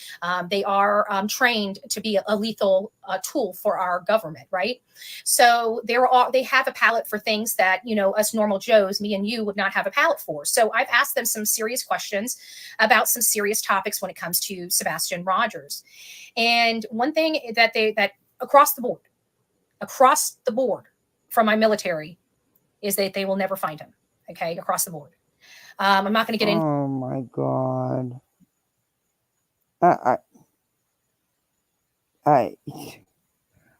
They are trained to be a lethal tool for our government, right? So they have a palate for things that, you know, us normal Joes, me and you, would not have a palate for. So I've asked them some serious questions about some serious topics when it comes to Sebastian Rogers. And one thing that across the board from my military is that they will never find him. Okay, across the board. I'm not going to get into. Oh my God.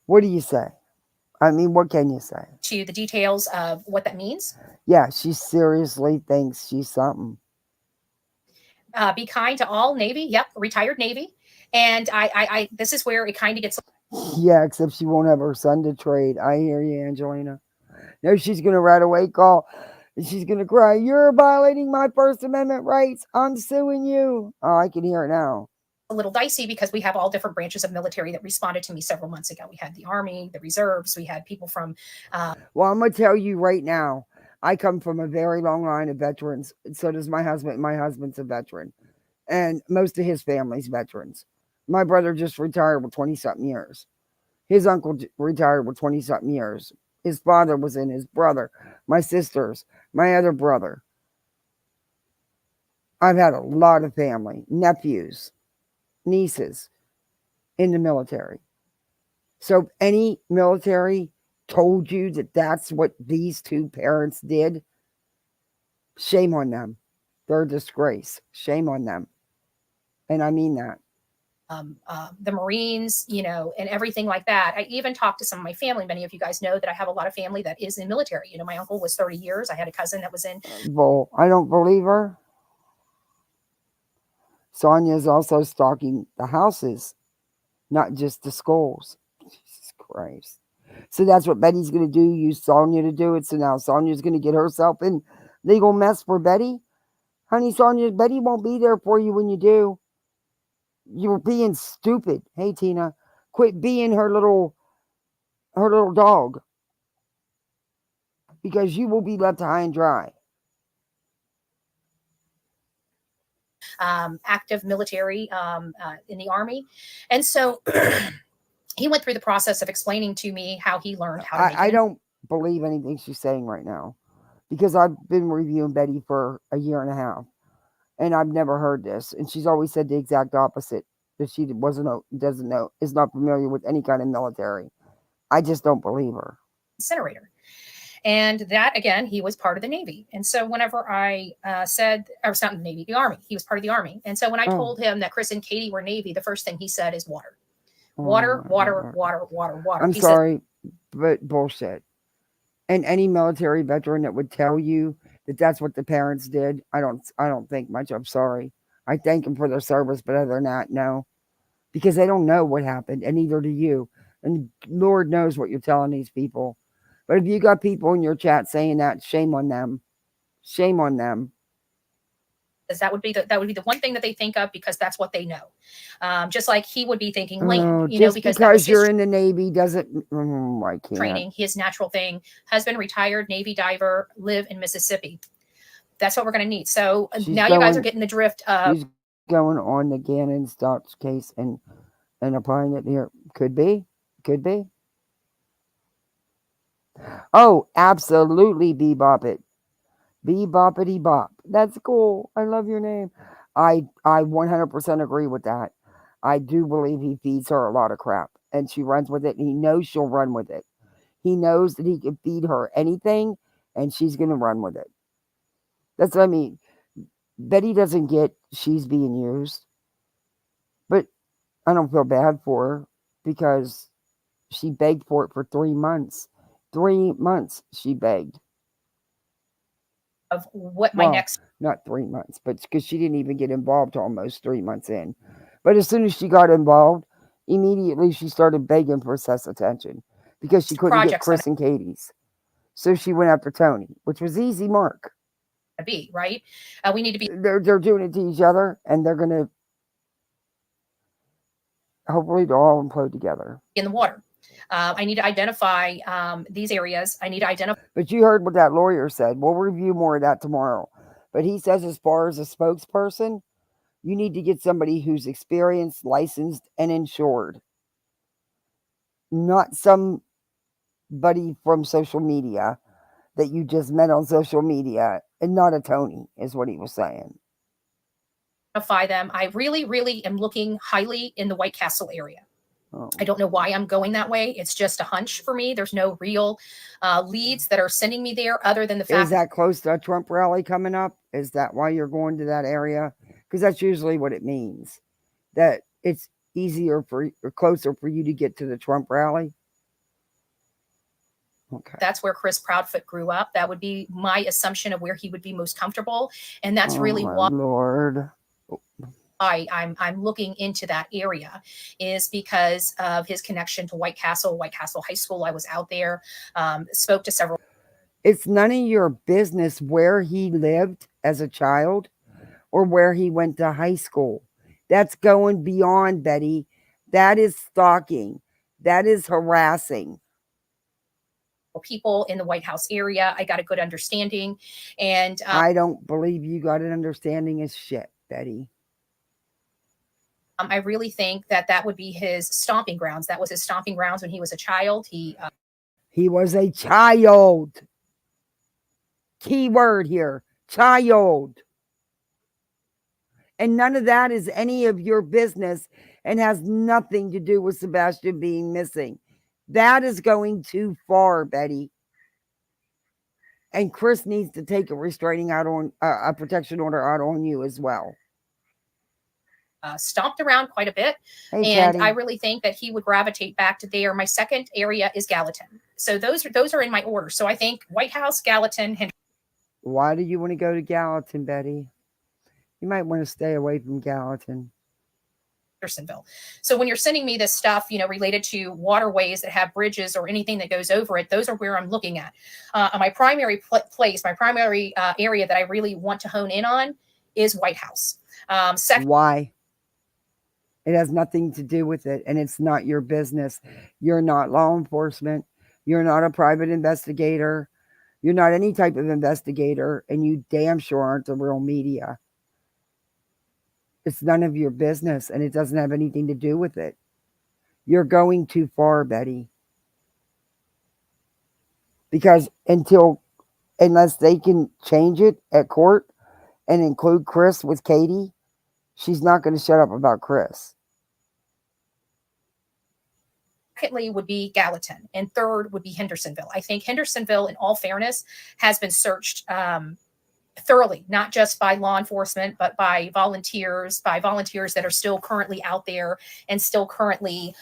What do you say? I mean, what can you say? To the details of what that means. Yeah, she seriously thinks she's something. Be kind to all Navy. Yep, retired Navy. And I this is where it kind of gets. Yeah, except she won't have her son to trade. I hear you, Angelina. No, she's going to right away call, and she's going to cry, "You're violating my First Amendment rights. I'm suing you." Oh, I can hear it now. A little dicey, because we have all different branches of military that responded to me several months ago. We had the Army, the Reserves, we had people from. Well, I'm going to tell you right now, I come from a very long line of veterans. So does my husband. My husband's a veteran, and most of his family's veterans. My brother just retired with 20-something years. His uncle retired with 20-something years. His father was in, his brother, my sisters, my other brother. I've had a lot of family, nephews, nieces in the military. So if any military told you that that's what these two parents did, shame on them. They're a disgrace. Shame on them. And I mean that. The Marines, you know, and everything like that. I even talked to some of my family. Many of you guys know that I have a lot of family that is in military. You know, my uncle was 30 years. I had a cousin that was in. Well, I don't believe her. Sonia is also stalking the houses, not just the schools. Jesus Christ. So that's what Betty's going to do. Use Sonia to do it. So now Sonia's going to get herself in legal mess for Betty. Honey, Sonia, Betty won't be there for you when you do. You're being stupid. Hey, Tina, quit being her little dog, because you will be left high and dry. Active military in the Army. And so he went through the process of explaining to me how he learned how to make I don't believe anything she's saying right now, because I've been reviewing Betty for a year and a half, and I've never heard this. And she's always said the exact opposite. that she doesn't know, is not familiar with any kind of military. I just don't believe her. Incinerator. And that, again, he was part of the Navy. And so whenever I said, or it's not the Navy, the Army, he was part of the Army. And so when I told him that Chris and Katie were Navy, the first thing he said is water. Water, water, water, water, water. I'm He sorry, but bullshit. And any military veteran that would tell you that that's what the parents did, I don't think much. I'm sorry. I thank them for their service, but other than that, no. Because they don't know what happened, and neither do you. And Lord knows what you're telling these people. But if you got people in your chat saying that, shame on them. Shame on them. that would be the one thing that they think of because that's what they know. Just like he would be thinking land, you know, because that was you're in the Navy doesn't. I can't. Training, his natural thing. Husband, retired Navy diver, live in Mississippi. That's what we're going to need. So now you guys are getting the drift of. She's going on the Gannon Stocks case and applying it here. Could be. Oh, absolutely, bebop it. Beboppity bop. That's cool. I love your name. I 100% agree with that. I do believe he feeds her a lot of crap, and she runs with it, and he knows she'll run with it. He knows that he can feed her anything, and she's going to run with it. That's what I mean. Betty doesn't get she's being used, but I don't feel bad for her because she begged for it for 3 months. 3 months she begged. Of what my next. Not 3 months, but because she didn't even get involved almost 3 months in. But as soon as she got involved, immediately she started begging for Seth's attention because she couldn't get Chris and Katie's. So she went after Tony, which was easy, Mark. Be right. We need to be. They're doing it to each other, and they're gonna. Hopefully, they'll all implode together. In the water. I need to identify these areas. I need to identify. But you heard what that lawyer said. We'll review more of that tomorrow. But he says, as far as a spokesperson, you need to get somebody who's experienced, licensed, and insured. Not somebody from social media that you just met on social media, and not a Tony, is what he was saying. Identify them. I really, really am looking highly in the White Castle area. Oh. I don't know why I'm going that way. It's just a hunch for me. There's no real leads that are sending me there other than the fact. Is that close to a Trump rally coming up? Is that why you're going to that area? Because that's usually what it means. That it's easier or closer for you to get to the Trump rally. Okay. That's where Chris Proudfoot grew up. That would be my assumption of where he would be most comfortable. And that's really why. Lord. I'm looking into that area is because of his connection to White Castle High School. I was out there, spoke to several. It's none of your business where he lived as a child or where he went to high school. That's going beyond, Betty. That is stalking. That is harassing. People in the White House area. I got a good understanding. And I don't believe you got an understanding as shit, Betty. I really think that would be his stomping grounds. That was his stomping grounds when he was a child. He was a child. Key word here, child. And none of that is any of your business and has nothing to do with Sebastian being missing. That is going too far, Betty. And Chris needs to take a restraining out on a protection order out on you as well. Stomped around quite a bit. Hey, and Patty. I really think that he would gravitate back to there. My second area is Gallatin. So those are in my order. So I think White House, Gallatin, Why do you want to go to Gallatin, Betty? You might want to stay away from Gallatin. Hendersonville. So when you're sending me this stuff, related to waterways that have bridges or anything that goes over it, those are where I'm looking at. My primary place, my primary area that I really want to hone in on is White House. Why? It has nothing to do with it, and it's not your business. You're not law enforcement. You're not a private investigator. You're not any type of investigator, and you damn sure aren't the real media. It's none of your business, and it doesn't have anything to do with it. You're going too far, Betty. Because unless they can change it at court and include Chris with Katie, she's not going to shut up about Chris. Secondly would be Gallatin, and third would be Hendersonville. I think Hendersonville, in all fairness, has been searched thoroughly, not just by law enforcement, but by volunteers that are still currently out there and still currently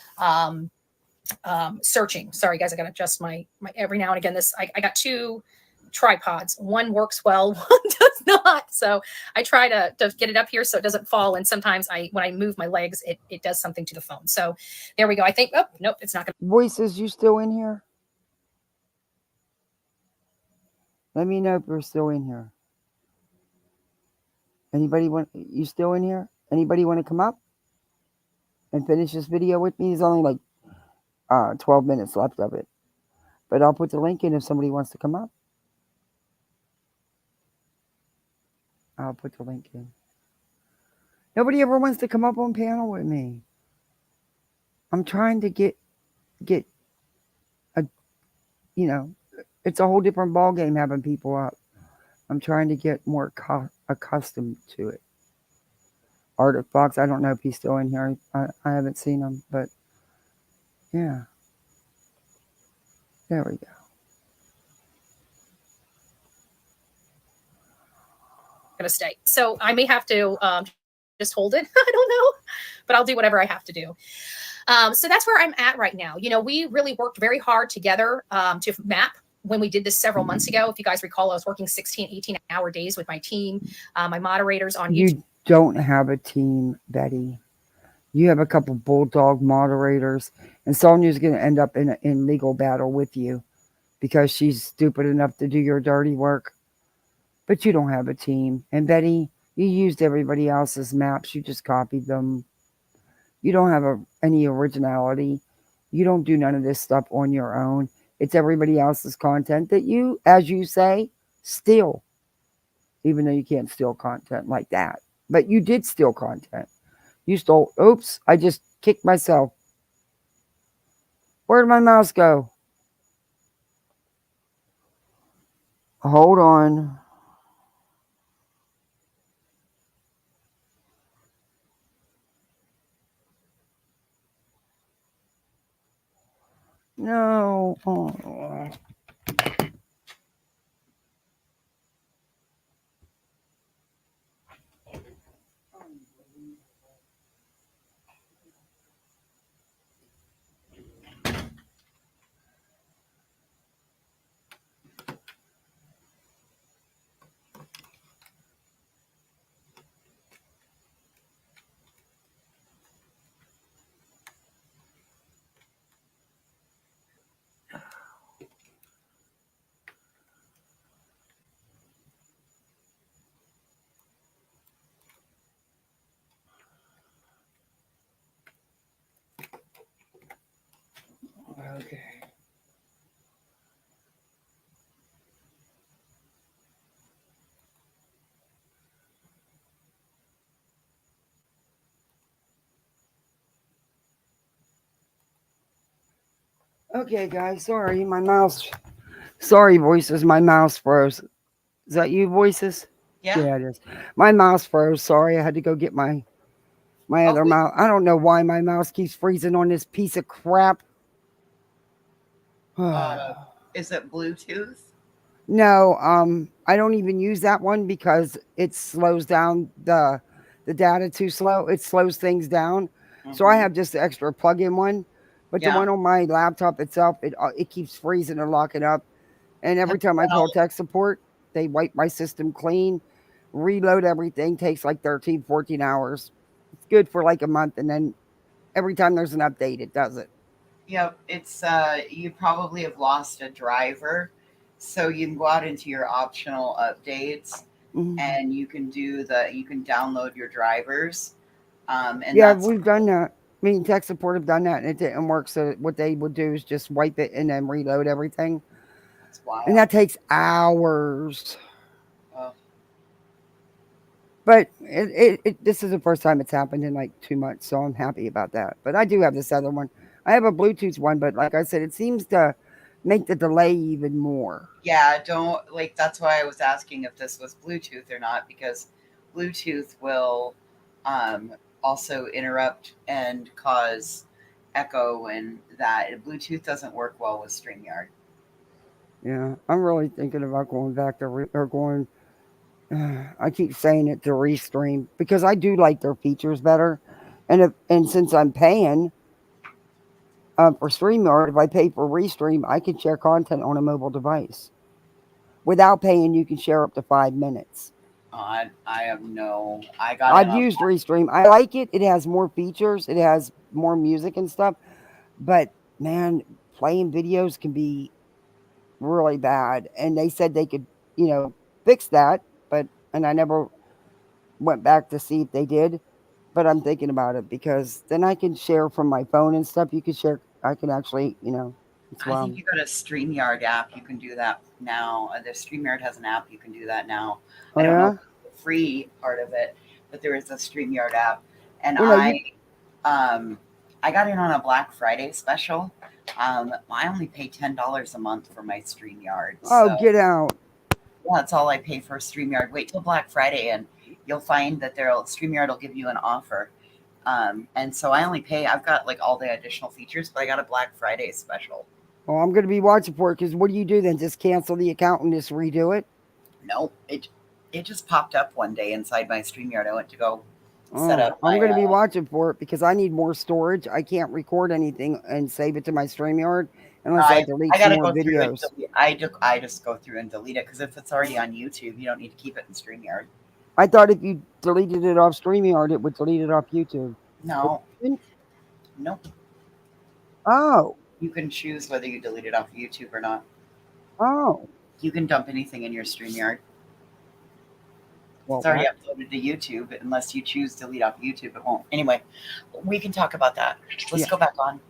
searching. Sorry, guys, I got to adjust my every now and again. I got two tripods. One works well, one does not. So I try to get it up here so it doesn't fall. And sometimes when I move my legs, it does something to the phone. So there we go. I think, oh, nope, it's not going to. Voices, you still in here? Let me know if you're still in here. You still in here? Anybody want to come up and finish this video with me? There's only like 12 minutes left of it. But I'll put the link in if somebody wants to come up. I'll put the link in. Nobody ever wants to come up on panel with me. I'm trying to get a, it's a whole different ball game having people up. I'm trying to get more accustomed to it. Arctic Fox, I don't know if he's still in here. I haven't seen him, but yeah. There we go. Going to stay. So I may have to just hold it. I don't know, but I'll do whatever I have to do. So that's where I'm at right now. We really worked very hard together to map when we did this several months ago. If you guys recall, I was working 16, 18-hour days with my team, my moderators on YouTube. You don't have a team, Betty. You have a couple bulldog moderators, and Sonia's going to end up in legal battle with you because she's stupid enough to do your dirty work. But you don't have a team. And Betty, you used everybody else's maps. You just copied them. You don't have any originality. You don't do none of this stuff on your own. It's everybody else's content that you, as you say, steal. Even though you can't steal content like that. But you did steal content. You stole, oops, I just kicked myself. Where'd my mouse go? Hold on. No. Oh. Okay. Okay, guys, sorry, sorry, Voices, my mouse froze. Is that you, Voices? Yeah, it is. My mouse froze. Sorry, I had to go get my other mouse. I don't know why my mouse keeps freezing on this piece of crap. Is it Bluetooth? No, I don't even use that one because it slows down the data too slow. It slows things down. So I have just the extra plug-in one. But the one on my laptop itself, it keeps freezing and locking up. And every time I call tech support, they wipe my system clean, reload everything, takes like 13, 14 hours. It's good for like a month. And then every time there's an update, it does it. Yep. It's, you probably have lost a driver. So you can go out into your optional updates and you can download your drivers. And yeah, we've done that. Me and tech support have done that and it didn't work. So what they would do is just wipe it and then reload everything. That's wild. And that takes hours. But this is the first time it's happened in like 2 months. So I'm happy about that. But I do have this other one. I have a Bluetooth one, but like I said, it seems to make the delay even more. Yeah, that's why I was asking if this was Bluetooth or not, because Bluetooth will also interrupt and cause echo and that. Bluetooth doesn't work well with StreamYard. Yeah, I'm really thinking about going back to or going. I keep saying it to Restream because I do like their features better, and since I'm paying for StreamYard, if I pay for Restream, I can share content on a mobile device. Without paying, you can share up to 5 minutes. I have no. I got I've in on used Restream. I like it. It has more features. It has more music and stuff. But man, playing videos can be really bad. And they said they could, fix that. And I never went back to see if they did. But I'm thinking about it because then I can share from my phone and stuff. You can share. I can actually, it's I think you got a StreamYard app. You can do that now. The StreamYard has an app. You can do that now. Oh, I don't know yeah? the free part of it, but there is a StreamYard app. And Well, no, I got in on a Black Friday special. I only pay $10 a month for my StreamYard. Oh, So get out. yeah, that's all I pay for StreamYard. Wait till Black Friday and you'll find that StreamYard will give you an offer. And so I only pay, I've got like all the additional features, but I got a Black Friday special. Well, I'm going to be watching for it because what do you do then? Just cancel the account and just redo it? Nope. It just popped up one day inside my StreamYard. I went to go set up. I'm going to be watching for it because I need more storage. I can't record anything and save it to my StreamYard unless I delete some more videos. I just go through and delete it because if it's already on YouTube, you don't need to keep it in StreamYard. I thought if you deleted it off StreamYard, it would delete it off YouTube. No. Nope. Oh. You can choose whether you delete it off YouTube or not. Oh. You can dump anything in your StreamYard. Well, it's already uploaded to YouTube. Unless you choose to delete off YouTube, it won't. Anyway, we can talk about that. Let's go back on.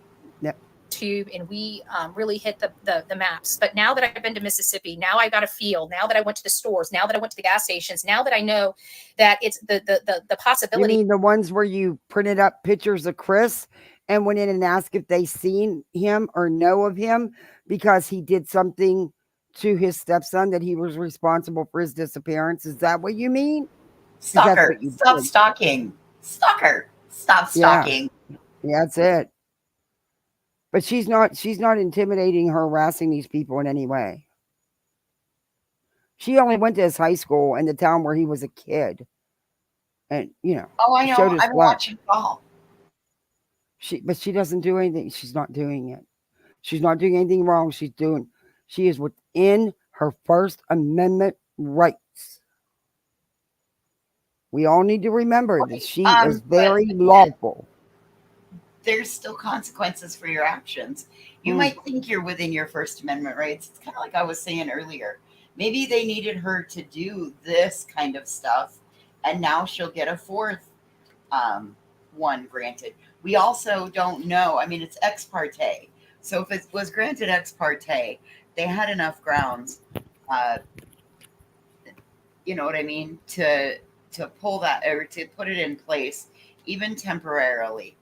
Yep. YouTube, and we really hit the maps. But now that I've been to Mississippi, now I've got a feel. Now that I went to the stores, now that I went to the gas stations, now that I know that it's the possibility. You mean the ones where you printed up pictures of Chris and went in and asked if they seen him or know of him because he did something to his stepson that he was responsible for his disappearance? Is that what you mean? Stalker. Stop stalking. Stalker. Stop stalking. Yeah, that's it. But she's not intimidating or harassing these people in any way. She only went to his high school in the town where he was a kid. And, Oh, I know. I've been watching all. But she doesn't do anything. She's not doing it. She's not doing anything wrong. She is within her First Amendment rights. We all need to remember that she is very lawful. There's still consequences for your actions. You might think you're within your First Amendment rights. It's kind of like I was saying earlier. Maybe they needed her to do this kind of stuff, and now she'll get a fourth one granted. We also don't know. I mean, it's ex parte. So if it was granted ex parte, they had enough grounds, you know what I mean, to pull that or to put it in place, even temporarily.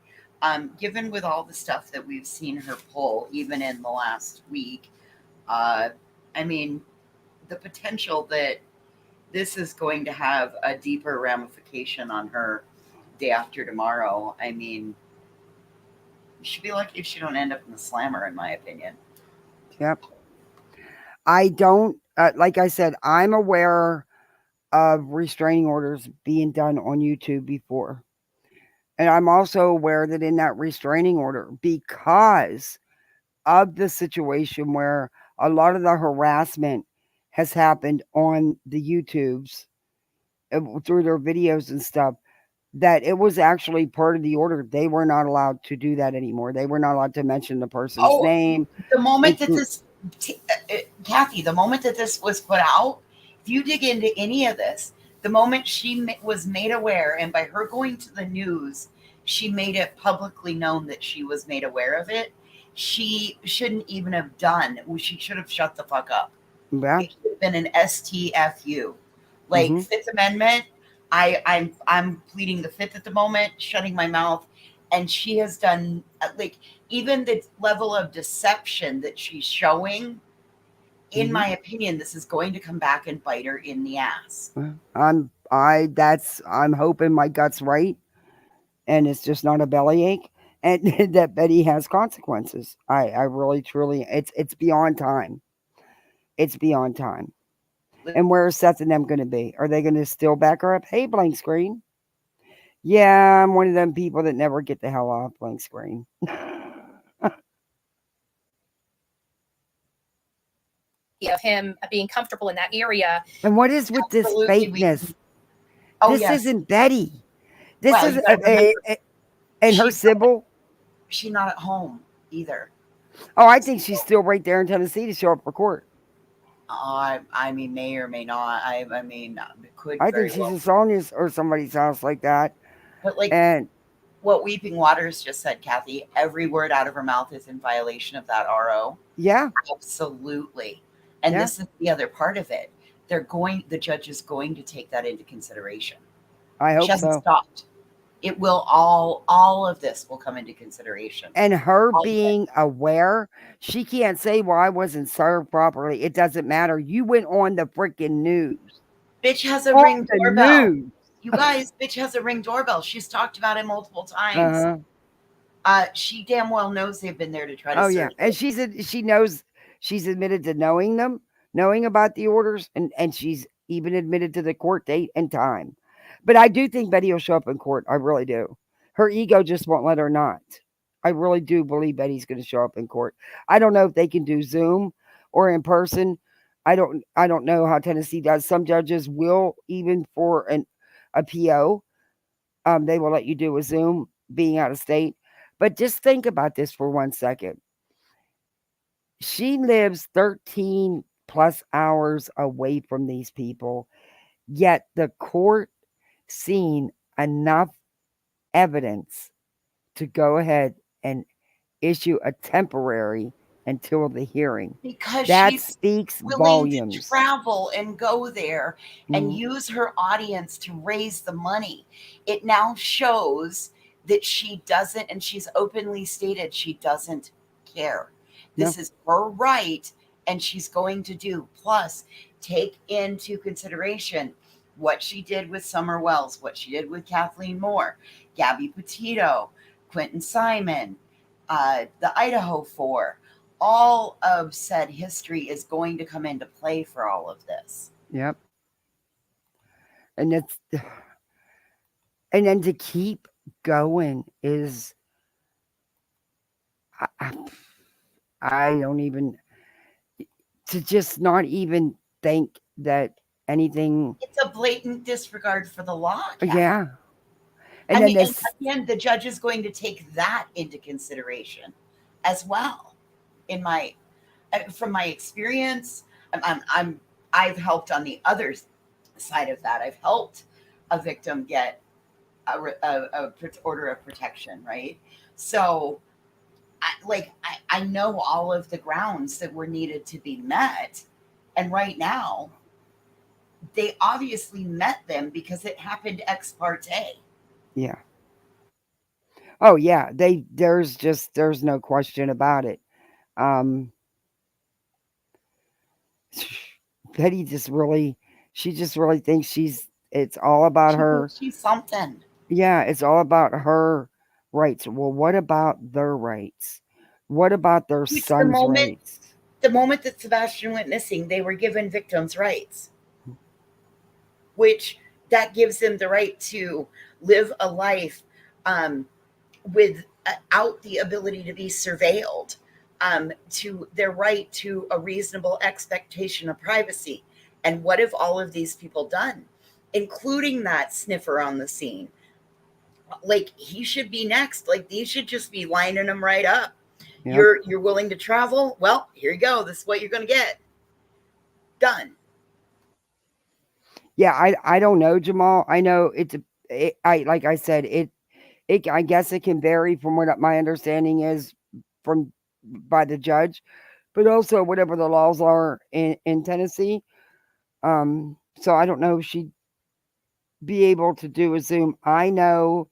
Given with all the stuff that we've seen her pull, even in the last week, I mean, the potential that this is going to have a deeper ramification on her day after tomorrow. I mean, you should be lucky if she don't end up in the slammer, in my opinion. Yep. I don't, like I said, I'm aware of restraining orders being done on YouTube before. And I'm also aware that in that restraining order, because of the situation where a lot of the harassment has happened on the YouTubes through their videos and stuff, that it was actually part of the order. They were not allowed to do that anymore. They were not allowed to mention the person's name. The moment that this, Kathy, the moment that this was put out, if you dig into any of this, the moment she was made aware, and by her going to the news, she made it publicly known that she was made aware of it. She shouldn't even have done. She should have shut the fuck up. Yeah. It should have been an STFU, like Fifth Amendment. I'm pleading the Fifth at the moment, shutting my mouth, and she has done like even the level of deception that she's showing. In my opinion, this is going to come back and bite her in the ass. I'm hoping my gut's right, and it's just not a bellyache. and that Betty has consequences. I really truly, it's beyond time. It's beyond time. And where is Seth and them going to be? Are they going to still back her up? Hey, blank screen. Yeah, I'm one of them people that never get the hell off blank screen. Of him being comfortable in that area. And what is with this fakeness? This isn't Betty. This Well, is you gotta remember, and her Sybil. She's not at home either. Oh, I think she's still right there in Tennessee to show up for court. I mean, may or may not. I mean, it could. I very think she's well in Sonia's or somebody's house like that. But like and what Weeping Waters just said, Kathy, every word out of her mouth is in violation of that RO. Yeah. Absolutely. And Yeah. this is the other part of it. The judge is going to take that into consideration. I hope She hasn't so. stopped. It will all of this will come into consideration. And her being aware, she can't say, well, I wasn't served properly. It doesn't matter. You went on the freaking news. Bitch has a On ring the doorbell. news. You guys, bitch has a ring doorbell. She's talked about it multiple times. She damn well knows they've been there to try to Oh search yeah, and she knows, she's admitted to knowing about the orders, and she's even admitted to the court date and time. But I do think Betty will show up in court. I really do. Her ego just won't let her not. I really do believe Betty's going to show up in court. I don't know if they can do Zoom or in person. I don't know how Tennessee does. Some judges will, even for a PO, they will let you do a Zoom being out of state. But just think about this for 1 second. She lives 13 plus hours away from these people, yet the court seen enough evidence to go ahead and issue a temporary until the hearing. because That she's speaks willing volumes. to travel and go there and Mhm. use her audience to raise the money. It now shows that she doesn't, and she's openly stated she doesn't care. This is her right, and she's going to do. Plus, take into consideration what she did with Summer Wells, what she did with Kathleen Moore, Gabby Petito, Quentin Simon, the Idaho Four. All of said history is going to come into play for all of this. Yep. And it's and then to keep going is I don't even, to just not even think that anything. It's a blatant disregard for the law. Kathy. Yeah. And I then mean, this, and again, the judge is going to take that into consideration as well. In my, from my experience, I've helped on the other side of that. I've helped a victim get a order of protection, right? So, I know all of the grounds that were needed to be met, and right now, they obviously met them because it happened ex parte. yeah. Oh yeah, there's no question about it. Betty she just really thinks it's all about her. She's something. Yeah, it's all about her rights. Well, what about their rights? What about their son's rights? The moment that Sebastian went missing, they were given victims' rights, which that gives them the right to live a life without the ability to be surveilled, to their right to a reasonable expectation of privacy. And what have all of these people done, including that sniffer on the scene? Like, he should be next. Like, these should just be lining them right up. Yep. You're willing to travel? Well, here you go. This is what you're going to get. Done. Yeah, I don't know, Jamal. I know like I said, I guess it can vary from what my understanding is by the judge, but also whatever the laws are in Tennessee. So I don't know if she'd be able to do a Zoom. I know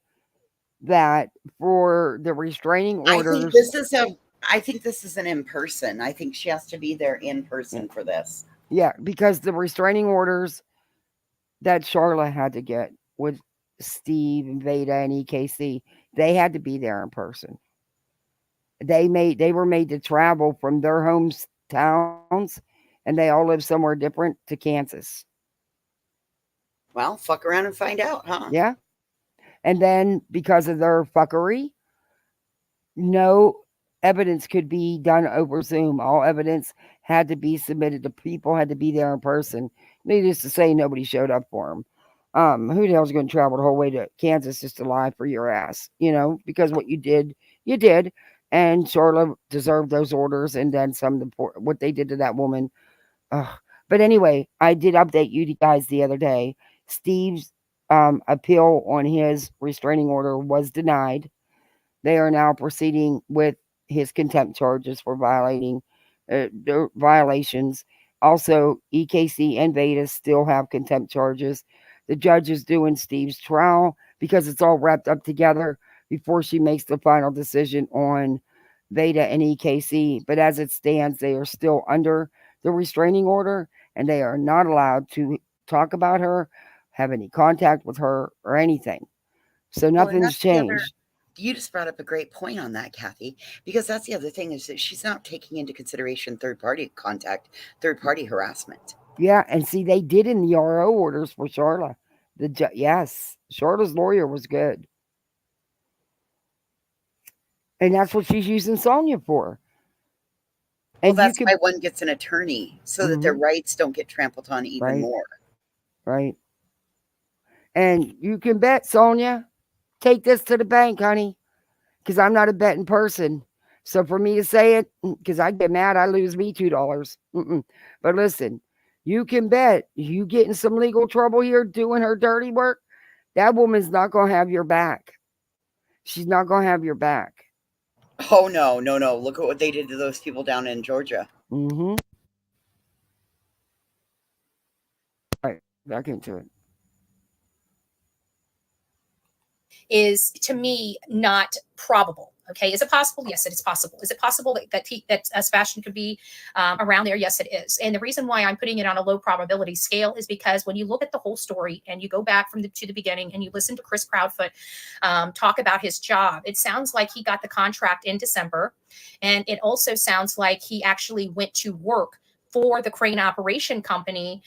that for the restraining orders, I think this is an in-person. I think she has to be there in person for this. Yeah, because the restraining orders that Charlotte had to get Steve and Veda and EKC, they had to be there in person. They were made to travel from their hometowns, and they all live somewhere different, to Kansas. Well, fuck around and find out, huh? Yeah. And then because of their fuckery, no evidence could be done over Zoom. All evidence had to be submitted. The people had to be there in person. Needless to say, nobody showed up for them. Who the hell's going to travel the whole way to Kansas just to lie for your ass? Because what you did, you did. And Charlotte deserved those orders, and then some. What they did to that woman. Ugh. But anyway, I did update you guys the other day. Steve's appeal on his restraining order was denied. They are now proceeding with his contempt charges for violating their violations. Also, EKC and Veda still have contempt charges. The judge is doing Steve's trial because it's all wrapped up together before she makes the final decision on Veda and EKC. But as it stands, they are still under the restraining order, and they are not allowed to talk about her, have any contact with her, or anything. So nothing's changed. You just brought up a great point on that, Kathy, because that's the other thing, is that she's not taking into consideration third-party contact, third-party harassment. Yeah, and see, they did in the RO orders for Charla. Yes, Charla's lawyer was good. And that's what she's using Sonia for. And well, that's why one gets an attorney, so that their rights don't get trampled on even more. Right. And you can bet, Sonia, take this to the bank, honey, because I'm not a betting person. So for me to say it, because I get mad, I lose me $2. But listen, you can bet you get in some legal trouble here doing her dirty work, that woman's not going to have your back. She's not going to have your back. Oh, no. Look at what they did to those people down in Georgia. All right, back into it. Is, to me, not probable. Okay, is it possible? Yes, it is possible. Is it possible that Sebastian could be around there? Yes, it is. And the reason why I'm putting it on a low probability scale is because when you look at the whole story and you go back to the beginning and you listen to Chris Proudfoot talk about his job, it sounds like he got the contract in December, and it also sounds like he actually went to work for the crane operation company.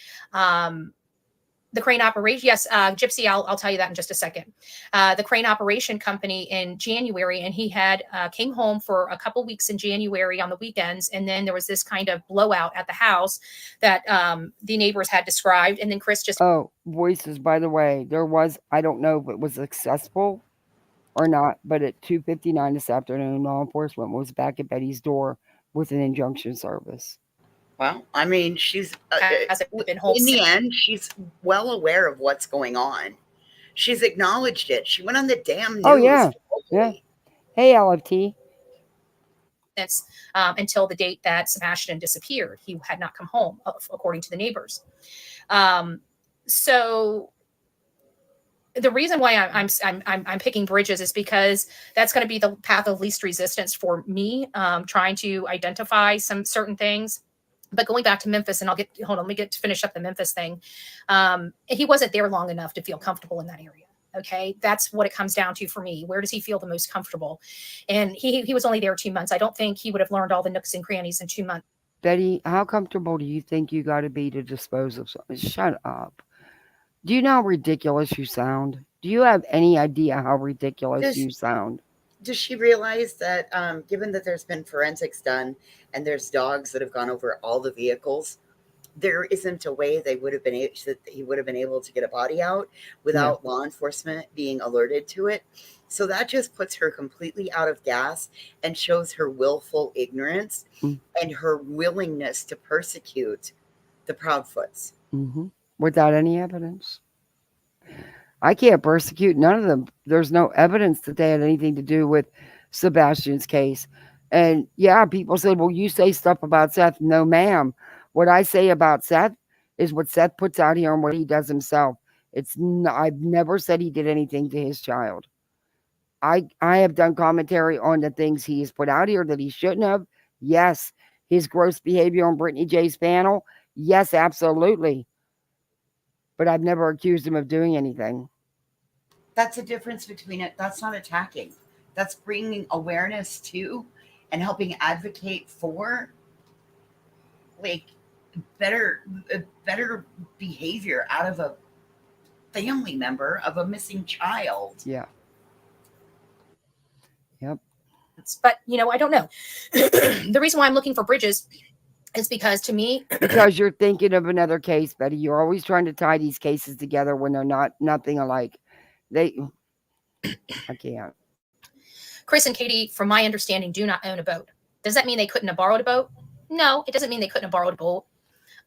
The crane operation, yes, Gypsy, I'll tell you that in just a second. The crane operation company in January, and he had came home for a couple weeks in January on the weekends, and then there was this kind of blowout at the house that the neighbors had described, and then Chris just... Oh, voices, by the way, there was, I don't know if it was successful or not, but at 2:59 this afternoon, law enforcement was back at Betty's door with an injunction service. Well, I mean, she's in the end, she's well aware of what's going on. She's acknowledged it. She went on the damn news. Oh, yeah. Hey, LFT. Until the date that Sebastian disappeared. He had not come home, according to the neighbors. So the reason why I'm picking Bridges is because that's going to be the path of least resistance for me, trying to identify some certain things. But going back to Memphis, and let me finish up the Memphis thing. He wasn't there long enough to feel comfortable in that area. Okay. That's what it comes down to for me. Where does he feel the most comfortable? And he was only there 2 months. I don't think he would have learned all the nooks and crannies in 2 months. Betty, how comfortable do you think you got to be to dispose of something? Shut up. Do you know how ridiculous you sound? Do you have any idea how ridiculous you sound? Does she realize that given that there's been forensics done and there's dogs that have gone over all the vehicles, there isn't a way he would have been able to get a body out without law enforcement being alerted to it? So that just puts her completely out of gas and shows her willful ignorance and her willingness to persecute the Proudfoots. Without any evidence. I can't persecute none of them. There's no evidence that they had anything to do with Sebastian's case. And yeah, people said, well, you say stuff about Seth. No, ma'am. What I say about Seth is what Seth puts out here and what he does himself. I've never said he did anything to his child. I have done commentary on the things he has put out here that he shouldn't have. Yes. His gross behavior on Brittany J's panel. Yes, absolutely. But I've never accused him of doing anything. That's a difference between it. That's not attacking. That's bringing awareness to and helping advocate for like better behavior out of a family member of a missing child. Yeah. Yep. But, you know, I don't know. The reason why I'm looking for bridges is because to me, because you're thinking of another case, Betty. You're always trying to tie these cases together when they're nothing alike. I can't. Chris and Katie, from my understanding, do not own a boat. Does that mean they couldn't have borrowed a boat? No, it doesn't mean they couldn't have borrowed a boat.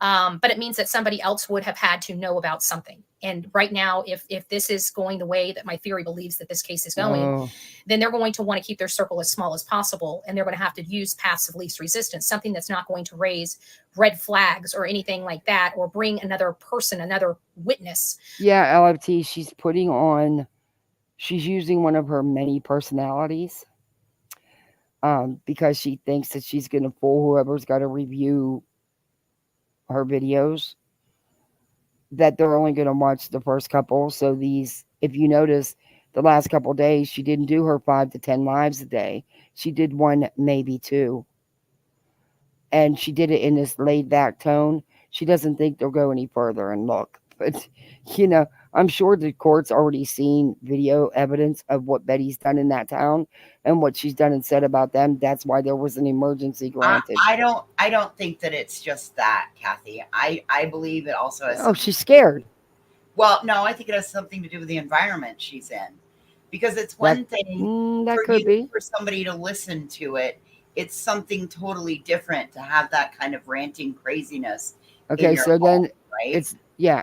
But it means that somebody else would have had to know about something. And right now, if this is going the way that my theory believes that this case is going, then they're going to want to keep their circle as small as possible. And they're going to have to use passive least resistance, something that's not going to raise red flags or anything like that, or bring another person, another witness. Yeah, LFT, she's using one of her many personalities because she thinks that she's going to fool whoever's got to review her videos, that they're only going to watch the first couple. So these, if you notice, the last couple of days, she didn't do her 5 to 10 lives a day. She did 1, maybe 2. And she did it in this laid back tone. She doesn't think they'll go any further and look. But, you know, I'm sure the court's already seen video evidence of what Betty's done in that town and what she's done and said about them. That's why there was an emergency granted. I don't think that it's just that, Kathy. I believe it also has she's scared. Well, no, I think it has something to do with the environment she's in. Because it's one thing for somebody to listen to it. It's something totally different to have that kind of ranting craziness. Okay, so home, then right?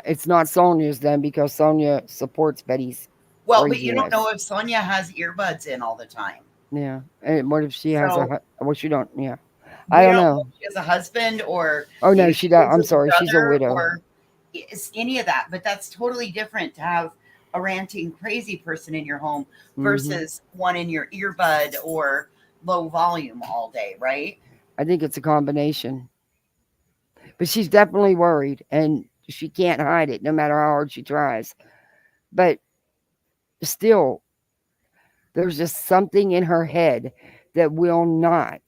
it's not Sonia's then, because Sonia supports Betty's. Well, but you don't know if Sonia has earbuds in all the time. Yeah, and what if she has well, she don't. Yeah, I don't know. If she has a husband or no, she does. I'm sorry, she's a widow. Or any of that, but that's totally different to have a ranting crazy person in your home versus one in your earbud or low volume all day, right? I think it's a combination. But she's definitely worried, and she can't hide it no matter how hard she tries. But still, there's just something in her head that will not,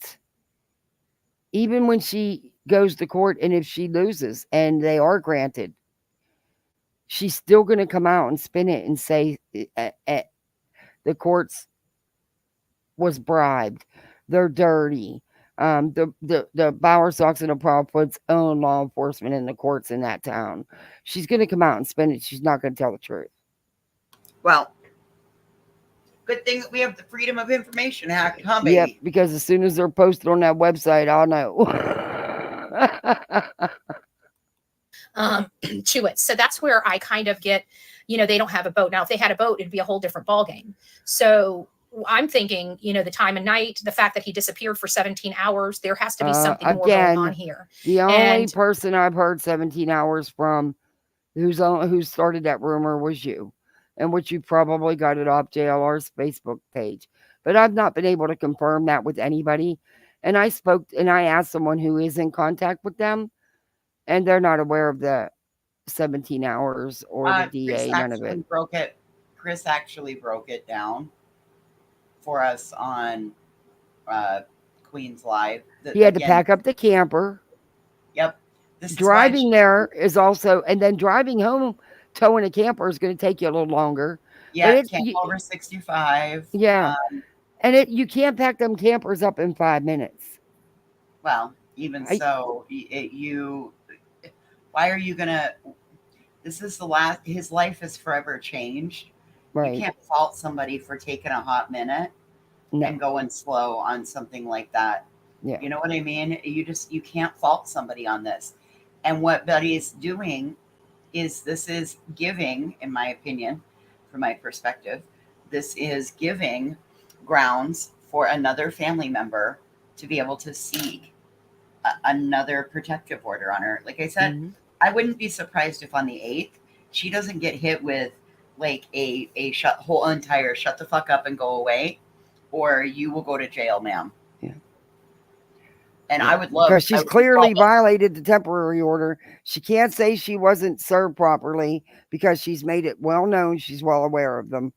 even when she goes to court, and if she loses and they are granted, she's still going to come out and spin it and say the courts was bribed. They're dirty. The Bowerstocks and the Proudfoots own law enforcement in the courts in that town. She's going to come out and spin it. She's not going to tell the truth. Well, good thing that we have the Freedom of Information Act, huh, baby? Yep, because as soon as they're posted on that website, I'll know. To it. So that's where I kind of get, you know, they don't have a boat. Now, if they had a boat, it'd be a whole different ballgame. So I'm thinking, you know, the time of night, the fact that he disappeared for 17 hours, there has to be something more going on here. The only person I've heard 17 hours from who started that rumor was you, and which you probably got it off JLR's Facebook page. But I've not been able to confirm that with anybody. And I asked someone who is in contact with them, and they're not aware of the 17 hours or the DA, none of it. Chris actually broke it down for us on Queens Live. He had to pack up the camper. Yep. Driving there is also, and then driving home, towing a camper is going to take you a little longer. Yeah, camp over 65. Yeah. And you can't pack them campers up in 5 minutes. Well, even so, why are you going to, this is the last, his life is forever changed. Right. You can't fault somebody for taking a hot minute and going slow on something like that. Yeah. You know what I mean? You can't fault somebody on this. And what Betty is doing is, this is giving, in my opinion, from my perspective, this is giving grounds for another family member to be able to seek another protective order on her. Like I said, I wouldn't be surprised if on the 8th, she doesn't get hit with like a whole entire shut the fuck up and go away, or you will go to jail, ma'am. Yeah. And I would love, because she's clearly violated the temporary order. She can't say she wasn't served properly because she's made it well known. She's well aware of them.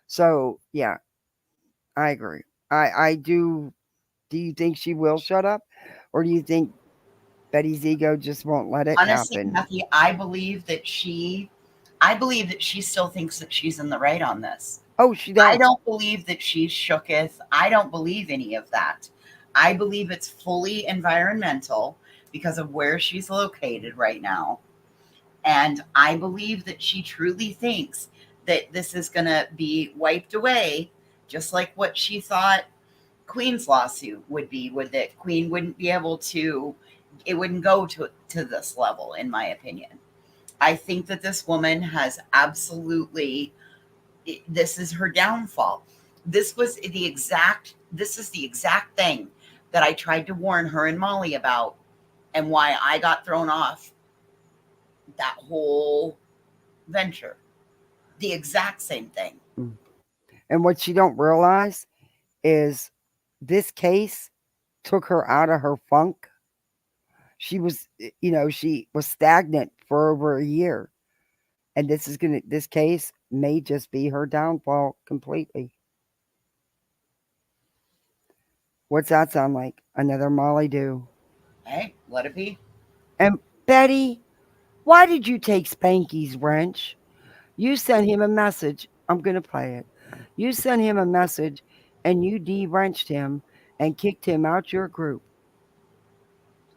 So yeah, I agree. I do. Do you think she will shut up, or do you think Betty's ego just won't let it Honestly, happen? Kathy, I believe that she still thinks that she's in the right on this. Oh, she does. I don't believe that she's shooketh. I don't believe any of that. I believe it's fully environmental because of where she's located right now. And I believe that she truly thinks that this is going to be wiped away, just like what she thought Queen's lawsuit would be, would that Queen wouldn't be able to, it wouldn't go to this level, in my opinion. I think that this woman has absolutely, this is her downfall. This is the exact thing that I tried to warn her and Molly about, and why I got thrown off that whole venture. The exact same thing. And what she don't realize is this case took her out of her funk. She was, she was stagnant for over a year. And this case may just be her downfall completely. What's that sound like? Another Molly do. Hey, let it be. And Betty, why did you take Spanky's wrench? You sent him a message. I'm going to play it. You sent him a message and you de-wrenched him and kicked him out your group.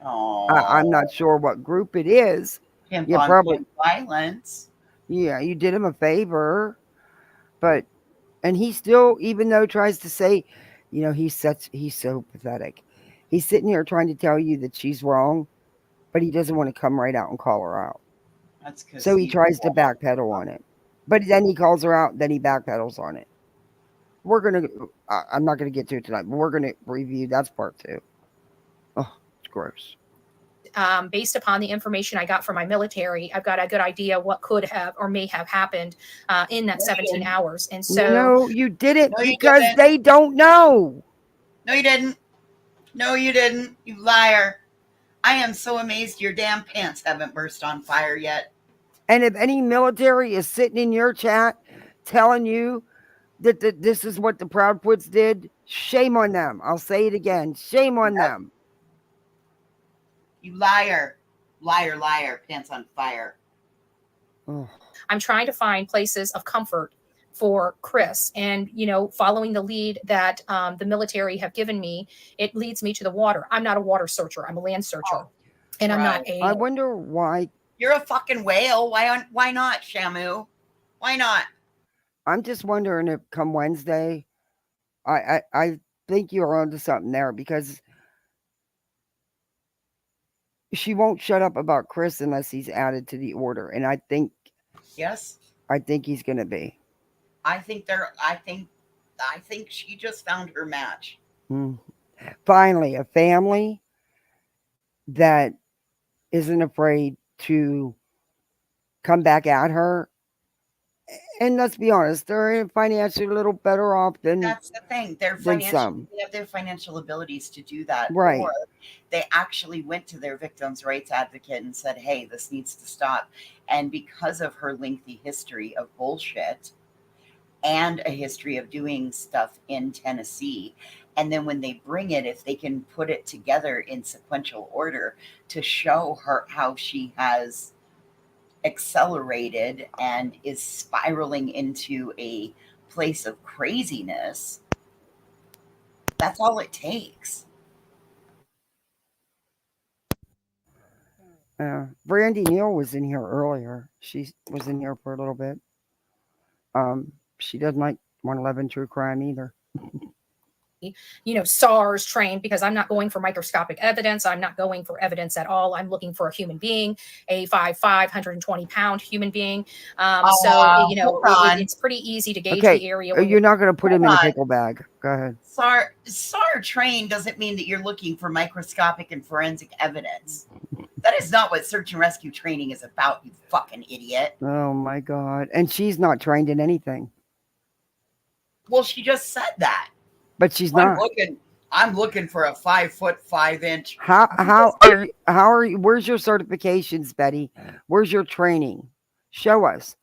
I'm not sure what group it is. Pimp You on probably pimp violence. Yeah, you did him a favor. And he still, even though tries to say, he's so pathetic. He's sitting here trying to tell you that she's wrong, but he doesn't want to come right out and call her out. That's because So he tries to backpedal on it. But then he calls her out, then he backpedals on it. I'm not going to get to it tonight, but we're going to review. That's part 2. Oh, it's gross. Based upon the information I got from my military, I've got a good idea what could have or may have happened in that 17 hours. And so, no, you didn't, because they don't know. No, you didn't. No, you didn't. You liar. I am so amazed your damn pants haven't burst on fire yet. And if any military is sitting in your chat telling you that this is what the Proudfoots did, shame on them. I'll say it again. Shame on them. You liar. Liar, liar. Pants on fire. I'm trying to find places of comfort for Chris. And, following the lead that the military have given me, it leads me to the water. I'm not a water searcher. I'm a land searcher. And I'm not I wonder why. You're a fucking whale. Why not, Shamu? Why not? I'm just wondering if come Wednesday, I think you're onto something there, because she won't shut up about Chris unless he's added to the order. And I think he's going to be. I think she just found her match. Finally, a family that isn't afraid to come back at her. And let's be honest, they're financially a little better off than That's the thing. They have their financial abilities to do that. Right. Or they actually went to their victims' rights advocate and said, hey, this needs to stop. And because of her lengthy history of bullshit and a history of doing stuff in Tennessee, and then when they bring it, if they can put it together in sequential order to show her how she has accelerated and is spiraling into a place of craziness, that's all it takes. Brandy Neal was in here earlier. She was in here for a little bit. She doesn't like 111 True Crime either. SARS trained, because I'm not going for microscopic evidence. I'm not going for evidence at all. I'm looking for a human being, a 5'5", 120-pound human being. It's pretty easy to gauge the area. You're not going to put him in a pickle bag. Go ahead. SAR trained doesn't mean that you're looking for microscopic and forensic evidence. That is not what search and rescue training is about, you fucking idiot. Oh my God. And she's not trained in anything. Well, she just said that. But she's not. I'm looking for a 5'5". How are you? Where's your certifications, Betty? Where's your training? Show us.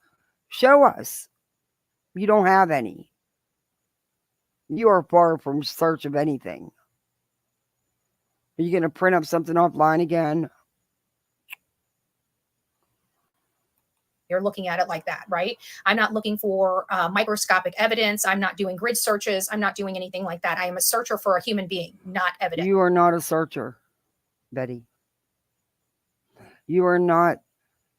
You don't have any. You are far from search of anything. Are you going to print up something offline again? You're looking at it like that, right? I'm not looking for microscopic evidence. I'm not doing grid searches. I'm not doing anything like that. I am a searcher for a human being, not evidence. You are not a searcher, Betty. You are not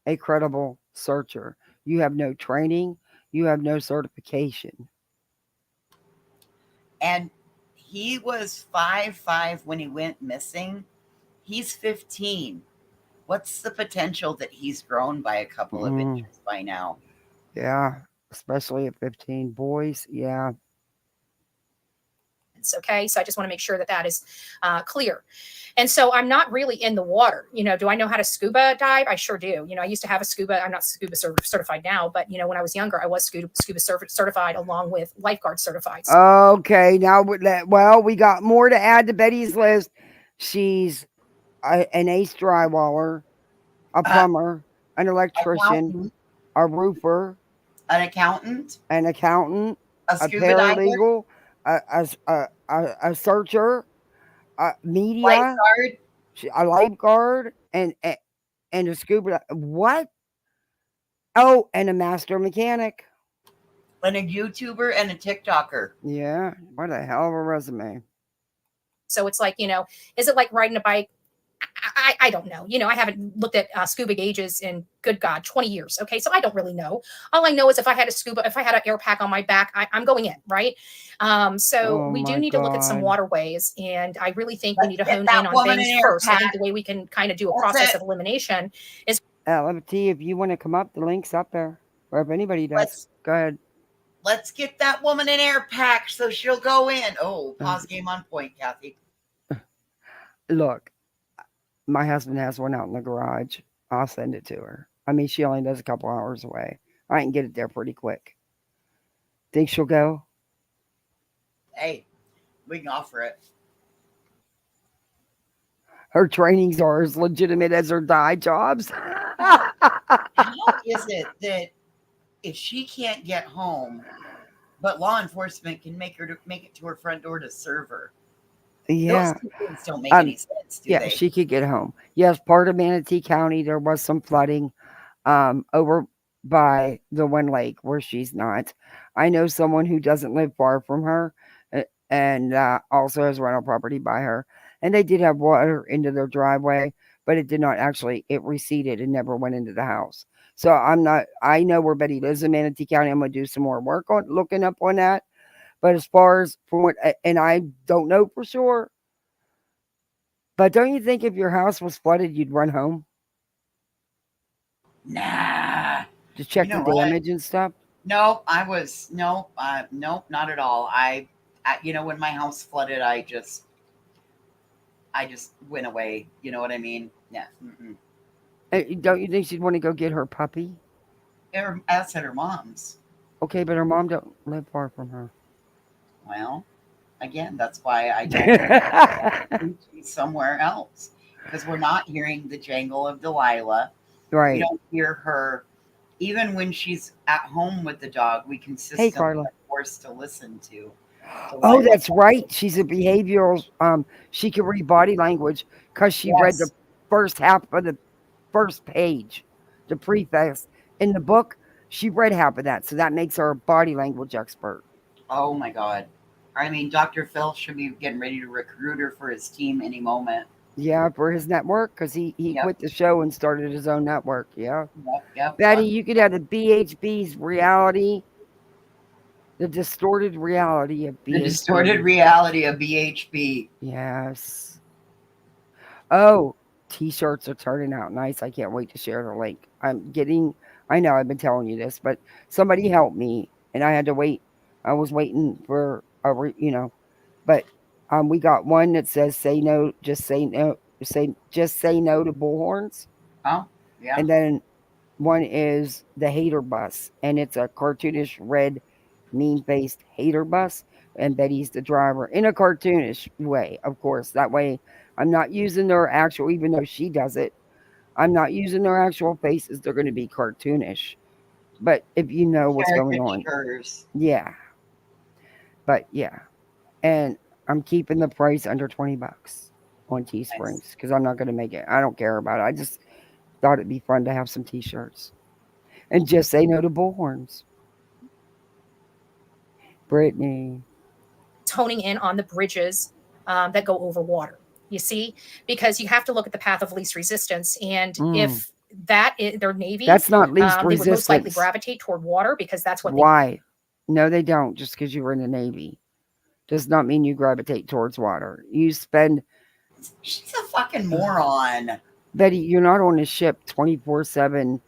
a credible searcher. You have no training. You have no certification. And he was 5'5" when he went missing. He's 15. What's the potential that he's grown by a couple of inches by now? Yeah, especially at 15. Boys, yeah. Okay, so I just want to make sure that that is clear. And so I'm not really in the water. Do I know how to scuba dive? I sure do. I used to have a scuba. I'm not scuba certified now, but when I was younger, I was scuba certified along with lifeguard certified. Okay, now well, we got more to add to Betty's list. She's an ace drywaller, a plumber, an electrician, a roofer, an accountant, a scuba diver, paralegal, a searcher, media, lifeguard, a lifeguard, and a scuba. What? Oh, and a master mechanic, and a YouTuber, and a TikToker. Yeah, what a hell of a resume. So it's like, is it like riding a bike? I don't know. I haven't looked at scuba gauges in, good God, 20 years. Okay. So I don't really know. All I know is if I had an air pack on my back, I'm going in. Right. So we do need to look at some waterways. And I really think we need to hone in on things first. I think the way we can kind of do a process of elimination is. LMT, if you want to come up, the link's up there. Or if anybody does, go ahead. Let's get that woman an air pack so she'll go in. Oh, pause game on point, Kathy. Look, my husband has one out in the garage. I'll send it to her. I mean, she only lives a couple hours away. I can get it there pretty quick. Think she'll go? Hey, we can offer it. Her trainings are as legitimate as her dye jobs. How is it that if she can't get home, but law enforcement can make it to her front door to serve her? Yeah. Those two things don't make any sense, do they? She could get home. Yes, part of Manatee County, there was some flooding over by the one lake where she's not. I know someone who doesn't live far from her and also has rental property by her. And they did have water into their driveway, but it did not actually, it receded and never went into the house. So I know where Betty lives in Manatee County. I'm going to do some more work on looking up on that. But as far as from what, and I don't know for sure, but don't you think if your house was flooded, you'd run home? Nah. To check the damage and stuff? No, nope, not at all. I when my house flooded, I just went away. You know what I mean? Yeah. Don't you think she'd want to go get her puppy? That's at her mom's. Okay, but her mom don't live far from her. Well, again, that's why I don't somewhere else, because we're not hearing the jangle of Delilah. Right. We don't hear her even when she's at home with the dog. We consistently are forced to listen to Delilah. Oh, that's right. She's a behavioral. She can read body language because she read the first half of the first page, the preface in the book. She read half of that, so that makes her a body language expert. Oh my God. I mean, Dr. Phil should be getting ready to recruit her for his team any moment. Yeah, for his network, because he quit the show and started his own network. Yeah. Yep. Betty, you could have the BHB's reality, the distorted reality of BHB. The distorted reality of BHB. Yes. Oh, t-shirts are turning out nice. I can't wait to share the link. I know I've been telling you this, but somebody helped me and I had to wait. I was waiting for but we got one that says just say no to bullhorns. Oh, yeah. And then one is the hater bus, and it's a cartoonish red mean-faced hater bus, and Betty's the driver in a cartoonish way, of course. That way I'm not using their actual, even though she does it, I'm not using their actual faces. They're going to be cartoonish. But if you know what's going on. Yeah. But yeah. and I'm keeping the price under $20 on Teesprings because I'm not going to make it. I don't care about it. I just thought it'd be fun to have some T-shirts and just say no to bullhorns. Brittany. Toning in on the bridges that go over water. You see, because you have to look at the path of least resistance, and if that is their navy, that's not least they would most likely resistance. gravitate toward water because that's what. Why? No, they don't. Just because you were in the Navy does not mean you gravitate towards water. You spend. She's a fucking moron. Betty, you're not on a ship 24/7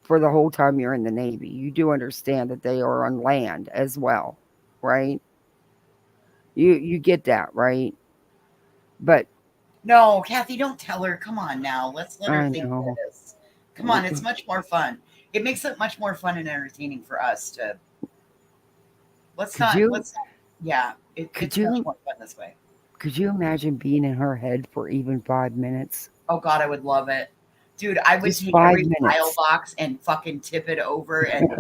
for the whole time you're in the Navy. You do understand that they are on land as well, right? You get that, right? But no, Kathy, don't tell her. Come on now. Let's let her I think know. this. Come on, it's much more fun. It makes it much more fun and entertaining for us to. Let's not. Yeah, it's much more fun this way. Could you imagine being in her head for even 5 minutes? Oh God, I would love it. Dude, I would Just take 5 every minutes. file box and fucking tip it over and move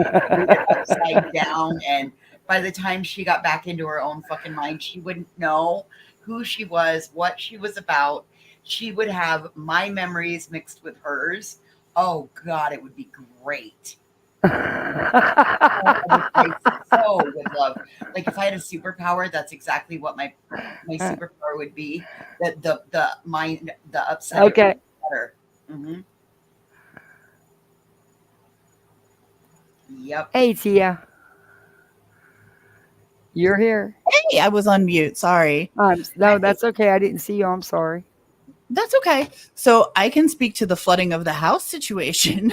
it upside down. And by the time she got back into her own fucking mind, she wouldn't know who she was, what she was about. She would have my memories mixed with hers. Oh God, it would be great. I so would love. Like if I had a superpower, that's exactly what my superpower would be. That the mind, the upset. Okay. Better. Mm-hmm. Yep. Hey, Tia. You're here. Hey, I was on mute. Sorry. No, that's okay. I didn't see you. I'm sorry. That's okay. So I can speak to the flooding of the house situation.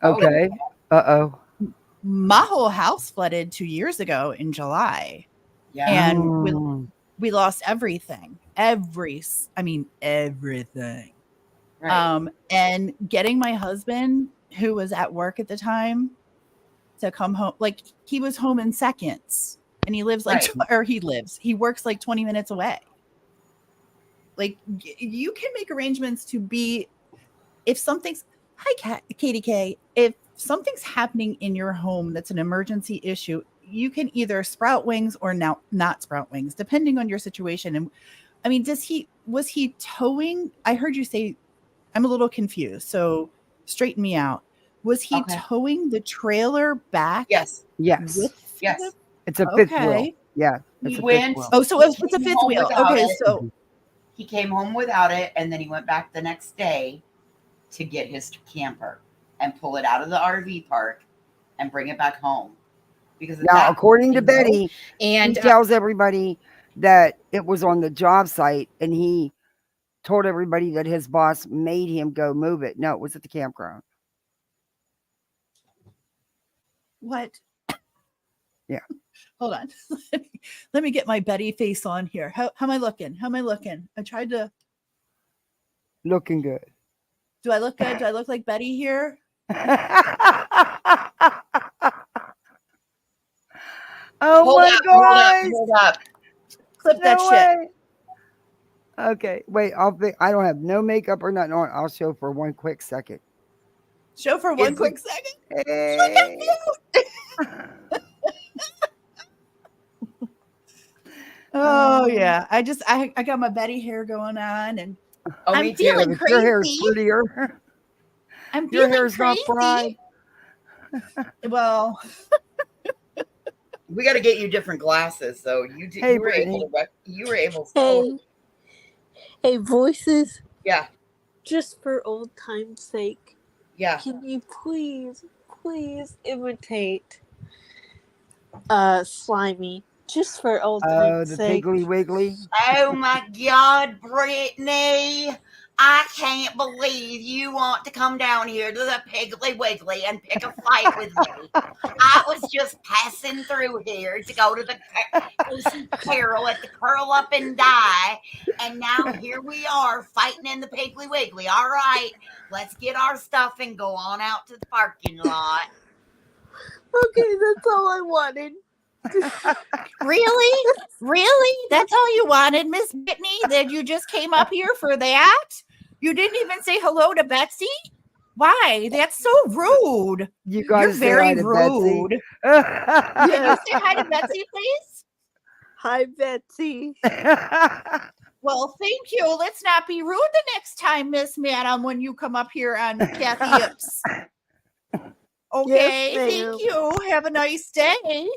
Okay. Uh-oh. My whole house flooded 2 years ago in July. Yeah. And we lost everything. Everything. Right. And getting my husband, who was at work at the time, to come home, like he was home in seconds. And he lives like, he works like 20 minutes away. Like you can make arrangements to be, if something's, hi, Katie K. If something's happening in your home that's an emergency issue, you can either sprout wings or not sprout wings, depending on your situation. And I mean, was he towing? I heard you say, I'm a little confused. So straighten me out. Was he towing the trailer back? Yes. Yes. Yes. It's a fifth wheel. Yeah. He went. Oh, so it's a fifth wheel. Okay, so he came home without it, and then he went back the next day to get his camper and pull it out of the RV park and bring it back home. Because now, according to Betty, and he tells everybody that it was on the job site, and he told everybody that his boss made him go move it. No, it was at the campground. What? Yeah. Hold on. Let me get my Betty face on here. How am I looking? How am I looking? I tried to. Looking good. Do I look good? Do I look like Betty here? Oh my God! Hold up. Clip that shit. Okay, wait. I don't have no makeup or nothing on. I'll show for one quick second. Show for one quick second. Hey. Oh yeah, I got my Betty hair going on, and I'm feeling feeling crazy. Your hair's crazy. prettier. I'm Your feeling hair's not crazy. fried. Well, we got to get you different glasses, though. You were able to. You were able to. Hey, voices. Yeah. Just for old time's sake. Yeah. Can you please imitate Slimy? Just for old time's The sake. Piggly Wiggly. Oh my God, Brittany. I can't believe you want to come down here to the Piggly Wiggly and pick a fight with me. I was just passing through here to go to the Carol at the Curl Up and Die, and now here we are fighting in the Piggly Wiggly. All right, let's get our stuff and go on out to the parking lot. Okay, that's all I wanted. Really? That's all you wanted, Miss Brittany? That you just came up here for that? You didn't even say hello to Betsy? Why? That's so rude. You guys You're very rude. Betsy. Can you say hi to Betsy, please? Hi, Betsy. Well, thank you. Let's not be rude the next time, Miss Madam, when you come up here on Kathy Ips. Okay, thank you. Have a nice day.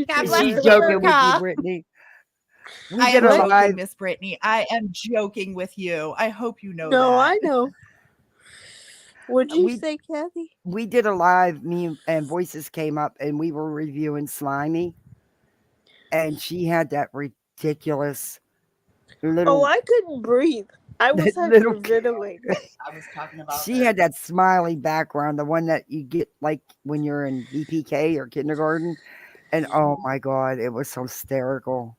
God bless She's joking with you, America. Brittany. We I did am a joking, live. Miss Brittany. I am joking with you. I hope you know No, that. I know. What'd you We- say, Kathy? We did a live. Me and Voices came up, and we were reviewing Slimy, and she had that ridiculous little. Oh, I couldn't breathe. I was that little. hyperventilating. I was talking about She had that smiley background, the one that you get like when you're in VPK or kindergarten, and oh my god, it was so hysterical.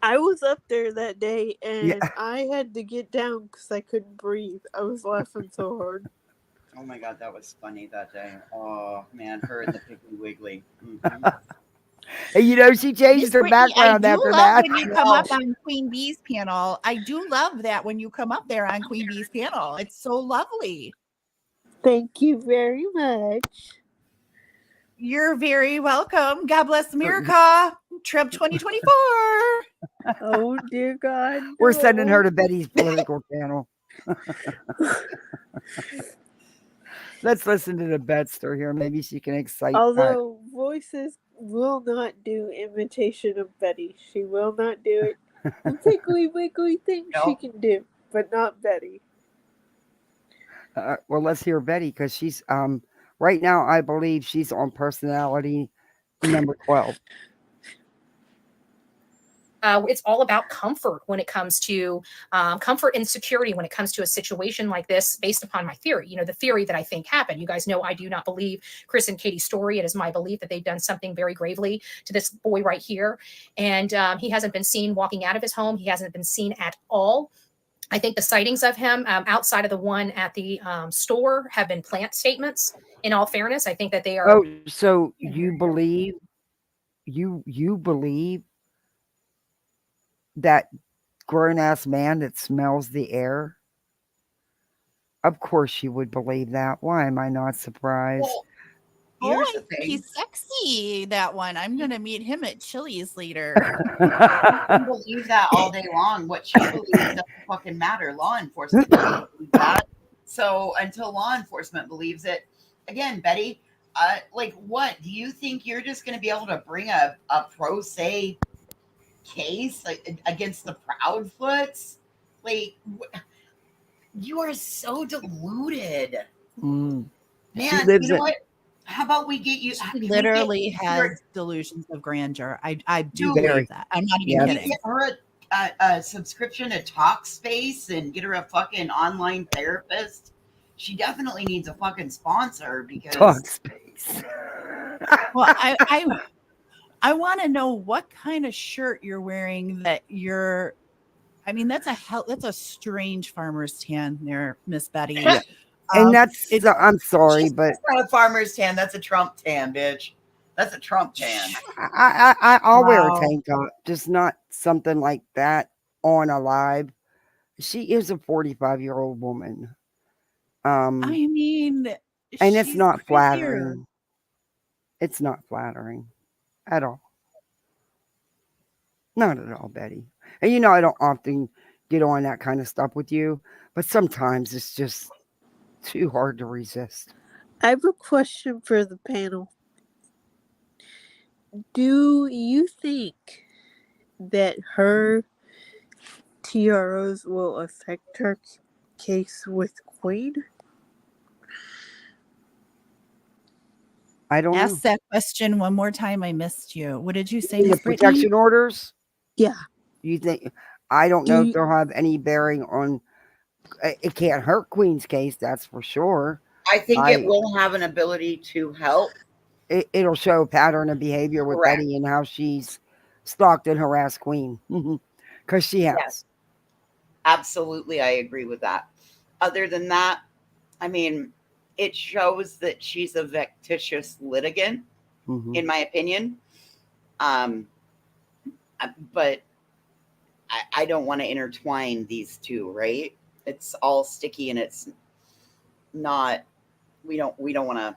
I was up there that day and Yeah. I had to get down because I couldn't breathe. I was laughing so hard. Oh my god, that was funny that day. Oh man, her and the Piggly Wiggly. Mhm. And you know, she changed Miss her Brittany, background I do after love that. when you come up on Queen Bee's panel. I do love that when you come up there on Queen Bee's panel. It's so lovely. Thank you very much. You're very welcome. God bless America. Trump 2024. Oh dear God. We're sending her no. to Betty's political channel. Let's listen to the Betster here. Maybe she can excite. Although Voices will not do imitation of Betty. She will not do it. The Piggly Wiggly thing she can do, but not Betty. Well, let's hear Betty because she's right now. I believe she's on personality number 12. It's all about comfort when it comes to comfort and security when it comes to a situation like this, based upon my theory. You know, the theory that I think happened. You guys know I do not believe Chris and Katie's story. It is my belief that they've done something very gravely to this boy right here. And he hasn't been seen walking out of his home. He hasn't been seen at all. I think the sightings of him outside of the one at the store have been plant statements. In all fairness, I think that they are. Oh, so you believe you believe that grown ass man that smells the air? Of course you would believe that. Why am I not surprised? Well, here's Oh, the thing. he's sexy, that one. I'm going to meet him at Chili's later. You can believe that all day long. What she believes doesn't fucking matter. Law enforcement doesn't believe that. So until law enforcement believes it, again, Betty, like what? Do you think you're just going to be able to bring a pro se case like against the Proudfoots? Like, you are so deluded. Mm. Man, She lives you know in- what? How about we get you? She literally has delusions of grandeur. I do believe that. I'm not even Can you kidding. get her a subscription to Talkspace and get her a fucking online therapist? She definitely needs a fucking sponsor because Talkspace. Well, I want to know what kind of shirt you're wearing that you're. I mean, that's a strange farmer's tan there, Miss Betty. Yeah. And that's I'm sorry, She's but not a farmer's tan. That's a Trump tan, bitch. That's a Trump tan. I'll wear a Wow. tank top, just not something like that on a live. She is a 45-year-old woman. I mean, and it's she's not prettier. flattering. It's not flattering at all. Not at all, Betty. And you know I don't often get on that kind of stuff with you, but sometimes it's just too hard to resist. I have a question for the panel. Do you think that her TROs will affect her case with Queen? I don't know. Ask that question one more time. I missed you. What did you say, The Miss Brittany? protection orders? Yeah. You think? I don't know if they'll have any bearing on. It can't hurt Queen's case, that's for sure. I think it will have an ability to help. It'll show a pattern of behavior with Correct. Betty and how she's stalked and harassed Queen, because she has. Yes. Absolutely, I agree with that. Other than that, I mean, it shows that she's a vexatious litigant, in my opinion. But I don't want to intertwine these two, right? It's all sticky and it's not. We don't want to.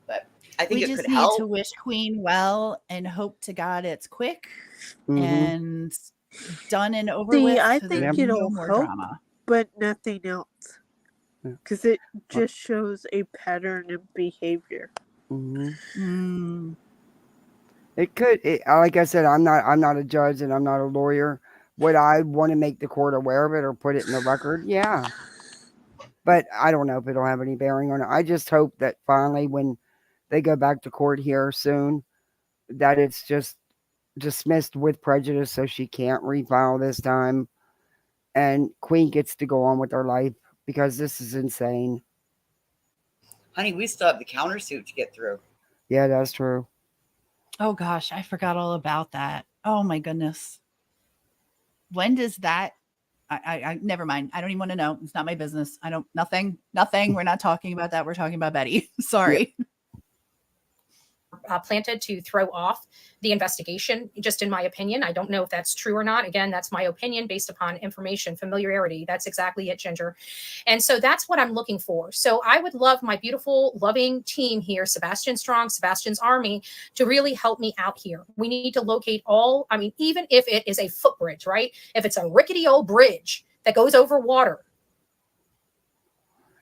But I think we it just could need help. to wish Queen well and hope to God it's quick and done and over See, with. I So think there's it'll no more help, drama. but nothing else. Because it just shows a pattern of behavior. It could, like I said, I'm not a judge and I'm not a lawyer. Would I want to make the court aware of it or put it in the record? Yeah. But I don't know if it'll have any bearing on it. I just hope that finally when they go back to court here soon, that it's just dismissed with prejudice so she can't refile this time. And Queen gets to go on with her life because this is insane. Honey, we still have the countersuit to get through. Yeah, that's true. Oh gosh, I forgot all about that. Oh my goodness. When does that I never mind. I don't even want to know. It's not my business. I don't nothing. We're not talking about that. We're talking about Betty. Sorry. Planted to throw off the investigation, just in my opinion. I don't know if that's true or not. Again, that's my opinion based upon information, familiarity. That's exactly it, Ginger. And so that's what I'm looking for. So I would love my beautiful, loving team here, Sebastian Strong, Sebastian's Army, to really help me out here. We need to locate all, I mean, even if it is a footbridge, right? If it's a rickety old bridge that goes over water.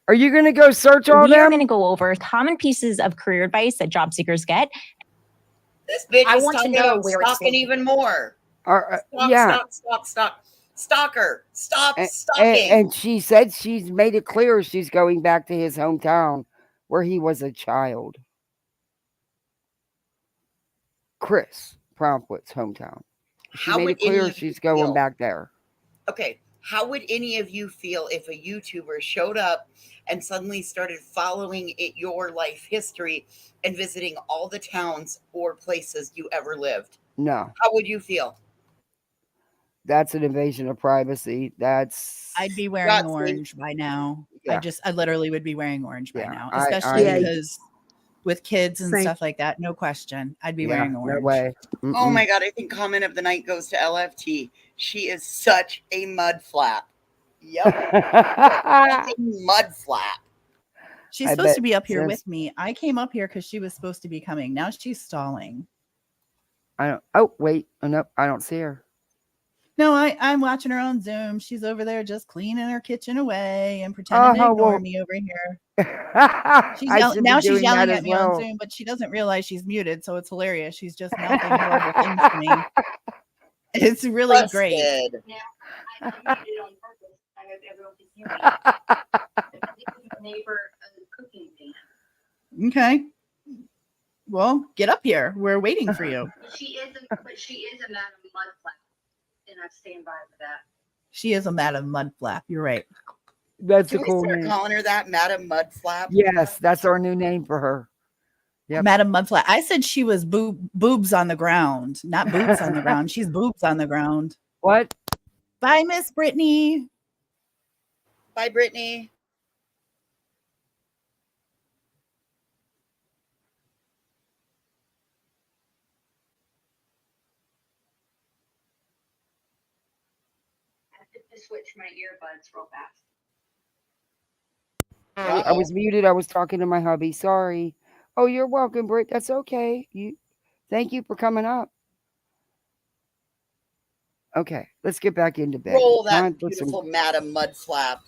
Are you going to go search all We them? are going to go over common pieces of career advice that job seekers get. This bitch I is want to talking know about where it's stalking even more. Yeah. Stop. Stalker. Stop And, stalking. and she said she's made it clear she's going back to his hometown where he was a child. Chris Proudfoot's hometown. She How made would it clear any of you she's going feel? back there. Okay, how would any of you feel if a YouTuber showed up and suddenly started following your life history and visiting all the towns or places you ever lived? No, How would you feel? that's an invasion of privacy. I'd be wearing orange by now. Yeah. I literally would be wearing orange by now, I- especially I- because with kids and Same. stuff like that, no question. I'd be Yeah, wearing no orange. way. Oh my God, I think comment of the night goes to LFT. She is such a mud flap. Yep. Mud flap. She's I supposed bet to be up here since- with me. I came up here because she was supposed to be coming. Now she's stalling. I don't. Oh wait, oh, no, I don't see her. No, I'm watching her on Zoom. She's over there just cleaning her kitchen away and pretending to Oh, ignore well. me over here. She's I should be now she's doing yelling that at as me on well. Zoom, but she doesn't realize she's muted, so it's hilarious. She's just mouthing horrible things to me. It's really great. Busted. Okay. Well, get up here. We're waiting for you. She is a madam mud flap, and I stand by for that. She is a Madam Mudflap. You're right. That's Can a we cool start name. calling her that, Madam Mud Flap? Yes, that's our new name for her. Yep. Madam Mudflap. I said she was boobs on the ground, not boots on the ground. She's boobs on the ground. What? Bye, Miss Brittany. Bye, Brittany. I have to switch my earbuds real fast. I was muted. I was talking to my hubby. Sorry. Oh, you're welcome, Britt. That's okay. Thank you for coming up. Okay, let's get back into bed. Roll Time that for beautiful Madam Mud Flap.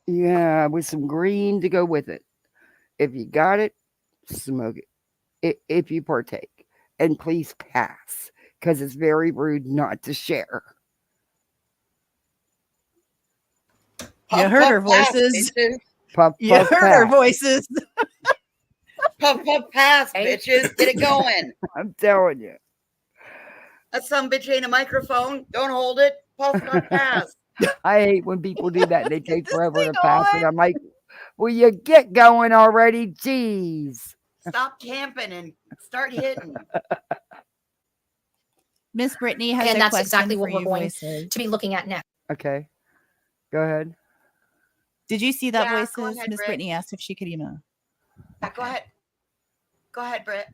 Yeah, with some green to go with it. If you got it, smoke it. If you partake, and please pass, because it's very rude not to share. You heard her voices. Puff, You puff, heard her pass. voices. Puff, puff, pass, bitches. Get it going. I'm telling you. That some bitch ain't a microphone. Don't hold it. Puff, puff, pass. I hate when people do that. They take forever to pass it. I'm like, will you get going already? Jeez. Stop camping and start hitting. Miss Brittany has And a that's question exactly what for we're you, going voices. to be looking at next. Okay. Go ahead. Did you see that, Yeah, go voices? ahead, Miss Britt. Brittany asked if she could email. Yeah, go ahead. Go ahead, Britt.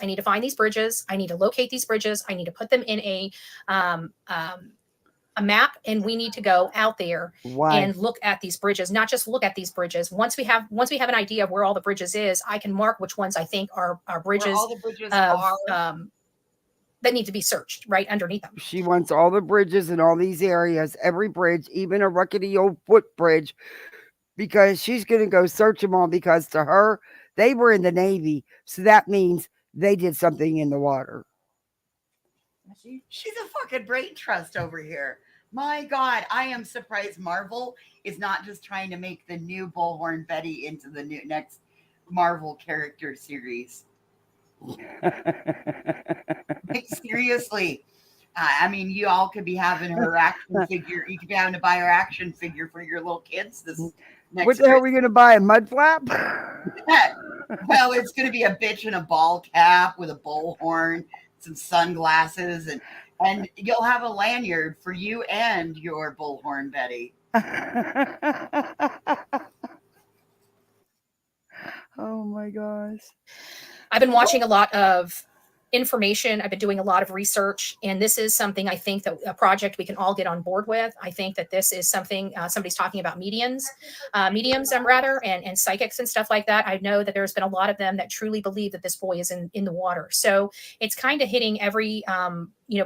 I need to find these bridges. I need to locate these bridges. I need to put them in a a map, and we need to go out there Why? and look at these bridges, not just look at these bridges. Once we have an idea of where all the bridges is, I can mark which ones I think are bridges, Where all the bridges of, are. that need to be searched right underneath them. She wants all the bridges in all these areas, every bridge, even a rickety old footbridge, because she's going to go search them all, because to her, they were in the Navy. So that means they did something in the water. She's a fucking brain trust over here. My God, I am surprised Marvel is not just trying to make the new Bullhorn Betty into the next Marvel character series. Like, seriously. I mean, you all could be having her action figure. You could be having to buy her action figure for your little kids this next What the hell are we going to buy? A mud flap? Well, it's going to be a bitch in a ball cap with a bullhorn, some sunglasses, and you'll have a lanyard for you and your Bullhorn Betty. Oh my gosh. I've been watching a lot of information. I've been doing a lot of research, and this is something I think that a project we can all get on board with. I think that this is something somebody's talking about mediums rather, and psychics and stuff like that. I know that there's been a lot of them that truly believe that this boy is in the water. So it's kind of hitting every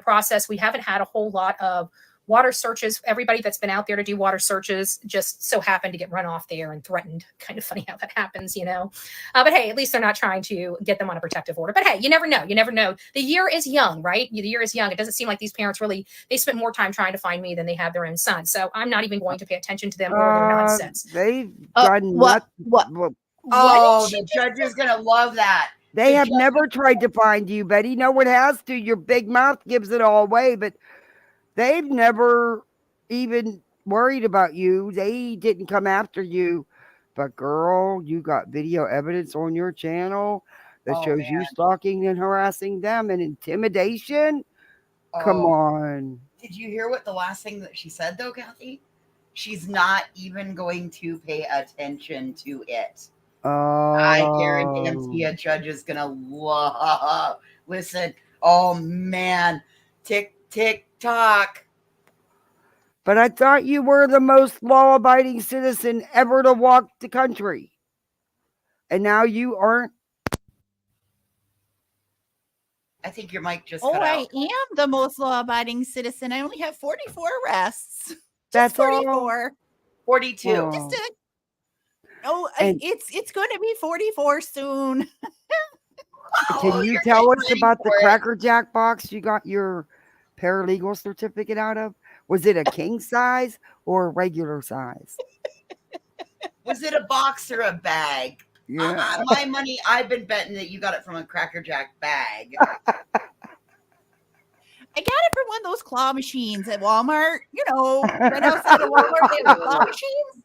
process. We haven't had a whole lot of water searches. Everybody that's been out there to do water searches just so happened to get run off there and threatened. Kind of funny how that happens, but hey, at least they're not trying to get them on a protective order. But hey, you never know. The year is young, right? The year is young. It doesn't seem like these parents they spent more time trying to find me than they have their own son. So I'm not even going to pay attention to them or their nonsense. They've done what? Oh, the judge is going to love that. They have never tried to find you, Betty. No one has to. Your big mouth gives it all away, but they've never even worried about you. They didn't come after you. But girl, you got video evidence on your channel that shows you stalking and harassing them and intimidation. Come on. Did you hear what the last thing that she said, though, Kathy? She's not even going to pay attention to it. I guarantee a judge is going to love. Listen, oh, man. Tik-Tok. But I thought you were the most law-abiding citizen ever to walk the country. And now you aren't. I think your mic just Oh, cut out. I am the most law-abiding citizen. I only have 44 arrests. That's Just 44. all? 42. Oh. Just a, oh, And- it's going to be 44 soon. Can you tell us about the Cracker Jack box you got your paralegal certificate out of? Was it a king size or a regular size? Was it a box or a bag? Yeah. My money, I've been betting that you got it from a Cracker Jack bag. I got it from one of those claw machines at Walmart. Right outside of Walmart, they have claw machines.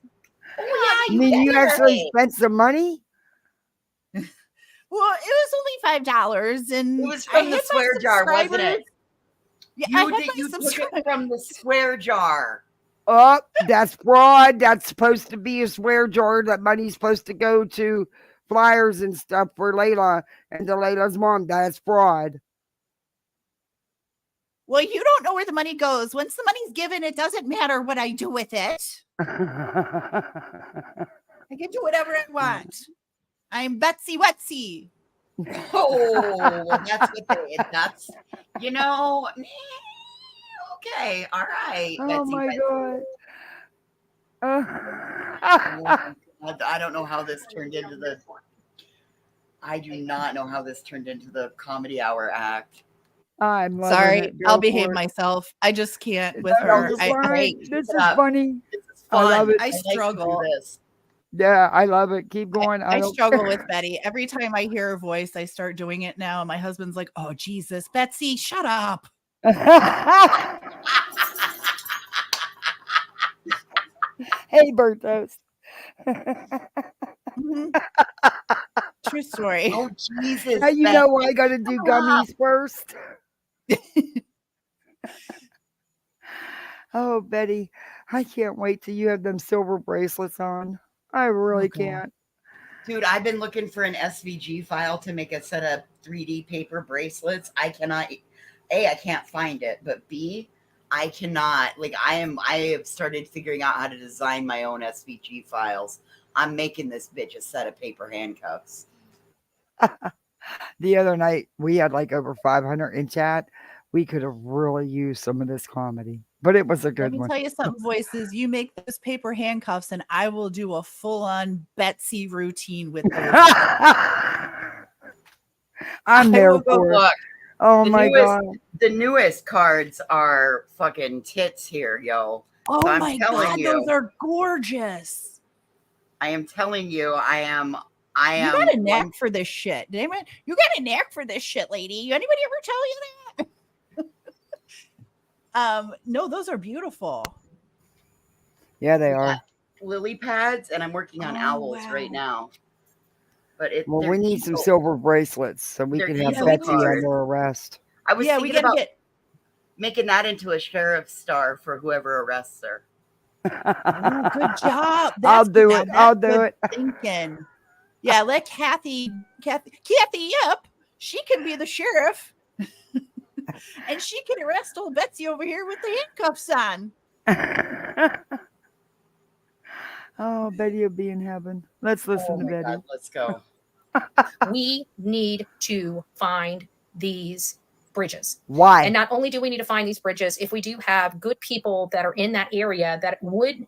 Oh, yeah, You actually spent some money? Well, it was only $5, and it was from the swear jar, wasn't it? Yeah, You took it from the swear jar. Oh, that's fraud. That's supposed to be a swear jar. That money's supposed to go to flyers and stuff for Layla and to Layla's mom. That's fraud. Well, you don't know where the money goes. Once the money's given, it doesn't matter what I do with it. I can do whatever I want. I'm Betsy Wetsy. Oh, that's what that's, okay, all right. Oh Betsy, my Betsy. God. I don't know how this turned into I do not know how this turned into the comedy hour act. I'm loving Sorry, it. Go I'll for behave it. mysels. I just can't with No, her. you're I fine. This is funny. This is I fun. love it. I like to do struggle. this. Yeah, I love it. Keep going. I don't struggle care. with Betty. Every time I hear her voice, I start doing it now. My husband's like, "Oh, Jesus, Betsy, shut up." Hey, Bertos. True story. Oh, Jesus. Now you Betsy. know I got to do gummies first. Oh, Betty, I can't wait till you have them silver bracelets on. I really can't. Dude, I've been looking for an SVG file to make a set of 3D paper bracelets. I cannot, A, I can't find it, but B, I cannot, like, I have started figuring out how to design my own SVG files. I'm making this bitch a set of paper handcuffs. The other night, we had like over 500 in chat. We could have really used some of this comedy, but it was a Let good me one. tell you something, voices. You make those paper handcuffs, and I will do a full-on Betsy routine with those. I'm there will go for it. look. Oh my God. The newest cards are fucking tits here, yo. Oh So I'm my telling God, you, those are gorgeous. I am telling you, I am You got a knack for this shit. You got a knack for this shit, lady. Anybody ever tell you that? No, those are beautiful. Yeah, they are. lily pads, and I'm working on owls right now. But Well, they're we need some easel- silver bracelets so we they're can have easel Betsy cards. under arrest. I was Yeah, we thinking gotta about making that into a sheriff's star for whoever arrests her. Oh, good job. I'll That's do good. it. Now, I'll that's do good it. thinking. Yeah, let Kathy up. She can be the sheriff. And she can arrest old Betsy over here with the handcuffs on. Oh, Betty will be in heaven. Let's listen to Betty. God, let's go. We need to find these bridges. Why? And not only do we need to find these bridges, if we do have good people that are in that area that would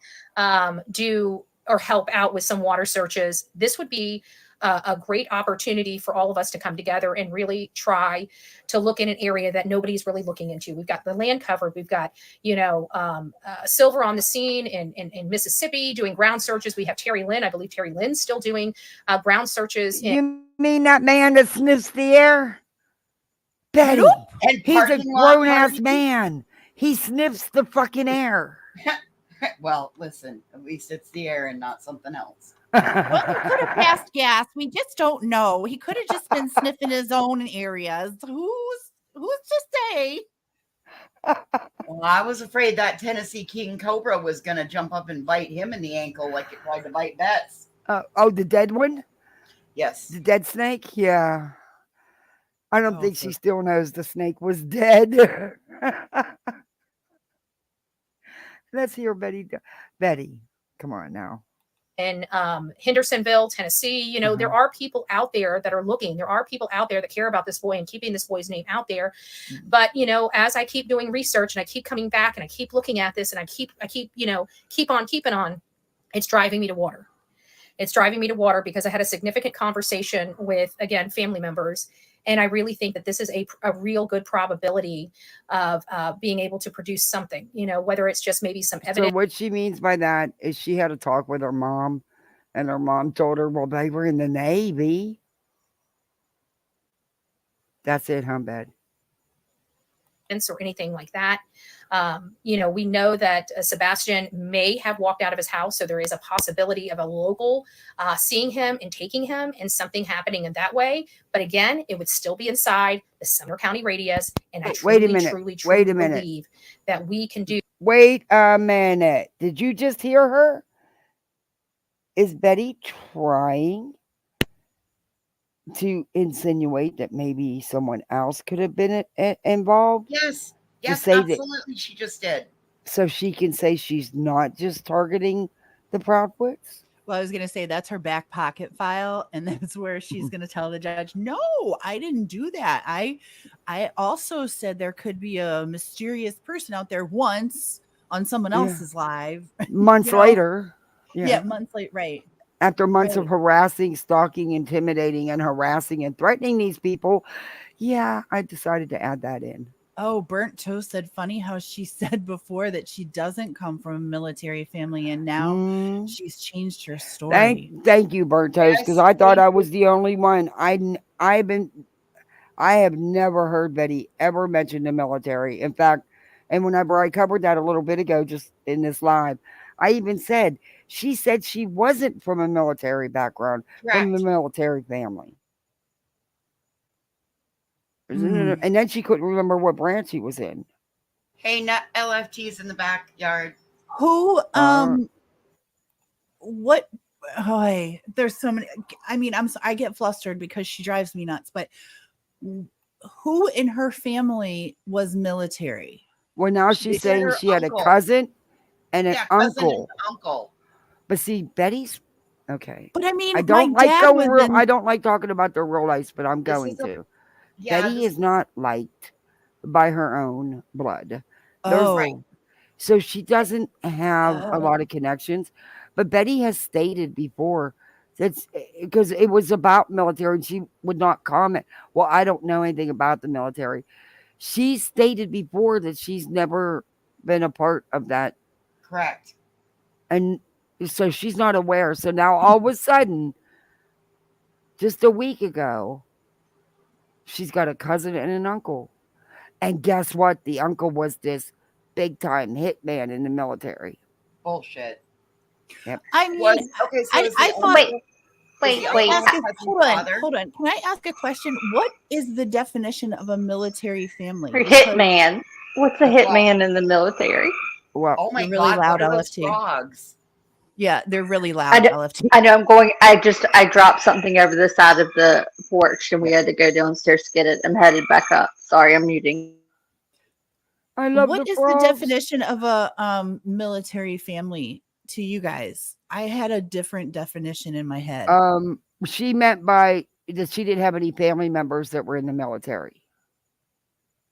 do or help out with some water searches, this would be a great opportunity for all of us to come together and really try to look in an area that nobody's really looking into. We've got the land covered. We've got, Silver on the scene in Mississippi doing ground searches. We have Terry Lynn. I believe Terry Lynn's still doing ground searches. You mean that man that sniffs the air? Betty. Nope. And He's a parking lot grown-ass party. man. He sniffs the fucking air. Well, listen, at least it's the air and not something else. Well, he could have passed gas. We just don't know. He could have just been sniffing his own areas. Who's to say? Well, I was afraid that Tennessee King Cobra was going to jump up and bite him in the ankle like it tried to bite Bets. Oh, the dead one? Yes. The dead snake? Yeah. I don't think she still knows the snake was dead. Let's hear Betty. Betty, come on now. In Hendersonville, Tennessee, there are people out there that are looking. There are people out there that care about this boy and keeping this boy's name out there. But as I keep doing research and I keep coming back and I keep looking at this and I keep on keeping on, it's driving me to water. It's driving me to water because I had a significant conversation with, again, family members. And I really think that this is a real good probability of being able to produce something, whether it's just maybe some evidence. So what she means by that is she had a talk with her mom, and her mom told her, well, they were in the Navy. That's it, huh, Bed? Or anything like that. We know that Sebastian may have walked out of his house. So there is a possibility of a local seeing him and taking him and something happening in that way. But again, it would still be inside the Sumner County radius. And I truly believe that we can do. Wait a minute. Did you just hear her? Is Betty trying to insinuate that maybe someone else could have been involved? Yes, absolutely. She just did. So she can say she's not just targeting the Proudfoots? Well, I was going to say that's her back pocket file. And that's where she's going to tell the judge, no, I didn't do that. I also said there could be a mysterious person out there once on someone else's live. Months later. Yeah, months late. Right. After months of harassing, stalking, intimidating, and harassing and threatening these people, I decided to add that in. Oh, Burnt Toast said, funny how she said before that she doesn't come from a military family, and now she's changed her story. Thank you, Burnt Toast, because I thought I was the only one. I have never heard Betty ever mention the military. In fact, and whenever I covered that a little bit ago, just in this live, I even said, she said she wasn't from a military background, from a military family. And then she couldn't remember what branch he was in. Hey, LFT's in the backyard. Who, what, there's so many, I mean, I get flustered because she drives me nuts, but who in her family was military? Well, now She she's said saying her she had a uncle. cousin and an Yeah, cousin and uncle. uncle. But see, Betty's okay. But I mean, I my don't like dad going was real. in. I don't like talking about their real lives, but I'm This going is a to. yeah. Betty This is not liked by her own blood. There's Oh. so she doesn't have a Oh. lot of connections. But Betty has stated before that's because it was about military and she would not comment. Well, I don't know anything about the military. She stated before that she's never been a part of that. correct. And so she's not aware. So now all of a sudden, just a week ago, she's got a cousin and an uncle. And guess what? The uncle was this big time hitman in the military. Bullshit. Yep. I mean, Okay, so is the I thought. uncle- is the uncle Ask her a- cousin's hold on, father? hold on. Can I ask a question? What is the definition of a military family? Or Because- hitman. What's a hitman in the military? Well, Oh my You're really God! loud, What are those LFT. frogs? Yeah, they're really loud, I know, LFT. I know I dropped something over the side of the porch and we had to go downstairs to get it. I'm headed back up. Sorry, I'm muting. I love What the is frogs. the definition of a military family to you guys? I had a different definition in my head. She meant by that she didn't have any family members that were in the military.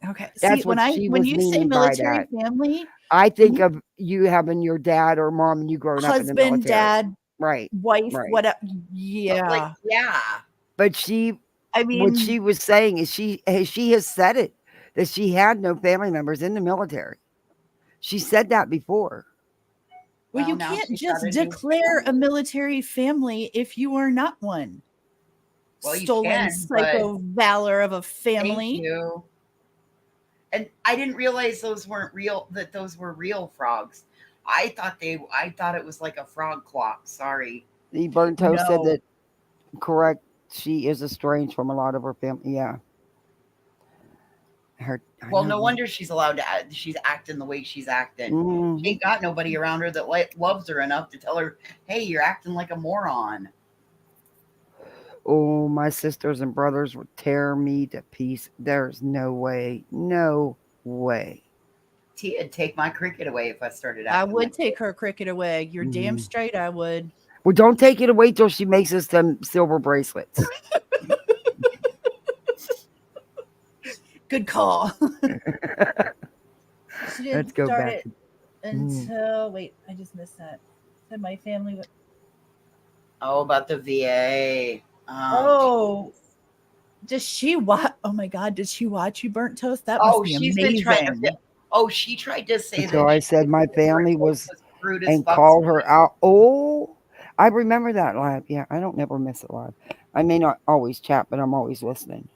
Okay. That's See, what she when was you say meaning by military that. family, I think of you having your dad or mom and you growing up in the husband, military. dad, Right. wife, Right. whatever. But Yeah. like, yeah. But she I what mean, she was saying is she has said it that she had no family members in the military. She said that before. well, you now can't she's just got a new declare a family. military family if you are not one. Well, you Stolen can, but psycho valor of a thank family. you. And I didn't realize those weren't real. That those were real frogs. I thought it was like a frog clock. Sorry. The burnt toast said No. that correct. She is estranged from a lot of her family. Yeah. Well, no wonder she's allowed to act. She's acting the way she's acting. Mhm. She ain't got nobody around her that loves her enough to tell her, "Hey, you're acting like a moron." Oh, my sisters and brothers would tear me to pieces. There's no way. No way. It'd take my cricket away if I started I acting. would take her cricket away. You're damn Mhm. straight I would. Well, don't take it away till she makes us them silver bracelets. Good call. She didn't Let's go start back it to- until wait, I just missed that. Said my family would. Oh, about the VA. Oh, does she watch? Oh my God, did she watch You Burnt Toast? That must Oh, be she's amazing. been trying to. Oh, she tried to say Until that I said my family was rude as and fuck. called her out. Oh, I remember that live. Yeah, I don't never miss it live. I may not always chat, but I'm always listening.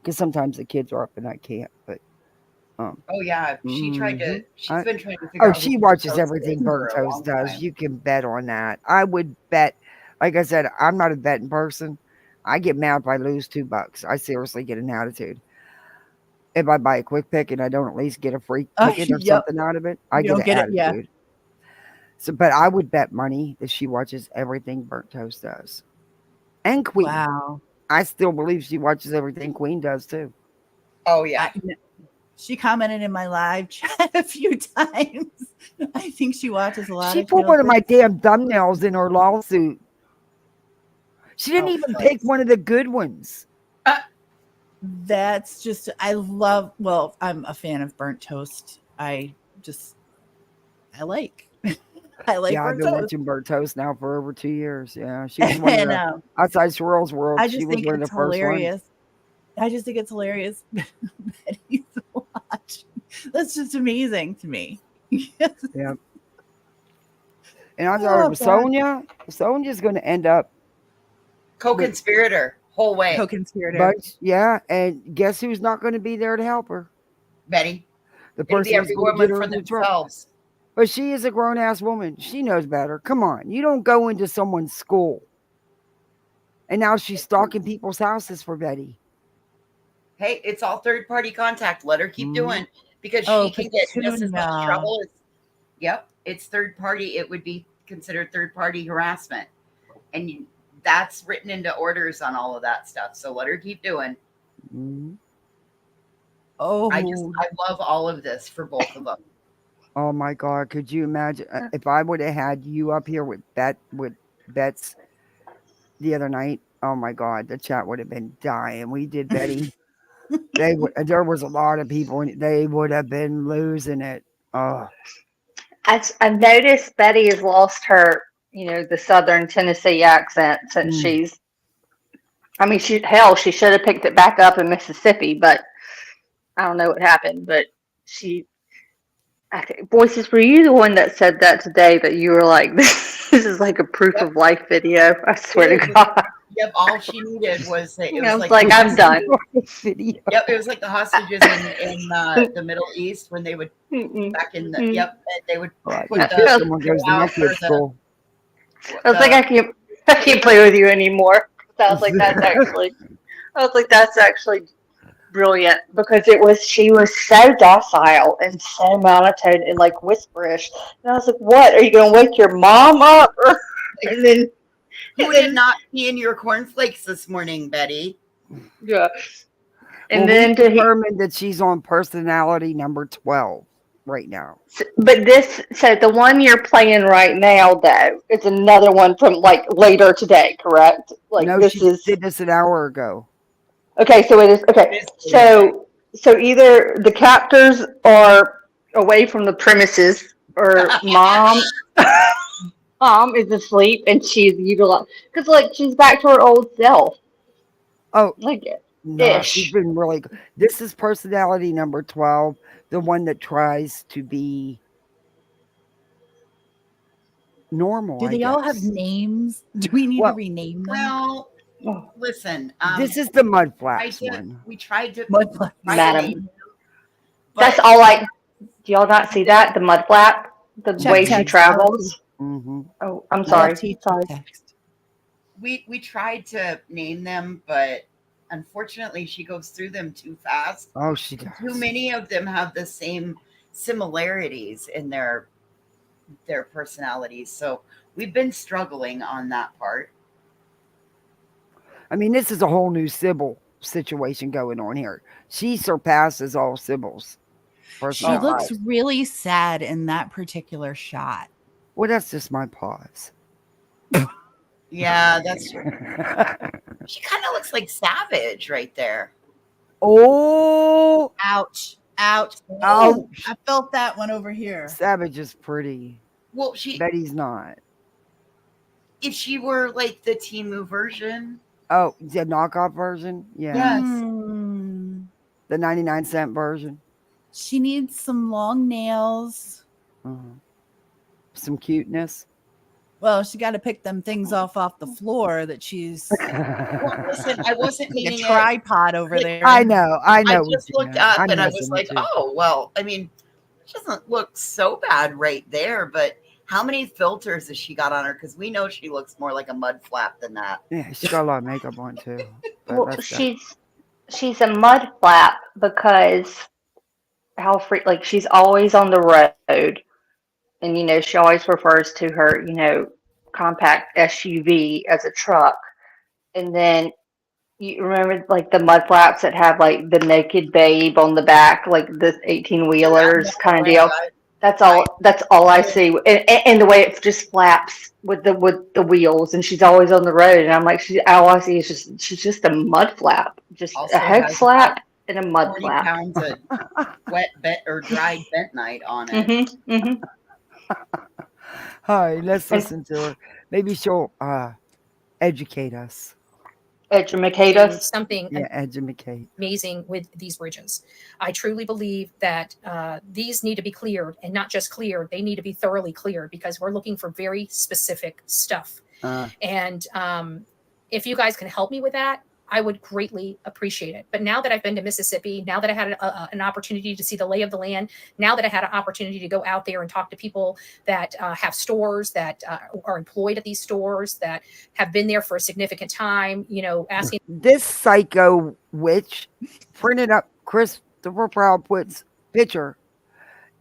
Because sometimes the kids are up and I can't. But Oh yeah, she tried to. mhm. She's been trying to figure Oh, out. who she Burnt watches Toast everything is Burnt for a Toast long does. time. You can bet on that. I would bet. Like I said, I'm not a betting person. I get mad if I lose $2. I seriously get an attitude. If I buy a quick pick and I don't at least get a free ticket or Yep. something out of it, I You get don't an get it, yeah. attitude. So, but I would bet money that she watches everything Burnt Toast does, and Queen. Wow. I still believe she watches everything Queen does too. Oh yeah. She commented in my live chat a few times. I think she watches a lot She of put one of my Taylor damn thumbnails in her lawsuit. She didn't Oh, even pick one of the good ones. That's just well, I'm a fan of Burnt Toast. I like I like Yeah, I've Burnt been Toast. watching Burnt Toast now for over 2 years. Yeah, she was one of And, the outside Swirls World. I She just was think one of the it's first ones. hilarious. I just think it's hilarious. Betty's watch. That's just amazing to me. Yeah. And I Oh, thought it was God. Sonia. Sonia's going to end up Co-conspirator, whole way. Co-conspirator. But yeah, and guess who's not going to be there to help her? Betty. The It'll person be who's every going to woman get her for in the truck. themselves. But she is a grown ass woman. She knows better. Come on, you don't go into someone's school. And now she's stalking people's houses for Betty. Hey, it's all third-party contact. Let her keep doing because Oh, she can get just as much Petunia. trouble as. Yep, it's third party. It would be considered third-party harassment, and that's written into orders on all of that stuff. So let her keep doing. Mhm. I love all of this for both of them. Oh my God. Could you imagine if I would have had you up here with Bets the other night? Oh my God. The chat would have been dying. We did Betty. There was a lot of people and they would have been losing it. Oh. I've noticed Betty has lost her, the Southern Tennessee accent since she's. I mean, she should have picked it back up in Mississippi, but I don't know what happened. But Voices, were you the one that said that today? That you were like, this is like a proof of life video. I swear to God. Yep, all she needed was it I was was like, I'm done. Yep, it was like the hostages in the Middle East when they would back in the they would put someone goes to my kid's school. I was like, I can't play with you anymore. I was like, that's actually brilliant because she was so docile and so monotone and like whisperish. And I was like, what? Are you gonna wake your mom up? And then you did not pee in your cornflakes this morning, Betty. Yeah. And then determined that she's on personality number 12 right now. But the one you're playing right now, though, is another one from like later today, correct? Like no, she did this an hour ago. Okay, so it is okay. So either the captors are away from the premises, or mom is asleep and she's utilized because like she's back to her old self. Oh, like no, she's been really good. This is personality number 12, the one that tries to be normal. Do they all have names? Do we need to rename them? Well, listen. This is the mud flaps one. We tried to mud flaps. Madam. That's all I. Do y'all not see that? The mud flap, the way she travels. Oh, I'm sorry. Sorry. We tried to name them, but unfortunately, she goes through them too fast. Oh, she does. Too many of them have the same similarities in their personalities, so we've been struggling on that part. I mean, this is a whole new Sybil situation going on here. She surpasses all Sybils. She looks really sad in that particular shot. Well, that's just my pause. Yeah, that's true. She kind of looks like Savage right there. Oh, ouch. Ouch. Ouch. I felt that one over here. Savage is pretty. Well, Betty's not. If she were like the Temu version. Oh, the knockoff version? Yeah. Yes. The 99-cent version. She needs some long nails. Some cuteness. Well, she got to pick them things off the floor that she's. Well, listen, I wasn't meaning a tripod over there. I know. I just looked up and I was like, oh, well, I mean, she doesn't look so bad right there, but how many filters has she got on her? Because we know she looks more like a mud flap than that. Yeah, she got a lot of makeup on too. Well, she's a mud flap because she's always on the road, and she always refers to her compact SUV as a truck, and then you remember like the mud flaps that have like the naked babe on the back, like the 18-wheelers kind of deal. That's all I see, and the way it just flaps with the wheels, and she's always on the road, and I'm like, all I see is she's just a mud flap, just Also a head has slap and a mud 40 flap. pounds of wet or dried bentonite on it. All right, let's listen to her. Maybe she'll educate us. Educate us. Something educate. amazing with these bridges. I truly believe that these need to be cleared, and not just cleared, they need to be thoroughly cleared because we're looking for very specific stuff. And if you guys can help me with that, I would greatly appreciate it. But now that I've been to Mississippi, now that I had an opportunity to see the lay of the land, now that I had an opportunity to go out there and talk to people that have stores, that are employed at these stores, that have been there for a significant time, asking. This psycho witch printed up Christopher Proudfoot's picture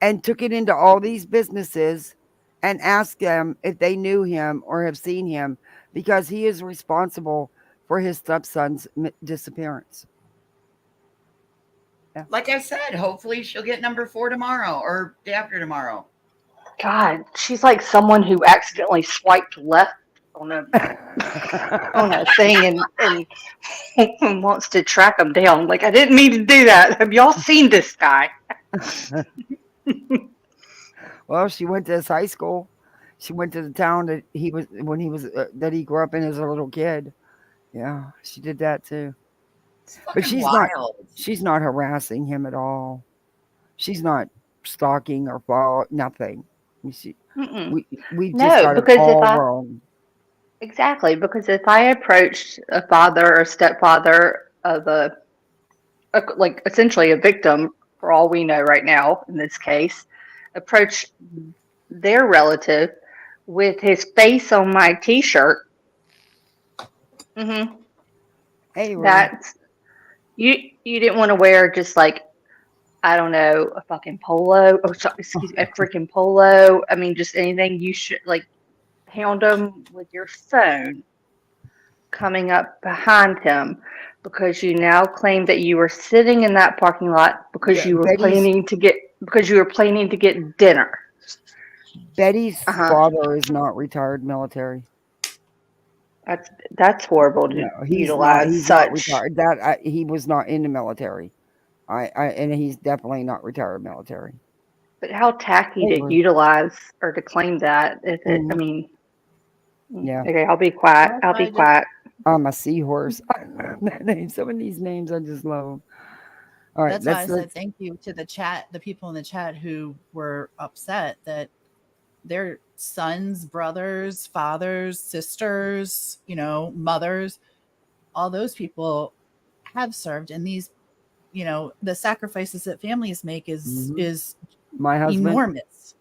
and took it into all these businesses and asked them if they knew him or have seen him because he is responsible for his stepson's disappearance. Like I said, hopefully she'll get number 4 tomorrow or day after tomorrow. God, she's like someone who accidentally swiped left on a thing and wants to track them down. Like, I didn't mean to do that. Have y'all seen this guy? Well, she went to his high school. She went to the town that he was when he was that he grew up in as a little kid. Yeah, she did that too. But she's wild. not harassing him at all. She's not stalking or follow nothing. We just No, got it because all wrong. Exactly, because if I approached a father or stepfather of like essentially a victim, for all we know right now in this case, approach their relative with his face on my T-shirt. Hey, that's you didn't want to wear just like, I don't know, a fucking polo, or excuse me, a freaking polo. I mean, just anything. You should like hound him with your phone coming up behind him, because you now claim that you were sitting in that parking lot because you were planning to get dinner. Betty's father is not retired military. That's horrible to utilize he's such. not retired. That he was not in the military. And he's definitely not retired military. But how tacky to utilize or to claim that? I mean, yeah. Okay, I'll be quiet. I'll be quiet. I'm a seahorse. Some of these names I just love them. All right, That's why I said thank you to the chat, the people in the chat who were upset that their sons, brothers, fathers, sisters, mothers, all those people have served, and these, the sacrifices that families make is my husband, enormous.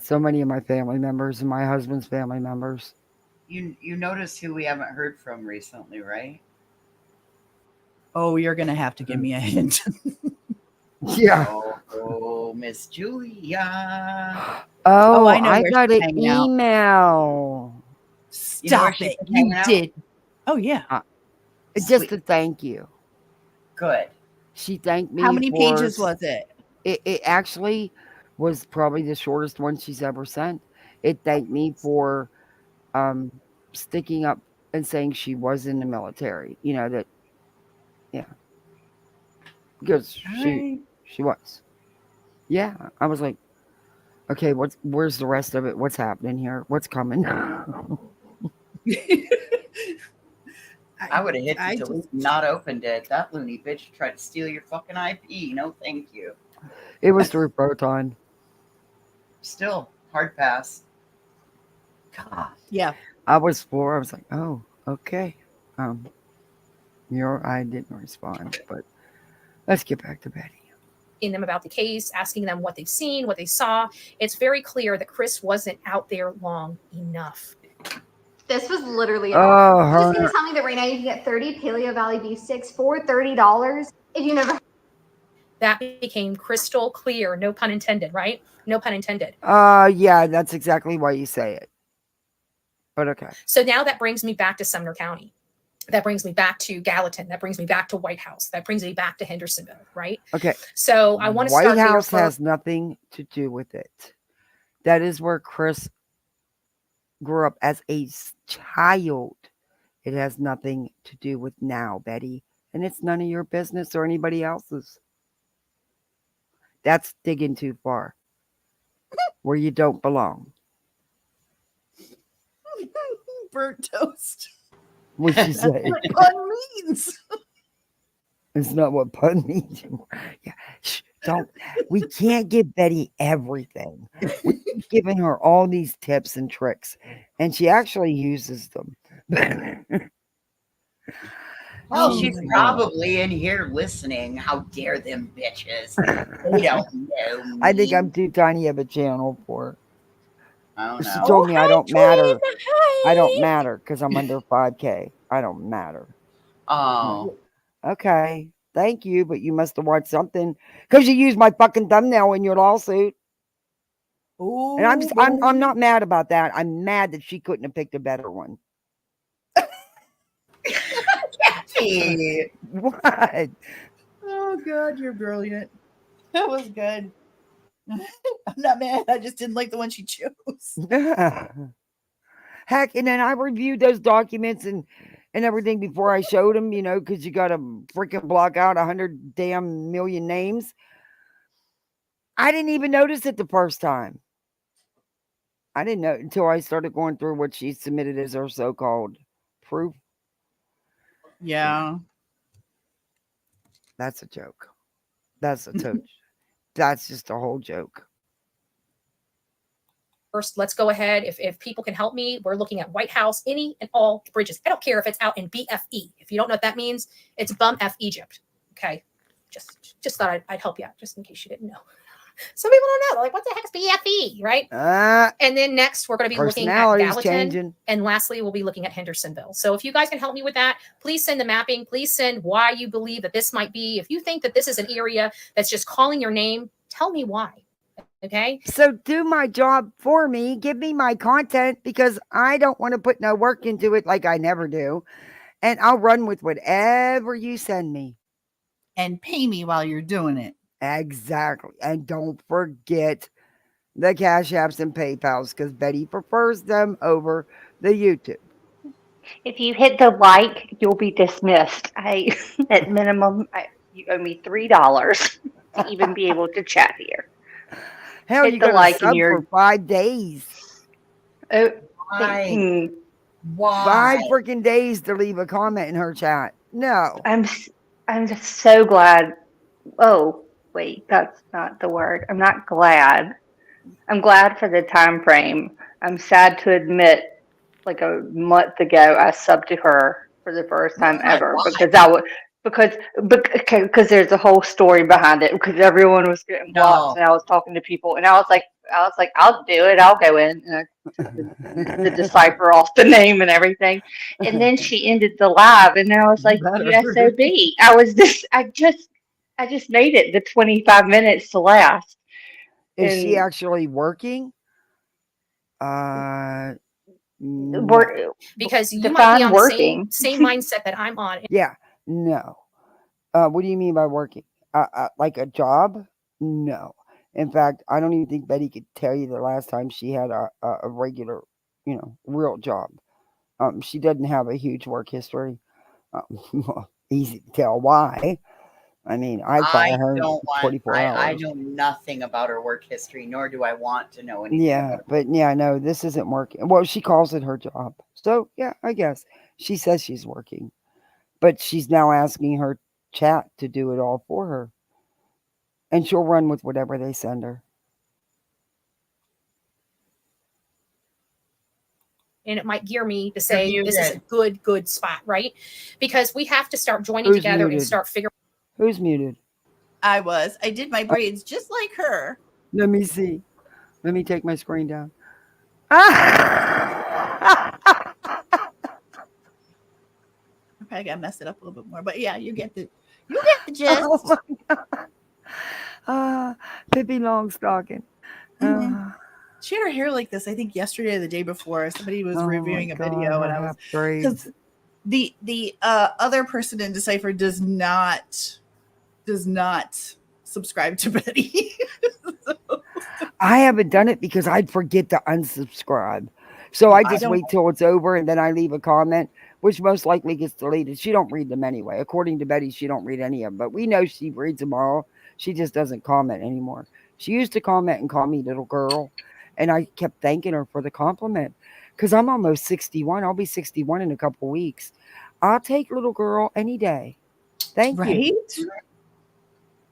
So many of my family members and my husband's family members. You notice who we haven't heard from recently, right? Oh, you're gonna have to give me a hint. Yeah. Oh, Miss Julia. Oh, I know I where got she's an hanging out. email. Stop it! You did. Oh yeah. Just a thank you. Good. She thanked me. How many for pages was it? It actually was probably the shortest one she's ever sent. It thanked me for sticking up and saying she was in the military. That. Yeah. Because she was. Yeah, I was like, okay, where's the rest of it? What's happening here? What's coming? I would have hit the delete, not opened it. That loony bitch tried to steal your fucking IP. No, thank you. It was through Proton. Still, hard pass. God. Yeah. I was like, oh, okay. I didn't respond, but let's get back to Betty. Them about the case, asking them what they've seen, what they saw. It's very clear that Chris wasn't out there long enough. This was literally an offer. You're just going to tell me that right now you can get 30 Paleo Valley beef sticks for $30 if you never. That became crystal clear. No pun intended, right? No pun intended. Yeah, that's exactly why you say it. But okay. So now that brings me back to Sumner County. That brings me back to Gallatin. That brings me back to White House. That brings me back to Hendersonville, right? Okay. So I want to start White House there has nothing to do with it. That is where Chris grew up as a child. It has nothing to do with now, Betty. And it's none of your business or anybody else's. That's digging too far. Where you don't belong. Burnt toast. What'd she say? That's what pun means. It's not what pun means. Yeah. Shh, don't. We can't give Betty everything. We're giving her all these tips and tricks, and she actually uses them. Well, she's probably in here listening. How dare them bitches? They don't know me. I think I'm too tiny of a channel for her. I don't know. She told me I don't matter. I don't matter because I'm under 5K. I don't matter. Oh. Okay. Thank you, but you must have watched something because you used my fucking thumbnail in your lawsuit. Ooh. And I'm not mad about that. I'm mad that she couldn't have picked a better one. Kathy. What? Oh Oh God, you're brilliant. That was good. I'm not mad. I just didn't like the one she chose. Heck, and then I reviewed those documents and everything before I showed them, because you got to freaking block out 100 damn million names. I didn't even notice it the first time. I didn't know until I started going through what she submitted as her so-called proof. Yeah. That's a joke. That's that's just a whole joke. First, let's go ahead. If people can help me, we're looking at White House, any and all bridges. I don't care if it's out in BFE. If you don't know what that means, it's bum F Egypt. Okay. Just thought I'd help you out just in case you didn't know. Some people don't know. They're like, what the heck is BFE, right? And then next, we're going to be looking at Gallatin. Changing. And lastly, we'll be looking at Hendersonville. So if you guys can help me with that, please send the mapping. Please send why you believe that this might be. If you think that this is an area that's just calling your name, tell me why. Okay. So do my job for me. Give me my content because I don't want to put no work into it like I never do. And I'll run with whatever you send me. And pay me while you're doing it. Exactly. And don't forget the Cash Apps and PayPals because Betty prefers them over the YouTube. If you hit the like, you'll be dismissed. At minimum, you owe me $3 to even be able to chat here. Hell, hit you the got like to sub and you're for 5 days. Oh, Why? Why? 5 freaking days to leave a comment in her chat. No. I'm just so glad. Oh, wait, that's not the word. I'm not glad. I'm glad for the time frame. I'm sad to admit, like a month ago, I subbed to her for the first time ever because there's a whole story behind it because everyone was getting blocked and I was talking to people and I was like, I'll do it. I'll go in and I took the decipher off the name and everything. And then she ended the live and I was like, USOB. I just made it the 25 minutes to last. Is she actually working? Because you Define might be on working. the same mindset that I'm on. Yeah, no. What do you mean by working? Like a job? No. In fact, I don't even think Betty could tell you the last time she had a regular, real job. She doesn't have a huge work history. Easy to tell why. I mean, I follow her 24 hours. I know nothing about her work history, nor do I want to know anything. Yeah, but no, this isn't working. Well, she calls it her job. So, yeah, I guess. She says she's working. But she's now asking her chat to do it all for her. And she'll run with whatever they send her. And it might gear me to say this is a good spot, right? Because we have to start joining Who's together muted? and start figuring. Who's muted? I did my braids just like her. Let me see. Let me take my screen down. I probably gotta mess it up a little bit more, but yeah, you get the gist. Oh my God. Pippi Longstocking. She had her hair like this, I think yesterday or the day before. Somebody was reviewing a video, and I was because the other person in Decipher does not subscribe to Betty. I haven't done it because I'd forget to unsubscribe. So I just wait till it's over and then I leave a comment, which most likely gets deleted. She don't read them anyway. According to Betty, she don't read any of them. But we know she reads them all. She just doesn't comment anymore. She used to comment and call me little girl. And I kept thanking her for the compliment. Because I'm almost 61. I'll be 61 in a couple weeks. I'll take little girl any day. Thank you.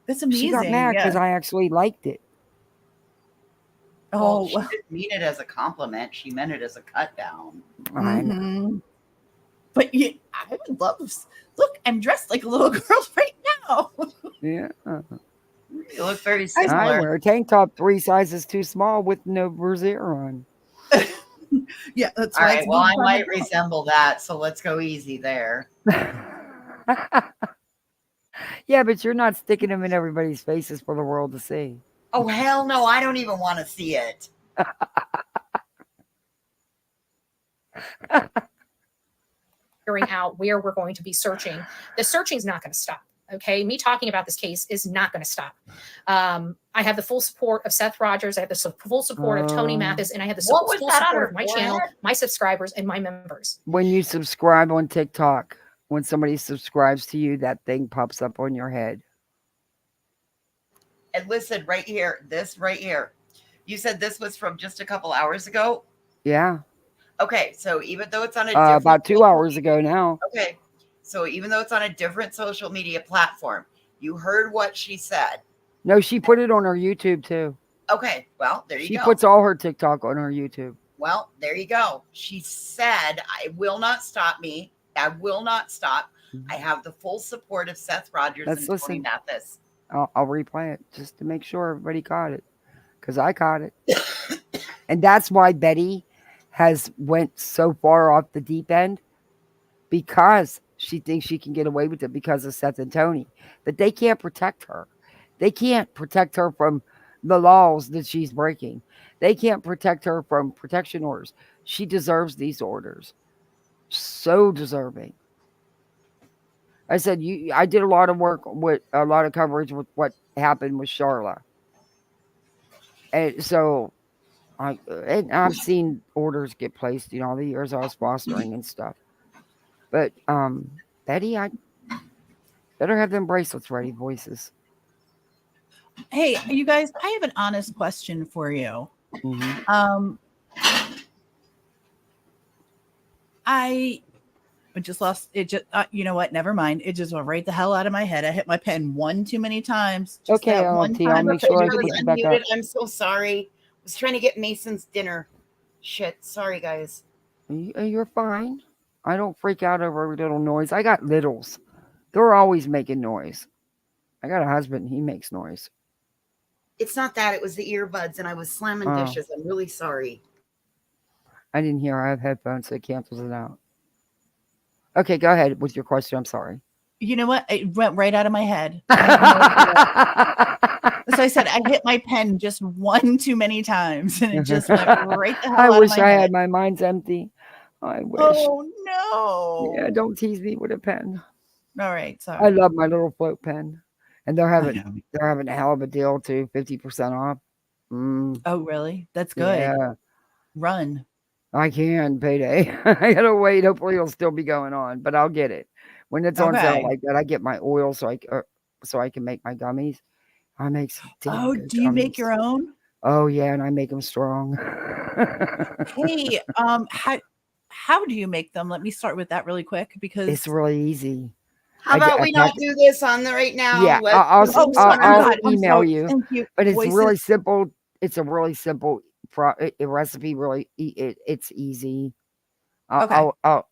That's amazing. She got mad because I actually liked it. Well, she didn't mean it as a compliment. She meant it as a cut down. I know. But I would love. Look, I'm dressed like a little girl right now. Yeah. You look very similar. I wear a tank top 3 sizes too small with no brassiere on. Yeah, that's all right. Right, well, I might resemble that, so let's go easy there. Yeah, but you're not sticking them in everybody's faces for the world to see. Oh, hell no. I don't even want to see it. Figuring out where we're going to be searching. The searching is not going to stop. Okay. Me talking about this case is not going to stop. I have the full support of Seth Rogers. I have the full support of Tony Mathis, and I have the What was full that on support her of my forehead? channel, my subscribers, and my members. When you subscribe on TikTok, when somebody subscribes to you, that thing pops up on your head. And listen, right here, this right here. You said this was from just a couple hours ago? Yeah. Okay, so even though it's on a different About 2 hours ago now. Okay, so even though it's on a different social media platform, you heard what she said. No, she put it on her YouTube too. Okay, well, there you She go. puts all her TikTok on her YouTube. Well, there you go. She said, I will not stop me. I will not stop. I have the full support of Seth Rogers Let's and Tony listen. Mathis. I'll replay it just to make sure everybody caught it, because I caught it. And that's why Betty has went so far off the deep end, because she thinks she can get away with it because of Seth and Tony. But they can't protect her. They can't protect her from the laws that she's breaking. They can't protect her from protection orders. She deserves these orders. So deserving. I said, I did a lot of work with a lot of coverage with what happened with Charla. And so I've seen orders get placed, all the years I was fostering and stuff. But Betty, I better have them bracelets ready, voices. Hey, you guys, I have an honest question for you. Mm-hmm. I just lost it. Just you know what? Never mind. It just went right the hell out of my head. I hit my pen one too many times. Just Okay, that one LT, time. I'll make sure I was put you back up. unmuted. I'm so sorry. I was trying to get Mason's dinner. Shit. Sorry, guys. You're fine. I don't freak out over every little noise. I got littles. They're always making noise. I got a husband. He makes noise. It's not that. It was the earbuds, and I was slamming Oh. dishes. I'm really sorry. I didn't hear. I have headphones, so it cancels it out. Okay, go ahead with your question. I'm sorry. You know what? It went right out of my head. So I said I hit my pen just one too many times, and it just went right the hell I out wish of my I head. had my mind's empty. I wish. Oh no! Yeah, don't tease me with a pen. All right, sorry. I love my little float pen, and they're having a hell of a deal too, 50% off. Oh really? That's good. Yeah, Run. I can payday. I gotta wait. Hopefully, it'll still be going on, but I'll get it when it's on sale Okay. like that. I get my oil so I can make my gummies. I make some damn Oh, good do you make gummies. your own? Oh yeah, and I make them strong. Hey, how do you make them? Let me start with that really quick because It's really easy. How about we not do this on the right now? Yeah, Let's I'll I'm email sorry. you. Thank you. But it's Voices. really simple. It's a really simple recipe. Really, it's easy. Okay. I'll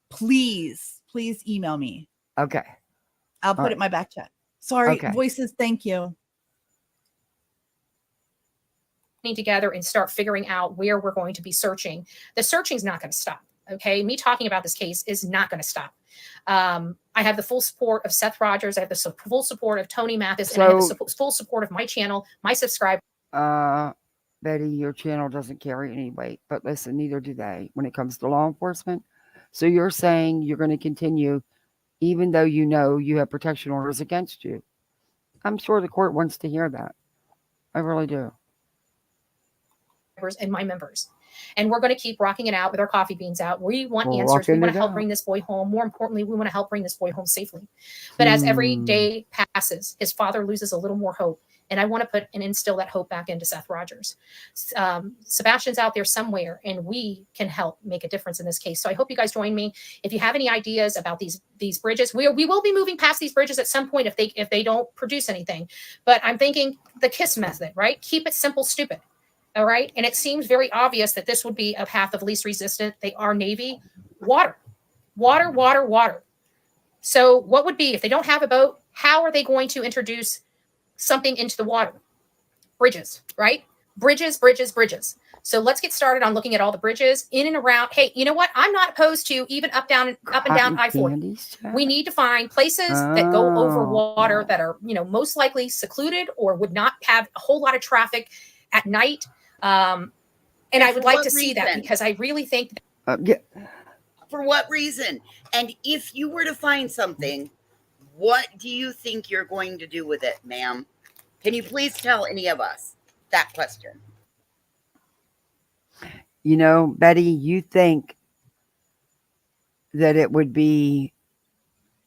Please email me. okay. I'll put All it in my back chat. Sorry, Okay. Voices. Thank you. Together and start figuring out where we're going to be searching. The searching is not going to stop. Okay. Me talking about this case is not going to stop. I have the full support of Seth Rogers. I have the full support of Tony Mathis, and I have the full support of my channel, my subscribers. Betty, your channel doesn't carry any weight, but listen, neither do they when it comes to law enforcement. So you're saying you're going to continue, even though you know you have protection orders against you. I'm sure the court wants to hear that. I really do. And my members. And we're going to keep rocking it out with our coffee beans out. We want We're answers. We rocking want it to help out. bring this boy home. More importantly, we want to help bring this boy home safely. But as every day passes, his father loses a little more hope. And I want to put and instill that hope back into Seth Rogers. Sebastian's out there somewhere, and we can help make a difference in this case. So I hope you guys join me. If you have any ideas about these bridges, we will be moving past these bridges at some point if they don't produce anything. But I'm thinking the KISS method, right? Keep it simple, stupid. All right. And it seems very obvious that this would be a path of least resistance. They are Navy. Water. So what would be if they don't have a boat? How are they going to introduce something into the water? Bridges, right? Bridges. So let's get started on looking at all the bridges in and around. Hey, you know what? I'm not opposed to even up and down I-40. We need to find places that go over water that are, most likely secluded or would not have a whole lot of traffic at night. And I would like to see that because I really think Yeah. For what reason? And if you were to find something, What do you think you're going to do with it, ma'am? Can you please tell any of us that question? You know, Betty, you think that it would be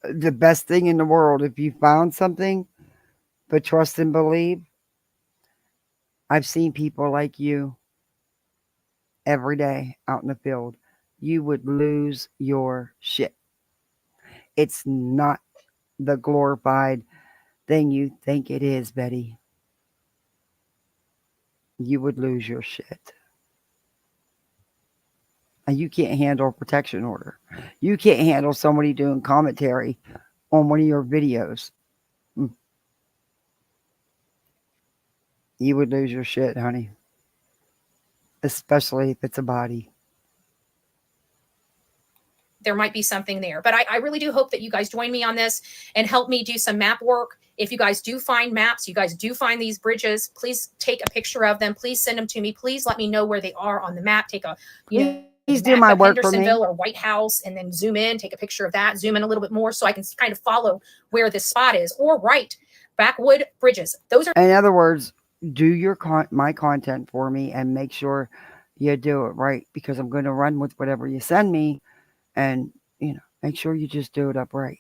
the best thing in the world if you found something, but trust and believe. I've seen people like you every day out in the field. You would lose your shit. It's not the glorified thing you think it is, Betty. You would lose your shit. And you can't handle a protection order. You can't handle somebody doing commentary on one of your videos. You would lose your shit, honey. Especially if it's a body. There might be something there. But I really do hope that you guys join me on this and help me do some map work. If you guys do find maps, you guys do find these bridges, please take a picture of them. Please send them to me. Please let me know where they are on the map. Take a, Please do my of work for me. Hendersonville or White House, and then zoom in, take a picture of that, zoom in a little bit more so I can kind of follow where this spot is. Or right, backwood bridges. Those are. In other words, do your my content for me and make sure you do it right, because I'm going to run with whatever you send me, and make sure you just do it up right.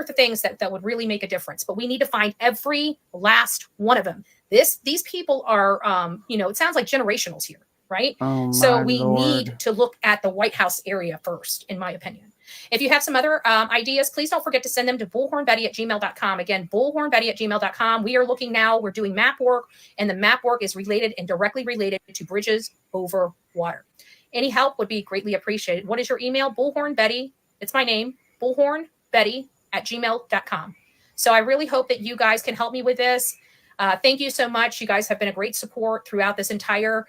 The things that would really make a difference, but we need to find every last one of them. These people are it sounds like generationals here, right? Oh, so my we Lord. need to look at the White House area first, in my opinion. If you have some other ideas, please don't forget to send them to bullhornbetty@gmail.com. Again, bullhornbetty@gmail.com. We are looking now, we're doing map work, and the map work is related and directly related to bridges over water. Any help would be greatly appreciated. What is your email? Bullhornbetty, it's my name, bullhornbetty@gmail.com. So I really hope that you guys can help me with this. Thank you so much. You guys have been a great support throughout this entire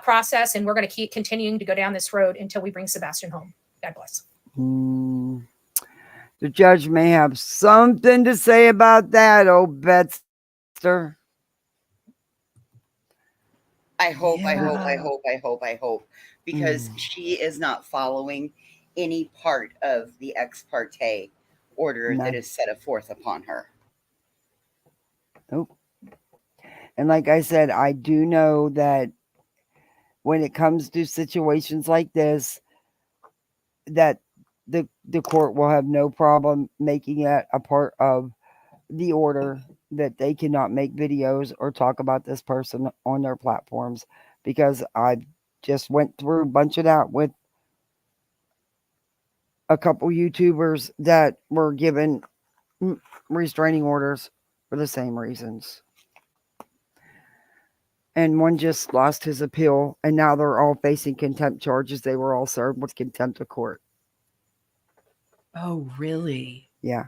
process, and we're going to keep continuing to go down this road until we bring Sebastian home. God bless. The judge may have something to say about that, old Betster. I hope, because she is not following any part of the ex parte order that is set forth upon her. Nope. And like I said, I do know that when it comes to situations like this, that the court will have no problem making it a part of the order that they cannot make videos or talk about this person on their platforms, because I just went through a bunch of that with a couple YouTubers that were given restraining orders for the same reasons. And one just lost his appeal, and now they're all facing contempt charges. They were all served with contempt of court. Oh, really? Yeah.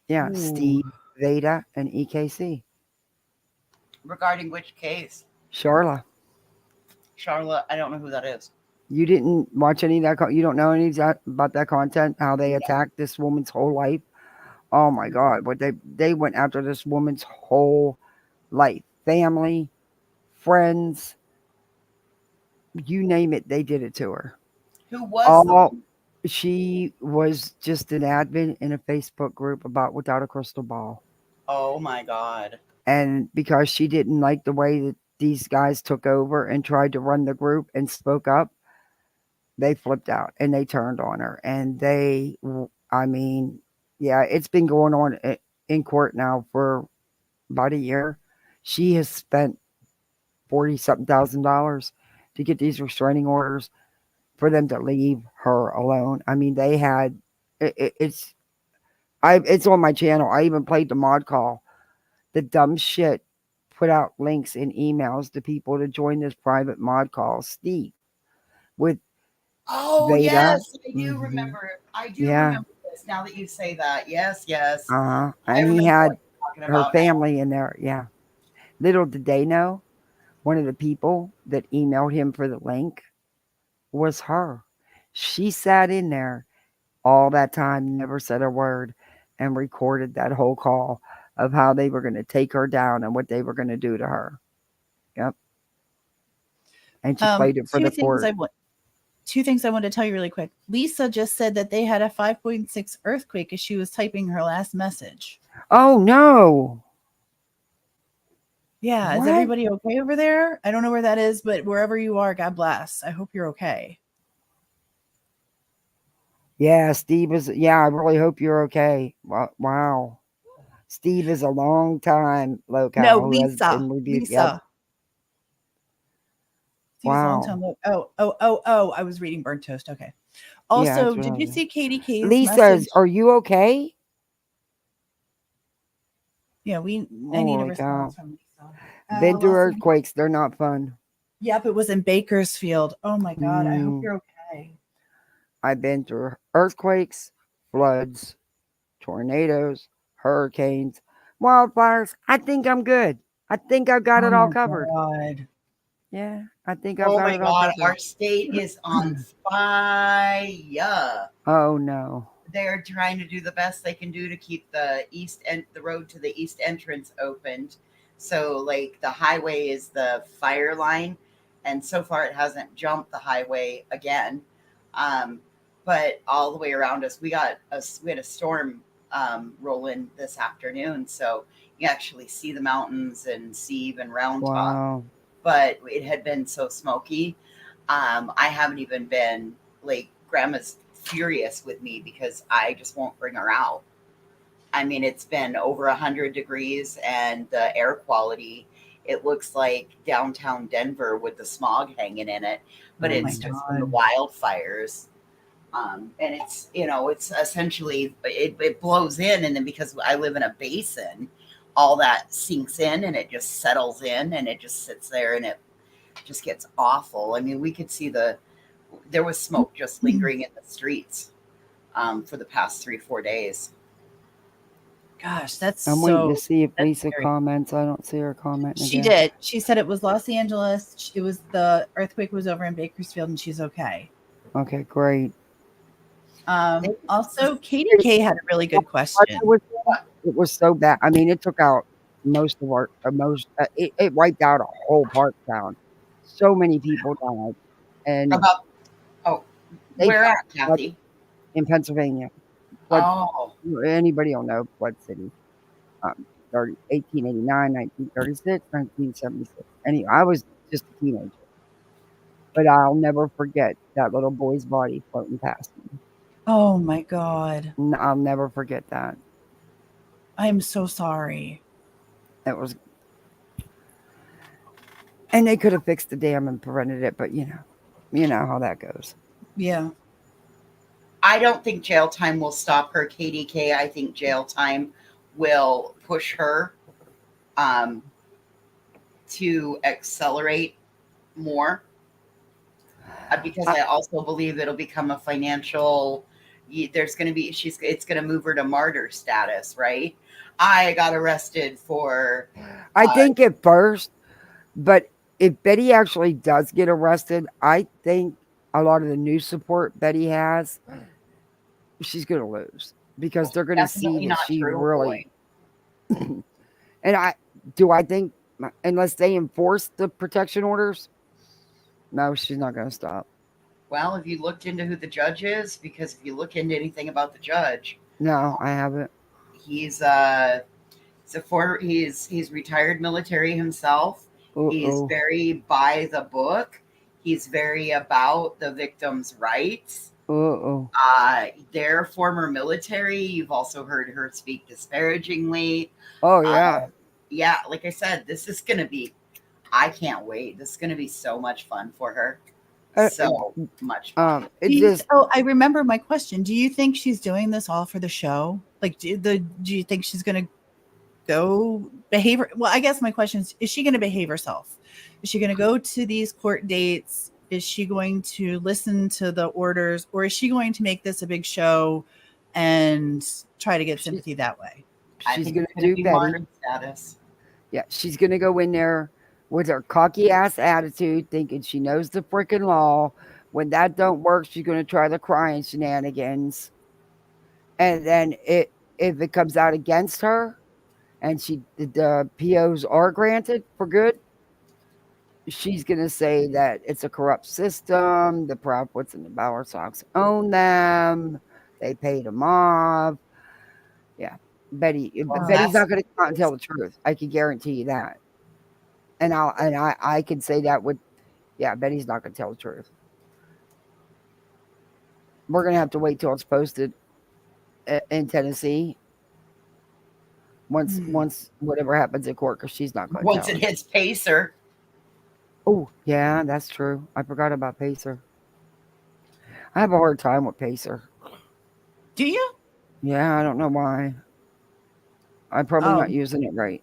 Yeah, Ooh. Steve, Veda, and EKC. Regarding which case? Charla. Charlotte, I don't know who that is. You didn't watch any of that? You don't know any of that about that content? How they attacked this woman's whole life? Oh my God! What they went after this woman's whole life, family, friends, you name it, they did it to her. Who was she was just an admin in a Facebook group about Without a Crystal Ball. Oh my God. And because she didn't like the way that these guys took over and tried to run the group and spoke up, they flipped out and they turned on her. And it's been going on in court now for about a year. She has spent $40-something thousand to get these restraining orders for them to leave her alone. I mean, they had it's on my channel. I even played the mod call. The dumb shit put out links in emails to people to join this private mod call. Steve with Veda. Yes, I do remember. I do remember this now that you say that. Yes. And he had her family in there. Yeah. Little did they know, one of the people that emailed him for the link was her. She sat in there all that time, never said a word, and recorded that whole call of how they were going to take her down and what they were going to do to her. Yep. And she played it for the court. two things I want to tell you really quick. Lisa just said that they had a 5.6 earthquake as she was typing her last message. Oh no. Yeah, is What? everybody okay over there? I don't know where that is, but wherever you are, God bless. I hope you're okay. Yeah, Steve is. Yeah, I really hope you're okay. Wow. Steve is a long time locale No, who has Lisa. been reviewed. Lisa. Yep. Steve's a long Wow. time. Oh, I was reading Burnt Toast. Okay. Yeah, Also, that's what did I you was- see Katie K's Lisa, message? are you okay? Yeah, I need a Holy response cow. from Lisa. Been through Los Angeles. earthquakes. They're not fun. Yep, it was in Bakersfield. Oh my God. I hope Mm. you're okay. I've been through earthquakes, floods, tornadoes, hurricanes, wildfires. I think I'm good. I think I've got Oh it all my covered. God. Yeah, I think I've Oh got my it all God, covered. our state is on fire. Oh no. They're trying to do the best they can do to keep the the road to the east entrance opened. So like the highway is the fire line, and so far it hasn't jumped the highway again. But all the way around us, we had a storm roll in this afternoon, so you actually see the mountains and see even Round Top. Wow. But it had been so smoky. I haven't even been like grandma's furious with me because I just won't bring her out. I mean, it's been over 100 degrees and the air quality, it looks like downtown Denver with the smog hanging in it, but Oh my it's just from the God. wildfires. And it's, it's essentially, it blows in. And then because I live in a basin, all that sinks in and it just settles in and it just sits there and it just gets awful. I mean, we could see there was smoke just lingering in the streets for the past 3-4 days. Gosh, that's I'm waiting to so. see if that's Lisa scary. comments. I don't see her commenting She again. did. She said it was Los Angeles. It was the earthquake was over in Bakersfield, and she's okay. Okay, great. Also, Katie K had a really good question. It was so bad. I mean, it took out most of our it wiped out a whole part town. So many people died, and Where at, Kathy? In Pennsylvania. Flood, Oh, anybody will know Flood City. 1889, 1936, 1976. Anyway, I was just a teenager, but I'll never forget that little boy's body floating past me. Oh my God. I'll never forget that. I'm so sorry. It was, and they could have fixed the dam and prevented it, but you know how that goes. Yeah. I don't think jail time will stop her, KDK. I think jail time will push her to accelerate more because I also believe it'll become a financial. There's going to be it's going to move her to martyr status, right? I got arrested for. I think at first, but if Betty actually does get arrested, I think a lot of the news support Betty has, she's going to lose because they're going to see Definitely that not she true, really. And I think unless they enforce the protection orders, no, she's not going to stop. Well, have you looked into who the judge is? Because if you look into anything about the judge, No, I haven't. he's he's retired military himself. He's very by the book. He's very about the victim's rights. They're former military. You've also heard her speak disparagingly. Oh yeah. Yeah, like I said, this is gonna be. I can't wait. This is gonna be so much fun for her. So much fun. I remember my question. Do you think she's doing this all for the show? Like, do you think she's going to go behave? Well, I guess my question is she going to behave herself? Is she going to go to these court dates? Is she going to listen to the orders, or is she going to make this a big show and try to get sympathy that way? She's going to do martyr status. Yeah, she's going to go in there with her cocky ass attitude, thinking she knows the freaking law. When that don't work, she's going to try the crying shenanigans. And then if it comes out against her, and the POs are granted for good, she's going to say that it's a corrupt system. The Proudfoots and the Bower Sox own them. They paid them off. Yeah, Betty's not going to come out and tell the truth. I can guarantee you that. And I can say that with, yeah, Betty's not going to tell the truth. We're going to have to wait till it's posted in Tennessee. Once whatever happens in court, because she's not going to Once tell it hits Pacer. Oh, yeah, that's true. I forgot about Pacer. I have a hard time with Pacer. Do you? Yeah, I don't know why. I'm probably not using it right.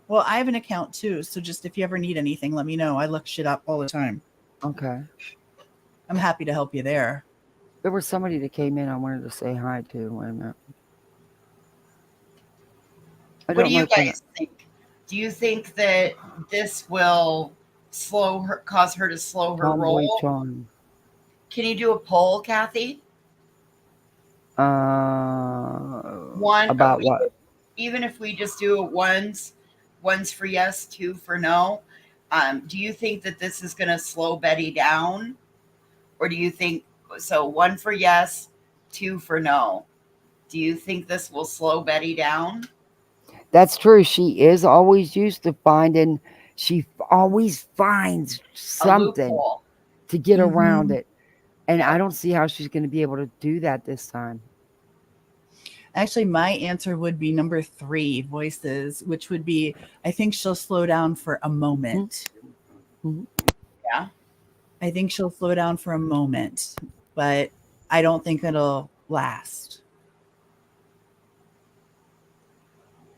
Well, I have an account too, so just if you ever need anything, let me know. I look shit up all the time. Okay. I'm happy to help you there. There was somebody that came in I wanted to say hi to. Wait a minute. What do you guys think? Do you think that this will cause her to slow her roll? John. Can you do a poll, Kathy? About what? Even if we just do it one's for yes, two for no. Do you think that this is going to slow Betty down? Or do you think, so one for yes, two for no. Do you think this will slow Betty down? That's true. She is always used to finding, she always finds something to get around it. And I don't see how she's going to be able to do that this time. Actually, my answer would be number 3, voices, which would be, I think she'll slow down for a moment. Yeah. I think she'll slow down for a moment, but I don't think it'll last.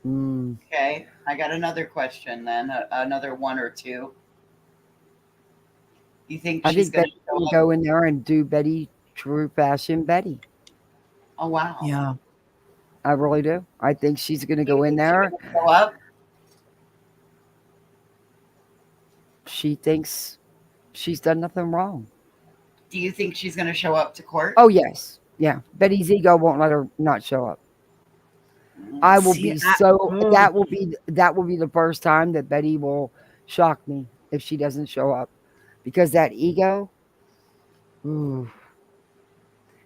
Okay. I got another question then, another one or two. You think she's going to go in there and do Betty, true fashion Betty? Oh, wow. Yeah. I really do. I think she's going to go in there. Show up? She thinks she's done nothing wrong. Do you think she's going to show up to court? Oh, yes. Yeah. Betty's ego won't let her not show up. I will be that will be the first time that Betty will shock me if she doesn't show up, because that ego. Ooh.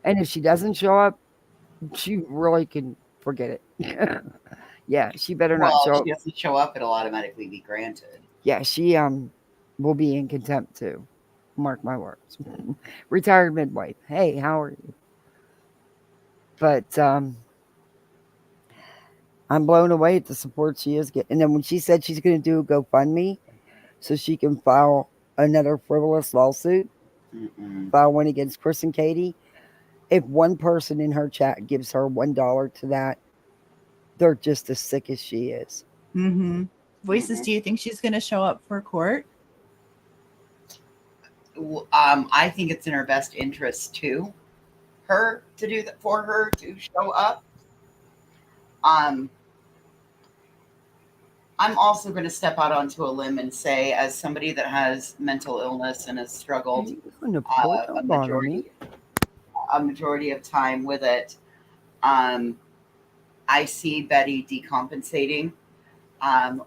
And if she doesn't show up, she really can forget it. Yeah, she better not show up. If she doesn't show up, it'll automatically be granted. Yeah, she will be in contempt too. Mark my words. Retired midwife. Hey, how are you? But I'm blown away at the support she is getting. And then when she said she's going to do a GoFundMe so she can file another frivolous lawsuit, file one against Chris and Katie, if one person in her chat gives her $1 to that, they're just as sick as she is. Voices, do you think she's going to show up for court? I think it's in her best interest to do that, for her to show up. I'm also going to step out onto a limb and say, as somebody that has mental illness and has struggled a majority of time with it, I see Betty decompensating.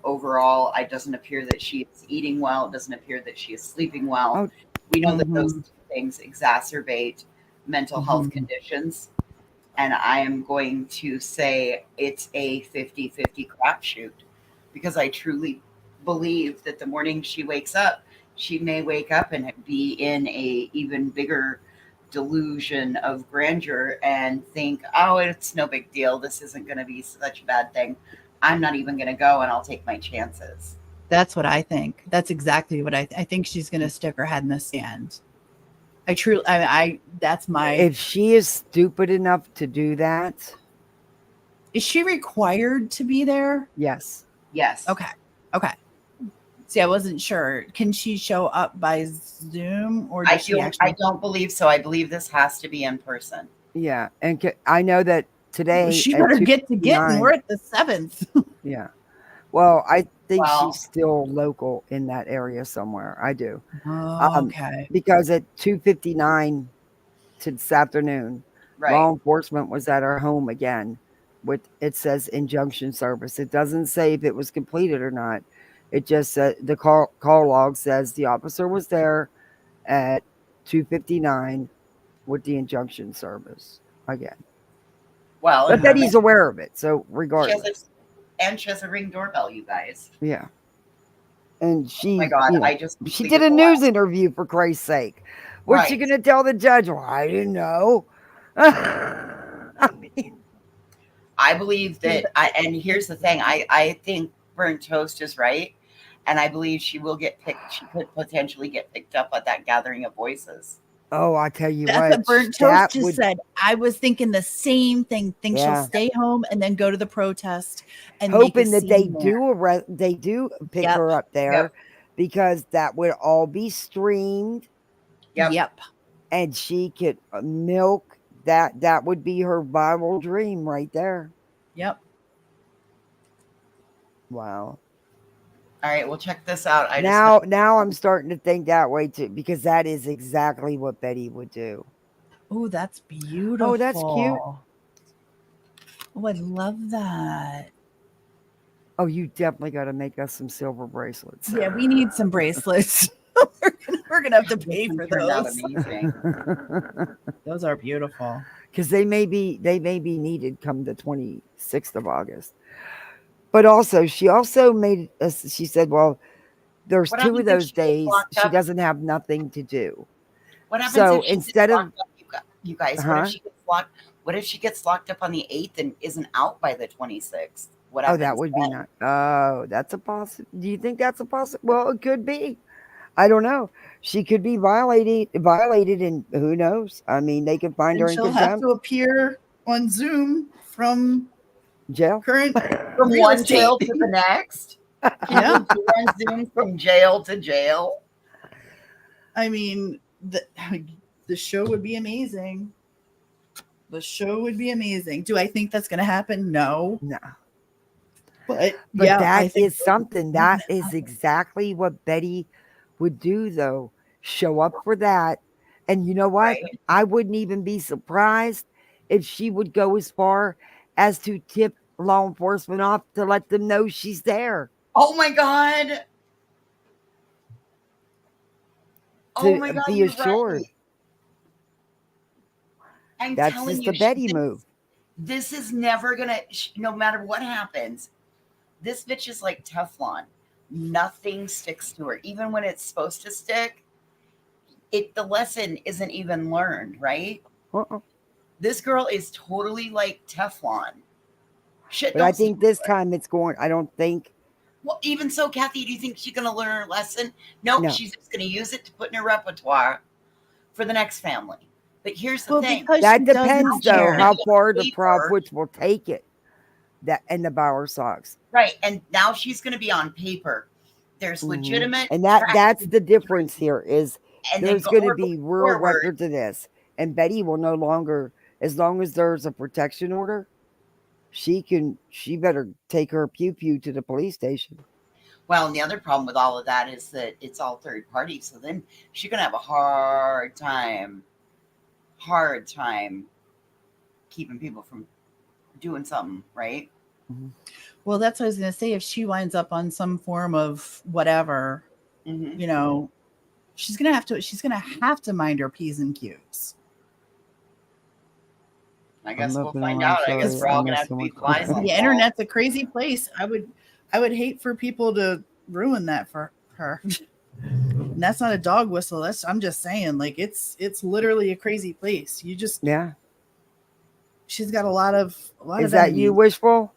Overall, it doesn't appear that she is eating well. It doesn't appear that she is sleeping well. We know that those two things exacerbate mental health conditions. And I am going to say it's a 50-50 crapshoot, because I truly believe that the morning she wakes up, she may wake up and be in a even bigger delusion of grandeur and think, oh, it's no big deal. This isn't going to be such a bad thing. I'm not even going to go, and I'll take my chances. That's what I think. That's exactly what I think she's going to stick her head in the sand. That's my. If she is stupid enough to do that. Is she required to be there? Yes. Yes. Okay. See, I wasn't sure. Can she show up by Zoom, or does she actually? I don't believe so. I believe this has to be in person. Yeah, and I know that today. She better get to getting. We're at the 7th. Yeah. Well, I think she's still local in that area somewhere. I do. Okay. Because at 2:59 this afternoon, law enforcement was at her home again. With it says injunction service. It doesn't say if it was completed or not. It just said the call log says the officer was there at 2:59 with the injunction service again. Well, But and that he's aware of it. So she regardless. has a Ring doorbell, you guys. Yeah. And she, Oh my God, you know, I just she think did a it's news interview for Christ's sake. What's she Right. going to tell the judge? Well, I didn't know. I believe that, and here's the thing, I think Burnt Toast is right, and I believe she will get picked. She could potentially get picked up at that gathering of voices. Oh, I tell you That's what, what Burnt that Toast just would, said. I was thinking the same thing. Think she'll Yeah. stay home and then go to the protest and make a hoping that they scene there. do pick Yep. her up there because that would all be streamed. Yep. And she could milk that. That would be her viral dream right there. Yep. Wow. All right, well, check this out. Now I'm starting to think that way too, because that is exactly what Betty would do. Oh, that's beautiful. Oh, that's cute. Oh, I love that. Oh, you definitely got to make us some silver bracelets. Yeah, we need some bracelets. we're gonna have to pay for turned out those. amazing. Those are beautiful. Because they may be needed come the 26th of August. But also, she also made us. She said, "Well, there's What 2 happens of if those she gets days locked she up? doesn't have nothing to do." What happens So if she instead gets of locked up, you guys? What if she gets locked? What if she gets locked up on the 8th and isn't out by the 26th? What oh, happens? that would be then? not. Oh, that's a possible. Do you think that's a possible? Well, it could be. I don't know. She could be violated, and who knows? I mean, they could find And her in she'll have contempt. to appear on Zoom from Jail. current From real one estate. jail to the next. Yeah. Can you on Zoom from jail to jail? I mean, the show would be amazing. The show would be amazing. Do I think that's going to happen? No. No. But yeah, I that think is something. That is exactly what Betty would do, though. Show up for that. And you know what? Right. I wouldn't even be surprised if she would go as far as to tip law enforcement off to let them know she's there. Oh my God. Oh my God, be you're assured. right. I'm That's telling just you, a Betty move. This is never gonna. No matter what happens, this bitch is like Teflon. Nothing sticks to her, even when it's supposed to stick. The lesson isn't even learned, right? This girl is totally like Teflon. Shit, But I think this time it's going. I don't think. Well, even so, Kathy, do you think she's gonna learn her lesson? Nope, No. she's just gonna use it to put in her repertoire for the next family. But here's the thing. That depends, though, how far the paper. Proudwitch will take it. That and the Bauer socks. Right, and now she's going to be on paper. There's legitimate, and that's the difference here. Is And there's then going to going be real forward- records of this, and Betty will no longer, as long as there's a protection order, she better take her pew pew to the police station. Well, and the other problem with all of that is that it's all third party. So then she's going to have a hard time keeping people from doing something, right? Well, that's what I was going to say. If she winds up on some form of whatever, you know, she's going to have to mind her P's and Q's. I guess we'll find out. I guess we're all going to have to be flies on The internet's a crazy place. I would hate for people to ruin that for her. And that's not a dog whistle. I'm just saying, like, it's literally a crazy place. You just, she's got a lot of Is that enemies. you, Wishful?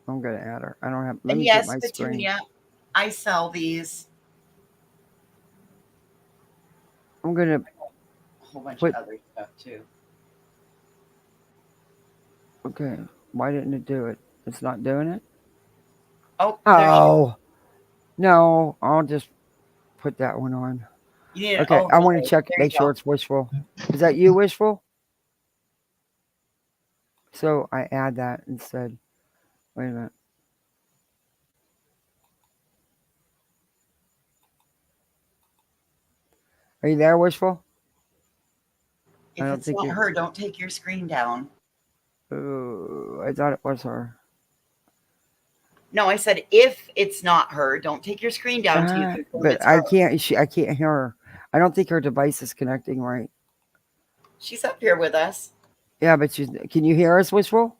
I'm gonna add her. I don't have. Let And me yes, get my screen. Petunia, I sell these. I'm gonna A whole bunch put. of other stuff too. Okay, why didn't it do it? It's not doing it. Oh. No, I'll just put that one on. You need Okay, I want to check, make sure it's Wishful. Is that you, Wishful? So I add that instead. Wait a minute. Are you there, Wishful? If it's not her, don't take your screen down. Oh, I thought it was her. No, I said if it's not her, don't take your screen down till you confirm But it's her. I can't hear her. I don't think her device is connecting right. She's up here with us. Yeah, but can you hear us, Wishful?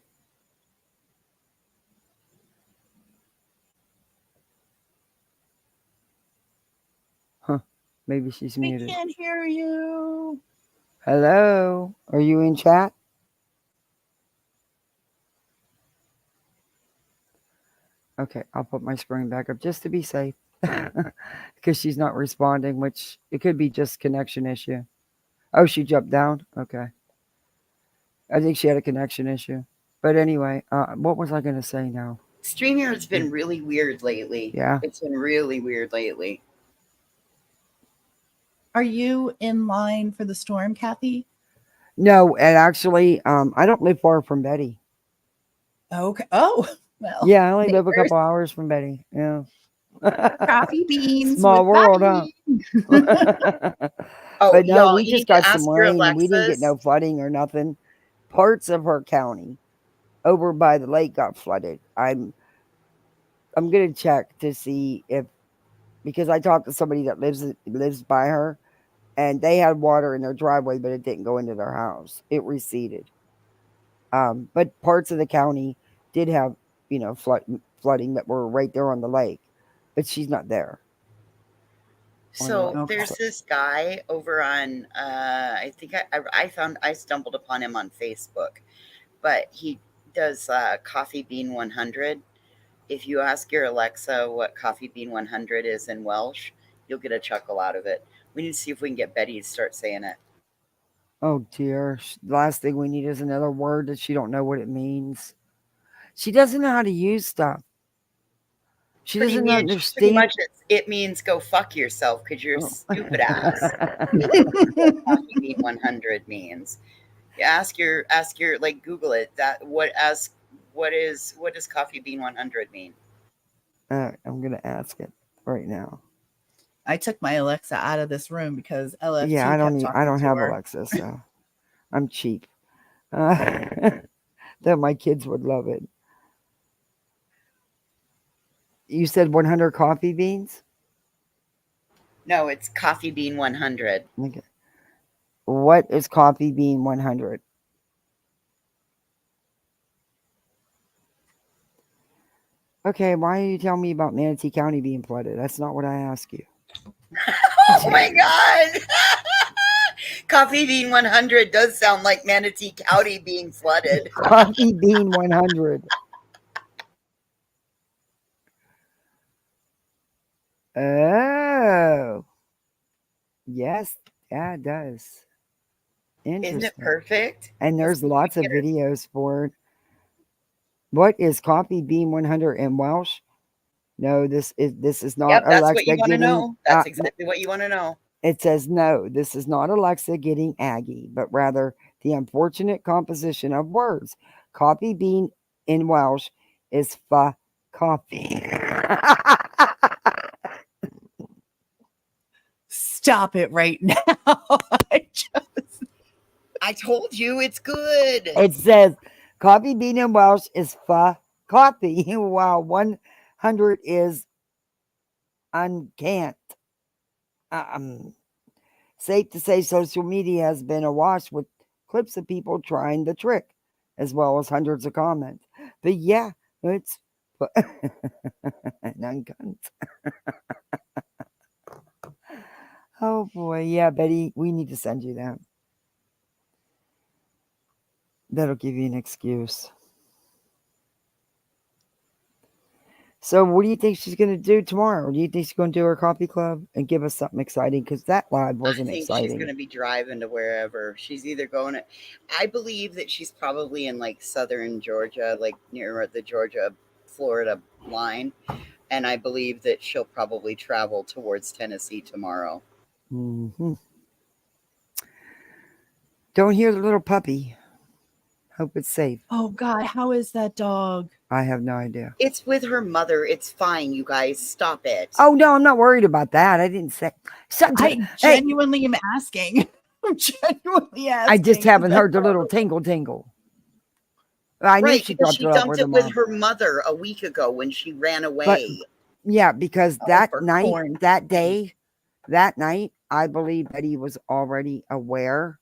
Huh. Maybe she's We muted. can't hear you. Hello? Are you in chat? Okay, I'll put my screen back up just to be safe. Because she's not responding, which it could be just connection issue. Oh, she jumped down? Okay. I think she had a connection issue. But anyway, what was I going to say now? StreamYard has been really weird lately. Yeah. It's been really weird lately. Are you in line for the storm, Kathy? No, and actually, I don't live far from Betty. Okay. Oh, well. Yeah, I only live a couple hours from Betty. Yeah. Coffee beans. Small with world, Betty. huh? Oh, But no, y'all, we you just need to got some ask your rain and we didn't get Alexas. no flooding or nothing. Parts of her county over by the lake got flooded. I'm gonna check to see if, because I talked to somebody that lives by her, and they had water in their driveway, but it didn't go into their house. It receded. But parts of the county did have, flooding that were right there on the lake, but she's not there. So there's this guy over on I think I stumbled upon him on Facebook, but he does Coffee Bean 100. If you ask your Alexa what Coffee Bean 100 is in Welsh, you'll get a chuckle out of it. We need to see if we can get Betty to start saying it. Oh dear. The last thing we need is another word that she don't know what it means. She doesn't know how to use stuff. She Pretty doesn't Pretty understand. much it means go fuck yourself because you're a stupid ass. That's what Coffee Bean 100 means. You ask your like Google it. What does Coffee Bean 100 mean? I'm gonna ask it right now. I took my Alexa out of this room because LFT Yeah, I don't kept have her. Alexa, so I'm cheap. That my kids would love it. You said 100 coffee beans? No, it's Coffee Bean 100. Okay. What is Coffee Bean 100? Okay, why are you telling me about Manatee County being flooded? That's not what I asked you. Oh my God. Coffee Bean 100 does sound like Manatee County being flooded. Coffee Bean 100. Oh. Yes, yeah, it does. Interesting. Isn't it perfect? And there's lots of videos for it. What is Coffee Bean 100 in Welsh? No, this is not Yep, that's Alexa what you want to getting. know. That's exactly what you want to know. It says no, this is not Alexa getting Aggie, but rather the unfortunate composition of words. Coffee bean in Welsh is fa coffee. Stop it right now. I told you it's good. It says coffee bean in Welsh is fa coffee, while 100 is uncant. Safe to say social media has been awash with clips of people trying the trick, as well as hundreds of comments. But yeah, it's uncunt. Oh boy, yeah, Betty, we need to send you that. That'll give you an excuse. So what do you think she's going to do tomorrow? Do you think she's going to do her coffee club and give us something exciting? Because that live wasn't I think exciting. she's going to be driving to wherever. She's either going to, I believe that she's probably in like southern Georgia, like near the Georgia-Florida line. And I believe that she'll probably travel towards Tennessee tomorrow. Mm-hmm. Don't hear the little puppy. Hope it's safe. Oh God, how is that dog? I have no idea. It's with her mother. It's fine, you guys. Stop it. Oh no, I'm not worried about that. I didn't say. I genuinely am asking. I'm genuinely asking. I just haven't heard the little tingle tingle. I knew Right, she because dumped she it up dumped with it her with mom. her mother a week ago when she ran But away. yeah, because Oh, that for night, corn. that day, that night, I believe that he was already aware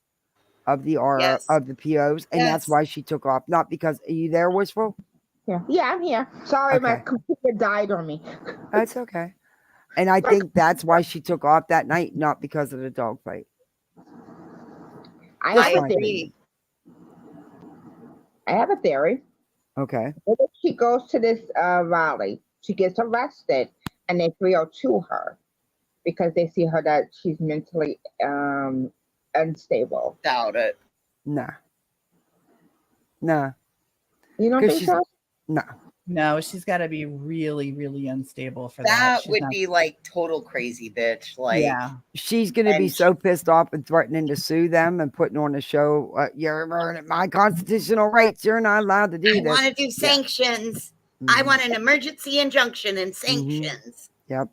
of the Yes. of the POs, and that's Yes. why she took off. Not because are you there, Wishful? Yeah, I'm here. Sorry, my Okay, computer died on me. that's okay. And I think that's why she took off that night, not because of the dog fight. I Just have a my theory. opinion. I have a theory. Okay. What if she goes to this rally? She gets arrested, and they 302 her because they see her that she's mentally unstable. Doubt it. Nah. Nah. You don't Because think she's so? nah. No, she's got to be really, really unstable for that. That She's would not. be like total crazy bitch. Like, Yeah. She's gonna be and so pissed off and threatening to sue them and putting on a show. You're running my constitutional rights. You're not allowed to do I this. want to do sanctions. I want an emergency injunction and sanctions. Yep.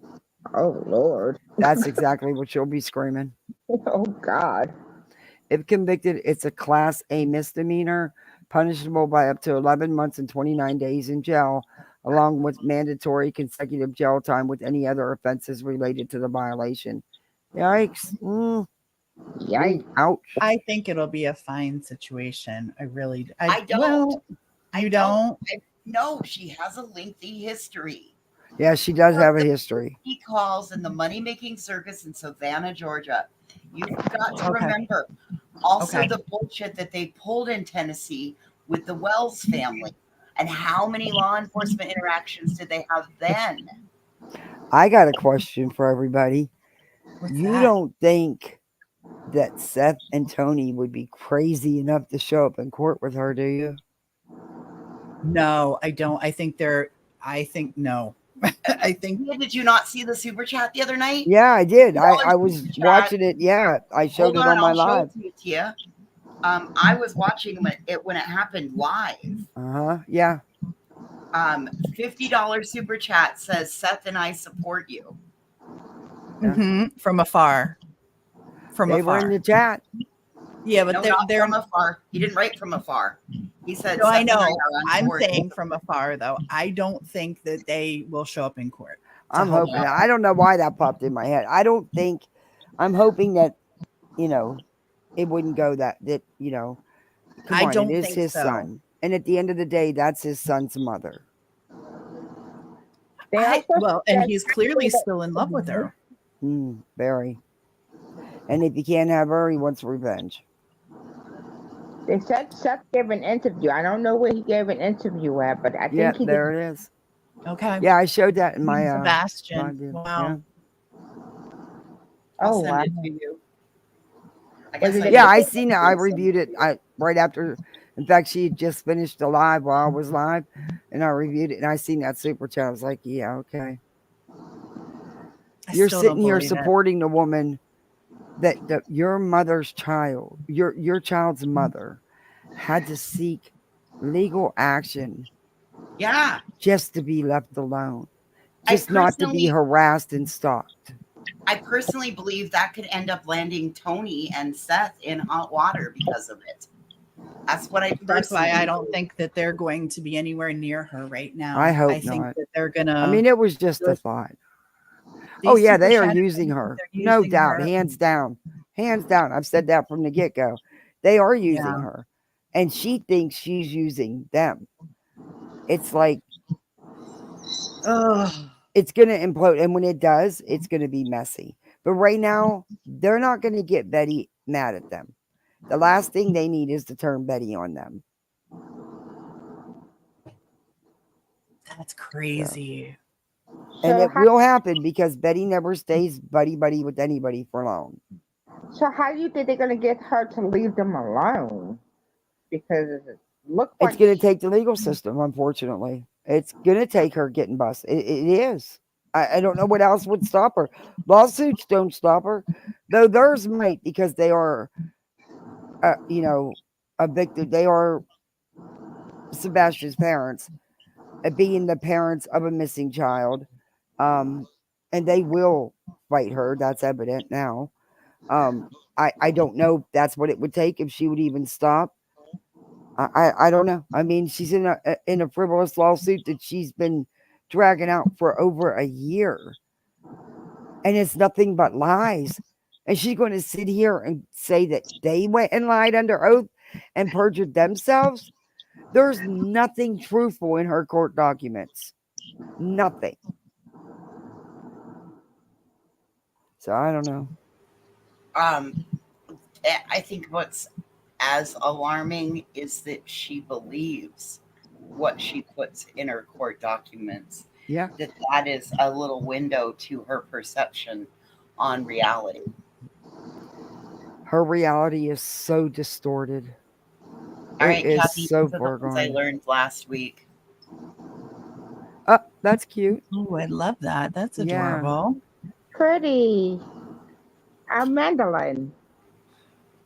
Oh Lord. That's exactly what she'll be screaming. Oh God. If convicted, it's a class A misdemeanor, punishable by up to 11 months and 29 days in jail, along with mandatory consecutive jail time with any other offenses related to the violation. Yikes. Yikes. Ouch. I think it'll be a fine situation. I really. I don't. Well, you don't. No, she has a lengthy history. Yeah, she does have a history. He calls in the money-making circus in Savannah, Georgia. You've got to remember also the bullshit that they pulled in Tennessee with the Wells family. And how many law enforcement interactions did they have then? I got a question for everybody. You don't think that Seth and Tony would be crazy enough to show up in court with her, do you? No, I don't. I think no. I think. Did you not see the super chat the other night? Yeah, I did. I $2 was super chat. watching it. Yeah, I showed Hold it on my I'll show live. it to you. I was watching it when it happened live. Yeah. $50 super chat says Seth and I support you. From afar. They were in the chat. Yeah, but no, they're, not they're from afar. He didn't write from afar. He said, No, I Seth and know. are on I'm board. saying from afar, though. I don't think that they will show up in court. I'm hoping. I don't know why that popped in my head. I'm hoping that, it wouldn't go that, come I on, don't it is think his so. son. And at the end of the day, that's his son's mother. And he's clearly still in love with her. Very. And if he can't have her, he wants revenge. They said Seth gave an interview. I don't know where he gave an interview at, but I think he there did. it is. Okay. Yeah, I showed that in my Sebastian. live. Wow. I'll Oh, send wow. it to you. I seen it. I reviewed it right after. In fact, she had just finished the live while I was live, and I reviewed it, and I seen that super chat. I was like, yeah, okay. You're still sitting don't here believe it. supporting the woman that your mother's child, your child's mother, had to seek legal action. Yeah. Just to be left alone. Just not to be harassed and stalked. I personally believe that could end up landing Tony and Seth in hot water because of it. That's what I. That's why I don't think that they're going to be anywhere near her right now. I hope think not. that they're gonna. I mean, it was just a thought. These Oh yeah, super they are chat using things, her. they're No using doubt, her. hands down. Hands down. I've said that from the get-go. They are using her. And she thinks she's using them. It's like it's gonna implode. And when it does, it's gonna be messy. But right now, they're not gonna get Betty mad at them. The last thing they need is to turn Betty on them. That's crazy. And it will happen because Betty never stays buddy-buddy with anybody for long. So how do you think they're going to get her to leave them alone? Because it looks like It's going to take the legal system, unfortunately. It's going to take her getting busted. It is. I don't know what else would stop her. Lawsuits don't stop her. Though theirs might because they are, a victim. They are Sebastian's parents, being the parents of a missing child. And they will fight her. That's evident now. I don't know if that's what it would take if she would even stop. I don't know. I mean, she's in a frivolous lawsuit that she's been dragging out for over a year, and it's nothing but lies. And she's going to sit here and say that they went and lied under oath and perjured themselves. There's nothing truthful in her court documents. Nothing. So I don't know. I think what's as alarming is that she believes what she puts in her court documents. Yeah. That is a little window to her perception on reality. Her reality is so distorted. All right, It is Kathy, so these are far the ones I gone. learned last week. Oh, that's cute. Oh, I love that. That's Yeah. adorable. Pretty. Mandolin.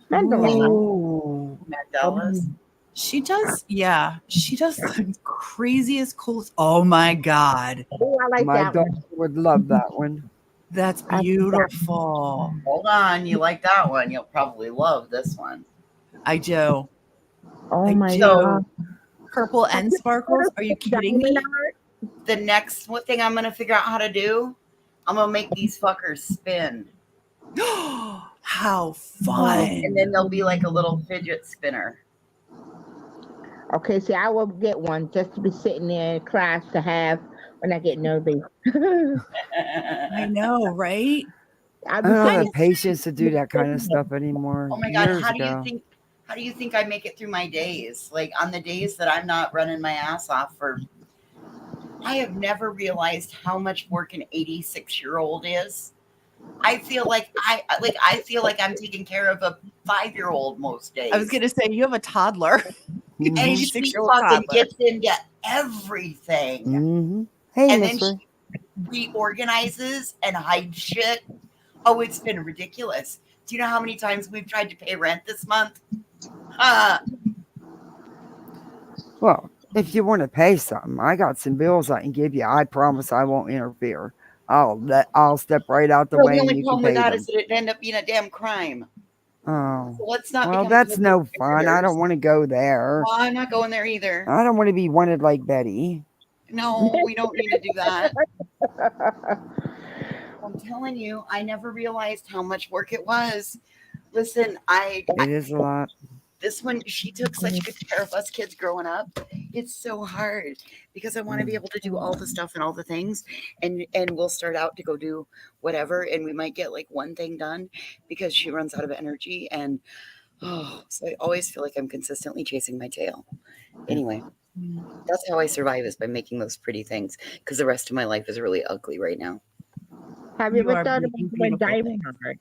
Mandolin. Oh. Mandela's. She does, yeah. She does the craziest, coolest. Oh my God. Oh, I like My that daughter one. would love that one. That's I like that one. beautiful. Hold on, you like that one? You'll probably love this one. I do. Oh I my do. God. Purple and sparkles. Are you kidding me? The next thing I'm gonna figure out how to do, I'm gonna make these fuckers spin. How fun. And then they'll be like a little fidget spinner. Okay, see, I will get one just to be sitting there in class to have when I get nervous. I know, right? I don't have the patience to do that kind of stuff anymore. Oh my God, Years how do ago. you think I make it through my days? Like on the days that I'm not running my ass off I have never realized how much work an 86-year-old is. I feel like I'm taking care of a 5-year-old most days. I was gonna say you have a toddler. And she 86-year-old fucking toddler. gets into everything. Mm-hmm. Hey, And then mister. she reorganizes and hides shit. Oh, it's been ridiculous. Do you know how many times we've tried to pay rent this month? Well, if you want to pay something, I got some bills I can give you. I promise I won't interfere. I'll step right out the Well, way the and only you can problem with pay that them. is that it'd end up being a damn crime. Oh. So let's not Well, become that's no fun. I co-conspirators. don't want to go there. Well, I'm not going there either. I don't want to be wanted like Betty. No, we don't need to do that. I'm telling you, I never realized how much work it was. Listen, It is a lot. this one, she took such good care of us kids growing up. It's so hard because I want to be able to do all the stuff and all the things, and we'll start out to go do whatever, and we might get like one thing done because she runs out of energy, and so I always feel like I'm consistently chasing my tail. Anyway, that's how I survive, is by making those pretty things, because the rest of my life is really ugly right now. Have you ever thought about doing diamond art?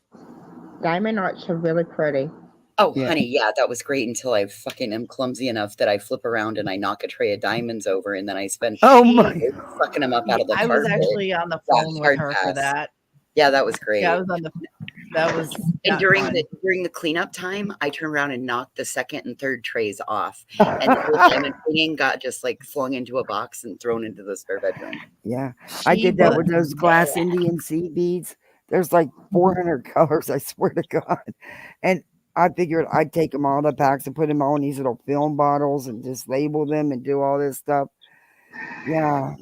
Diamond arts are really pretty. Oh, honey, yeah, that was great until I fucking am clumsy enough that I flip around and I knock a tray of diamonds over, and then I spend sucking them up out of the I was carpet. actually on the phone with hard her for pass. that. Yeah, that was great. Yeah, I was on the. That was. And not during fun. the cleanup time, I turned around and knocked the second and third trays off, and the whole diamond cleaning got just like flung into a box and thrown into the spare bedroom. Yeah. I did that with those glass Indian seed beads. There's like 400 colors, I swear to God. And I figured I'd take them all the packs and put them all in these little film bottles and just label them and do all this stuff. Yeah.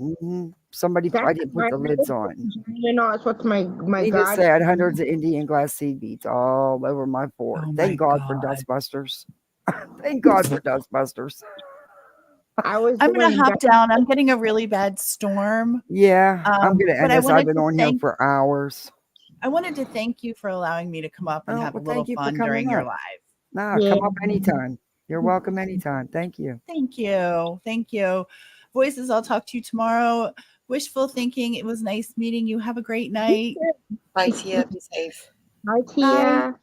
Somebody, I didn't put the lids on. You know, it's what's my Needless God. to say, I had hundreds of Indian glass seed beads all over my floor. Thank God for Dustbusters. Thank God for Dustbusters. I'm gonna hop down. I'm getting a really bad storm. Yeah, I'm gonna but end I this. I've wanted been to on here thank- for hours. I wanted to thank you for allowing me to come up and have a little Thank you for fun coming during your up. live. Nah, come up anytime. You're welcome anytime. Thank you. Thank you. Thank you. Voices, I'll talk to you tomorrow. Wishful thinking. It was nice meeting you. Have a great night. Bye, Tia. Be safe. Bye, Tia.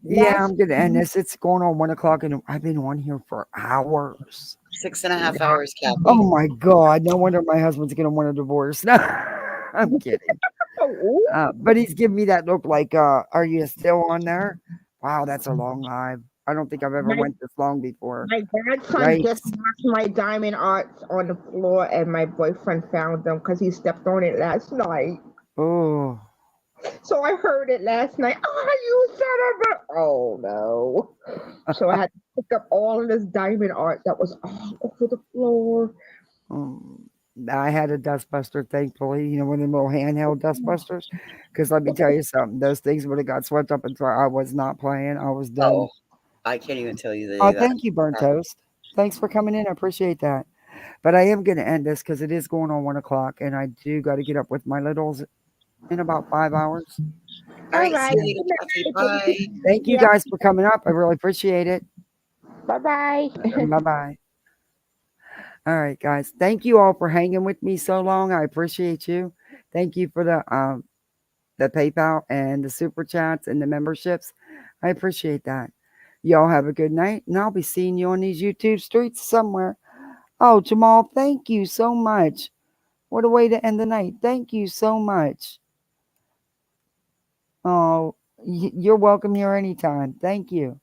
Yeah, I'm gonna end this. It's going on 1 o'clock, and I've been on here for hours. 6.5 hours, Kathy. Oh my God! No wonder my husband's gonna want a divorce. No, I'm kidding. But he's giving me that look like, "Are you still on there?" Wow, that's a long live. I don't think I've ever went this long before. My godson Right. just knocked my diamond arts on the floor, and my boyfriend found them because he stepped on it last night. Oh, So I heard it last night. Oh, you son of a... Oh, no. So I had to pick up all of this diamond art that was all over the floor. I had a dustbuster, thankfully, you know, one of them little handheld dustbusters. Because let me tell you something, those things would have got swept up and dry. I was not playing. I was done. Oh, I can't even tell you Oh, that. thank you, Burnt Toast. Thanks for coming in. I appreciate that. But I am going to end this because it is going on 1 o'clock, and I do got to get up with my littles in about 5 hours. All right, see you later, Kathy. Bye. Thank you guys for coming up. I really appreciate it. Bye-bye. Bye-bye. All right, guys. Thank you all for hanging with me so long. I appreciate you. Thank you for the PayPal and the super chats and the memberships. I appreciate that. Y'all have a good night, and I'll be seeing you on these YouTube streets somewhere. Oh, Jamal, thank you so much. What a way to end the night. Thank you so much. Oh, you're welcome here anytime. Thank you.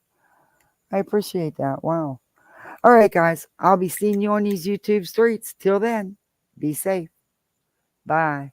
I appreciate that. Wow. All right, guys. I'll be seeing you on these YouTube streets. Till then, be safe. Bye.